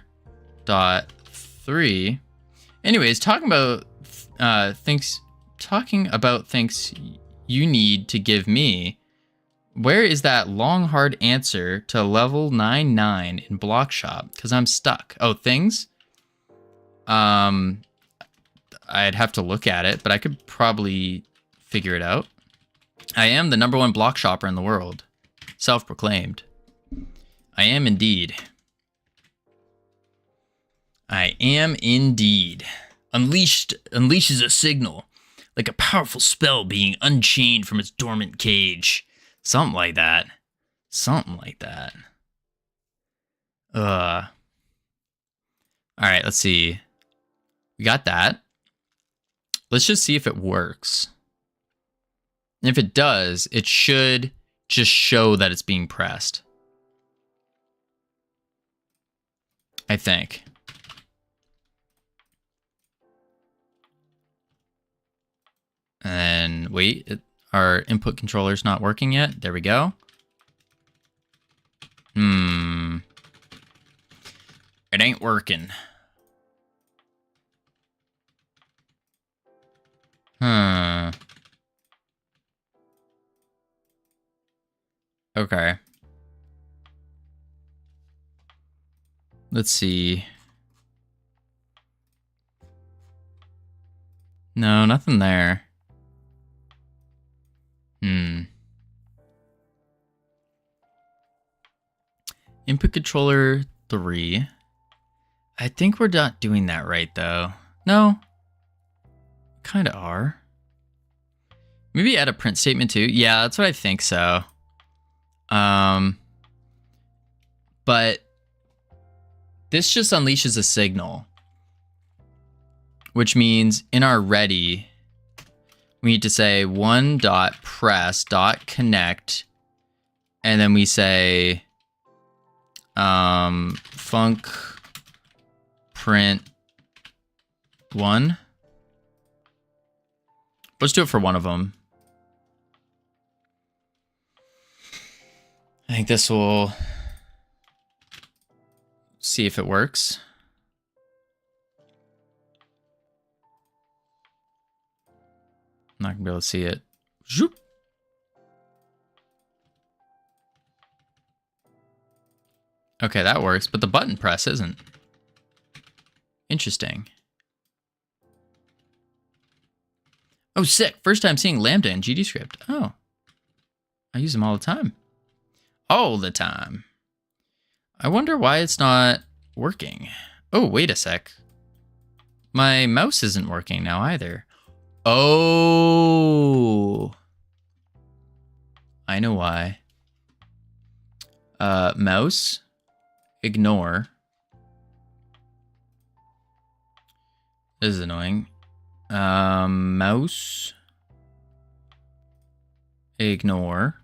dot 3. Anyways, talking about things you need to give me. Where is that long hard answer to level 99 in block shop? Because I'm stuck. Oh, things? I'd have to look at it, but I could probably figure it out. I am the #1 block shopper in the world. Self-proclaimed. I am indeed. I am indeed. Unleashes a signal, like a powerful spell being unchained from its dormant cage. Something like that. Something like that. All right, let's see. We got that. Let's just see if it works. And if it does, it should just show that it's being pressed. I think. And wait, our input controller's not working yet. There we go. It ain't working. Okay. Let's see. No, nothing there. Input controller 3. I think we're not doing that right though. No. Kind of are. Maybe add a print statement too. Yeah, that's what I think so. But this just unleashes a signal, which means in our ready, we need to say one.press.connect, and then we say func print 1. Let's do it for one of them. I think this will see if it works. I'm not gonna be able to see it. Zoop. Okay, that works, but the button press isn't. Interesting. Oh, sick. First time seeing Lambda in GD script. Oh. I use them all the time. All the time. I wonder why it's not working. Oh, wait a sec. My mouse isn't working now either. Oh. I know why. Mouse. Ignore. This is annoying. Mouse. Ignore.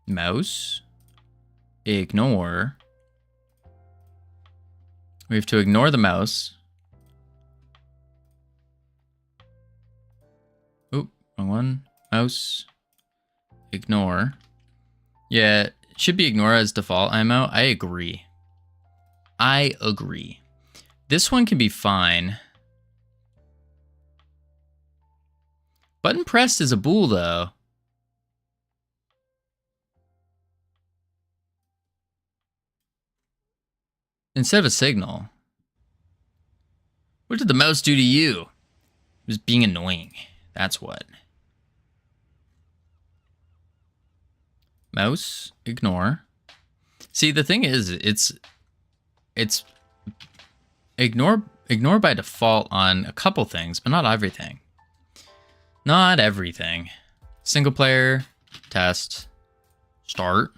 Mouse. Ignore. We have to ignore the mouse. Oop, wrong one. Mouse. Ignore. Yeah, it should be ignore as default IMO. I agree. I agree. This one can be fine. Button pressed is a bool, though. Instead of a signal. What did the mouse do to you? It was being annoying. That's what. Mouse, ignore. See, the thing is, it's ignore by default on a couple things, but not everything. Not everything. Single player, test, start.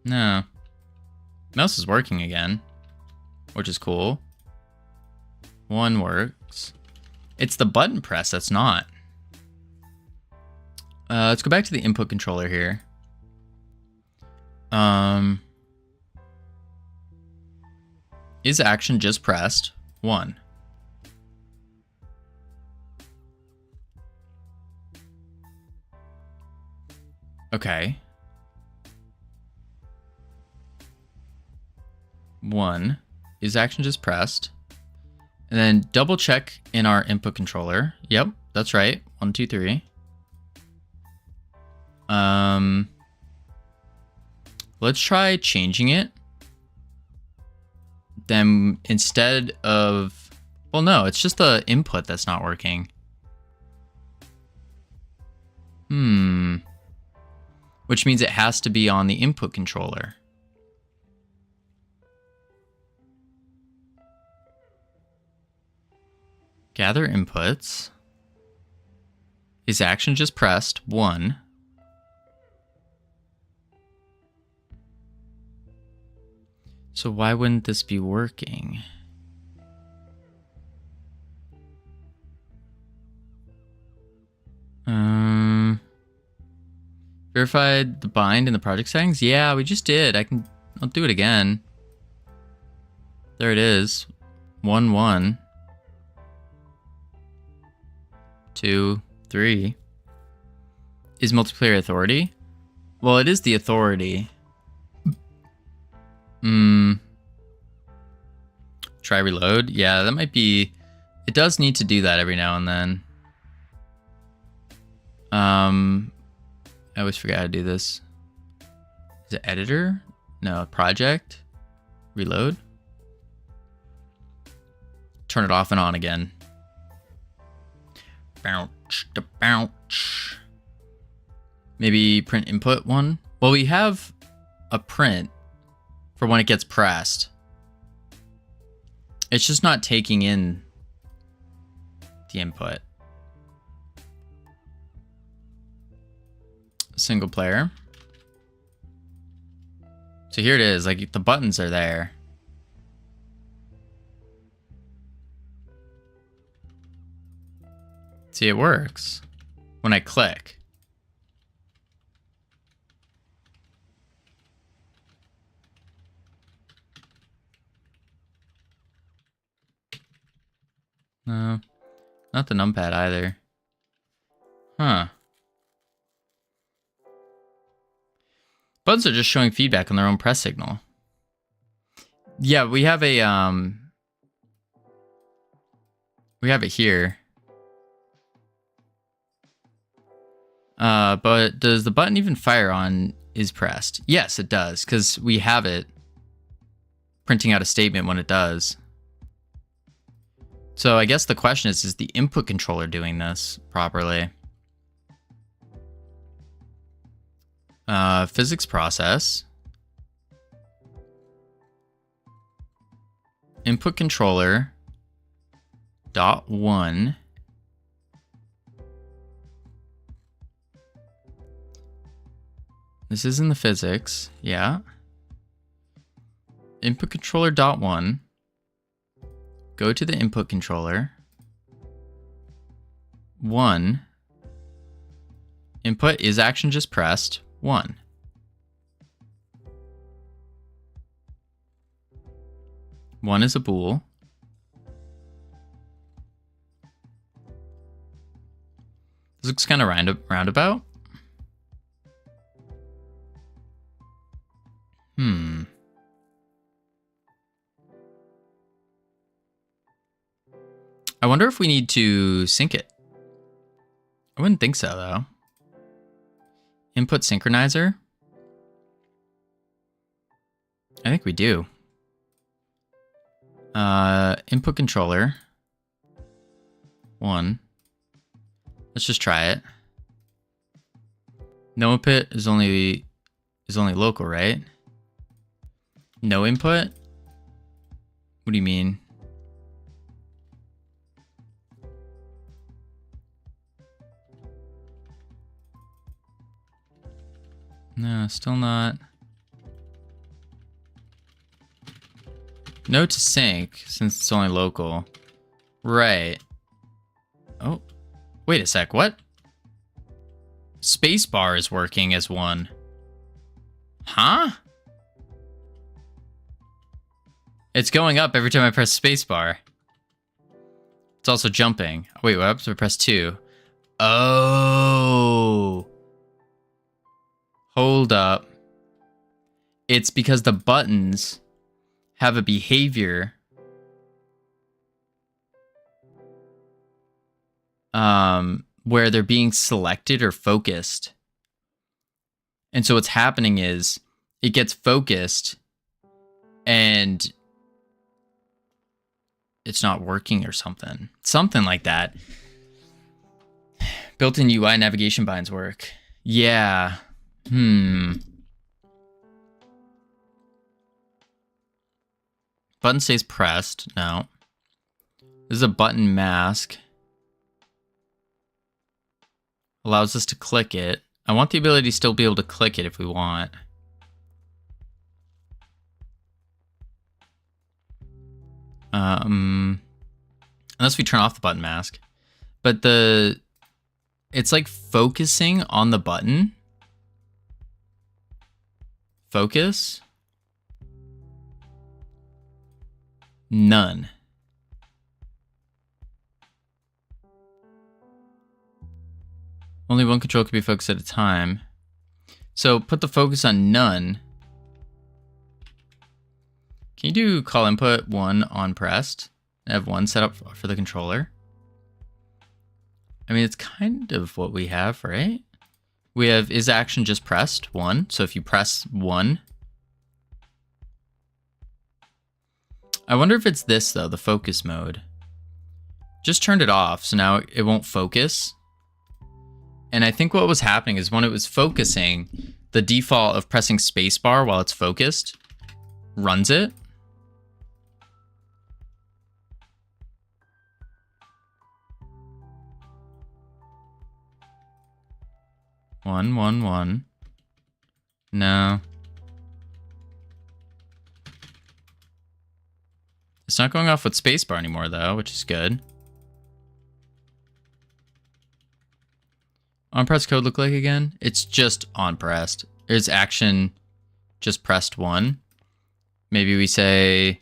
No. Mouse is working again, which is cool. One works. It's the button press that's not. Let's go back to the input controller here. Is action just pressed? 1. Okay. 1. Is action just pressed? And then double check in our input controller. Yep, that's right. 1, 2, 3. Let's try changing it. Then instead of, well, no, it's just the input that's not working. Which means it has to be on the input controller. Gather inputs. Is action just pressed? 1. So why wouldn't this be working? Verified the bind in the project settings? Yeah, we just did. I'll do it again. There it is. 1, 1. 2, 3. Is multiplayer authority? Well, it is the authority. Try reload? Yeah, that might be... It does need to do that every now and then. I always forget how to do this. Is it editor? No, project. Reload. Turn it off and on again. Bounce to bounce. Maybe print input 1. Well, we have a print for when it gets pressed. It's just not taking in the input. Single player. So here it is, like the buttons are there. See, it works when I click. No, not the numpad either. Huh. Buttons are just showing feedback on their own press signal. Yeah, we have a we have it here. But does the button even fire on is pressed? Yes, it does, because we have it printing out a statement when it does. So I guess the question is the input controller doing this properly? Physics process. Input controller .1. This is in the physics, yeah. Input controller .1. Go to the input controller. 1. Input is action just pressed. 1. One is a bool. This looks kind of roundabout. I wonder if we need to sync it. I wouldn't think so, though. Input synchronizer? I think we do. Input controller. 1. Let's just try it. No input is only local, right? No input? What do you mean? No, still not. No to sync, since it's only local. Right. Oh, wait a sec, what? Spacebar is working as 1. Huh? It's going up every time I press spacebar. It's also jumping. Wait, what happens if I press 2? Oh. Hold up. It's because the buttons have a behavior where they're being selected or focused. And so what's happening is it gets focused and it's not working or something. Something like that. Built-in UI navigation binds work. Yeah. Button stays pressed. No. This is a button mask. Allows us to click it. I want the ability to still be able to click it if we want. Unless we turn off the button mask. But it's like focusing on the button. Focus. None. Only one control can be focused at a time. So put the focus on none. Can you do call input 1 on pressed? I have 1 set up for the controller. I mean, it's kind of what we have, right? We have is action just pressed 1. So if you press 1. I wonder if it's this though, the focus mode. Just turned it off, so now it won't focus. And I think what was happening is when it was focusing, the default of pressing spacebar while it's focused runs it. One. No. It's not going off with spacebar anymore though, which is good. On press code look like again? It's just on pressed. There's action just pressed 1. Maybe we say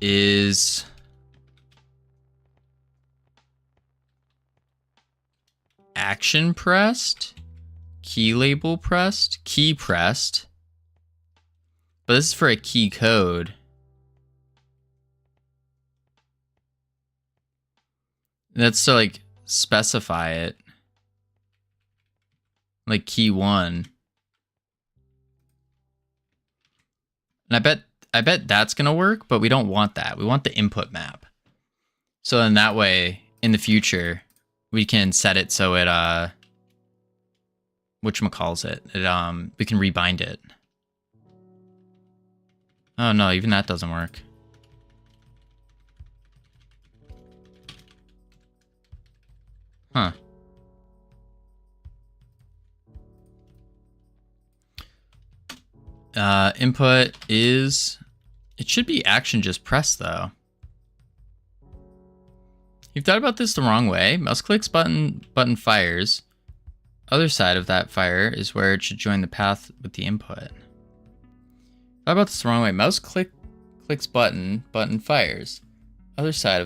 is action pressed, key label pressed, key pressed. But this is for a key code. That's to like specify it. like key 1. And I bet that's going to work, but we don't want that. We want the input map. So then that way in the future we can set it so it whatchamacallit, we can rebind it. Oh no, even that doesn't work. Huh. Input is, it should be action just press though. You've thought about this the wrong way. Mouse clicks button fires. Other side of that fire is where it should join the path with the input. Thought about this the wrong way. Mouse clicks button fires. Other side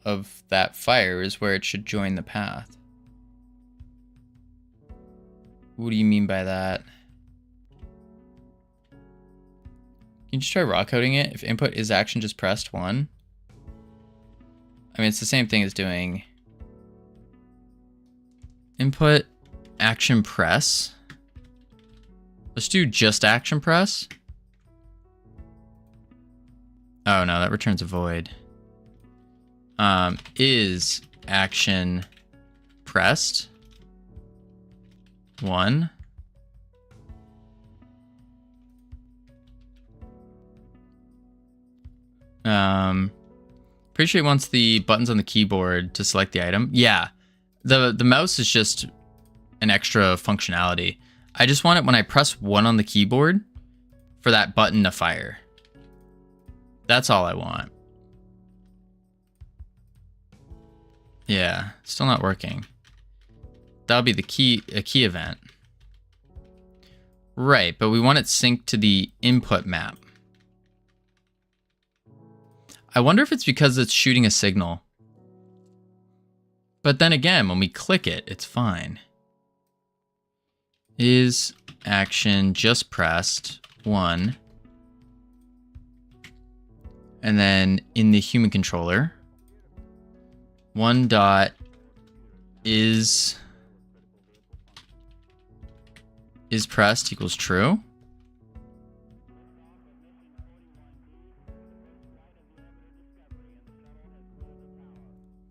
of that fire is where it should join the path. What do you mean by that? Can you just try raw coding it? If input is action just pressed 1. I mean, it's the same thing as doing input action press. Let's do just action press. Oh no, that returns a void. Is action pressed 1. Pretty sure he wants the buttons on the keyboard to select the item. Yeah, the mouse is just an extra functionality. I just want it when I press 1 on the keyboard for that button to fire. That's all I want. Yeah, still not working. That'll be a key event. Right, but we want it synced to the input map. I wonder if it's because it's shooting a signal. But then again, when we click it, it's fine. Is action just pressed 1. And then in the human controller, 1 dot is pressed equals true.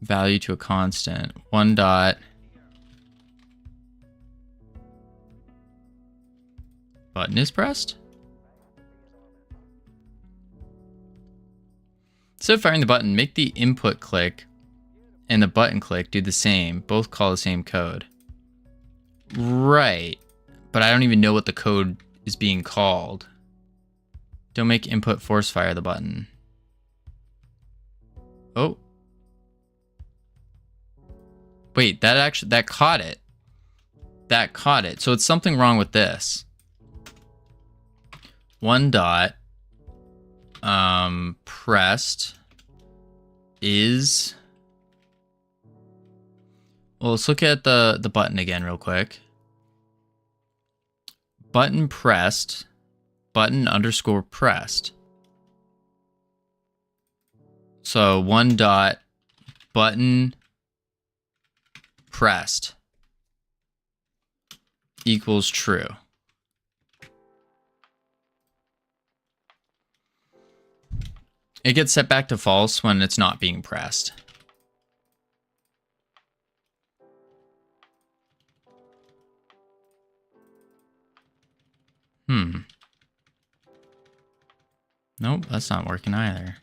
Value to a constant. 1 dot button is pressed. Instead of firing the button, make the input click and the button click do the same. Both call the same code. Right. But I don't even know what the code is being called. Don't make input force fire the button. Oh. Wait, that caught it. That caught it. So it's something wrong with this. 1 dot pressed is, well, let's look at the button again real quick. Button pressed, button underscore pressed. So 1 dot button pressed equals true. It gets set back to false when it's not being pressed. Nope, that's not working either.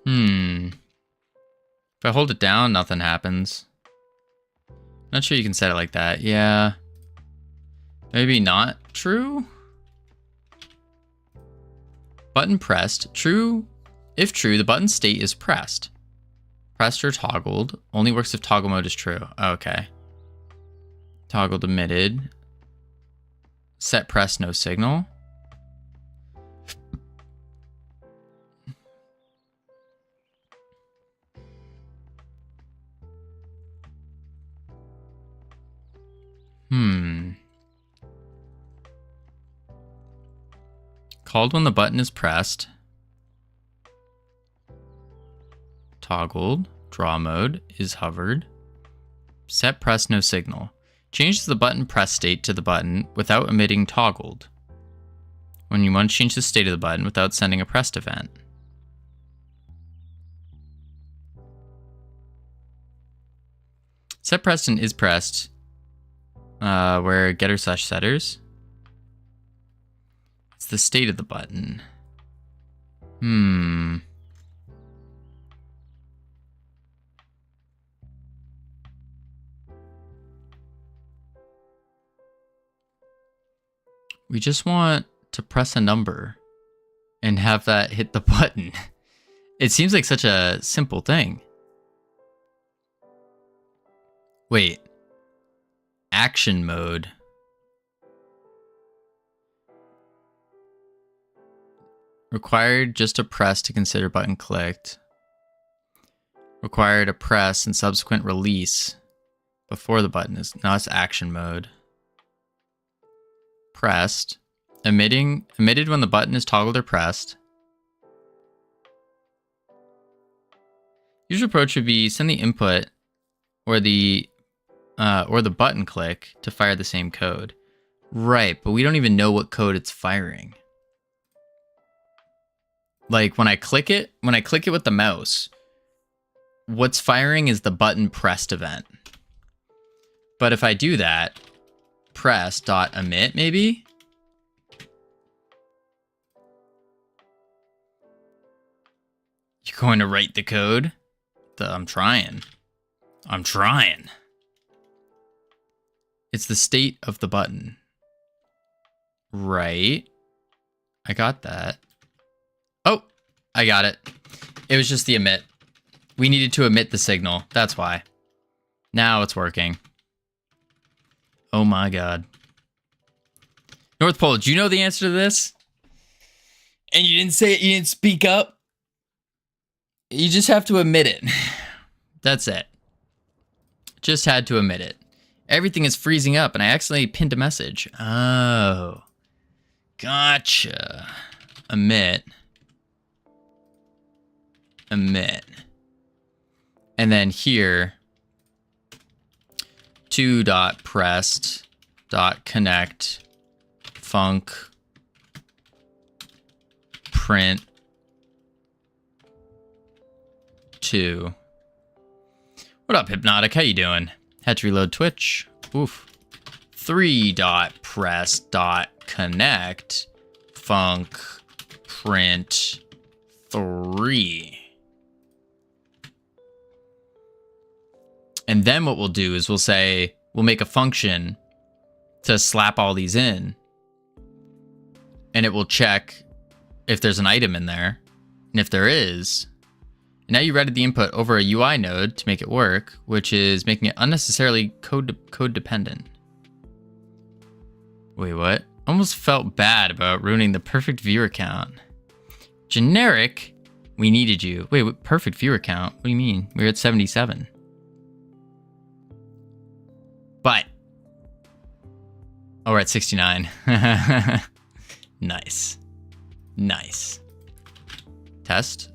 If I hold it down, nothing happens. Not sure you can set it like that. Yeah. Maybe not true? Button pressed. True. If true, the button state is pressed. Pressed or toggled. Only works if toggle mode is true. Okay. Toggled emitted. Set press, no signal. Called when the button is pressed. Toggled. Draw mode is hovered. Set press no signal. Change the button press state to the button without emitting toggled. When you want to change the state of the button without sending a pressed event. Set pressed and is pressed. Where getter slash setters. It's the state of the button. We just want to press a number and have that hit the button. It seems like such a simple thing. Wait. Action mode. Required just a press to consider button clicked. Required a press and subsequent release before the button is. Now it's action mode. Pressed. Emitted when the button is toggled or pressed. Usual approach would be send the input or the button click to fire the same code. Right, but we don't even know what code it's firing. Like when I click it with the mouse, what's firing is the button pressed event. But if I do that, press dot emit maybe? You're going to write the code? I'm trying. It's the state of the button. Right. I got that. Oh, I got it. It was just the emit. We needed to emit the signal. That's why. Now it's working. Oh my god. North Pole, do you know the answer to this? And you didn't say it, you didn't speak up? You just have to admit it. That's it. Just had to admit it. Everything is freezing up and I accidentally pinned a message. Oh. Gotcha. Emit. And then here, 2.pressed.connect func print 2. What up, Hypnotic? How you doing? Had to reload Twitch. Oof. 3.press.connect func print 3. And then what we'll do is we'll make a function to slap all these in. And it will check if there's an item in there. And if there is, now you routed the input over a UI node to make it work, which is making it unnecessarily code dependent. Wait, what? Almost felt bad about ruining the perfect viewer count. Generic, we needed you. Wait, what perfect viewer count? What do you mean? We're at 77. But, oh, we're at 69. Nice. Nice. Test.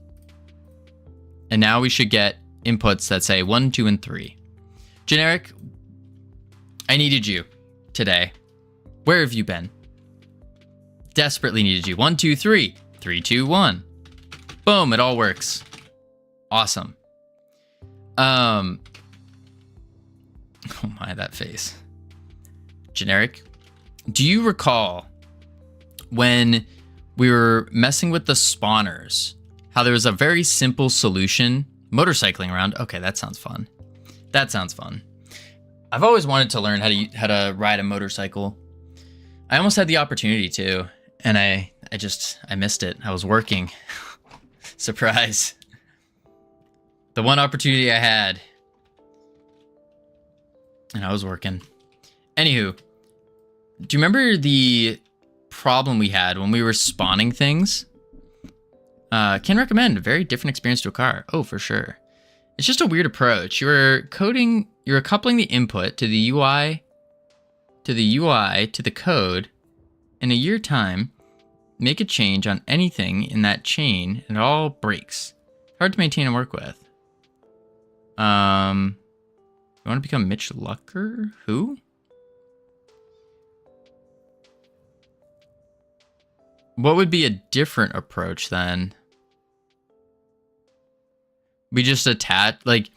And now we should get inputs that say 1, 2, and 3. Generic, I needed you today. Where have you been? Desperately needed you. 1, 2, 3. 3, 2, 1. Boom, it all works. Awesome. Oh my, that face. Generic, do you recall when we were messing with the spawners, how there was a very simple solution? Motorcycling around. Okay, that sounds fun. That sounds fun. I've always wanted to learn how to ride a motorcycle. I almost had the opportunity to, and I missed it. I was working. Surprise. The one opportunity I had, and I was working. Anywho, do you remember the problem we had when we were spawning things? Can recommend a very different experience to a car. Oh, for sure. It's just a weird approach. You're coupling the input to the UI, to the code. In a year time, make a change on anything in that chain and it all breaks. Hard to maintain and work with. You want to become Mitch Lucker? Who? What would be a different approach then? We just attach, like,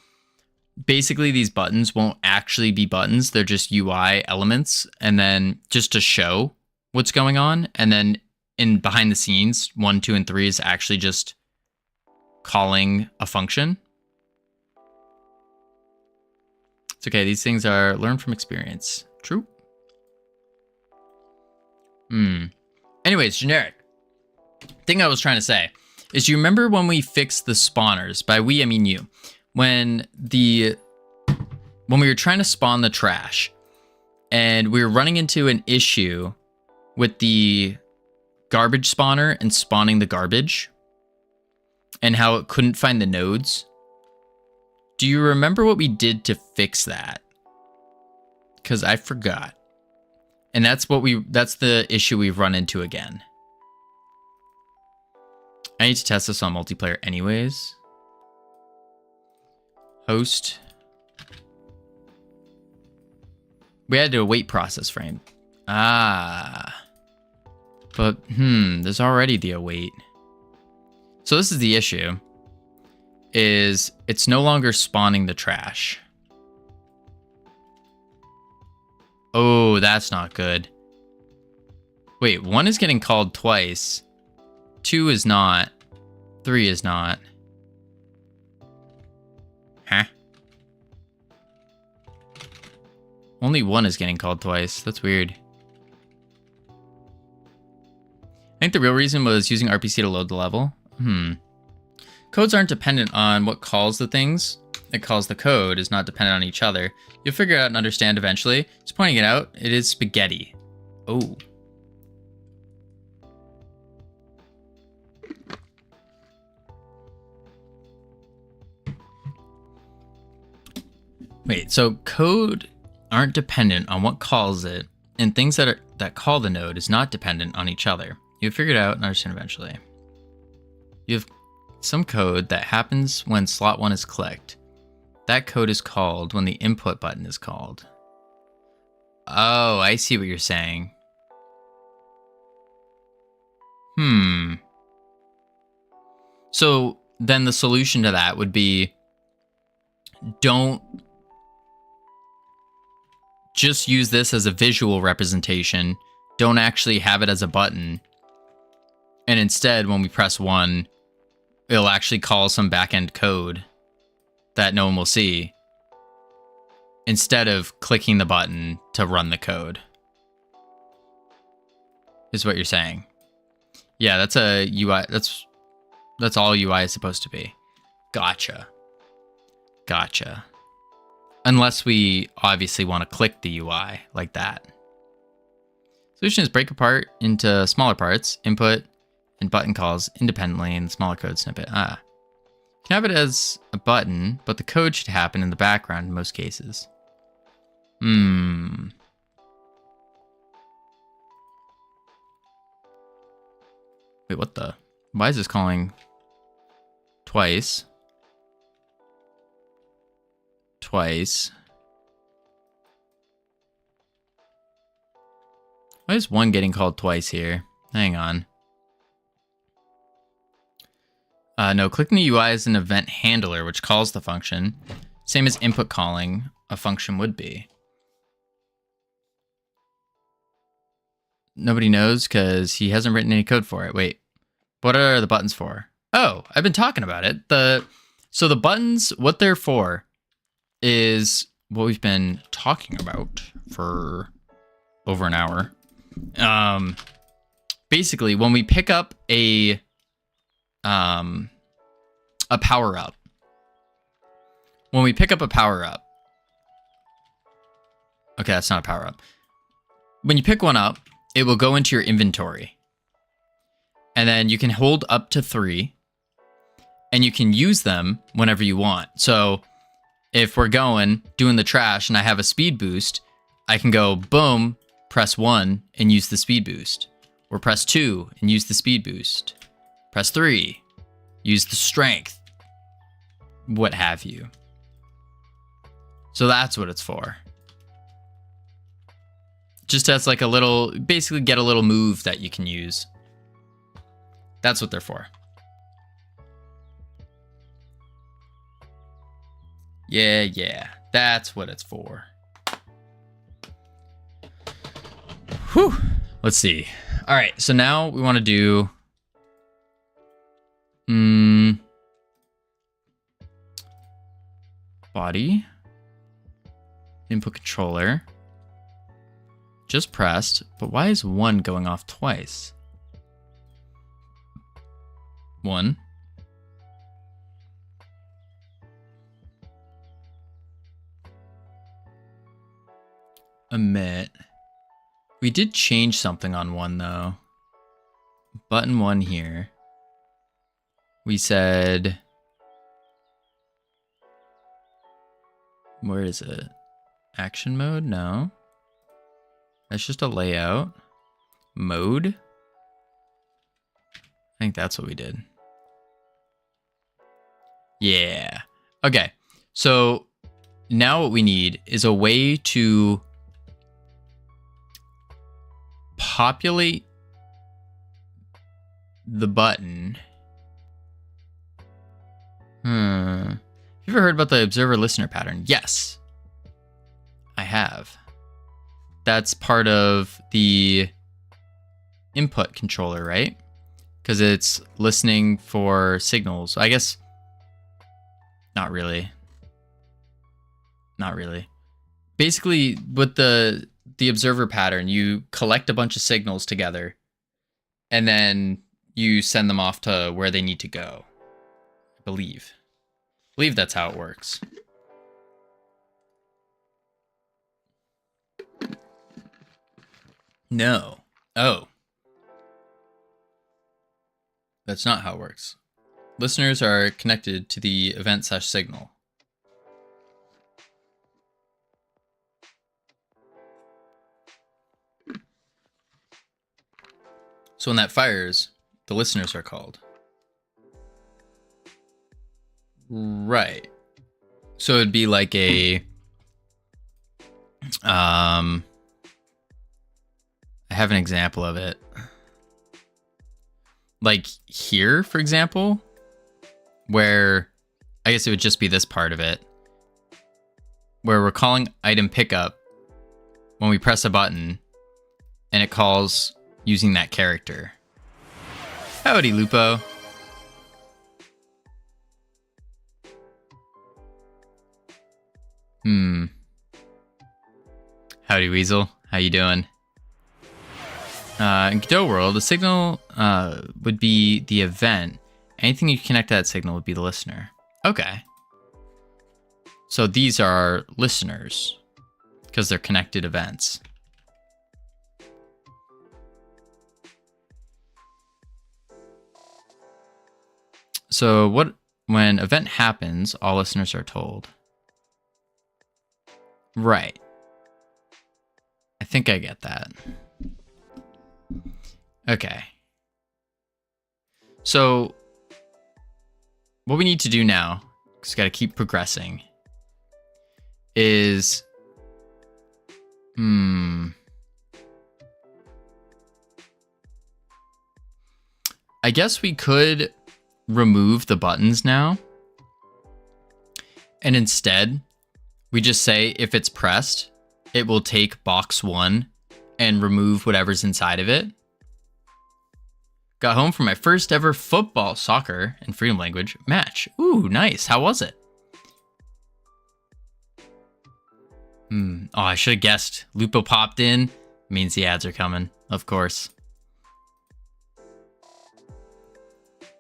basically these buttons won't actually be buttons. They're just UI elements. And then just to show what's going on. And then in behind the scenes, 1, 2, and 3 is actually just calling a function. It's okay. These things are learned from experience. True. Anyways, generic. Thing I was trying to say is, you remember when we fixed the spawners? By we, I mean you. When we were trying to spawn the trash and we were running into an issue with the garbage spawner and spawning the garbage and how it couldn't find the nodes. Do you remember what we did to fix that? Because I forgot. And that's the issue we've run into again. I need to test this on multiplayer anyways. Host. We had to await process frame. But there's already the await. So this is the issue. Is it's no longer spawning the trash. Oh, that's not good. Wait, 1 is getting called twice. 2 is not. 3 is not. Huh? Only 1 is getting called twice. That's weird. I think the real reason was using RPC to load the level. Codes aren't dependent on what calls the things. It calls the code is not dependent on each other. You'll figure it out and understand eventually. Just pointing it out, it is spaghetti. Oh. Wait, so code aren't dependent on what calls it, and things that call the node is not dependent on each other. You'll figure it out and understand eventually. You have some code that happens when slot 1 is clicked. That code is called when the input button is called. Oh, I see what you're saying. So then the solution to that would be, don't just use this as a visual representation. Don't actually have it as a button. And instead, when we press 1, it'll actually call some backend code that no one will see, instead of clicking the button to run the code. Is what you're saying. Yeah, that's a UI. That's all UI is supposed to be. Gotcha. Unless we obviously want to click the UI like that. Solution is break apart into smaller parts, input and button calls independently in the smaller code snippet. You can have it as a button, but the code should happen in the background in most cases. Wait, what the? Why is this calling twice? Why is 1 getting called twice here? Hang on. No, clicking the UI is an event handler, which calls the function. Same as input calling a function would be. Nobody knows because he hasn't written any code for it. Wait, what are the buttons for? Oh, I've been talking about it. So the buttons, what they're for is what we've been talking about for over an hour. Basically, when we pick up a power up. Okay, that's not a power up. When you pick one up, it will go into your inventory. And then you can hold up to 3 and you can use them whenever you want. So if we're doing the trash and I have a speed boost, I can go boom, press 1 and use the speed boost, or press 2 and use the speed boost, press 3, use the strength, what have you. So that's what it's for. Just as like a little, basically get a little move that you can use. That's what they're for. Yeah, that's what it's for. Whew. Let's see. All right, so now we want to do body, input controller, just pressed, but why is 1 going off twice? 1. Emit. We did change something on 1 though. Button 1 here. We said, where is it? Action mode? No. That's just a layout. Mode? I think that's what we did. Yeah. Okay. So now what we need is a way to populate the button. Have you ever heard about the observer listener pattern? Yes, I have. That's part of the input controller, right? Because it's listening for signals. I guess not really. Not really. Basically, with the observer pattern, you collect a bunch of signals together and then you send them off to where they need to go. I believe that's how it works. No. Oh. That's not how it works. Listeners are connected to the event/signal. So when that fires, the listeners are called. Right. So it'd be like a I have an example of it. Like here, for example, where I guess it would just be this part of it, where we're calling item pickup when we press a button and it calls using that character. Howdy, Lupo. Howdy, Weasel. How you doing? In Godot World, the signal would be the event. Anything you connect to that signal would be the listener. Okay. So these are listeners because they're connected events. So when event happens, all listeners are told. Right. I think I get that. Okay. So what we need to do now, because we got to keep progressing, is I guess we could remove the buttons now. And instead, we just say if it's pressed, it will take box 1 and remove whatever's inside of it. Got home from my first ever football, soccer, and freedom language match. Ooh, nice. How was it? Oh, I should have guessed. Lupo popped in. Means the ads are coming, of course.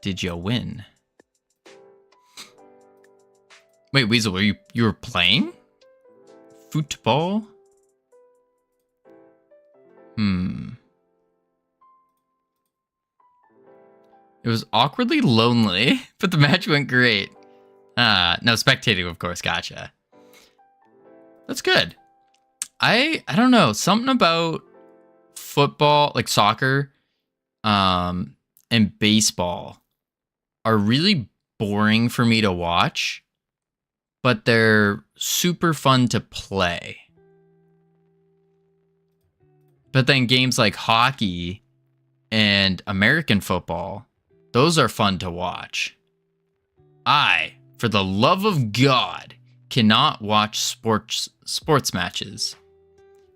Did you win? Wait, Weasel, you were playing? Football? It was awkwardly lonely, but the match went great. No, spectating, of course, gotcha. That's good. I don't know, something about football, like soccer, and baseball are really boring for me to watch, but they're super fun to play. But then games like hockey and American football, those are fun to watch. I, for the love of God, cannot watch sports matches.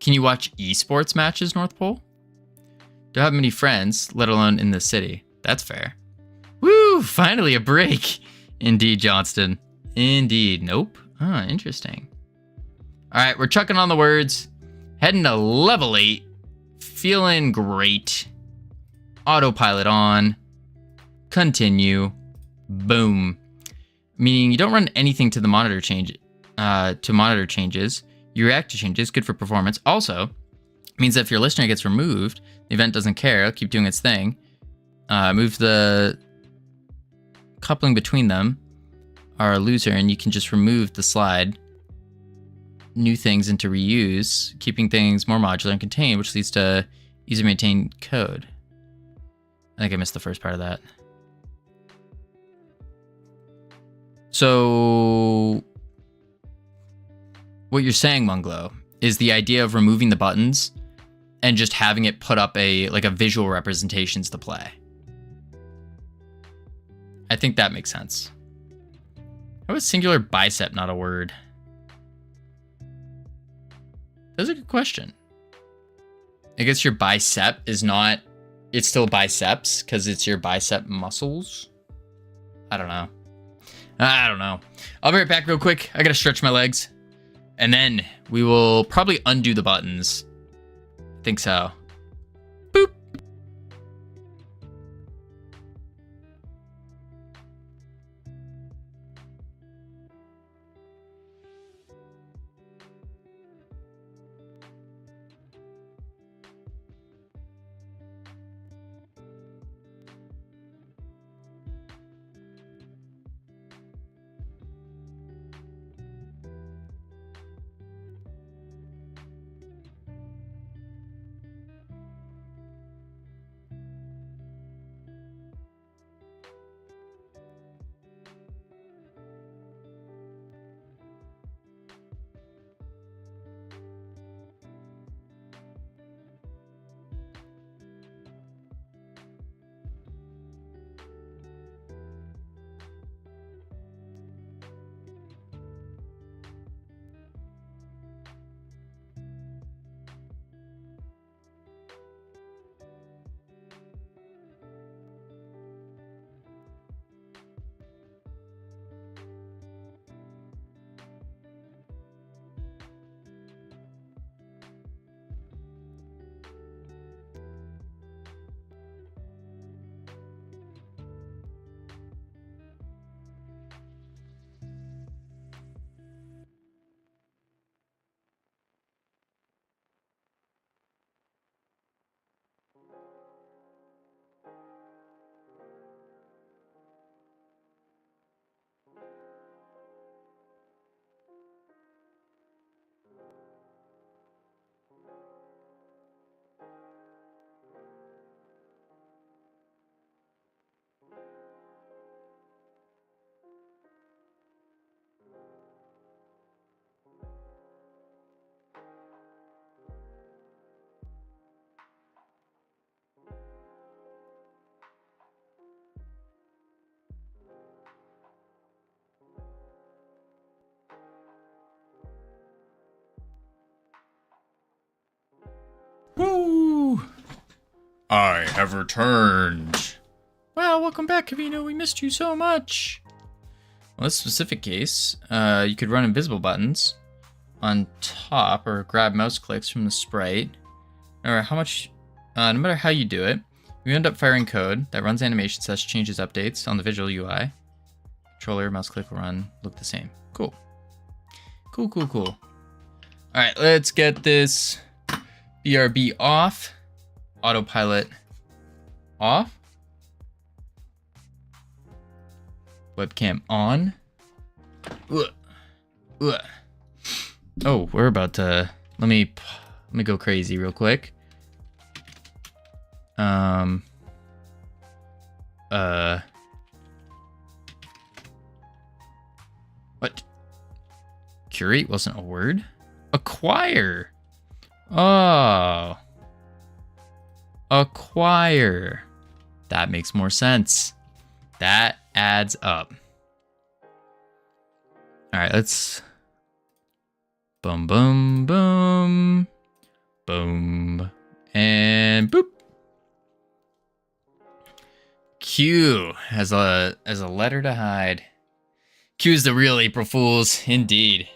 Can you watch esports matches, North Pole? Don't have many friends, let alone in the city. That's fair. Woo! Finally a break. Indeed, Johnston. Indeed. Nope. Ah, interesting. All right, we're chucking on the words. Heading to level 8. Feeling great. Autopilot on. Continue. Boom. Meaning you don't run anything to the monitor change. To monitor changes. You react to changes. Good for performance. Also, means that if your listener gets removed, the event doesn't care. It'll keep doing its thing. Move the coupling between them are a loser, and you can just remove the slide new things into reuse, keeping things more modular and contained, which leads to easier to maintain code. I think I missed the first part of that. So what you're saying, Munglo, is the idea of removing the buttons and just having it put up a visual representations to play. I think that makes sense. How is singular bicep not a word? That's a good question. I guess your bicep is not, it's still biceps because it's your bicep muscles. I don't know. I'll be right back real quick. I gotta stretch my legs. And then we will probably undo the buttons. I think so. Boop. Woo! I have returned. Well, welcome back, Covino. We missed you so much. Well, in this specific case, you could run invisible buttons on top or grab mouse clicks from the sprite. No matter how you do it, you end up firing code that runs animation slash changes updates on the visual UI. Controller, mouse click will look the same. Cool. Cool. All right, let's get this BRB off. Autopilot off. Webcam on. Oh, we're about to. Let me go crazy real quick. What? Curate wasn't a word. Acquire. Oh. Acquire. That makes more sense. That adds up. All right, let's... Boom, boom, boom. Boom. And boop. Q as a letter to hide. Q's the real April Fools. Indeed.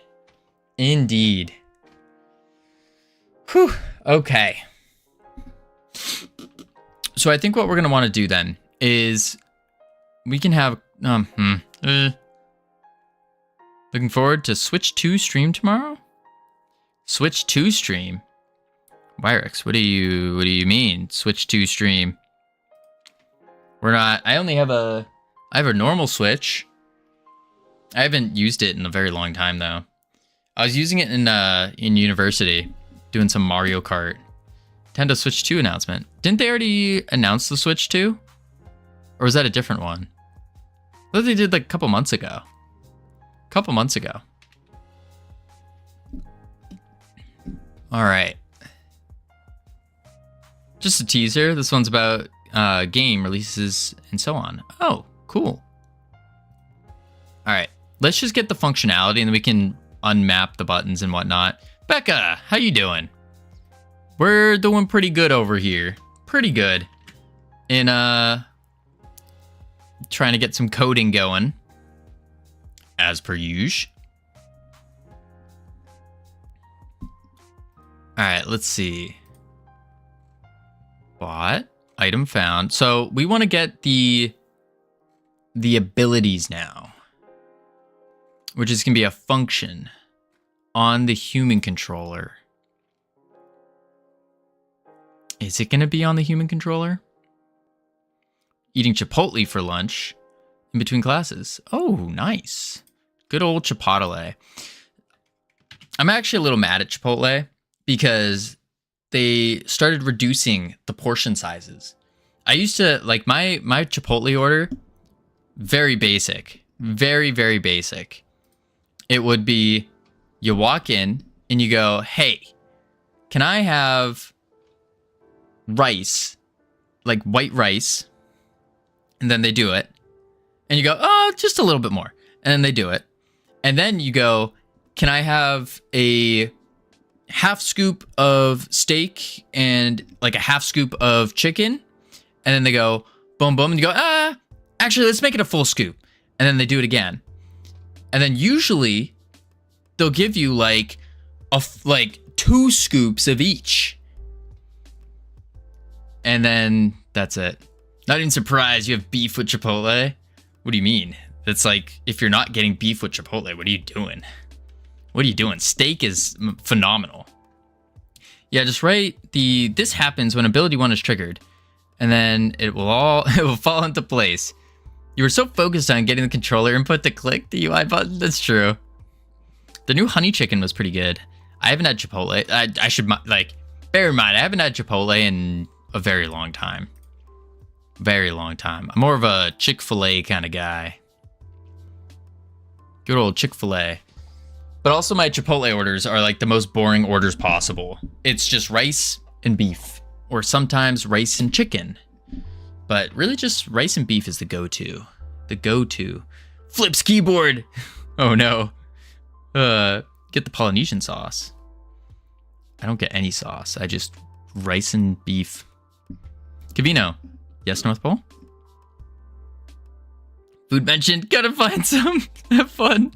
Indeed. Whew. Okay. So I think what we're going to want to do then is we can have... Looking forward to Switch 2 stream tomorrow? Switch 2 stream? Wyrex, what do you mean? Switch 2 stream? We're not... I have a normal Switch. I haven't used it in a very long time though. I was using it in university, doing some Mario Kart. Nintendo Switch 2 announcement. Didn't they already announce the Switch 2? Or was that a different one? I thought they did like a couple months ago. All right. Just a teaser. This one's about game releases and so on. Oh, cool. All right. Let's just get the functionality and then we can unmap the buttons and whatnot. Becca, how you doing? We're doing pretty good over here. Pretty good. In trying to get some coding going. As per usual. Alright, let's see. Bought. Item found. So we want to get the abilities now. Which is going to be a function on the human controller. Is it going to be on the human controller? Eating Chipotle for lunch in between classes. Oh, nice. Good old Chipotle. I'm actually a little mad at Chipotle because they started reducing the portion sizes. I used to, like, my Chipotle order, very basic. Very, very basic. It would be, you walk in and you go, hey, can I have rice, like white rice? And then they do it. And you go, oh, just a little bit more. And then they do it. And then you go, can I have a half scoop of steak and like a half scoop of chicken? And then they go, boom, boom. And you go, actually, let's make it a full scoop. And then they do it again. And then usually they'll give you like 2 scoops of each. And then that's it. Not even surprised you have beef with Chipotle. What do you mean? It's like, if you're not getting beef with Chipotle, what are you doing? What are you doing? Steak is phenomenal. Yeah, just write this happens when ability 1 is triggered. And then it will fall into place. You were so focused on getting the controller input to click the UI button. That's true. The new honey chicken was pretty good. I haven't had Chipotle. I should, like, bear in mind, I haven't had Chipotle in a very long time. Very long time. I'm more of a Chick-fil-A kind of guy. Good old Chick-fil-A. But also my Chipotle orders are like the most boring orders possible. It's just rice and beef. Or sometimes rice and chicken. But really just rice and beef is the go-to. The go-to. Flips keyboard! Oh no. Get the Polynesian sauce. I don't get any sauce. I just rice and beef. Covino. Yes, North Pole? Food mentioned. Gotta find some. Have fun.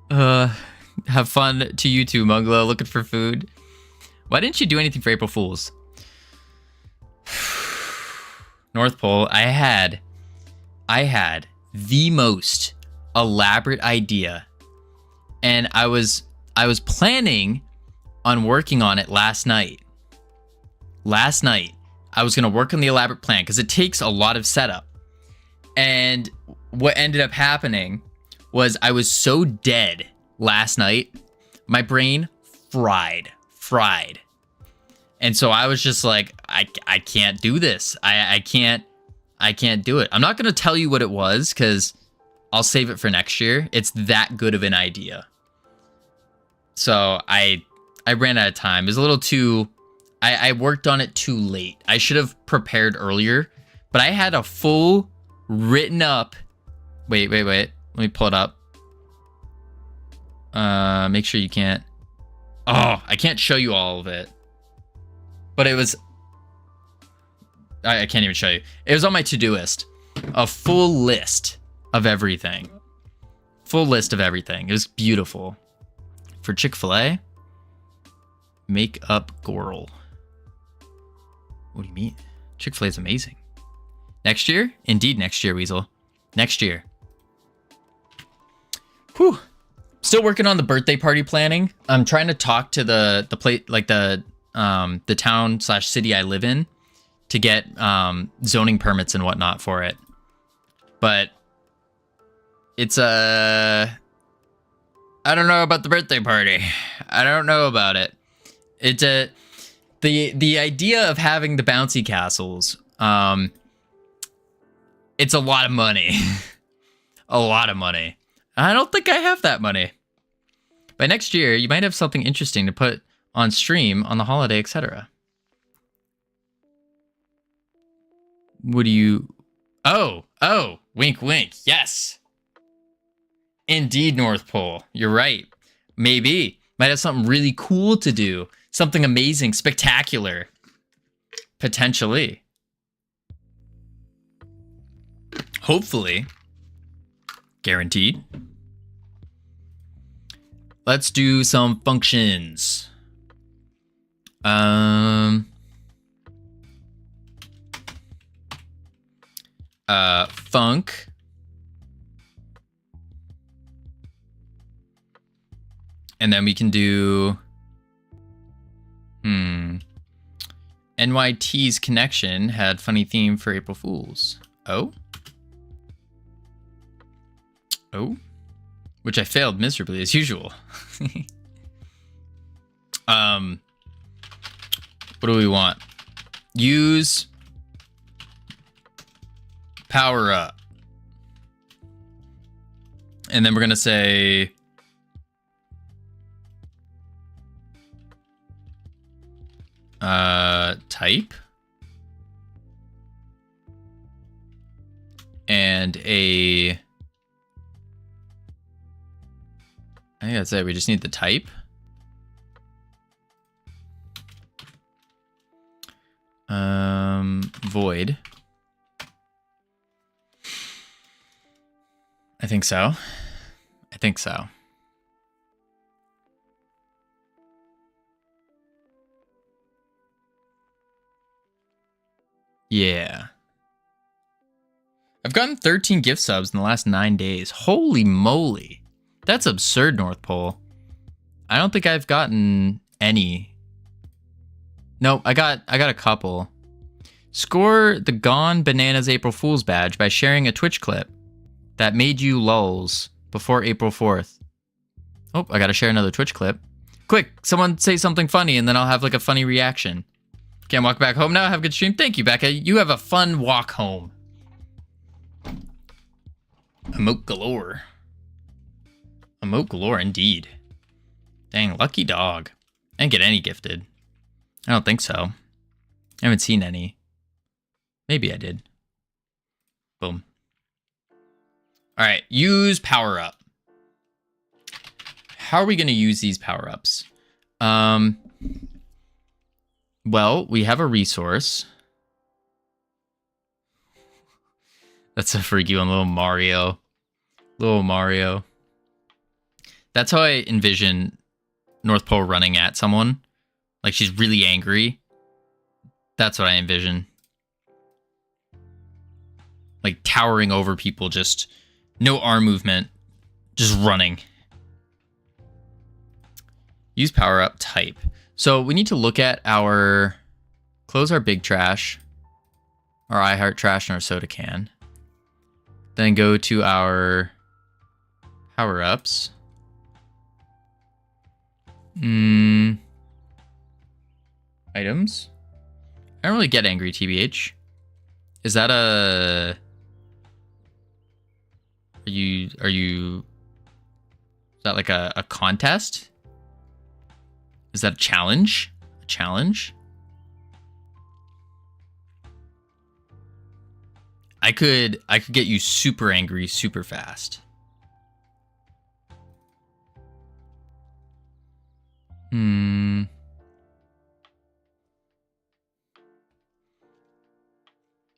Have fun to you too, Munglo. Looking for food. Why didn't you do anything for April Fools? North Pole. I had the most elaborate idea, and I was planning on working on it last night. I was going to work on the elaborate plan because it takes a lot of setup. And what ended up happening was I was so dead last night. My brain fried. And so I was just like, I can't do this. I can't do it. I'm not going to tell you what it was because I'll save it for next year. It's that good of an idea. So I ran out of time. It was a little too... I worked on it too late. I should have prepared earlier, but I had a full written up... Wait. Let me pull it up. Make sure you can't... Oh, I can't show you all of it. But it was... I can't even show you. It was on my to-do list. A full list of everything. Full list of everything. It was beautiful. For Chick-fil-A, make up Goral. What do you mean? Chick-fil-A is amazing. Next year? Indeed, next year, Weasel. Next year. Whew. Still working on the birthday party planning. I'm trying to talk to the town/city I live in to get zoning permits and whatnot for it. But it's I don't know about the birthday party. I don't know about it. It's the idea of having the bouncy castles. It's a lot of money. A lot of money. I don't think I have that money. By next year, you might have something interesting to put on stream on the holiday, etc. What do you... Oh, wink, wink. Yes. Indeed, North Pole. You're right. Maybe. Might have something really cool to do. Something amazing, spectacular. Potentially. Hopefully. Guaranteed. Let's do some functions. Funk. And then we can do... NYT's connection had funny theme for April Fools. Oh? Which I failed miserably as usual. What do we want? Use power up. And then we're going to say type and I think that's it. We just need the type. Void. I think so. Yeah. I've gotten 13 gift subs in the last 9 days. Holy moly. That's absurd, North Pole. I don't think I've gotten any. Nope, I got a couple. Score the Gone Bananas April Fool's badge by sharing a Twitch clip that made you lulz before April 4th. Oh, I gotta share another Twitch clip. Quick, someone say something funny and then I'll have like a funny reaction. Can't walk back home now? Have a good stream? Thank you, Becca. You have a fun walk home. Emote galore. Emote galore indeed. Dang, lucky dog. I didn't get any gifted. I don't think so. I haven't seen any. Maybe I did. Boom. All right, use power up. How are we going to use these power ups? Well, we have a resource. That's a freaky one, little Mario. Little Mario. That's how I envision North Pole running at someone. Like she's really angry. That's what I envision. Like towering over people, just no arm movement, just running. Use power up type. So we need to look at our, close our big trash, our iHeart trash, and our soda can. Then go to our power ups. Items. I don't really get angry, TBH. Is that a... Is that like a contest? Is that a challenge? A challenge? I could get you super angry super fast.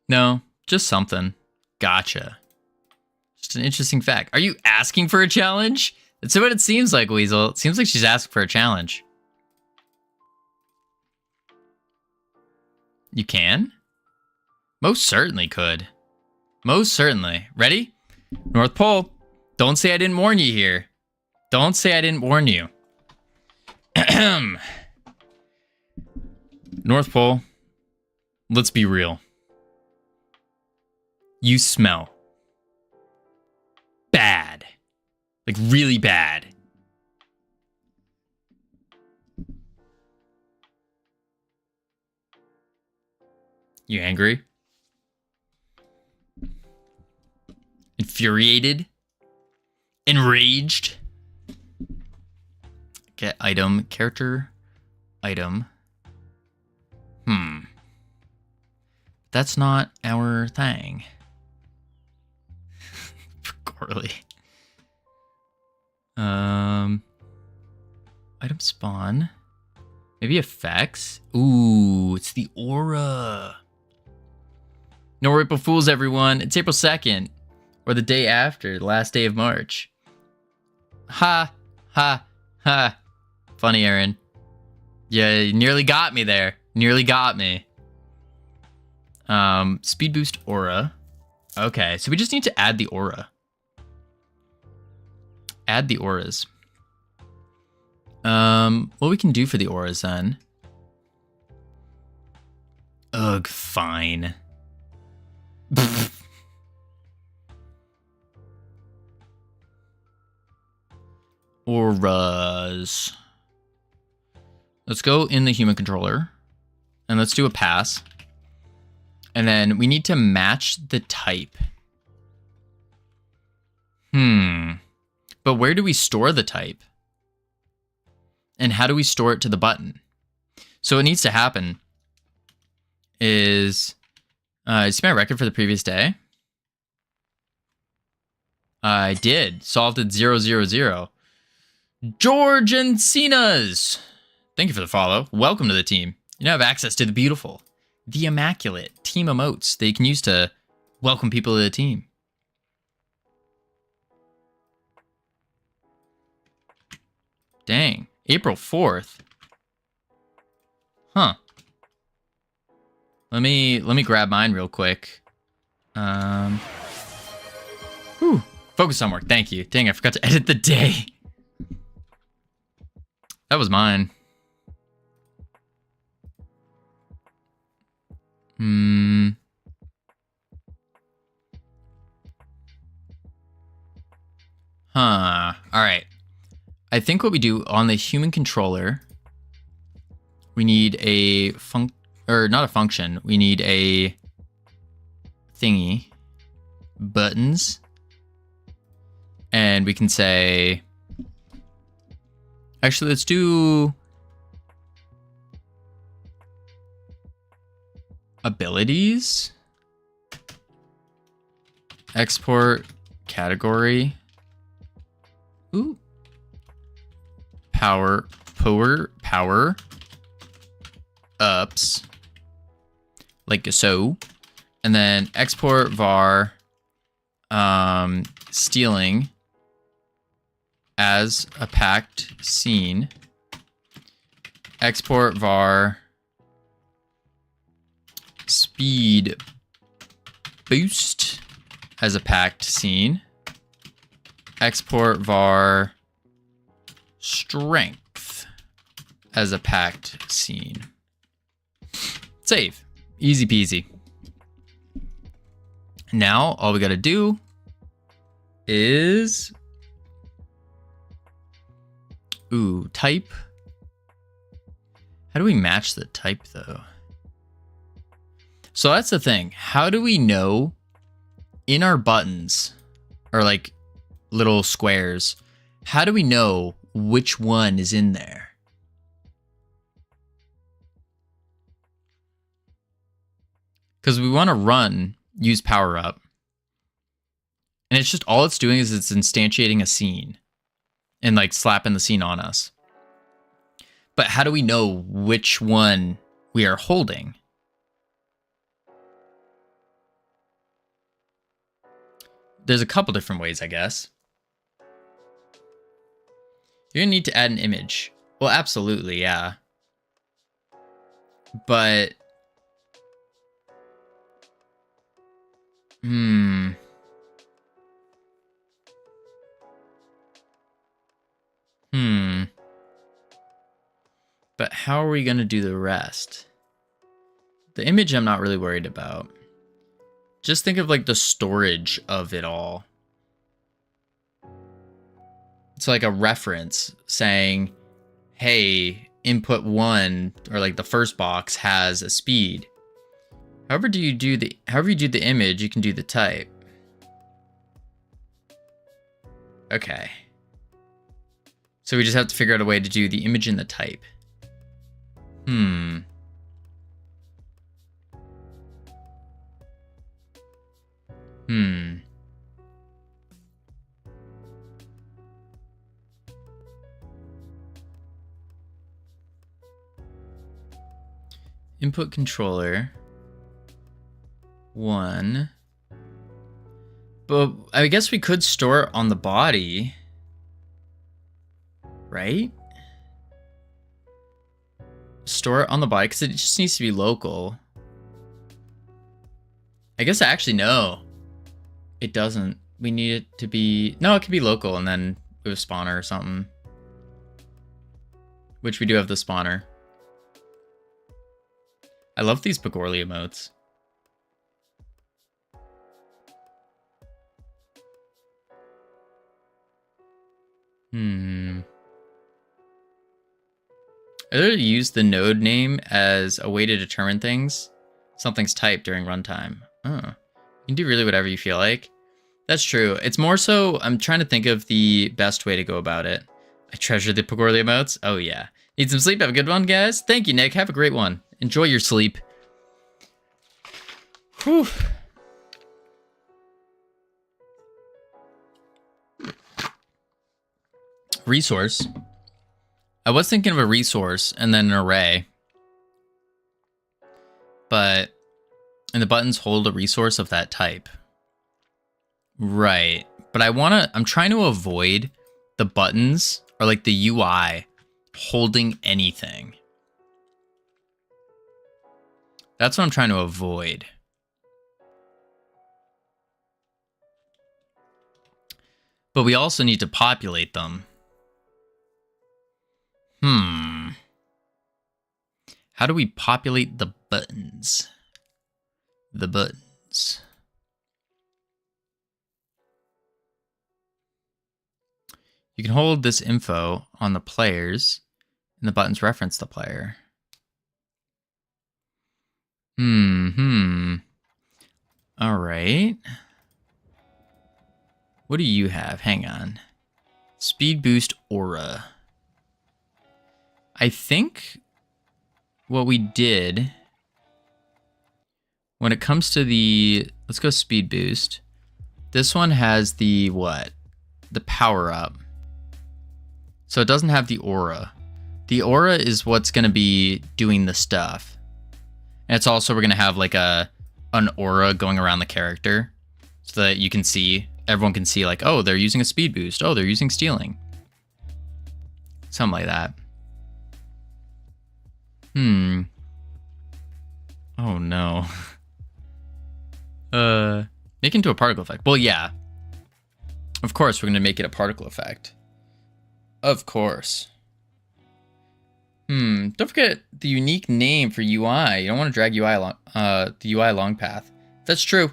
No, just something. Gotcha. Just an interesting fact. Are you asking for a challenge? That's what it seems like, Weasel. It seems like she's asking for a challenge. You can? Most certainly could. Most certainly. Ready? North Pole. Don't say I didn't warn you here. Don't say I didn't warn you. North Pole. Let's be real. You smell bad. Like really bad. You angry? Infuriated? Enraged? Get item, character, item. That's not our thing. Poorly. Item spawn. Maybe effects? Ooh, it's the aura. No April Fools, everyone. It's April 2nd. Or the day after, the last day of March. Ha, ha, ha. Funny, Aaron. Yeah, you nearly got me there. Nearly got me. Speed boost aura. Okay, so we just need to add the aura. Add the auras. What we can do for the auras then? Ugh, fine. Auras. Let's go in the human controller and let's do a pass. And then we need to match the type. But where do we store the type? And how do we store it to the button? So what needs to happen is, see my record for the previous day? I did. Solved it 000. George and Cena's. Thank you for the follow. Welcome to the team. You now have access to the beautiful, the immaculate team emotes that you can use to welcome people to the team. Dang. April 4th. Huh. Let me grab mine real quick. Focus on work. Thank you. Dang, I forgot to edit the day. That was mine. All right. I think what we do on the human controller, we need a not a function. We need a thingy, buttons, and we can say, actually, let's do abilities, export category. Ooh. Power ups, like so, and then export var stealing as a packed scene, export var speed boost as a packed scene, export var strength as a packed scene. Save. Easy peasy. Now all we gotta do is type. How do we match the type though? So that's the thing. How do we know in our buttons, or like little squares. How do we know which one is in there? Because we want to run, use power up. And it's just all it's doing is it's instantiating a scene and like slapping the scene on us. But how do we know which one we are holding? There's a couple different ways, I guess. You're gonna need to add an image. Well, absolutely, yeah. But But how are we going to do the rest? The image I'm not really worried about. Just think of like the storage of it all. It's like a reference saying, hey, input 1 or like the first box has a speed. However you do the image, you can do the type. Okay. So we just have to figure out a way to do the image and the type. Input controller 1. But I guess we could store it on the body, right? Store it on the body because it just needs to be local. I guess actually no, it doesn't. We need it to be, no, it can be local and then with a spawner or something. Which we do have the spawner. I love these Pagorli emotes. I literally use the node name as a way to determine things. Something's typed during runtime. Oh, you can do really whatever you feel like. That's true. It's more so, I'm trying to think of the best way to go about it. I treasure the Pagorli emotes. Oh yeah. Need some sleep? Have a good one, guys. Thank you, Nick. Have a great one. Enjoy your sleep. Whew. Resource. I was thinking of a resource and then an array. And the buttons hold a resource of that type. Right. But I'm trying to avoid the buttons or like the UI holding anything. That's what I'm trying to avoid. But we also need to populate them. How do we populate the buttons? The buttons. You can hold this info on the players, and the buttons reference the player. All right. What do you have? Hang on. Speed boost aura. I think what we did when it comes to the, let's go speed boost. This one has the what? The power up. So it doesn't have the aura. The aura is what's going to be doing the stuff. And it's also, we're going to have like an aura going around the character so that you can see, everyone can see like, oh, they're using a speed boost. Oh, they're using stealing. Something like that. Oh no. Make into a particle effect. Well, yeah. Of course, we're going to make it a particle effect. Of course. Don't forget the unique name for UI. You don't want to drag UI along, the UI long path. That's true.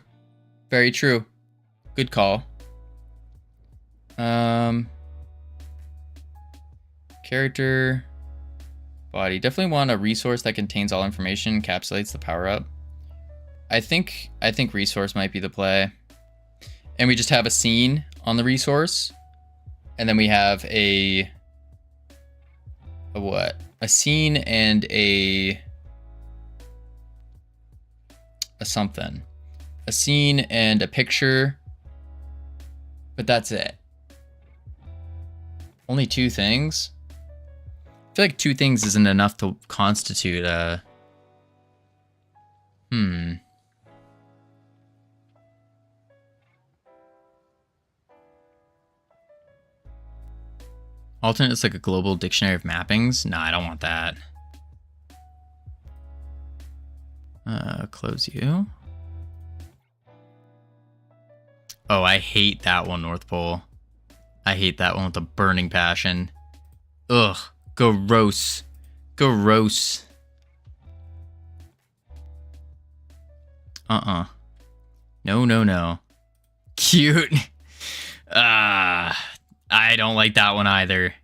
Very true. Good call. Character. Body. Definitely want a resource that contains all information, encapsulates the power up. I think resource might be the play. And we just have a scene on the resource. And then we have a what? A scene and a something. A scene and a picture. But that's it. Only 2 things? I feel like 2 things isn't enough to constitute a... Alternate is like a global dictionary of mappings? Nah, I don't want that. Close you. Oh, I hate that one, North Pole. I hate that one with a burning passion. Ugh. Gross. Gross. No, no, no. Cute. I don't like that one either.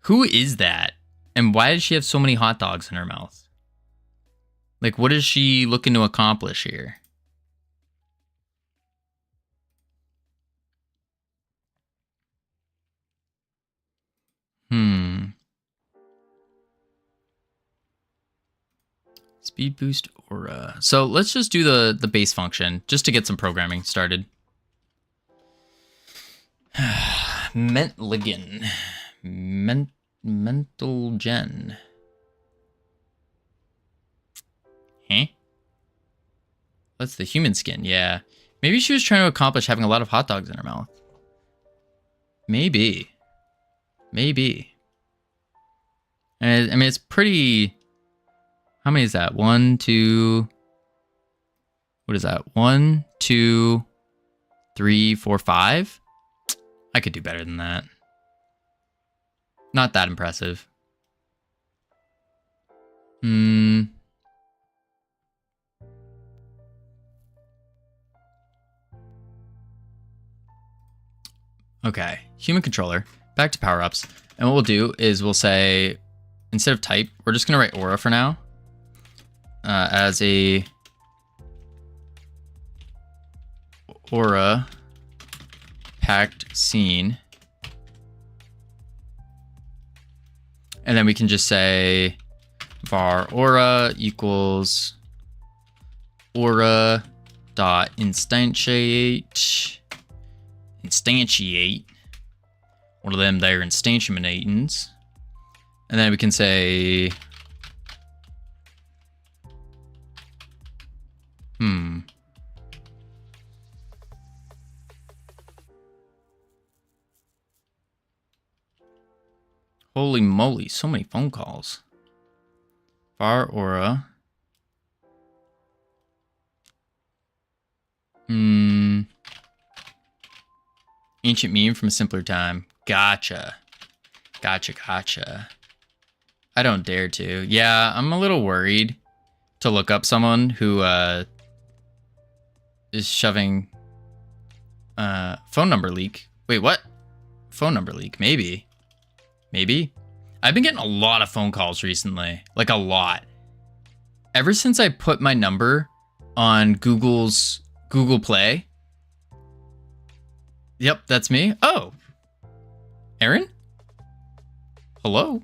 Who is that? And why does she have so many hot dogs in her mouth? Like, what is she looking to accomplish here? Speed boost aura. So let's just do the base function just to get some programming started. Mentligan. Mental gen. Huh? That's the human skin, yeah. Maybe she was trying to accomplish having a lot of hot dogs in her mouth. Maybe. Maybe. And I mean, it's pretty... How many is that? 1, 2... What is that? 1, 2, 3, 4, 5? I could do better than that. Not that impressive. Okay, human controller. Back to power-ups. And what we'll do is we'll say, instead of type, we're just going to write aura for now. As a aura packed scene. And then we can just say var aura equals aura dot instantiate one of them there instantiations. And then we can say holy moly, so many phone calls. Var aura. Ancient meme from a simpler time. Gotcha. Gotcha. I don't dare to. Yeah, I'm a little worried to look up someone who is shoving phone number leak. Wait, what? Phone number leak? Maybe. I've been getting a lot of phone calls recently. Like a lot. Ever since I put my number on Google's Google Play. Yep, that's me. Oh. Aaron? Hello?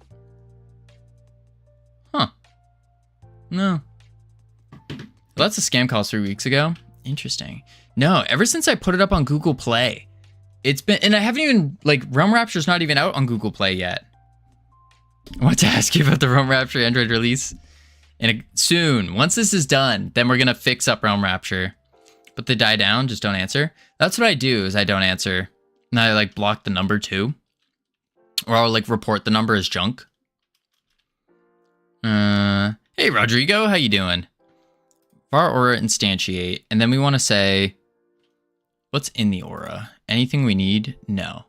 Huh. No. Well, that's a scam call 3 weeks ago. Interesting. No, ever since I put it up on Google Play, it's been, and I haven't even, like, Realm Rapture's not even out on Google Play yet. I want to ask you about the Realm Rapture Android release. And soon, once this is done, then we're going to fix up Realm Rapture. But they die down, just don't answer. That's what I do, is I don't answer. And I, like, block the number, too. Or I'll, like, report the number as junk. Hey, Rodrigo, how you doing? Var aura instantiate. And then we want to say, what's in the aura? Anything we need? No.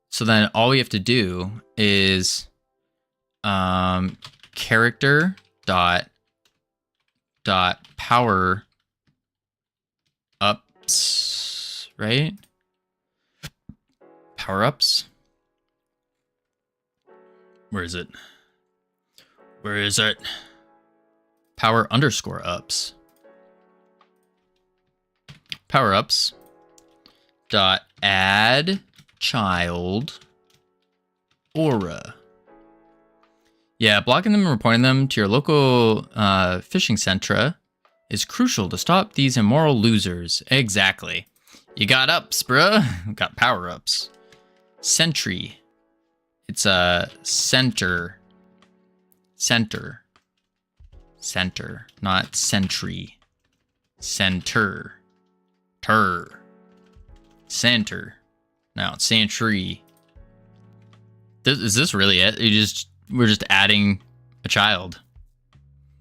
So then all we have to do is character dot power ups, right? Power ups. Where is it? Power underscore ups. Power ups dot add child aura. Yeah, blocking them and reporting them to your local fishing centra is crucial to stop these immoral losers. Exactly. You got ups, bruh. Got power ups. Sentry. It's a center. Center. Center, not sentry. Center. Center. No, it's sentry. Is this really it? We're just adding a child.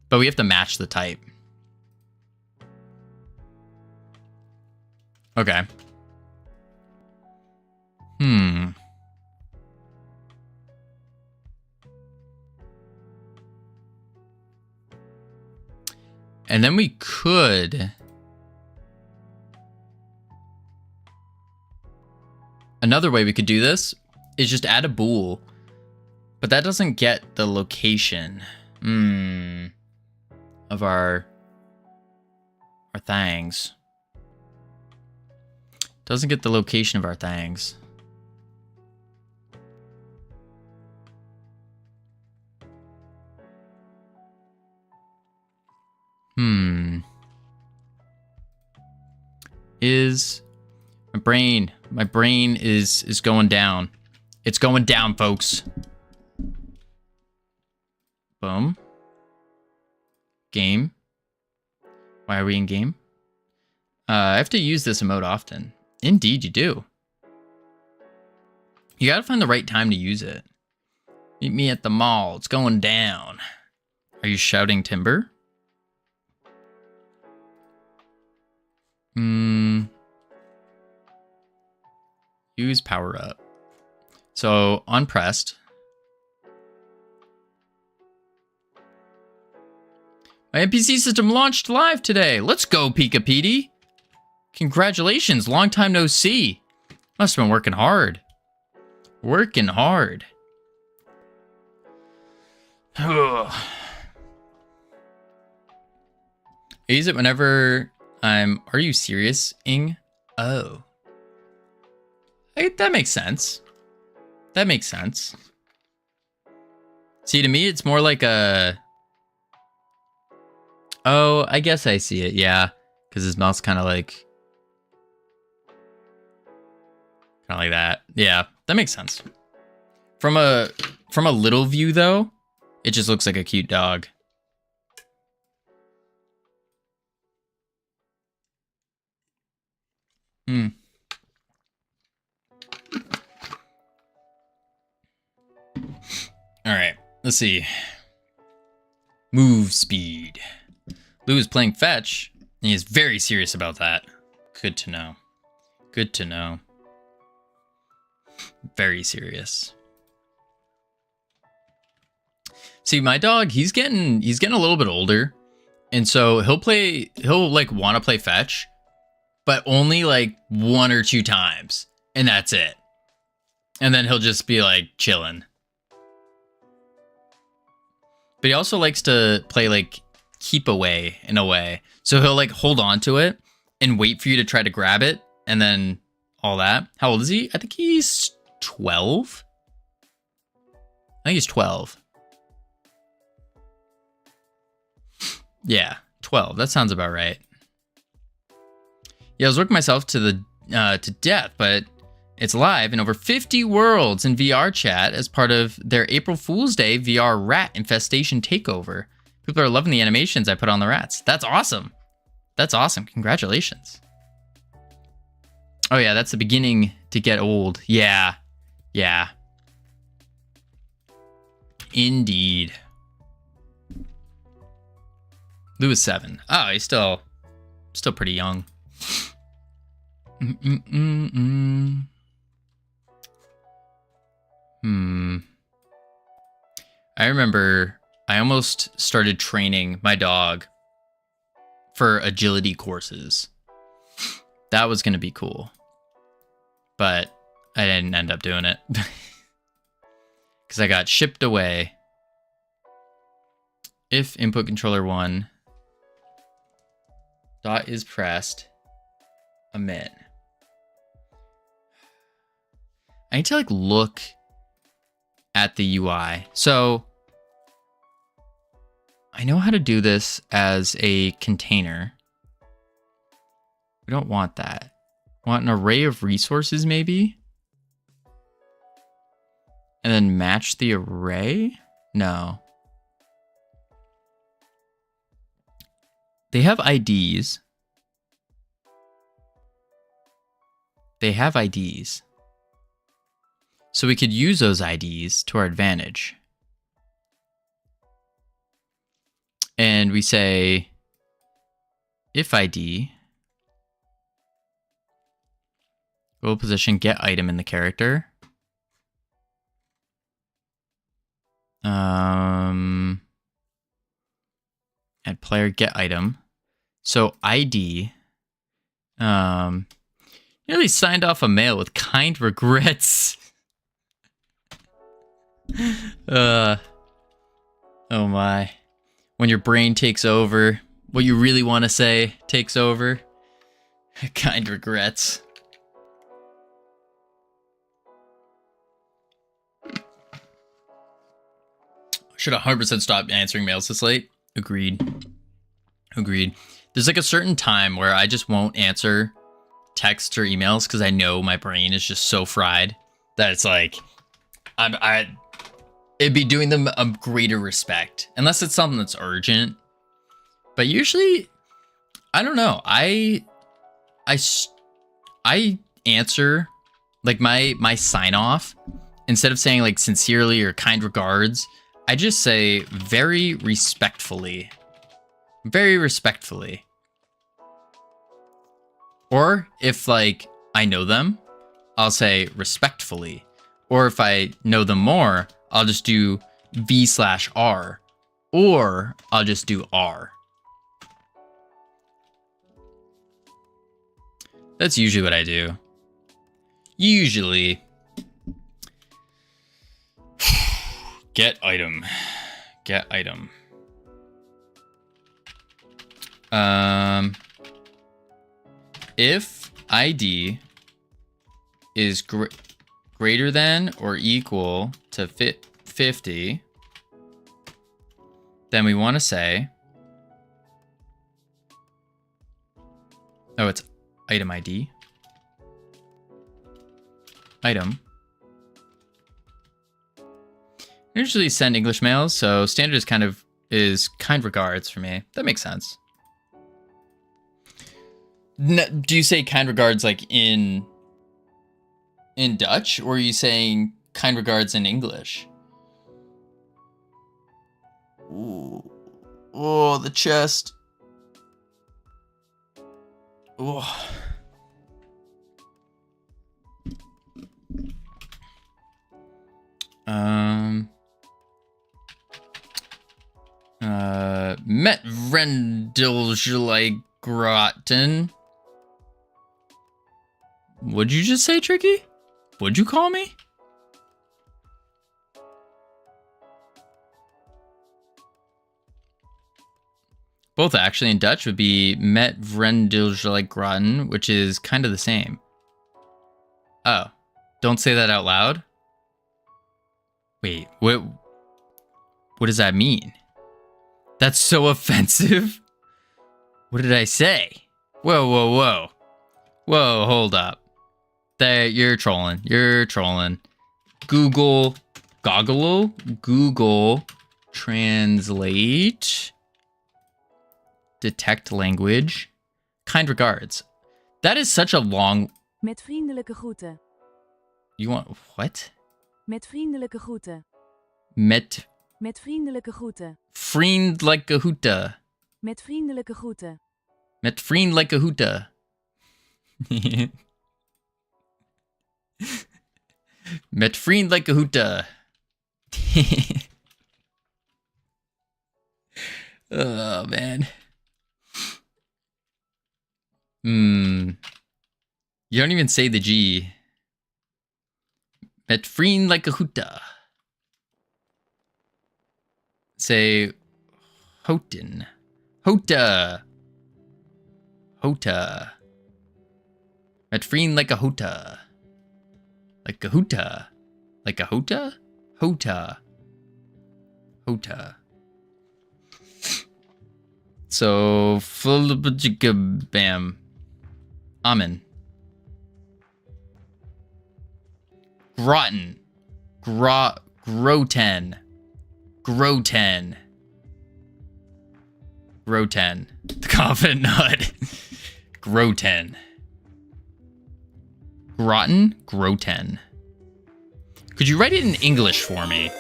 But we have to match the type. Okay. And then we could... Another way we could do this is just add a bool. But that doesn't get the location of our things. Doesn't get the location of our things. Is my brain is going down. It's going down, folks. Boom. Game. Why are we in game? I have to use this emote often. Indeed, you do. You gotta find the right time to use it. Meet me at the mall. It's going down. Are you shouting timber? Use power up. So on pressed. My NPC system launched live today. Let's go, Pika Petey. Congratulations, long time no see. Must have been working hard. Working hard. I use it whenever I'm... Are you serious-ing? Oh. That makes sense. That makes sense. See, to me, it's more like a... Oh, I guess I see it, yeah. Because his mouth's kind of like that. Yeah, that makes sense. From a little view, though, it just looks like a cute dog. All right, let's see. Move speed. Lou is playing fetch, and he is very serious about that. Good to know. Good to know. Very serious. See, my dog, he's getting a little bit older, and so he'll like want to play fetch, but only like 1 or 2 times, and that's it. And then he'll just be like chilling. But he also likes to play like keep away in a way. So he'll like hold on to it and wait for you to try to grab it and then all that. How old is he? I think he's 12. I think he's 12. Yeah, 12. That sounds about right. Yeah, I was working myself to death, but it's live in over 50 worlds in VR chat as part of their April Fool's Day VR rat infestation takeover. People are loving the animations I put on the rats. That's awesome. That's awesome. Congratulations. Oh yeah, that's the beginning to get old. Yeah. Yeah. Indeed. Lou is 7. Oh, he's still pretty young. I remember I almost started training my dog for agility courses. That was going to be cool. But I didn't end up doing it. Because I got shipped away. If input controller 1 dot is pressed, emit. I need to like look at the UI. So I know how to do this as a container. We don't want that. Want an array of resources maybe? And then match the array? No. They have IDs. They have IDs. So we could use those IDs to our advantage. And we say if ID goal position get item in the character. Add player get item. So ID nearly signed off a mail with kind regrets. Oh my. When your brain takes over, what you really want to say takes over. Kind regrets. Should 100% stop answering mails this late. Agreed. There's like a certain time where I just won't answer texts or emails because I know my brain is just so fried that it's like it'd be doing them a greater respect unless it's something that's urgent. But usually, I don't know. I answer like my sign off instead of saying like sincerely or kind regards. I just say very respectfully. Very respectfully. Or if like I know them, I'll say respectfully. Or if I know them more, I'll just do V/R. Or I'll just do R. That's usually what I do. Usually. Get item. Get item. If ID is greater than or equal to 50, then we want to say, oh, it's item ID. Item. I usually send English mails, so standard is kind regards for me. That makes sense. Do you say kind regards like in Dutch, or are you saying kind regards in English? Ooh. Oh, the chest. Oh. Met Rendelgelijgraten. What'd you just say, Tricky? What'd you call me? Both actually in Dutch would be Met Vrendelgelijgraten, which is kind of the same. Oh, don't say that out loud? Wait, what does that mean? That's so offensive. What did I say? Whoa. Whoa, hold up. There, you're trolling. Google Translate. Detect language. Kind regards. That is such a long... Met vriendelijke groeten. You want... What? Met vriendelijke groeten. Met vriendelijke groeten. vriendelijke groeten. Met vriendelijke groeten. Met vriendelijke groeten. Met vriendelijke groeten. Oh, man. You don't even say the G. Met vriendelijke groeten. Say Houten. Hota. Met vriendelijke groeten. Like a hoota. Like a hota? Hota. Hota. So, bam. Amen. Groton. Groten. Groten. Groten. The confident nut. Groten. Groton? Groten. Could you write it in English for me?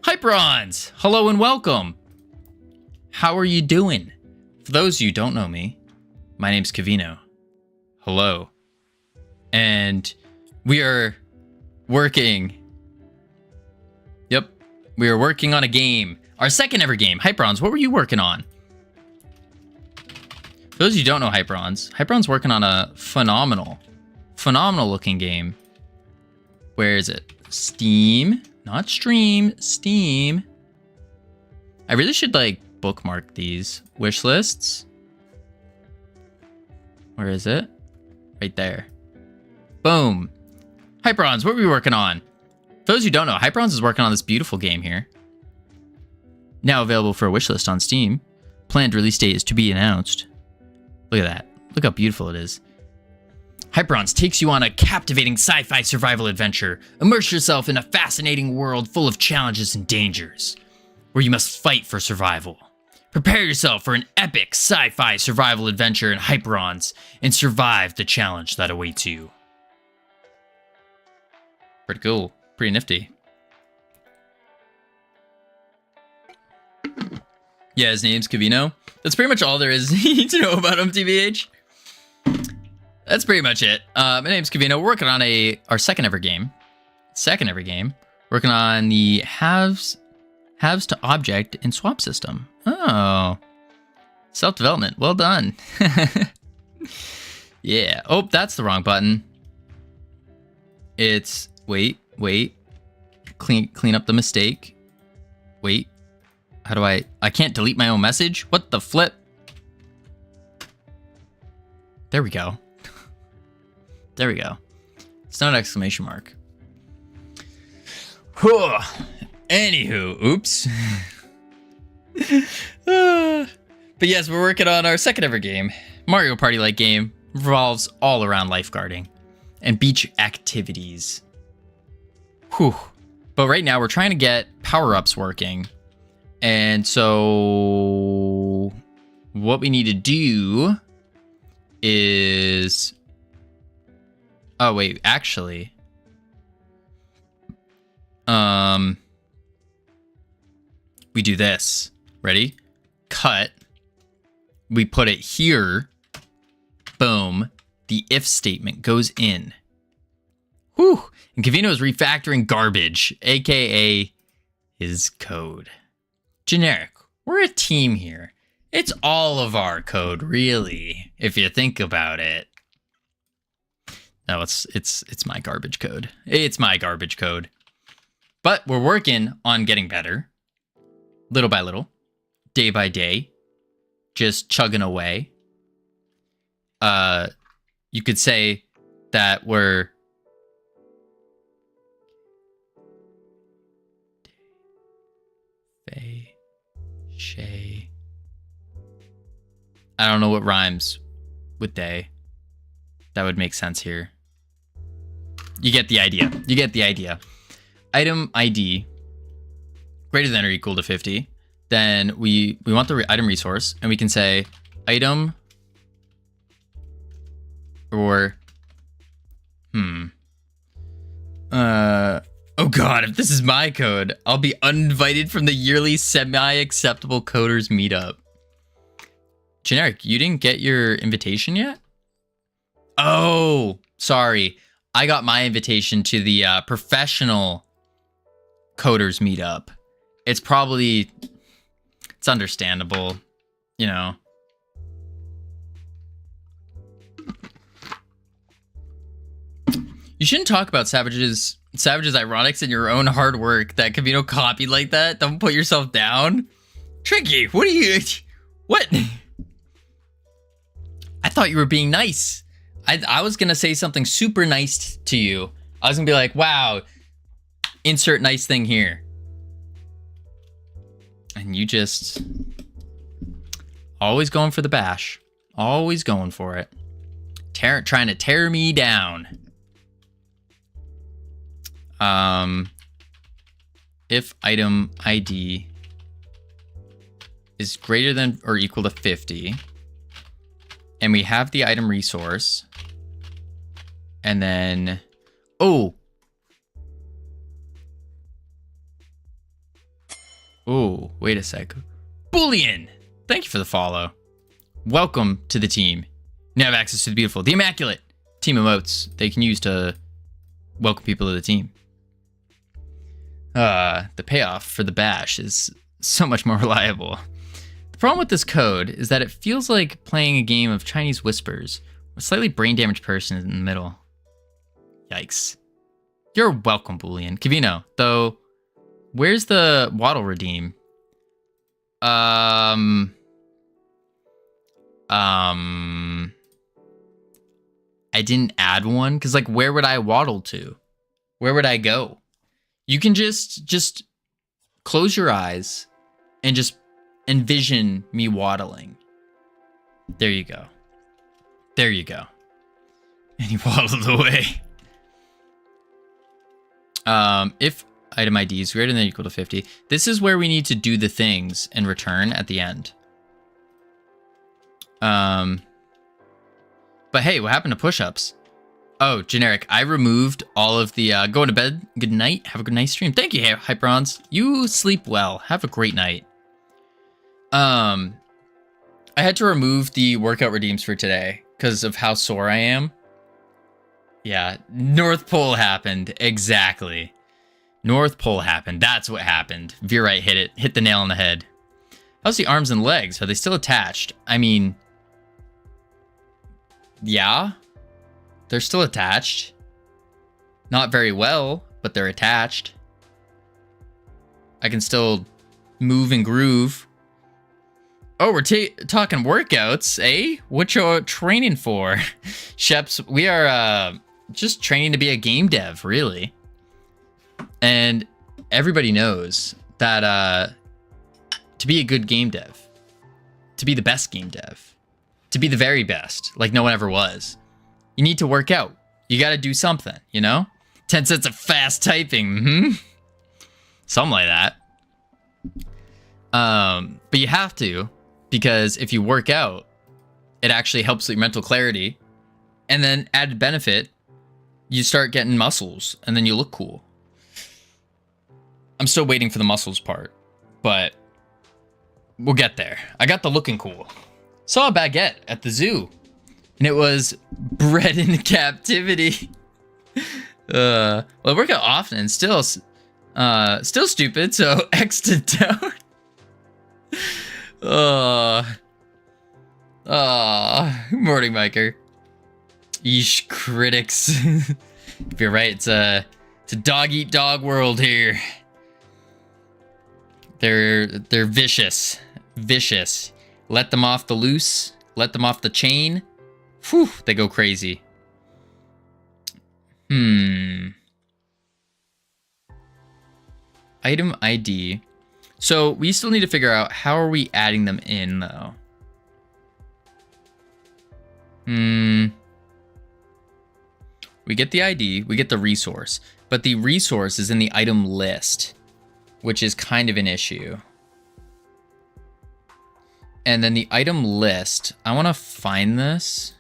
Hyperons! Hello and welcome. How are you doing? For those of you who don't know me, my name's Covino. Hello. And we are working. Yep. We are working on a game. Our second ever game. Hyperons, what were you working on? For those of you who don't know Hyperon's working on a phenomenal looking game. Where is it? Steam, not stream, Steam. I really should like bookmark these wish lists. Where is it? Right there. Boom. Hyperons, what were we working on? For those who don't know, Hyperons is working on this beautiful game here. Now available for a wish list on Steam. Planned release date is to be announced. Look at that. Look how beautiful it is. Hyperons takes you on a captivating sci-fi survival adventure. Immerse yourself in a fascinating world full of challenges and dangers, where you must fight for survival. Prepare yourself for an epic sci-fi survival adventure in Hyperons and survive the challenge that awaits you. Pretty cool. Pretty nifty. Yeah, his name's Covino. That's pretty much all there is you need to know about him, TBH. That's pretty much it. My name's Covino. We're working on our second ever game. Working on the halves to object and swap system. Oh. Self-development. Well done. Yeah. Oh, that's the wrong button. It's wait. Clean up the mistake. Wait. How do I can't delete my own message? What the flip? There we go. There we go. It's not an exclamation mark. Whew. Anywho, oops. But yes, we're working on our second ever game. Mario Party-like game. Revolves all around lifeguarding and beach activities. Whew. But right now we're trying to get power-ups working. And so what we need to do is... Oh, wait, actually. We do this. Ready? Cut. We put it here. Boom. The if statement goes in. Whew. And Covino is refactoring garbage, aka his code. Generic. We're a team here. It's all of our code, really, if you think about it. No, it's my garbage code. It's my garbage code. But we're working on getting better. Little by little. Day by day. Just chugging away. You could say that we're... Shay. I don't know what rhymes with day. That would make sense here. You get the idea. You get the idea. Item ID greater than or equal to 50. Then we want the item resource, and we can say item or oh god, if this is my code, I'll be uninvited from the yearly semi-acceptable coders meetup. Generic, you didn't get your invitation yet? Oh, sorry. I got my invitation to the professional coders meetup. It's understandable, you know. You shouldn't talk about Savage's ironics in your own hard work that Covino copied like that. Don't put yourself down. Tricky, what are you... What? I thought you were being nice. I was going to say something super nice to you I was gonna be like, wow, insert nice thing here. And you just always going for the bash. Always going for it. Trying to tear me down. If item ID is greater than or equal to 50, and we have the item resource, and then, oh, wait a sec. Boolean! Thank you for the follow. Welcome to the team. Now have access to the beautiful, the immaculate team emotes they can use to welcome people to the team. The payoff for the bash is so much more reliable. The problem with this code is that it feels like playing a game of Chinese whispers with a slightly brain damaged person in the middle. Yikes. You're welcome, Boolean. Covino, though, where's the waddle redeem? I didn't add one, because, like, where would I waddle to? Where would I go? You can just close your eyes and just envision me waddling. There you go. There you go. And he waddled away. If item ID is greater than or equal to 50, this is where we need to do the things and return at the end. But hey, what happened to push-ups? Oh, generic. I removed all of the going to bed. Good night. Have a good night stream. Thank you, Hyperons. You sleep well. Have a great night. I had to remove the workout redeems for today because of how sore I am. Yeah, North Pole happened. Exactly. North Pole happened. That's what happened. Virite hit it. Hit the nail on the head. How's the arms and legs? Are they still attached? I mean, yeah. They're still attached. Not very well, but they're attached. I can still move and groove. Oh, we're talking workouts, eh? What you training for? Sheps, we are just training to be a game dev, really. And everybody knows that to be a good game dev, to be the best game dev, to be the very best, like no one ever was, you need to work out. You got to do something, you know? 10 cents of fast typing. Something like that. But you have to, because if you work out, it actually helps with your mental clarity. And then added benefit, you start getting muscles and then you look cool. I'm still waiting for the muscles part, but we'll get there. I got the looking cool. Saw a baguette at the zoo. And it was bred in captivity. Well, I work out often and still stupid, so X'd it down. Morning, Miker. Yeesh, critics. If you're right, it's a dog eat dog world here. They're vicious. Vicious. Let them off the loose. Let them off the chain. Whew, they go crazy. Item ID. So we still need to figure out how are we adding them in, though. We get the ID, we get the resource, but the resource is in the item list, which is kind of an issue. And then the item list, I want to find this.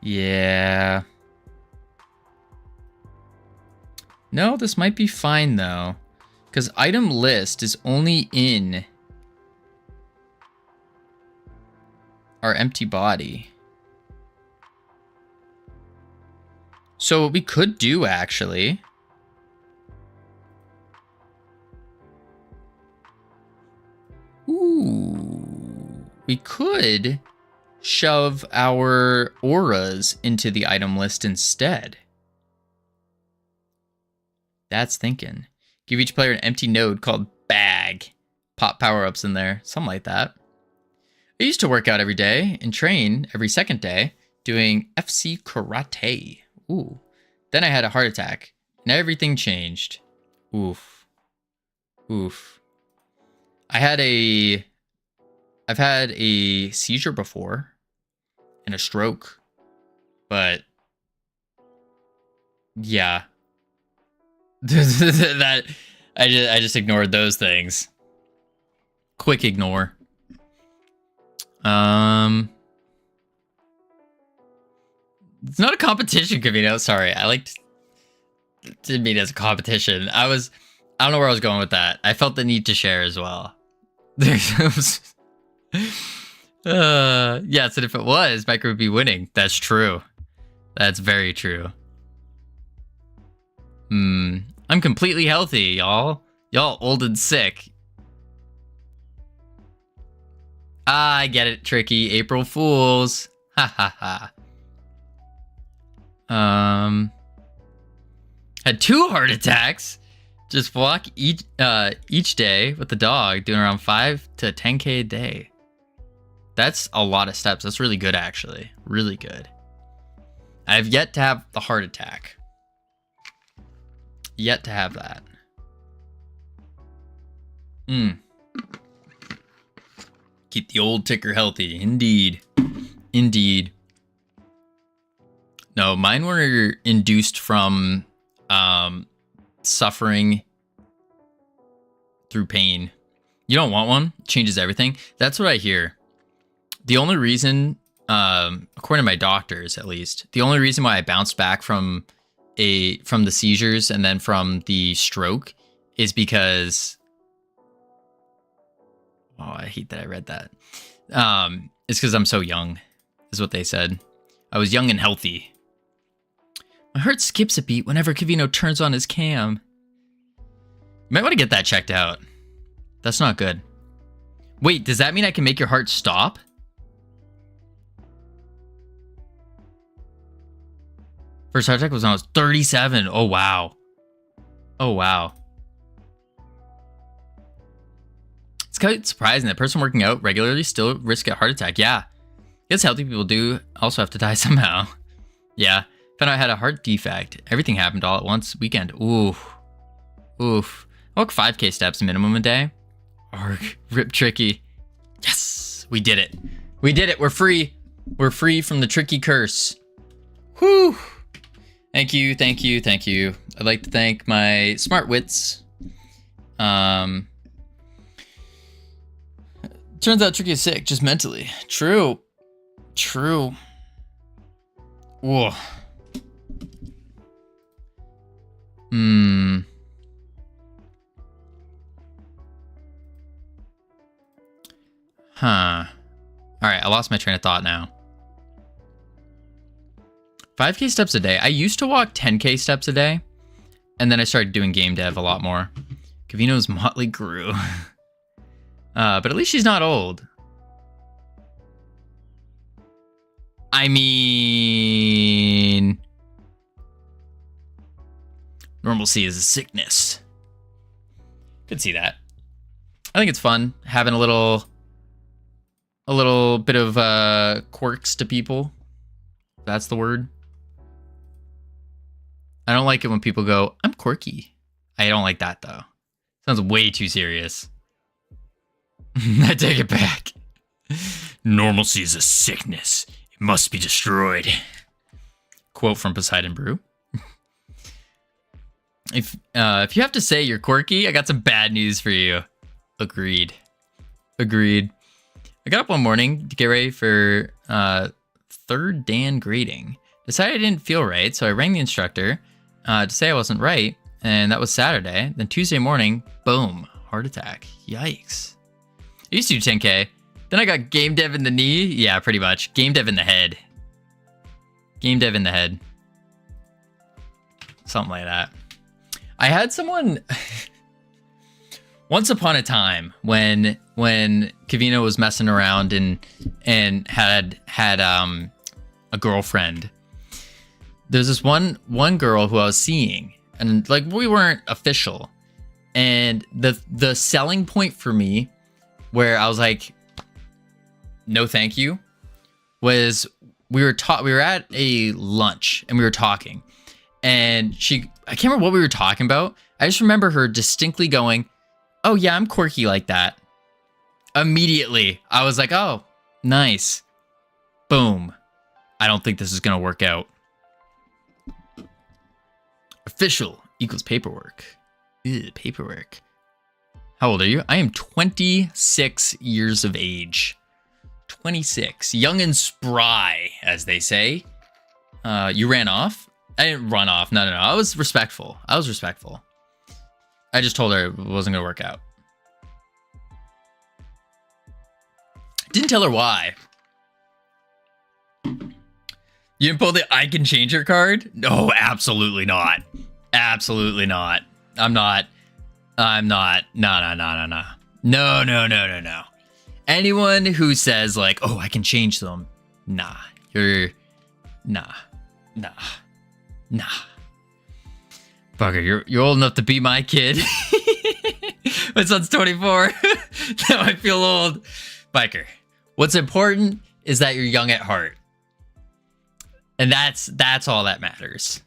Yeah. No, this might be fine though, because item list is only in our empty body. So what we could do actually, we could shove our auras into the item list instead. That's thinking. Give each player an empty node called bag. Pop power-ups in there. Something like that. used to work out every day and train every second day doing FC karate. Ooh. Then I had a heart attack, and everything changed. Oof. Oof. I've had a seizure before, and a stroke, but yeah, that I just ignored those things. Quick ignore. It's not a competition, Covino. Sorry, didn't mean it as a competition. I don't know where I was going with that. I felt the need to share as well. Yeah, so if it was, Micro would be winning. That's true. That's very true. I'm completely healthy, y'all. Y'all old and sick. I get it, Tricky. April Fools. Ha ha ha. Had 2 heart attacks. Just walk each day with the dog, doing around 5 to 10K a day. That's a lot of steps. That's really good, actually. Really good. I have yet to have the heart attack. Yet to have that. Keep the old ticker healthy. Indeed. Indeed. No, mine were induced from suffering through pain. You don't want one? Changes everything. That's what I hear. The only reason, according to my doctors at least, the only reason why I bounced back from the seizures and then from the stroke is because, oh, I hate that I read that. It's because I'm so young, is what they said. I was young and healthy. My heart skips a beat whenever Covino turns on his cam. You might want to get that checked out. That's not good. Wait, does that mean I can make your heart stop? First heart attack was when I was 37. Oh, wow. Oh, wow. It's kind of surprising that person working out regularly still risk a heart attack. Yeah. I guess healthy people do also have to die somehow. Yeah. Found out I had a heart defect. Everything happened all at once. Weekend. Oof. Oof. I walk 5K steps minimum a day. Arg. Rip Tricky. Yes. We did it. We did it. We're free. We're free from the Tricky curse. Whew. Thank you. Thank you. Thank you. I'd like to thank my smart wits. Turns out Tricky is sick, just mentally. True. True. Whoa. Huh. Alright, I lost my train of thought now. 5K steps a day. I used to walk 10K steps a day, and then I started doing game dev a lot more. Covino's motley crew. But at least she's not old. I mean, normalcy is a sickness. Could see that. I think it's fun having a little bit of quirks to people. That's the word. I don't like it when people go, I'm quirky. I don't like that though. Sounds way too serious. I take it back. Normalcy is a sickness. It must be destroyed. Quote from Poseidon Brew. If you have to say you're quirky, I got some bad news for you. Agreed. Agreed. I got up one morning to get ready for third Dan grading. Decided I didn't feel right, so I rang the instructor to say I wasn't right, and that was Saturday. Then Tuesday morning, boom, heart attack. Yikes. I used to do 10K. Then I got game dev in the knee. Yeah, pretty much. Game dev in the head. Game dev in the head. Something like that. I had someone... Once upon a time, when Covino was messing around and had a girlfriend, there's this one girl who I was seeing, and like we weren't official, and the selling point for me, where I was like, no thank you, was we were at a lunch and we were talking, and I can't remember what we were talking about. I just remember her distinctly going, "Oh yeah, I'm quirky like that." Immediately, I was like, "Oh, nice." Boom. I don't think this is gonna work out. Official equals paperwork. Ew, paperwork. How old are you? I am 26 years of age. 26. Young and spry, as they say. You ran off? I didn't run off. No. I was respectful. I just told her it wasn't going to work out. Didn't tell her why. You didn't pull the I can change her card? No, absolutely not. Absolutely not. I'm not. No. Anyone who says like, oh, I can change them. Nah. Bugger, you're old enough to be my kid. My son's 24. Now I feel old. Biker, what's important is that you're young at heart. And that's all that matters.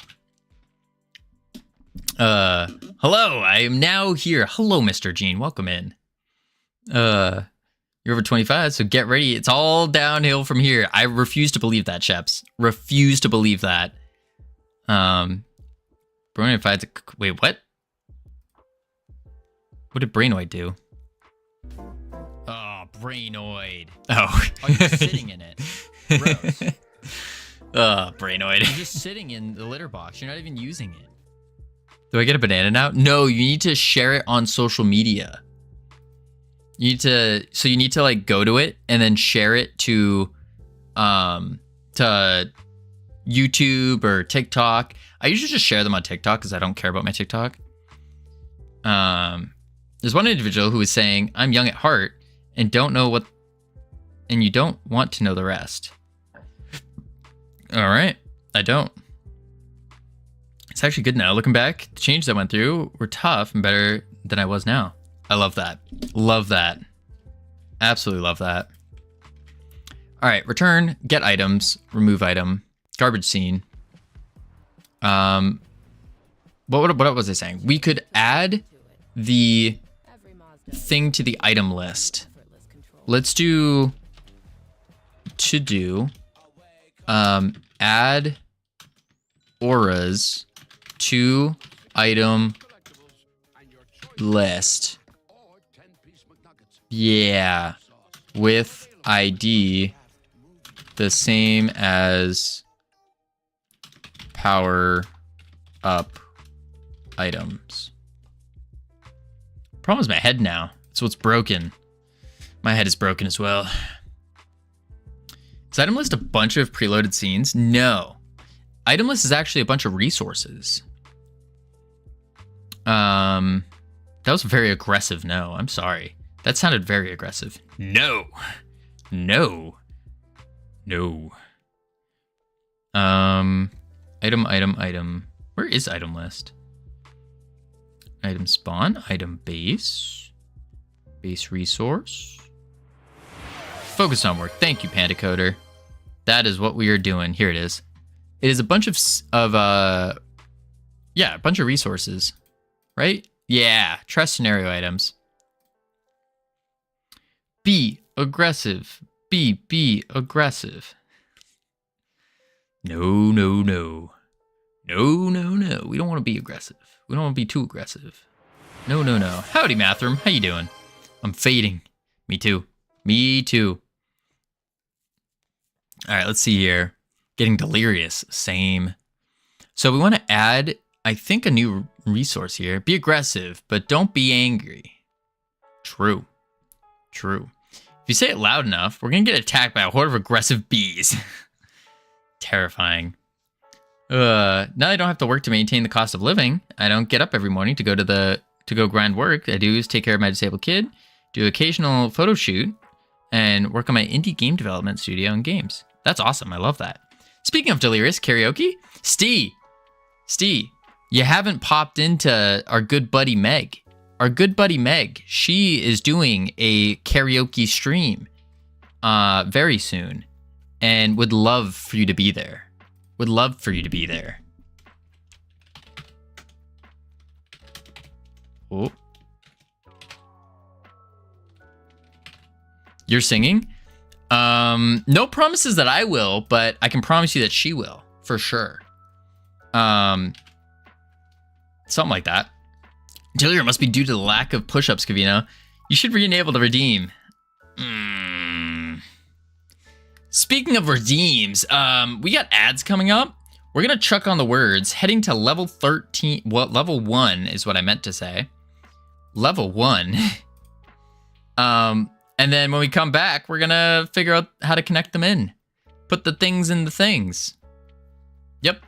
Hello, I am now here. Hello, Mr. Gene. Welcome in. You're over 25, so get ready. It's all downhill from here. I refuse to believe that, Sheps. Refuse to believe that. Brainoid finds a... Wait, what? What did Brainoid do? Oh, Brainoid. Oh. Oh, you're sitting in it. Gross. Oh, Brainoid. You're just sitting in the litter box. You're not even using it. Do I get a banana now? No, you need to share it on social media. You need to like go to it and then share it to YouTube or TikTok. I usually just share them on TikTok because I don't care about my TikTok. There's one individual who was saying, I'm young at heart and don't know what, and you don't want to know the rest. All right, I don't. It's actually good now. Looking back, the changes I went through were tough and better than I was now. I love that. Love that. Absolutely love that. All right, return, get items, remove item, garbage scene. What was I saying? We could add the thing to the item list. Let's do to do add auras to item list. Yeah, with ID the same as power up items. Problem is my head now. It's what's broken. My head is broken as well. Is item list a bunch of preloaded scenes? No. Item list is actually a bunch of resources. That was very aggressive. No, I'm sorry. That sounded very aggressive. No. Item. Where is item list? Item spawn, item base resource. Focus on work. Thank you, Panda Coder. That is what we are doing. Here it is. It is a bunch of a bunch of resources, right? Yeah, trust scenario items. Be aggressive. Be aggressive. No. We don't want to be aggressive. We don't want to be too aggressive. No. Howdy, Mathram. How you doing? I'm fading. Me too. All right, let's see here. Getting delirious. Same. So we want to add, I think, a new resource here. Be aggressive, but don't be angry. True. If you say it loud enough, we're going to get attacked by a horde of aggressive bees. Terrifying. Now I don't have to work to maintain the cost of living. I don't get up every morning to go grind work. I do is take care of my disabled kid, do occasional photo shoot, and work on my indie game development studio and games. That's awesome. I love that. Speaking of delirious karaoke, Steve, you haven't popped into our good buddy Meg. She is doing a karaoke stream very soon. and would love for you to be there. Would love for you to be there. Oh. You're singing? No promises that I will, but I can promise you that she will, for sure. Something like that. Failure must be due to the lack of push-ups, Covino. You should re-enable the redeem. Speaking of redeems, we got ads coming up. We're gonna chuck on the words. Heading to level 13. Well, level 1 is what I meant to say. Level 1. And then when we come back, we're gonna figure out how to connect them in. Put the things in the things. Yep.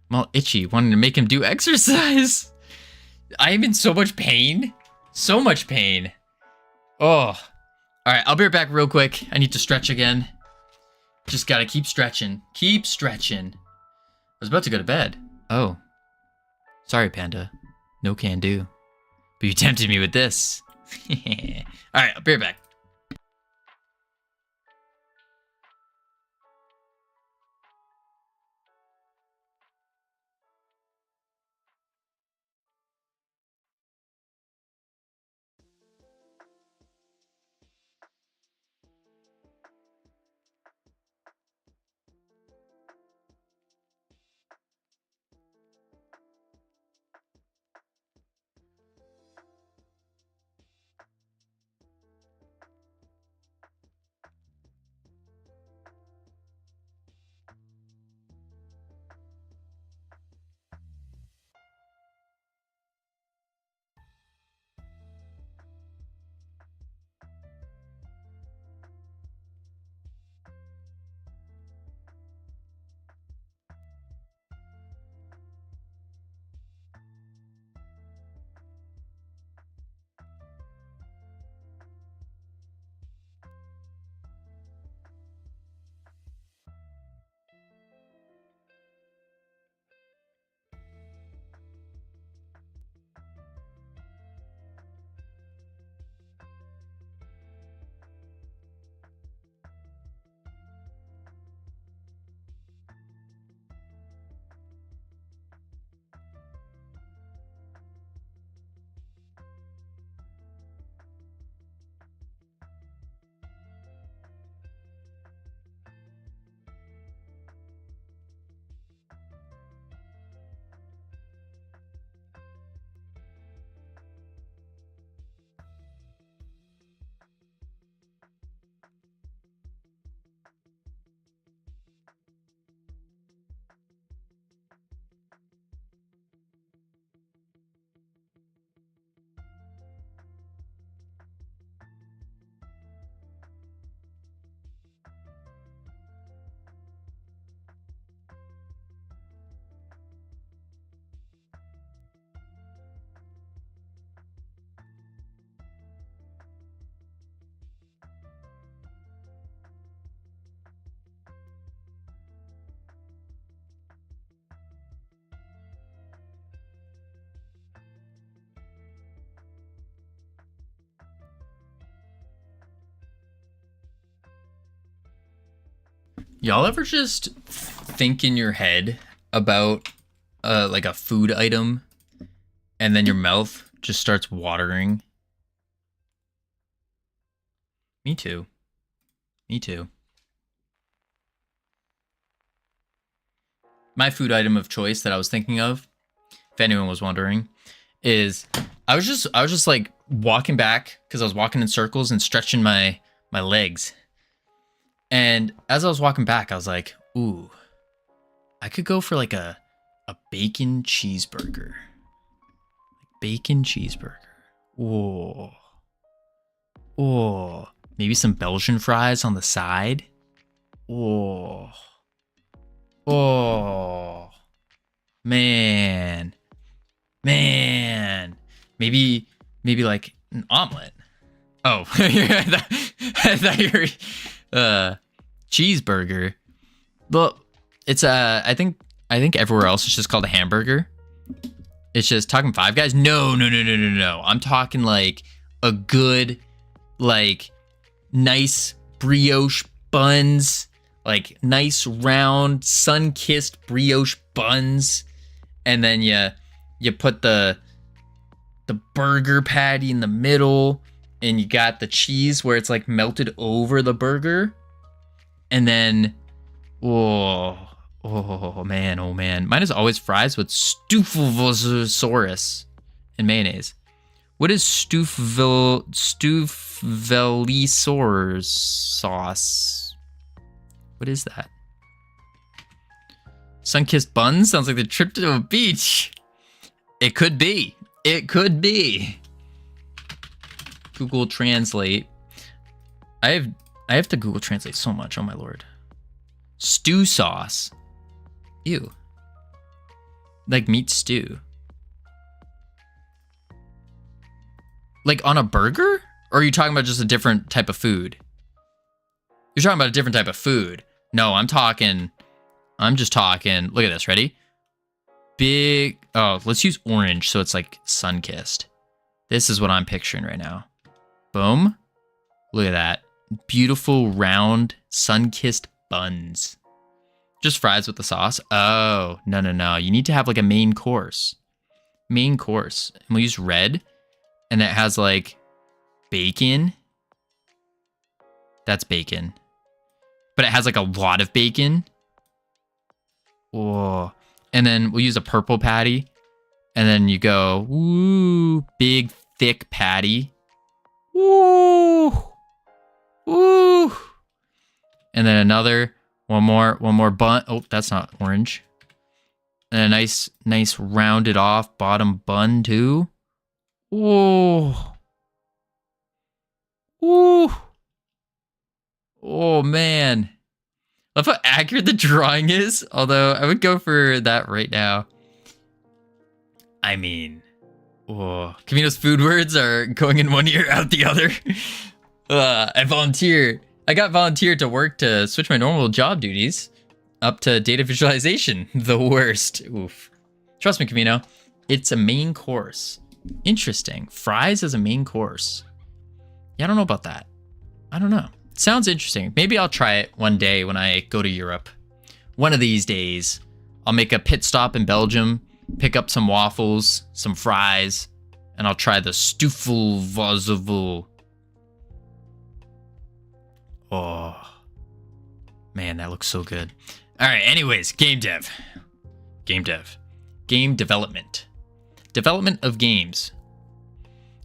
I'm all itchy, wanting to make him do exercise. I am in so much pain. So much pain. Oh. All right, I'll be right back real quick. I need to stretch again. Just gotta keep stretching. Keep stretching. I was about to go to bed. Oh. Sorry, Panda. No can do. But you tempted me with this. All right, I'll be right back. Y'all ever just think in your head about like a food item and then your mouth just starts watering? Me too. Me too. My food item of choice that I was thinking of, if anyone was wondering, is I was just like walking back because I was walking in circles and stretching my legs. And as I was walking back, I was like, ooh, I could go for like a bacon cheeseburger. Bacon cheeseburger. Oh. Oh. Maybe some Belgian fries on the side. Oh. Oh. Man. Maybe like an omelet. Oh. I thought you were cheeseburger. Well, it's I think everywhere else it's just called a hamburger. It's just talking Five Guys. No. I'm talking like a good like nice brioche buns, like nice round sun-kissed brioche buns, and then you put the burger patty in the middle, and you got the cheese where it's like melted over the burger, and then oh man, mine is always fries with Stuffelsaurus and mayonnaise. What is Stuffelsaurus sauce? What is that? Sun-kissed buns sounds like the trip to a beach. It could be. It could be. Google Translate. I have to Google Translate so much. Oh my lord. Stew sauce. Ew. Like meat stew. Like on a burger? Or are you talking about just a different type of food? You're talking about a different type of food. No, I'm just talking. Look at this. Ready? Big. Oh, let's use orange so it's like sun-kissed. This is what I'm picturing right now. Boom. Look at that. Beautiful, round, sun-kissed buns. Just fries with the sauce. Oh, no. You need to have like a main course. Main course. And we'll use red. And it has like bacon. That's bacon. But it has like a lot of bacon. Oh. And then we'll use a purple patty. And then you go, ooh, big, thick patty. Ooh. Ooh. And then another, one more bun. Oh, that's not orange. And a nice rounded off bottom bun too. Ooh. Ooh. Oh, man. Love how accurate the drawing is. Although, I would go for that right now. I mean, oh. Covino's food words are going in one ear, out the other. I got volunteered to work to switch my normal job duties up to data visualization. The worst. Oof. Trust me, Covino. It's a main course. Interesting. Fries as a main course. Yeah, I don't know about that. I don't know. It sounds interesting. Maybe I'll try it one day when I go to Europe. One of these days, I'll make a pit stop in Belgium, pick up some waffles, some fries, and I'll try the Stuffelsaurus. Oh, man, that looks so good. All right, anyways, game development. Development of games.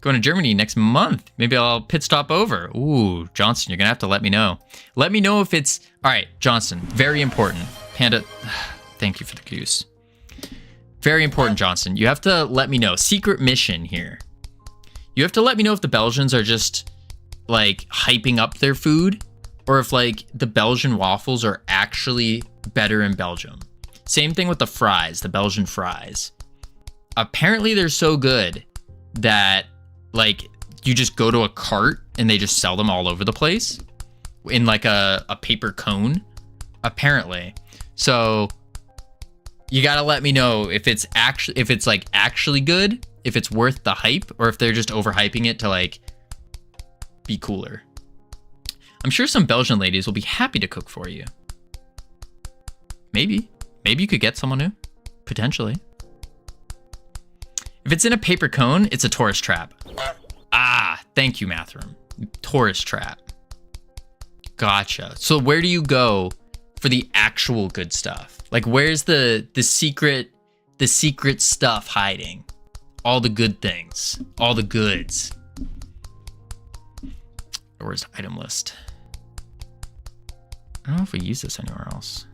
Going to Germany next month. Maybe I'll pit stop over. Ooh, Johnson, you're going to have to let me know. Let me know if it's... All right, Johnson, very important. Panda, thank you for the goose. Very important, Johnson. You have to let me know. Secret mission here. You have to let me know if the Belgians are just, like, hyping up their food, or if, like, the Belgian waffles are actually better in Belgium. Same thing with the fries, the Belgian fries. Apparently they're so good that like you just go to a cart and they just sell them all over the place in like a paper cone, apparently. So you gotta let me know if it's actually good, if it's worth the hype, or if they're just overhyping it to like be cooler. I'm sure some Belgian ladies will be happy to cook for you. Maybe you could get someone new, potentially. If it's in a paper cone, it's a tourist trap. Ah, thank you, Mathram. Tourist trap. Gotcha. So where do you go for the actual good stuff? Like, where's the secret stuff hiding? All the good things, all the goods. Where's the item list? I don't know if we use this anywhere else.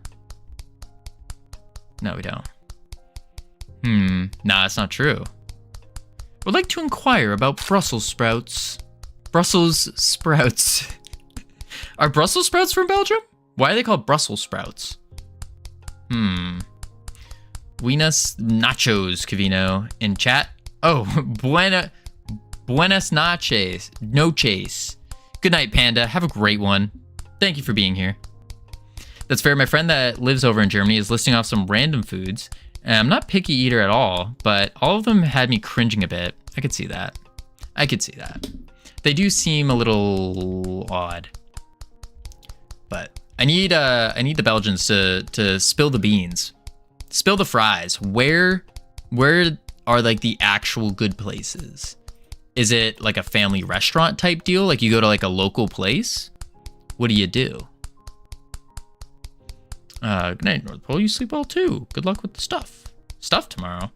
No, we don't. Nah, that's not true. Would like to inquire about Brussels sprouts. Brussels sprouts. Are Brussels sprouts from Belgium? Why are they called Brussels sprouts? Buenas nachos, Covino. In chat. Oh, buenas noches. No chase. Good night, Panda. Have a great one. Thank you for being here. That's fair. My friend that lives over in Germany is listing off some random foods. And I'm not a picky eater at all, but all of them had me cringing a bit. I could see that. They do seem a little odd. But I need the Belgians to spill the beans. Spill the fries. Where are like the actual good places? Is it like a family restaurant type deal? Like you go to like a local place? What do you do? Good night, North Pole. You sleep well too. Good luck with the stuff. Stuff tomorrow.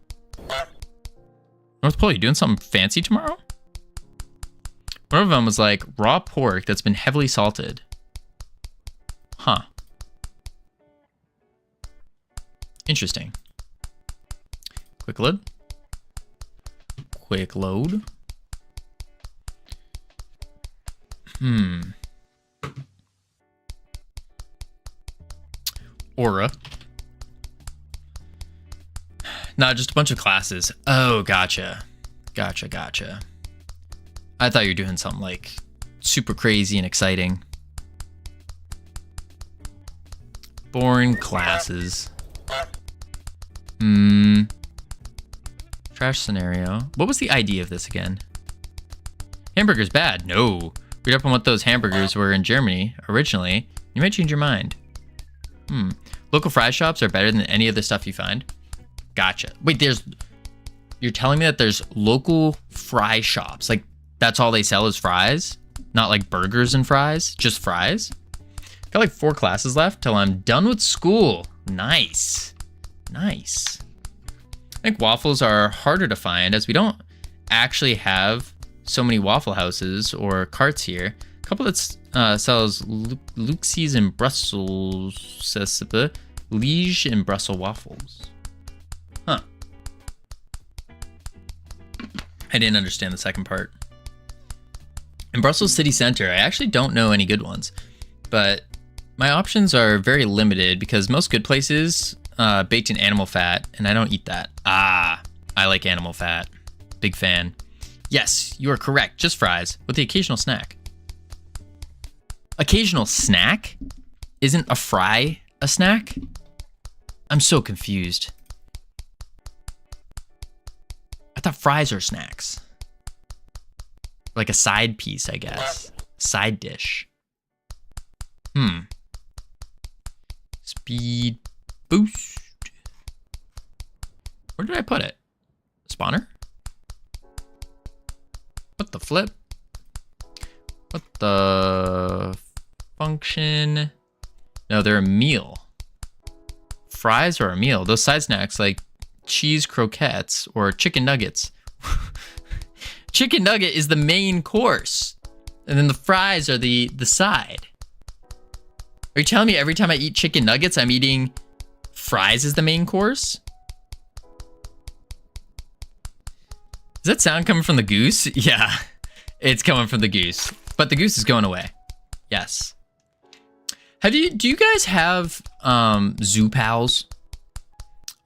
North Pole, you doing something fancy tomorrow? One of them was like raw pork that's been heavily salted. Huh. Interesting. Quick load. Quick load. Aura. Not just a bunch of classes. Oh, gotcha. Gotcha. I thought you were doing something like super crazy and exciting. Boring classes. Trash scenario. What was the idea of this again? Hamburger's bad. No. Read up on what those hamburgers were in Germany originally. You might change your mind. Local fry shops are better than any of the stuff you find. Gotcha. Wait, you're telling me that there's local fry shops? Like, that's all they sell is fries? Not like burgers and fries? Just fries? Got like 4 classes left till I'm done with school. Nice. Nice. I think waffles are harder to find as we don't actually have so many Waffle Houses or carts here. A couple that sells Luxies and Brussels, Liege and Brussels waffles. Huh. I didn't understand the second part. In Brussels city center, I actually don't know any good ones, but my options are very limited because most good places baked in animal fat, and I don't eat that. I like animal fat. Big fan. Yes, you are correct. Just fries with the occasional snack. Occasional snack? Isn't a fry a snack? I'm so confused. I thought fries are snacks. Like a side piece, I guess. Side dish. Speed boost. Where did I put it? Spawner? What the flip? What the function? No, they're a meal. Fries are a meal. Those side snacks like cheese croquettes or chicken nuggets. Chicken nugget is the main course. And then the fries are the side. Are you telling me every time I eat chicken nuggets, I'm eating fries as the main course? Is that sound coming from the goose? Yeah, it's coming from the goose. But the goose is going away. Yes. Do you guys have Zoo Pals?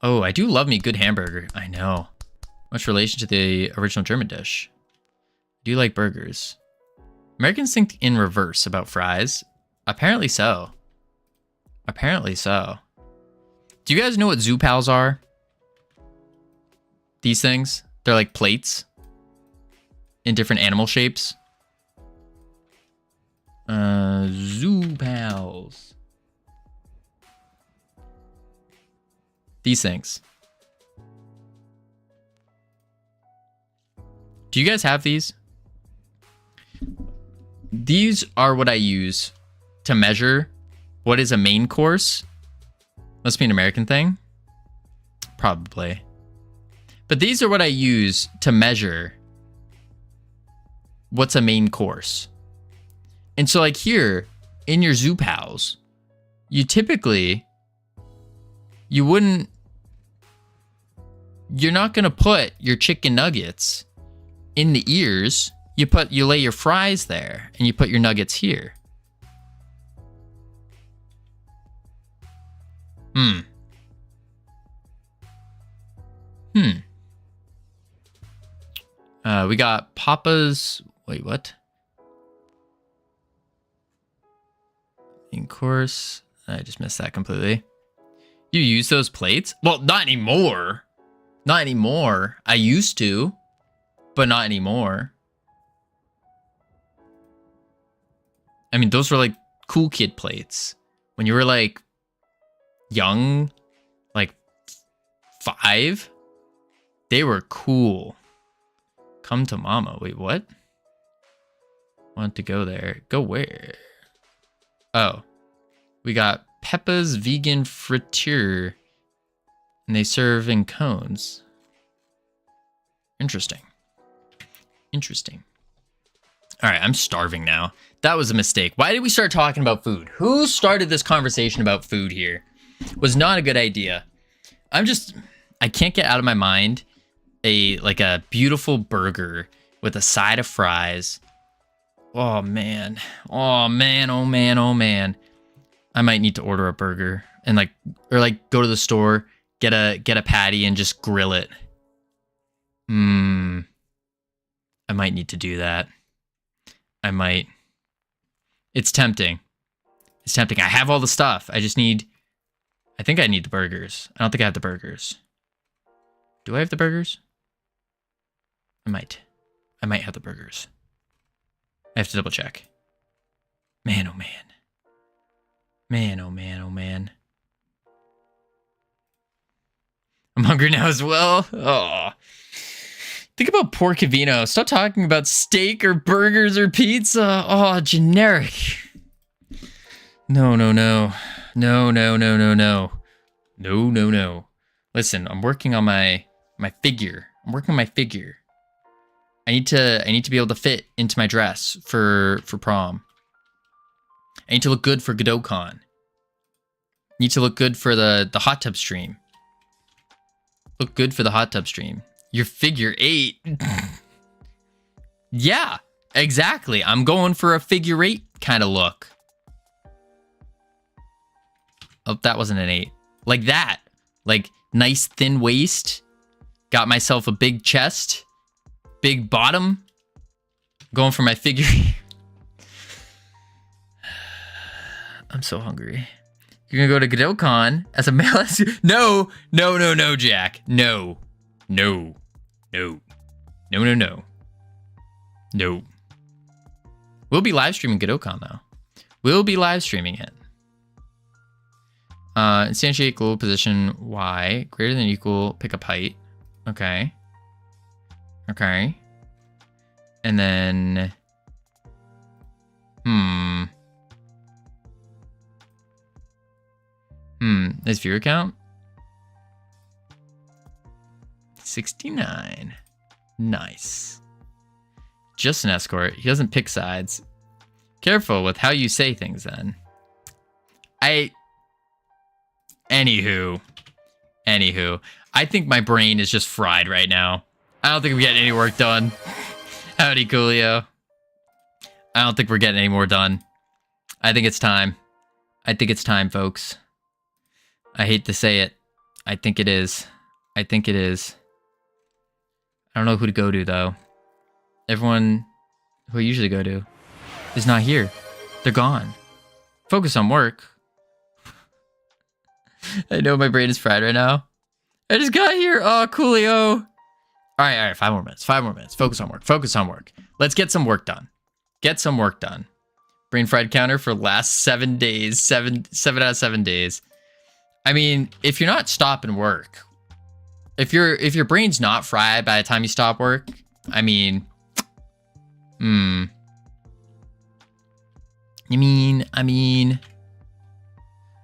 Oh, I do love me a good hamburger. I know. Much relation to the original German dish. I do like burgers. Americans think in reverse about fries. Apparently so. Apparently so. Do you guys know what Zoo Pals are? These things? They're like plates in different animal shapes. Zoo Pals. These things. Do you guys have these? These are what I use to measure what is a main course. Must be an American thing. Probably. But these are what I use to measure what's a main course. And so like here in your Zoo Pals, you're not going to put your chicken nuggets in the ears. You lay your fries there and you put your nuggets here. We got Papa's. Wait, what? In course. I just missed that completely. You use those plates? Well, not anymore. Not anymore. I used to, but not anymore. I mean, those were like cool kid plates. When you were like young, like 5, they were cool. Come to mama. Wait, what? Want to go there. Go where? Oh. We got Peppa's Vegan Friture. And they serve in cones. Interesting. Interesting. All right, I'm starving now. That was a mistake. Why did we start talking about food? Who started this conversation about food here? Was not a good idea. I can't get out of my mind a beautiful burger with a side of fries. Oh man. Oh man, oh man, oh man. I might need to order a burger and go to the store, get a patty and just grill it. I might need to do that. I might. It's tempting. It's tempting. I have all the stuff. I think I need the burgers. I don't think I have the burgers. Do I have the burgers? I might. I might have the burgers. I have to double check. Man, oh man. Man, oh man, oh man. I'm hungry now as well. Oh. Think about poor Covino. Stop talking about steak or burgers or pizza. Oh, generic. No, no, no. No, no, no, no, no. No, no, no. Listen, I'm working on my figure. I'm working on my figure. I need to be able to fit into my dress for prom. I need to look good for GodotCon. Need to look good for the hot tub stream. Look good for the hot tub stream. Your figure 8. Yeah, exactly. I'm going for a figure 8 kind of look. Oh, that wasn't an 8. Like that. Like nice thin waist. Got myself a big chest. Big bottom. Going for my figure. I'm so hungry. You're gonna go to GodotCon as a male. No, no, no, no, Jack. No. No. No. No, no, no. No. We'll be live streaming GodotCon though. We'll be live streaming it. Instantiate global position Y greater than or equal pickup height. Okay. Okay. And then Nice viewer count. 69. Nice. Just an escort. He doesn't pick sides. Careful with how you say things then. Anywho. I think my brain is just fried right now. I don't think we're getting any work done. Howdy, Coolio. I don't think we're getting any more done. I think it's time. I think it's time, folks. I hate to say it. I think it is. I think it is. I don't know who to go to, though. Everyone who I usually go to is not here. They're gone. Focus on work. I know my brain is fried right now. I just got here. Oh, coolio. All right. 5 more minutes. 5 more minutes. Focus on work. Focus on work. Let's get some work done. Get some work done. Brain fried counter for last 7 days. 7 out of 7 days. I mean, if you're not stopping work, if your brain's not fried by the time you stop work, I mean,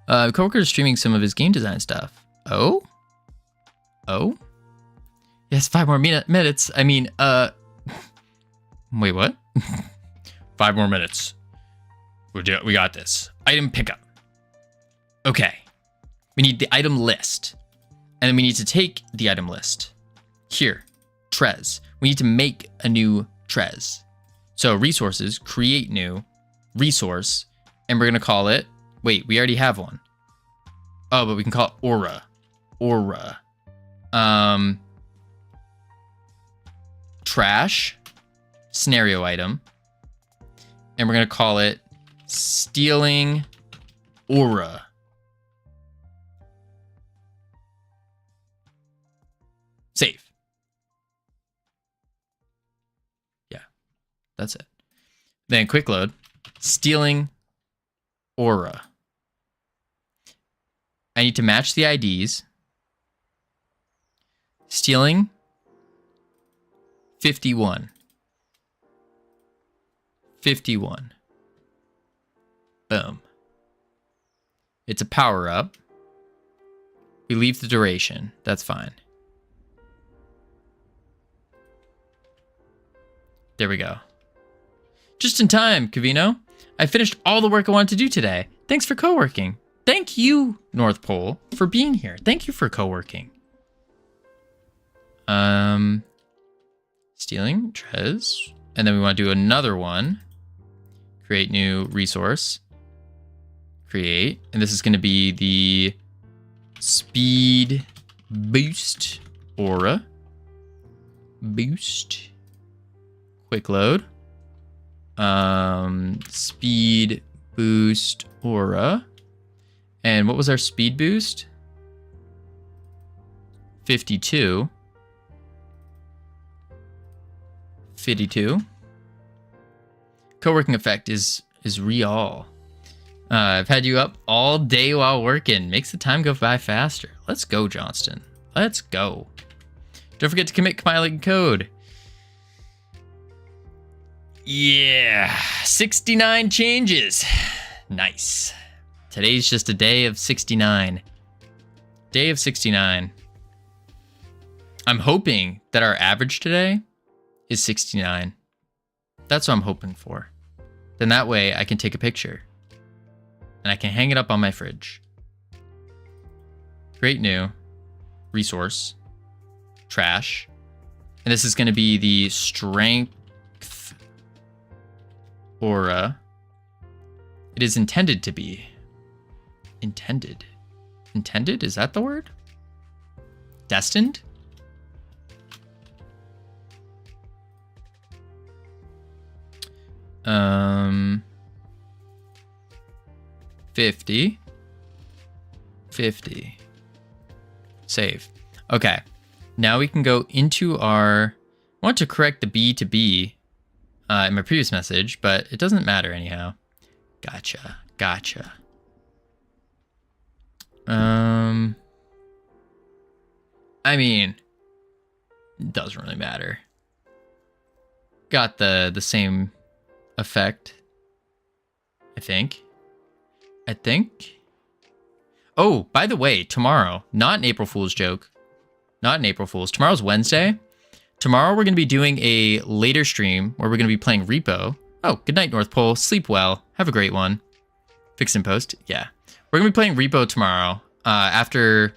coworker is streaming some of his game design stuff. Oh? Yes, 5 more minutes. I mean, wait, what? 5 more minutes. We got this. Item pickup. Okay. We need the item list. And then we need to take the item list. Here, Trez. We need to make a new Trez. So resources, create new resource, and we're going to call it, wait, we already have one. Oh, but we can call it Aura. Aura. Trash, scenario item, and we're going to call it Stealing Aura. Save. Yeah, that's it. Then quick load. Stealing aura. I need to match the IDs. Stealing 51. 51. Boom. It's a power up. We leave the duration. That's fine. There we go. Just in time, Covino. I finished all the work I wanted to do today. Thanks for co-working. Thank you, North Pole, for being here. Thank you for co-working. Stealing, Trez. And then we want to do another one. Create new resource. Create. And this is going to be the speed boost aura. Boost. Quick load. Speed boost aura. And what was our speed boost? 52. 52. Co-working effect is real. I've had you up all day while working. Makes the time go by faster. Let's go, Johnston. Let's go. Don't forget to commit, compiling code. Yeah, 69 changes. Nice. Today's just a day of 69. Day of 69. I'm hoping that our average today is 69. That's what I'm hoping for. Then that way I can take a picture and I can hang it up on my fridge. Create new resource, trash. And this is going to be the strength aura. It is intended to be. Intended. Intended? Is that the word? Destined? Um, 50. Save. Okay. Now we can go into our... I want to correct the B to B in my previous message, but it doesn't matter anyhow. Gotcha. I mean, it doesn't really matter. Got the same effect, I think. Oh, by the way, tomorrow, not an April Fool's joke. Not an April Fool's. Tomorrow's Wednesday. Tomorrow we're going to be doing a later stream where we're going to be playing Repo. Oh, good night, North Pole. Sleep well. Have a great one. Fix and post. Yeah. We're going to be playing Repo tomorrow after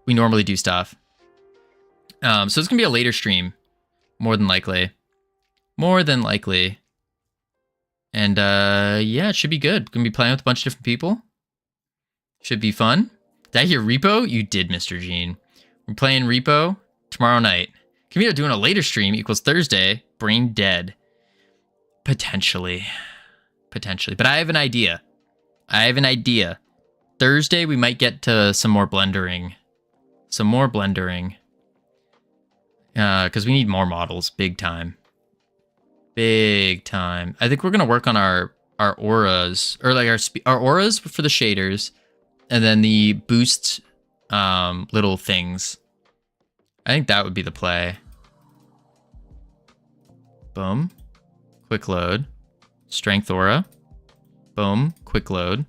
we normally do stuff. So it's going to be a later stream, more than likely. And yeah, it should be good. Going to be playing with a bunch of different people. Should be fun. Did I hear Repo? You did, Mr. Gene. We're playing Repo tomorrow night. Covino doing a later stream equals Thursday. Brain dead. Potentially. But I have an idea. Thursday, we might get to some more blendering. Because we need more models. Big time. I think we're going to work on our auras. Or like our auras for the shaders. And then the boost little things. I think that would be the play. Boom. Quick load. Strength aura. Boom. Quick load.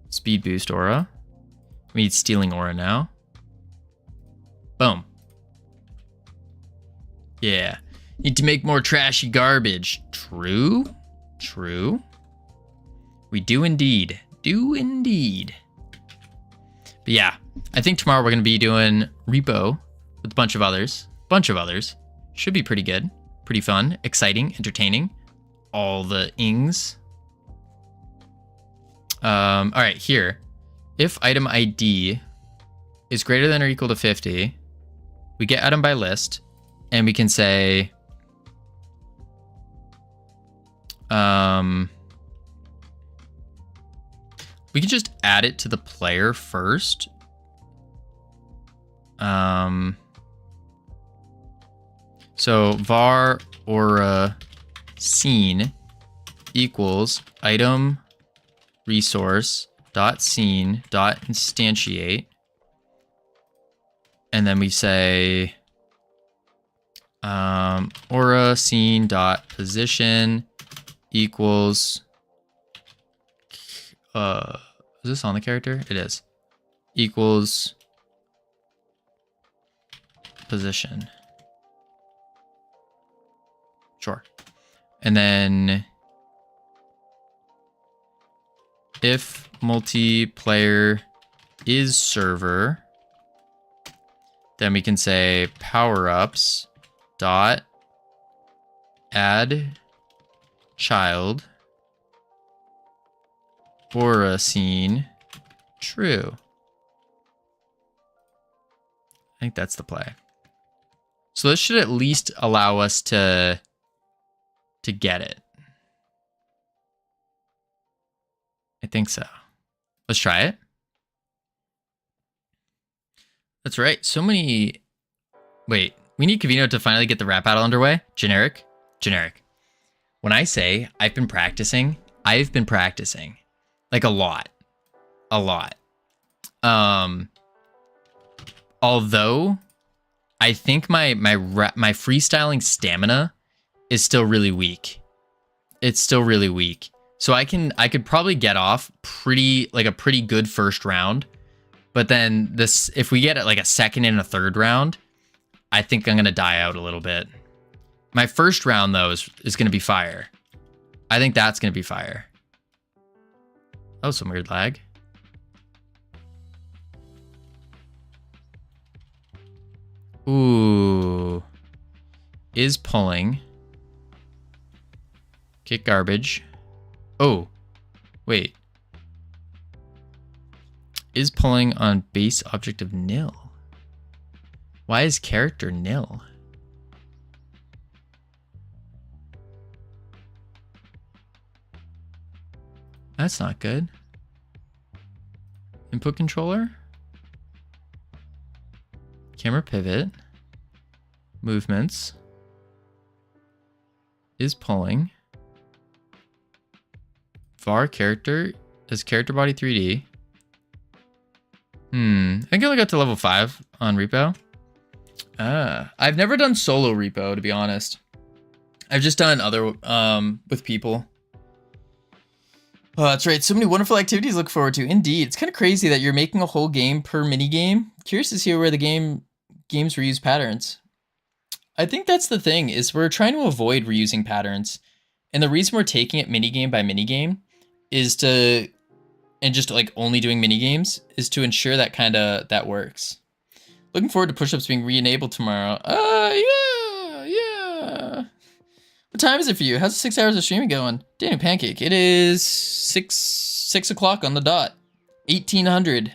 Speed boost aura. We need stealing aura now. Boom. Yeah. Need to make more trashy garbage. True. We do indeed. But yeah, I think tomorrow we're going to be doing Repo with a bunch of others. Should be pretty good. Pretty fun. Exciting. Entertaining. All the ings. All right, here. If item ID is greater than or equal to 50, we get item by list, and we can say... we can just add it to the player first. So var aura scene equals item resource dot scene dot instantiate. And then we say aura scene dot position equals is this on the character? It is. Equals position. Sure. And then if multiplayer is server, then we can say power-ups dot add child aura scene true. I think that's the play. So this should at least allow us to get it. I think so. Let's try it. That's right. So many. Wait, we need Covino to finally get the rap battle underway. Generic. When I say I've been practicing like a lot. Although I think my freestyling stamina is still really weak. It's still really weak. So I could probably get off a pretty good first round. But then this, if we get like a second and a third round, I think I'm going to die out a little bit. My first round though is going to be fire. I think that's going to be fire. Oh, some weird lag. Ooh. Is pulling. Kick garbage. Oh, wait. Is pulling on base object of nil. Why is character nil? That's not good. Input controller. Camera pivot. Movements. Is pulling. var character. Is character body 3D. I think I only got to level 5 on repo. I've never done solo repo, to be honest. I've just done other with people. Oh, that's right. So many wonderful activities to look forward to. Indeed. It's kind of crazy that you're making a whole game per mini game. Curious to see where the games reuse patterns. I think that's the thing, is we're trying to avoid reusing patterns. And the reason we're taking it minigame by minigame is to, and just like only doing minigames, is to ensure that that works. Looking forward to push-ups being re-enabled tomorrow. Yeah. What time is it for you? How's the 6 hours of streaming going? Danny Pancake. It is 6 o'clock on the dot. 1800.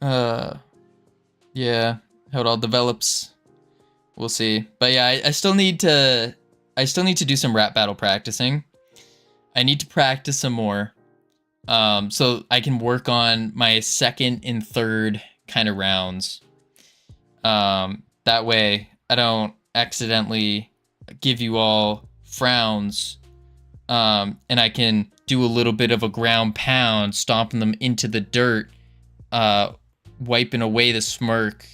Yeah. How it all develops. We'll see. But yeah, I still need to do some rap battle practicing. I need to practice some more. So I can work on my second and third kind of rounds. That way I don't accidentally give you all frowns. And I can do a little bit of a ground pound, stomping them into the dirt, wiping away the smirk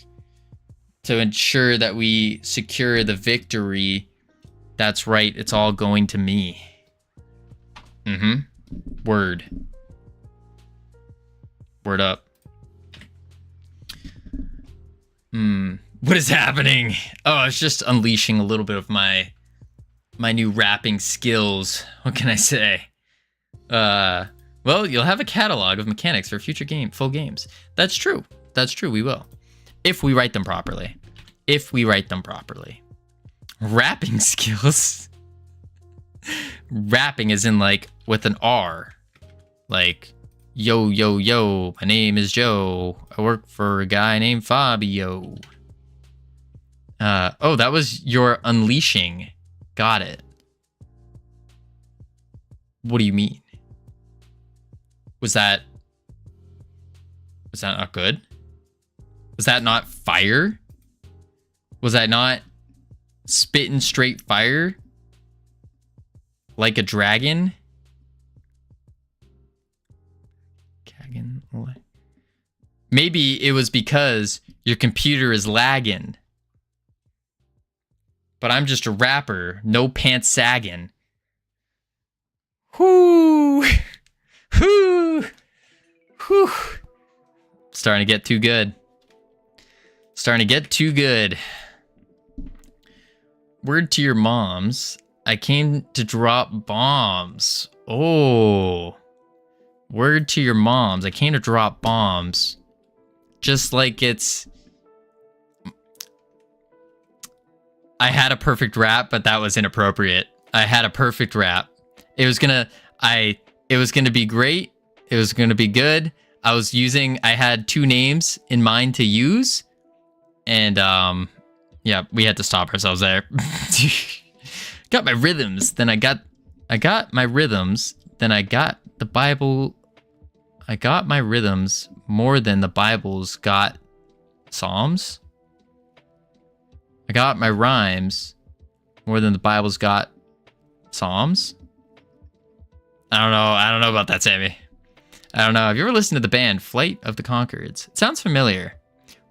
to ensure that we secure the victory. That's right. It's all going to me. Word up. What is happening? Oh, it's just unleashing a little bit of my new rapping skills. What can I say? Well, you'll have a catalog of mechanics for future full games. That's true. We will. If we write them properly. Rapping skills. Rapping is in like with an R. Like, yo, my name is Joe. I work for a guy named Fabio. Oh, that was your unleashing. Got it. What do you mean? Was that not good? Was that not fire? Was that not spitting straight fire like a dragon. Maybe it was because your computer is lagging. But I'm just a rapper, no pants sagging. Whoo! Whoo! Whew. Starting to get too good. Starting to get too good. Word to your moms. I came to drop bombs. Oh. Word to your moms. I came to drop bombs. Just like it's... I had a perfect rap, but that was inappropriate. I had a perfect rap. It was gonna be great. It was gonna be good. I had 2 names in mind to use. And yeah, we had to stop ourselves there. Got my rhythms, then I got my rhythms, then I got the Bible. I got my rhythms more than the Bible's got Psalms. I got my rhymes more than the Bible's got Psalms. I don't know about that, Sammy. I don't know. Have you ever listened to the band Flight of the Conchords? It sounds familiar.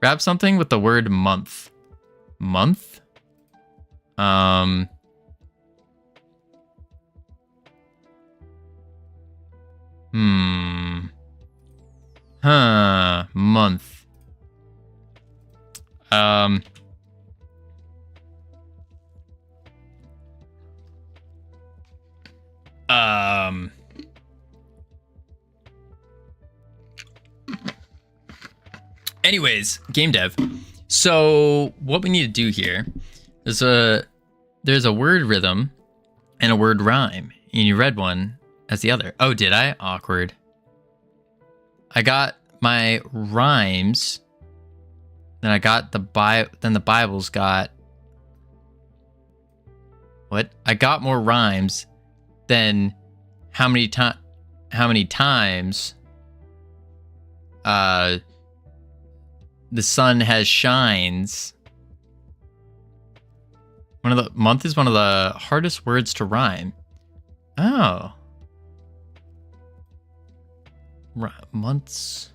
Rap something with the word month. Month? Month. Anyways, game dev. So what we need to do here is there's a word rhythm and a word rhyme, and you read one as the other. Oh, did I? Awkward. I got my rhymes, then I got then the Bible's got what? I got more rhymes than how many times the sun has shines. Month is one of the hardest words to rhyme. Oh. Months.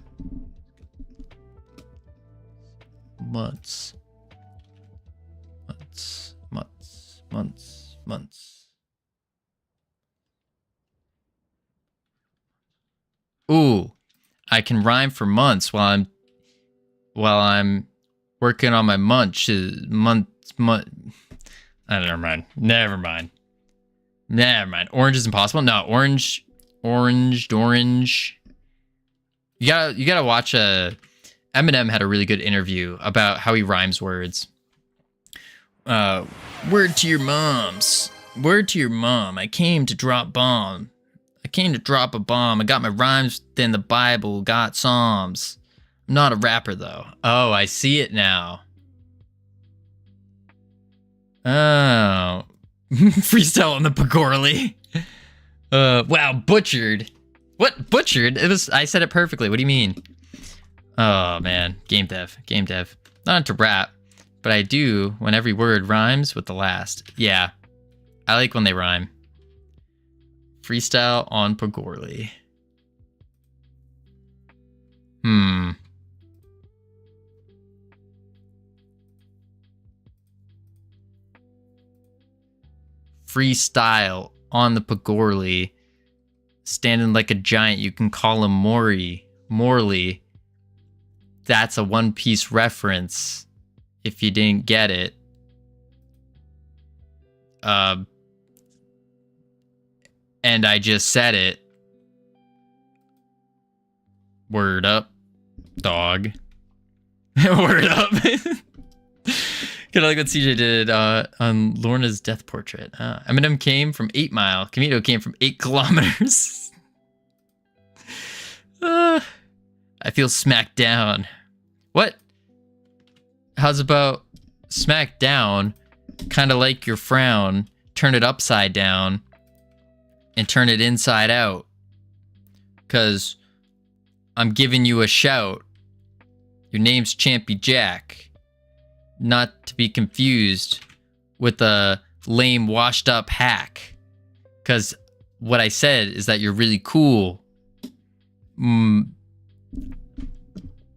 Ooh, I can rhyme for months while I'm working on my munches. Never mind. Orange is impossible. No, orange. You gotta watch Eminem had a really good interview about how he rhymes words. Word to your moms. Word to your mom. I came to drop bomb. I came to drop a bomb. I got my rhymes than the Bible got Psalms. I'm not a rapper though. Oh, I see it now. Oh. Freestyle on the Pagorli. Wow, butchered. What? Butchered? I said it perfectly. What do you mean? Oh, man. Game dev. Not into rap, but I do when every word rhymes with the last. Yeah. I like when they rhyme. Freestyle on Pagorli. Freestyle on the Pagorli. Standing like a giant, you can call him Morley. That's a One Piece reference. If you didn't get it. And I just said it. Word up, dog. Word up. Kind of like what CJ did on Lorna's death portrait. Eminem came from 8 Mile. Covino came from 8 kilometers. I feel smacked down. What? How's about smack down? Kind of like your frown. Turn it upside down. And turn it inside out. 'Cause I'm giving you a shout. Your name's Champy Jack. Not to be confused with a lame washed up hack. Because what I said is that you're really cool.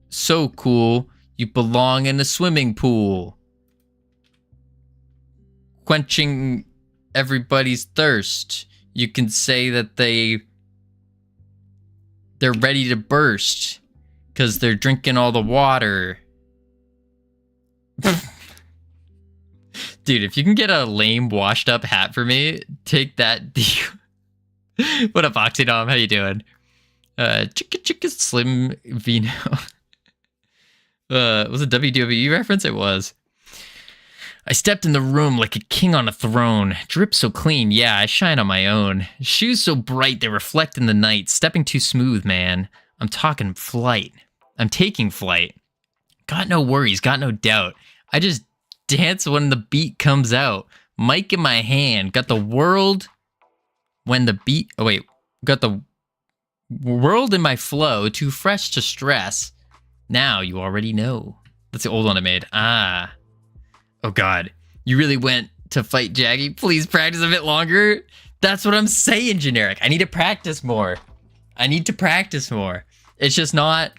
So cool, you belong in a swimming pool. Quenching everybody's thirst. You can say that they're ready to burst because they're drinking all the water. Dude, if you can get a lame washed up hat for me, take that deal. What up, Oxydom? How you doing? Chicka Slim Vino. Was it a WWE reference? It was. I stepped in the room like a king on a throne. Drip so clean, yeah, I shine on my own. Shoes so bright they reflect in the night. Stepping too smooth, man. I'm talking flight. I'm taking flight. Got no worries, got no doubt. I just dance when the beat comes out. Mic in my hand. Got the world when the beat... Oh, wait. Got the world in my flow. Too fresh to stress. Now you already know. That's the old one I made. Ah. Oh, God. You really went to fight Jaggy? Please practice a bit longer. That's what I'm saying, Generic. I need to practice more. It's just not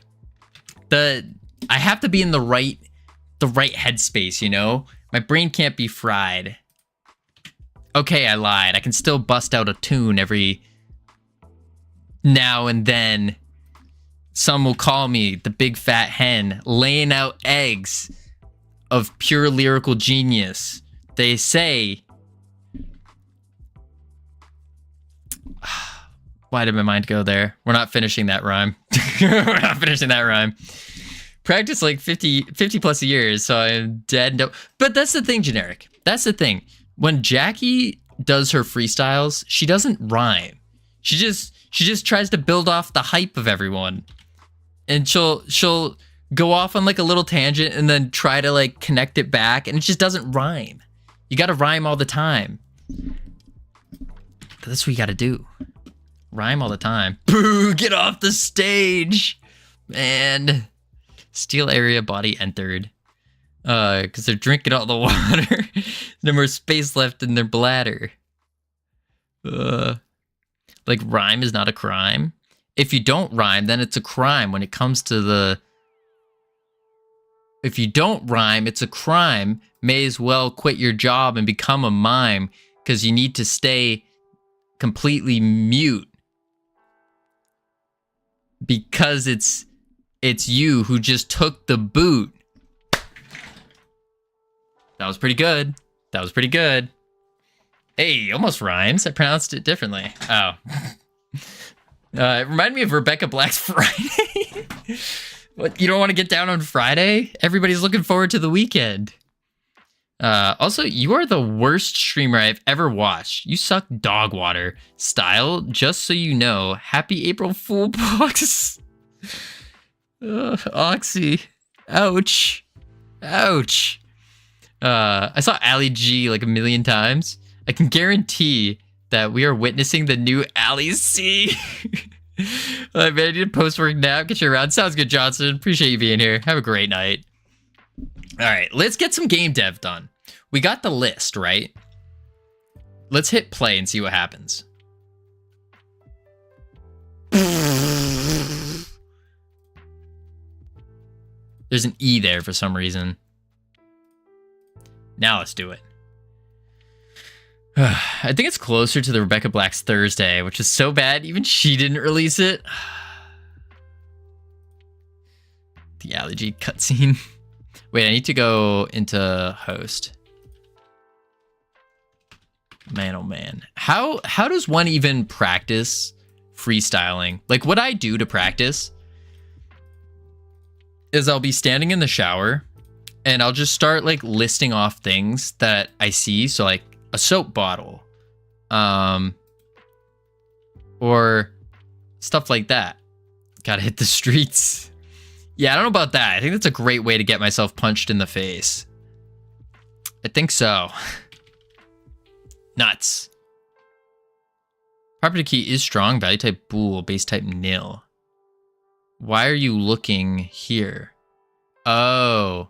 I have to be in the right headspace, you know? My brain can't be fried. Okay, I lied. I can still bust out a tune every now and then. Some will call me the big fat hen, laying out eggs of pure lyrical genius. They say... Why did my mind go there? We're not finishing that rhyme. Practice like 50 plus years, so I'm dead. No, but that's the thing, Generic. That's the thing. When Jackie does her freestyles, she doesn't rhyme. She just tries to build off the hype of everyone. And she'll go off on like a little tangent and then try to like connect it back, and it just doesn't rhyme. You gotta rhyme all the time. That's what you gotta do. Rhyme all the time. Boo, get off the stage. Man. Steel area body entered. Because they're drinking all the water. No more space left in their bladder. Like rhyme is not a crime. If you don't rhyme, then it's a crime when it comes to the... If you don't rhyme, it's a crime. May as well quit your job and become a mime. Because you need to stay completely mute. Because it's you who just took the boot. That was pretty good. Hey, almost rhymes. I pronounced it differently. Oh. It reminded me of Rebecca Black's Friday. What, you don't want to get down on Friday? Everybody's looking forward to the weekend. Also, you are the worst streamer I've ever watched. You suck dog water. Style, just so you know. Happy April Fool box. Oxy. Ouch. Ouch. I saw Ali G like a million times. I can guarantee that we are witnessing the new Ali C. I'm ready to post-work nap. Get you around. Sounds good, Johnson. Appreciate you being here. Have a great night. All right, let's get some game dev done. We got the list, right? Let's hit play and see what happens. There's an E there for some reason. Now let's do it. I think it's closer to the Rebecca Black's Thursday, which is so bad even she didn't release it. The allergy cutscene. Wait, I need to go into host. Man, oh man. How does one even practice freestyling? Like, what I do to practice is I'll be standing in the shower and I'll just start like listing off things that I see. So like a soap bottle, or stuff like that. Gotta hit the streets. Yeah, I don't know about that. I think that's a great way to get myself punched in the face. I think so. Nuts. Property key is strong. Value type bool. Base type nil. Why are you looking here? Oh.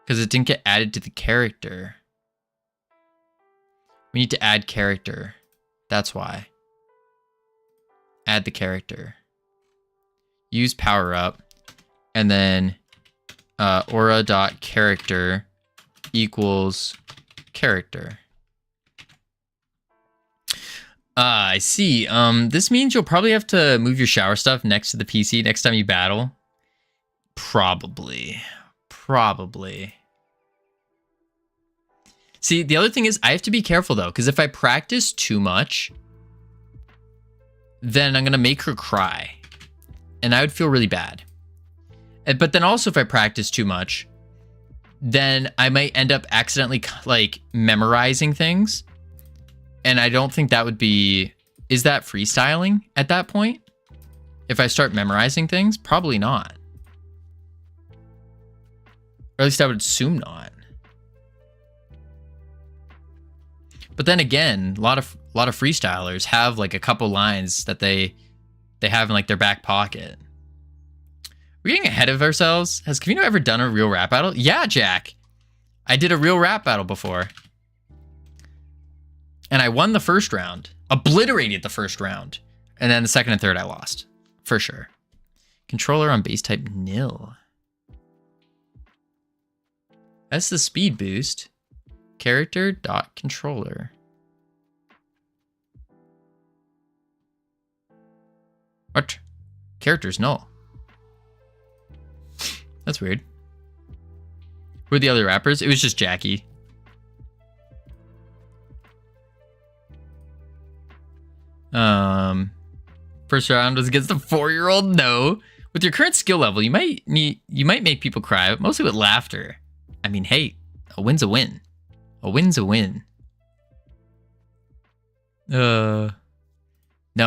Because it didn't get added to the character. We need to add character. That's why. Add the character. Use power up. And then aura.character equals character. I see. This means you'll probably have to move your shower stuff next to the PC next time you battle. Probably. See, the other thing is I have to be careful though, because if I practice too much, then I'm going to make her cry. And I would feel really bad. But then also if I practice too much, then I might end up accidentally like memorizing things. And I don't think that would be... Is that freestyling at that point? If I start memorizing things? Probably not. Or at least I would assume not. But then again, a lot of freestylers have like a couple lines that they have in like their back pocket. We're getting ahead of ourselves. Has Covino ever done a real rap battle? Yeah, Jack. I did a real rap battle before. And I won the first round. Obliterated the first round. And then the second and third I lost. For sure. Controller on base type nil. That's the speed boost. Character.controller. What? Character's null. That's weird. Who are the other rappers? It was just Jackie. First round was against a 4-year-old. No. With your current skill level, you might make people cry, but mostly with laughter. I mean, hey, a win's a win. A win's a win. No.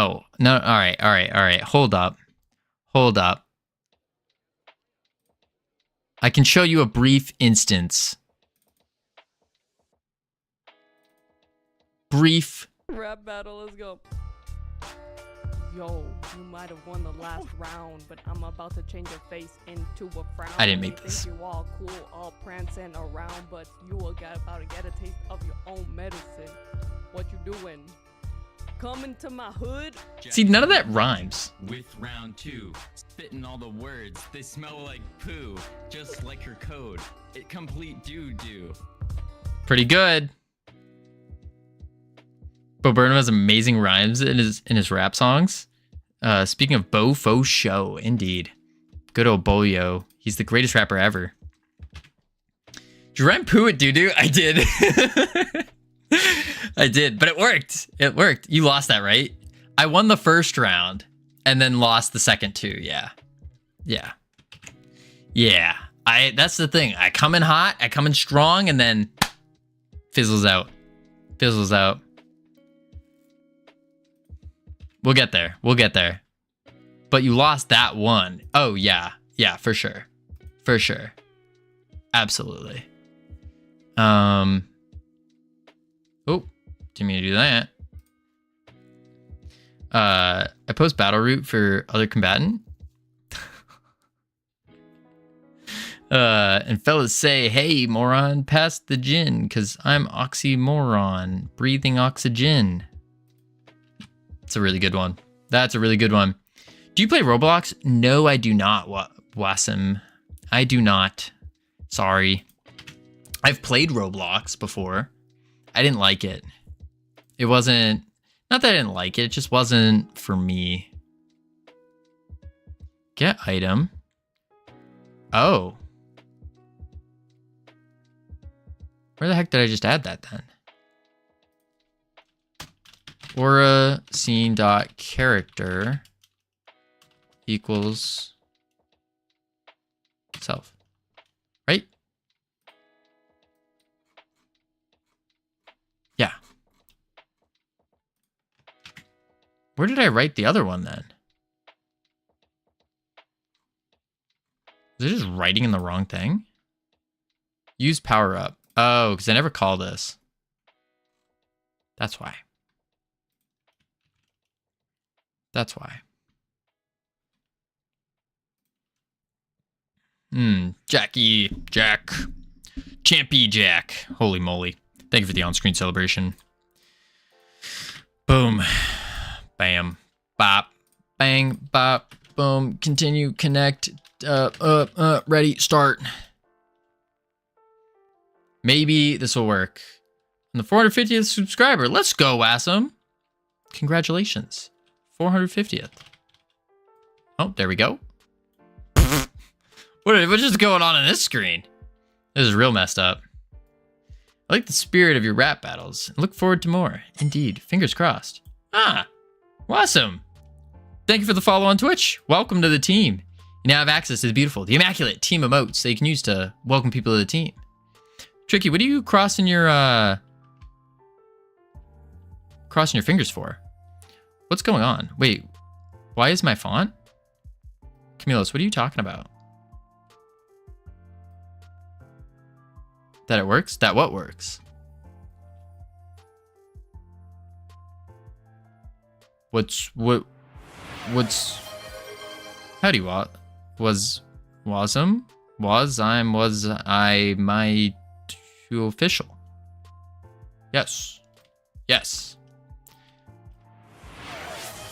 All right. Hold up. I can show you a brief instance. Rap battle, let's go. Yo, you might have won the last round, but I'm about to change your face into a frown. I didn't make You this. think you all cool, all prancing around, but you all about to get a taste of your own medicine. What you doing? Coming to my hood? See, none of that rhymes. With round 2, spitting all the words, they smell like poo, just like her code. It complete doo-doo. Pretty good. Bo Burnham has amazing rhymes in his rap songs. Speaking of Bo Fo Show, indeed. Good old Boyo. He's the greatest rapper ever. Did you rhyme poo at doo-doo? I did. I did, but it worked. It worked. You lost that, right? I won the first round and then lost the second two. Yeah. That's the thing. I come in hot, I come in strong, and then fizzles out. We'll get there. But you lost that one. Oh, yeah. Yeah, for sure. Absolutely. Oh, didn't mean to do that. I post battle route for other combatant. And fellas say, hey, moron, pass the gin, because I'm oxymoron, breathing oxygen. That's a really good one. Do you play Roblox? No, I do not, Wasim. I do not. Sorry. I've played Roblox before. I didn't like it. It wasn't... Not that I didn't like it. It just wasn't for me. Get item. Oh. Where the heck did I just add that then? Aura scene dot character equals self. Right? Yeah. Where did I write the other one then? Is it just writing in the wrong thing? Use power up. Oh, because I never call this. That's why. Jack. Champy Jack. Holy moly. Thank you for the on-screen celebration. Boom. Bam. Bop. Bang. Bop. Boom. Continue. Connect. Ready. Start. Maybe this will work. And the 450th subscriber. Let's go, Wassam. Congratulations. 450th. Oh, there we go. What's just going on this screen? This is real messed up. I like the spirit of your rap battles. Look forward to more. Indeed. Fingers crossed. Ah, awesome. Thank you for the follow on Twitch. Welcome to the team. You now have access to the beautiful, the immaculate team emotes that you can use to welcome people to the team. Tricky, what are you crossing your fingers for? What's going on? Wait, why is my font? Camilos, what are you talking about? That it works? That what works? What's how do you want? Was I my too official? Yes. Yes.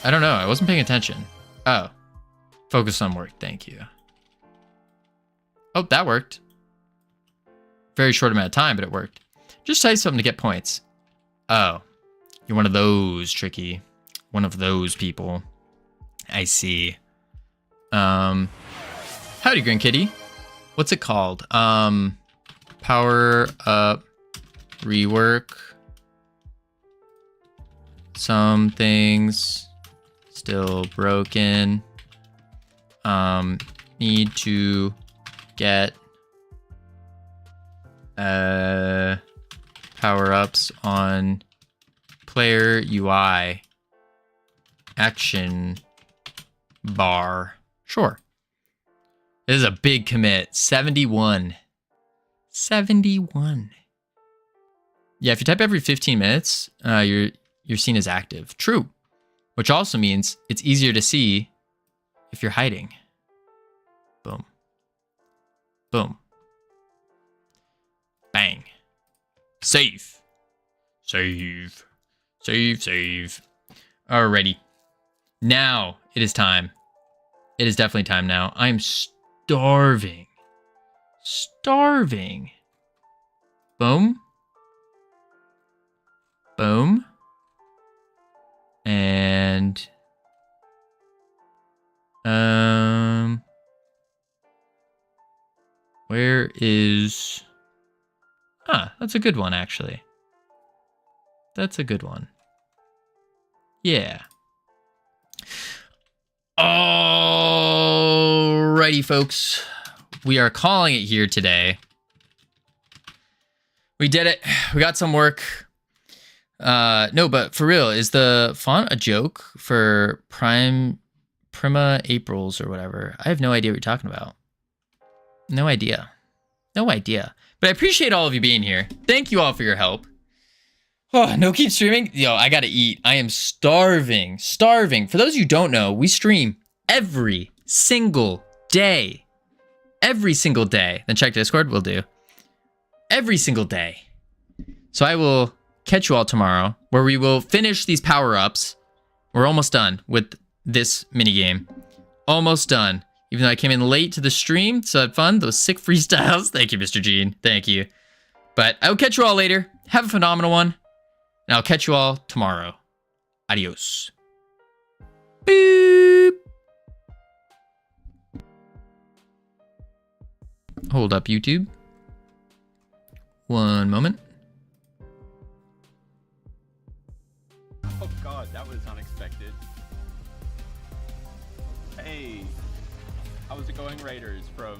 I don't know. I wasn't paying attention. Oh. Focus on work. Thank you. Oh, that worked. Very short amount of time, but it worked. Just type something to get points. Oh. You're one of those, Tricky. One of those people. I see. Howdy, Green Kitty. What's it called? Power up, rework. Some things still broken. Need to get power-ups on player UI action bar. Sure. This is a big commit. 71. 71. Yeah, if you type every 15 minutes, you're seen as active. True. Which also means it's easier to see if you're hiding. Boom. Boom. Bang. Save. Save. Save, save. Alrighty. Now it is time. It is definitely time now. I'm starving. Starving. Boom. Boom. And where is that's a good one actually. That's a good one. Yeah. Alrighty, folks. We are calling it here today. We did it. We got some work. No, but for real, is the font a joke for Prima Aprils or whatever? I have no idea what you're talking about. No idea. No idea. But I appreciate all of you being here. Thank you all for your help. Oh, no keep streaming? Yo, I gotta eat. I am starving. Starving. For those of you who don't know, we stream every single day. Every single day. Then check Discord, we'll do. Every single day. So I will catch you all tomorrow, where we will finish these power-ups. We're almost done with this minigame. Almost done. Even though I came in late to the stream, so I had fun. Those sick freestyles. Thank you, Mr. Gene. Thank you. But I will catch you all later. Have a phenomenal one. And I'll catch you all tomorrow. Adios. Boop. Hold up, YouTube. One moment. Oh god, that was unexpected. Hey, how's it going, Raiders? From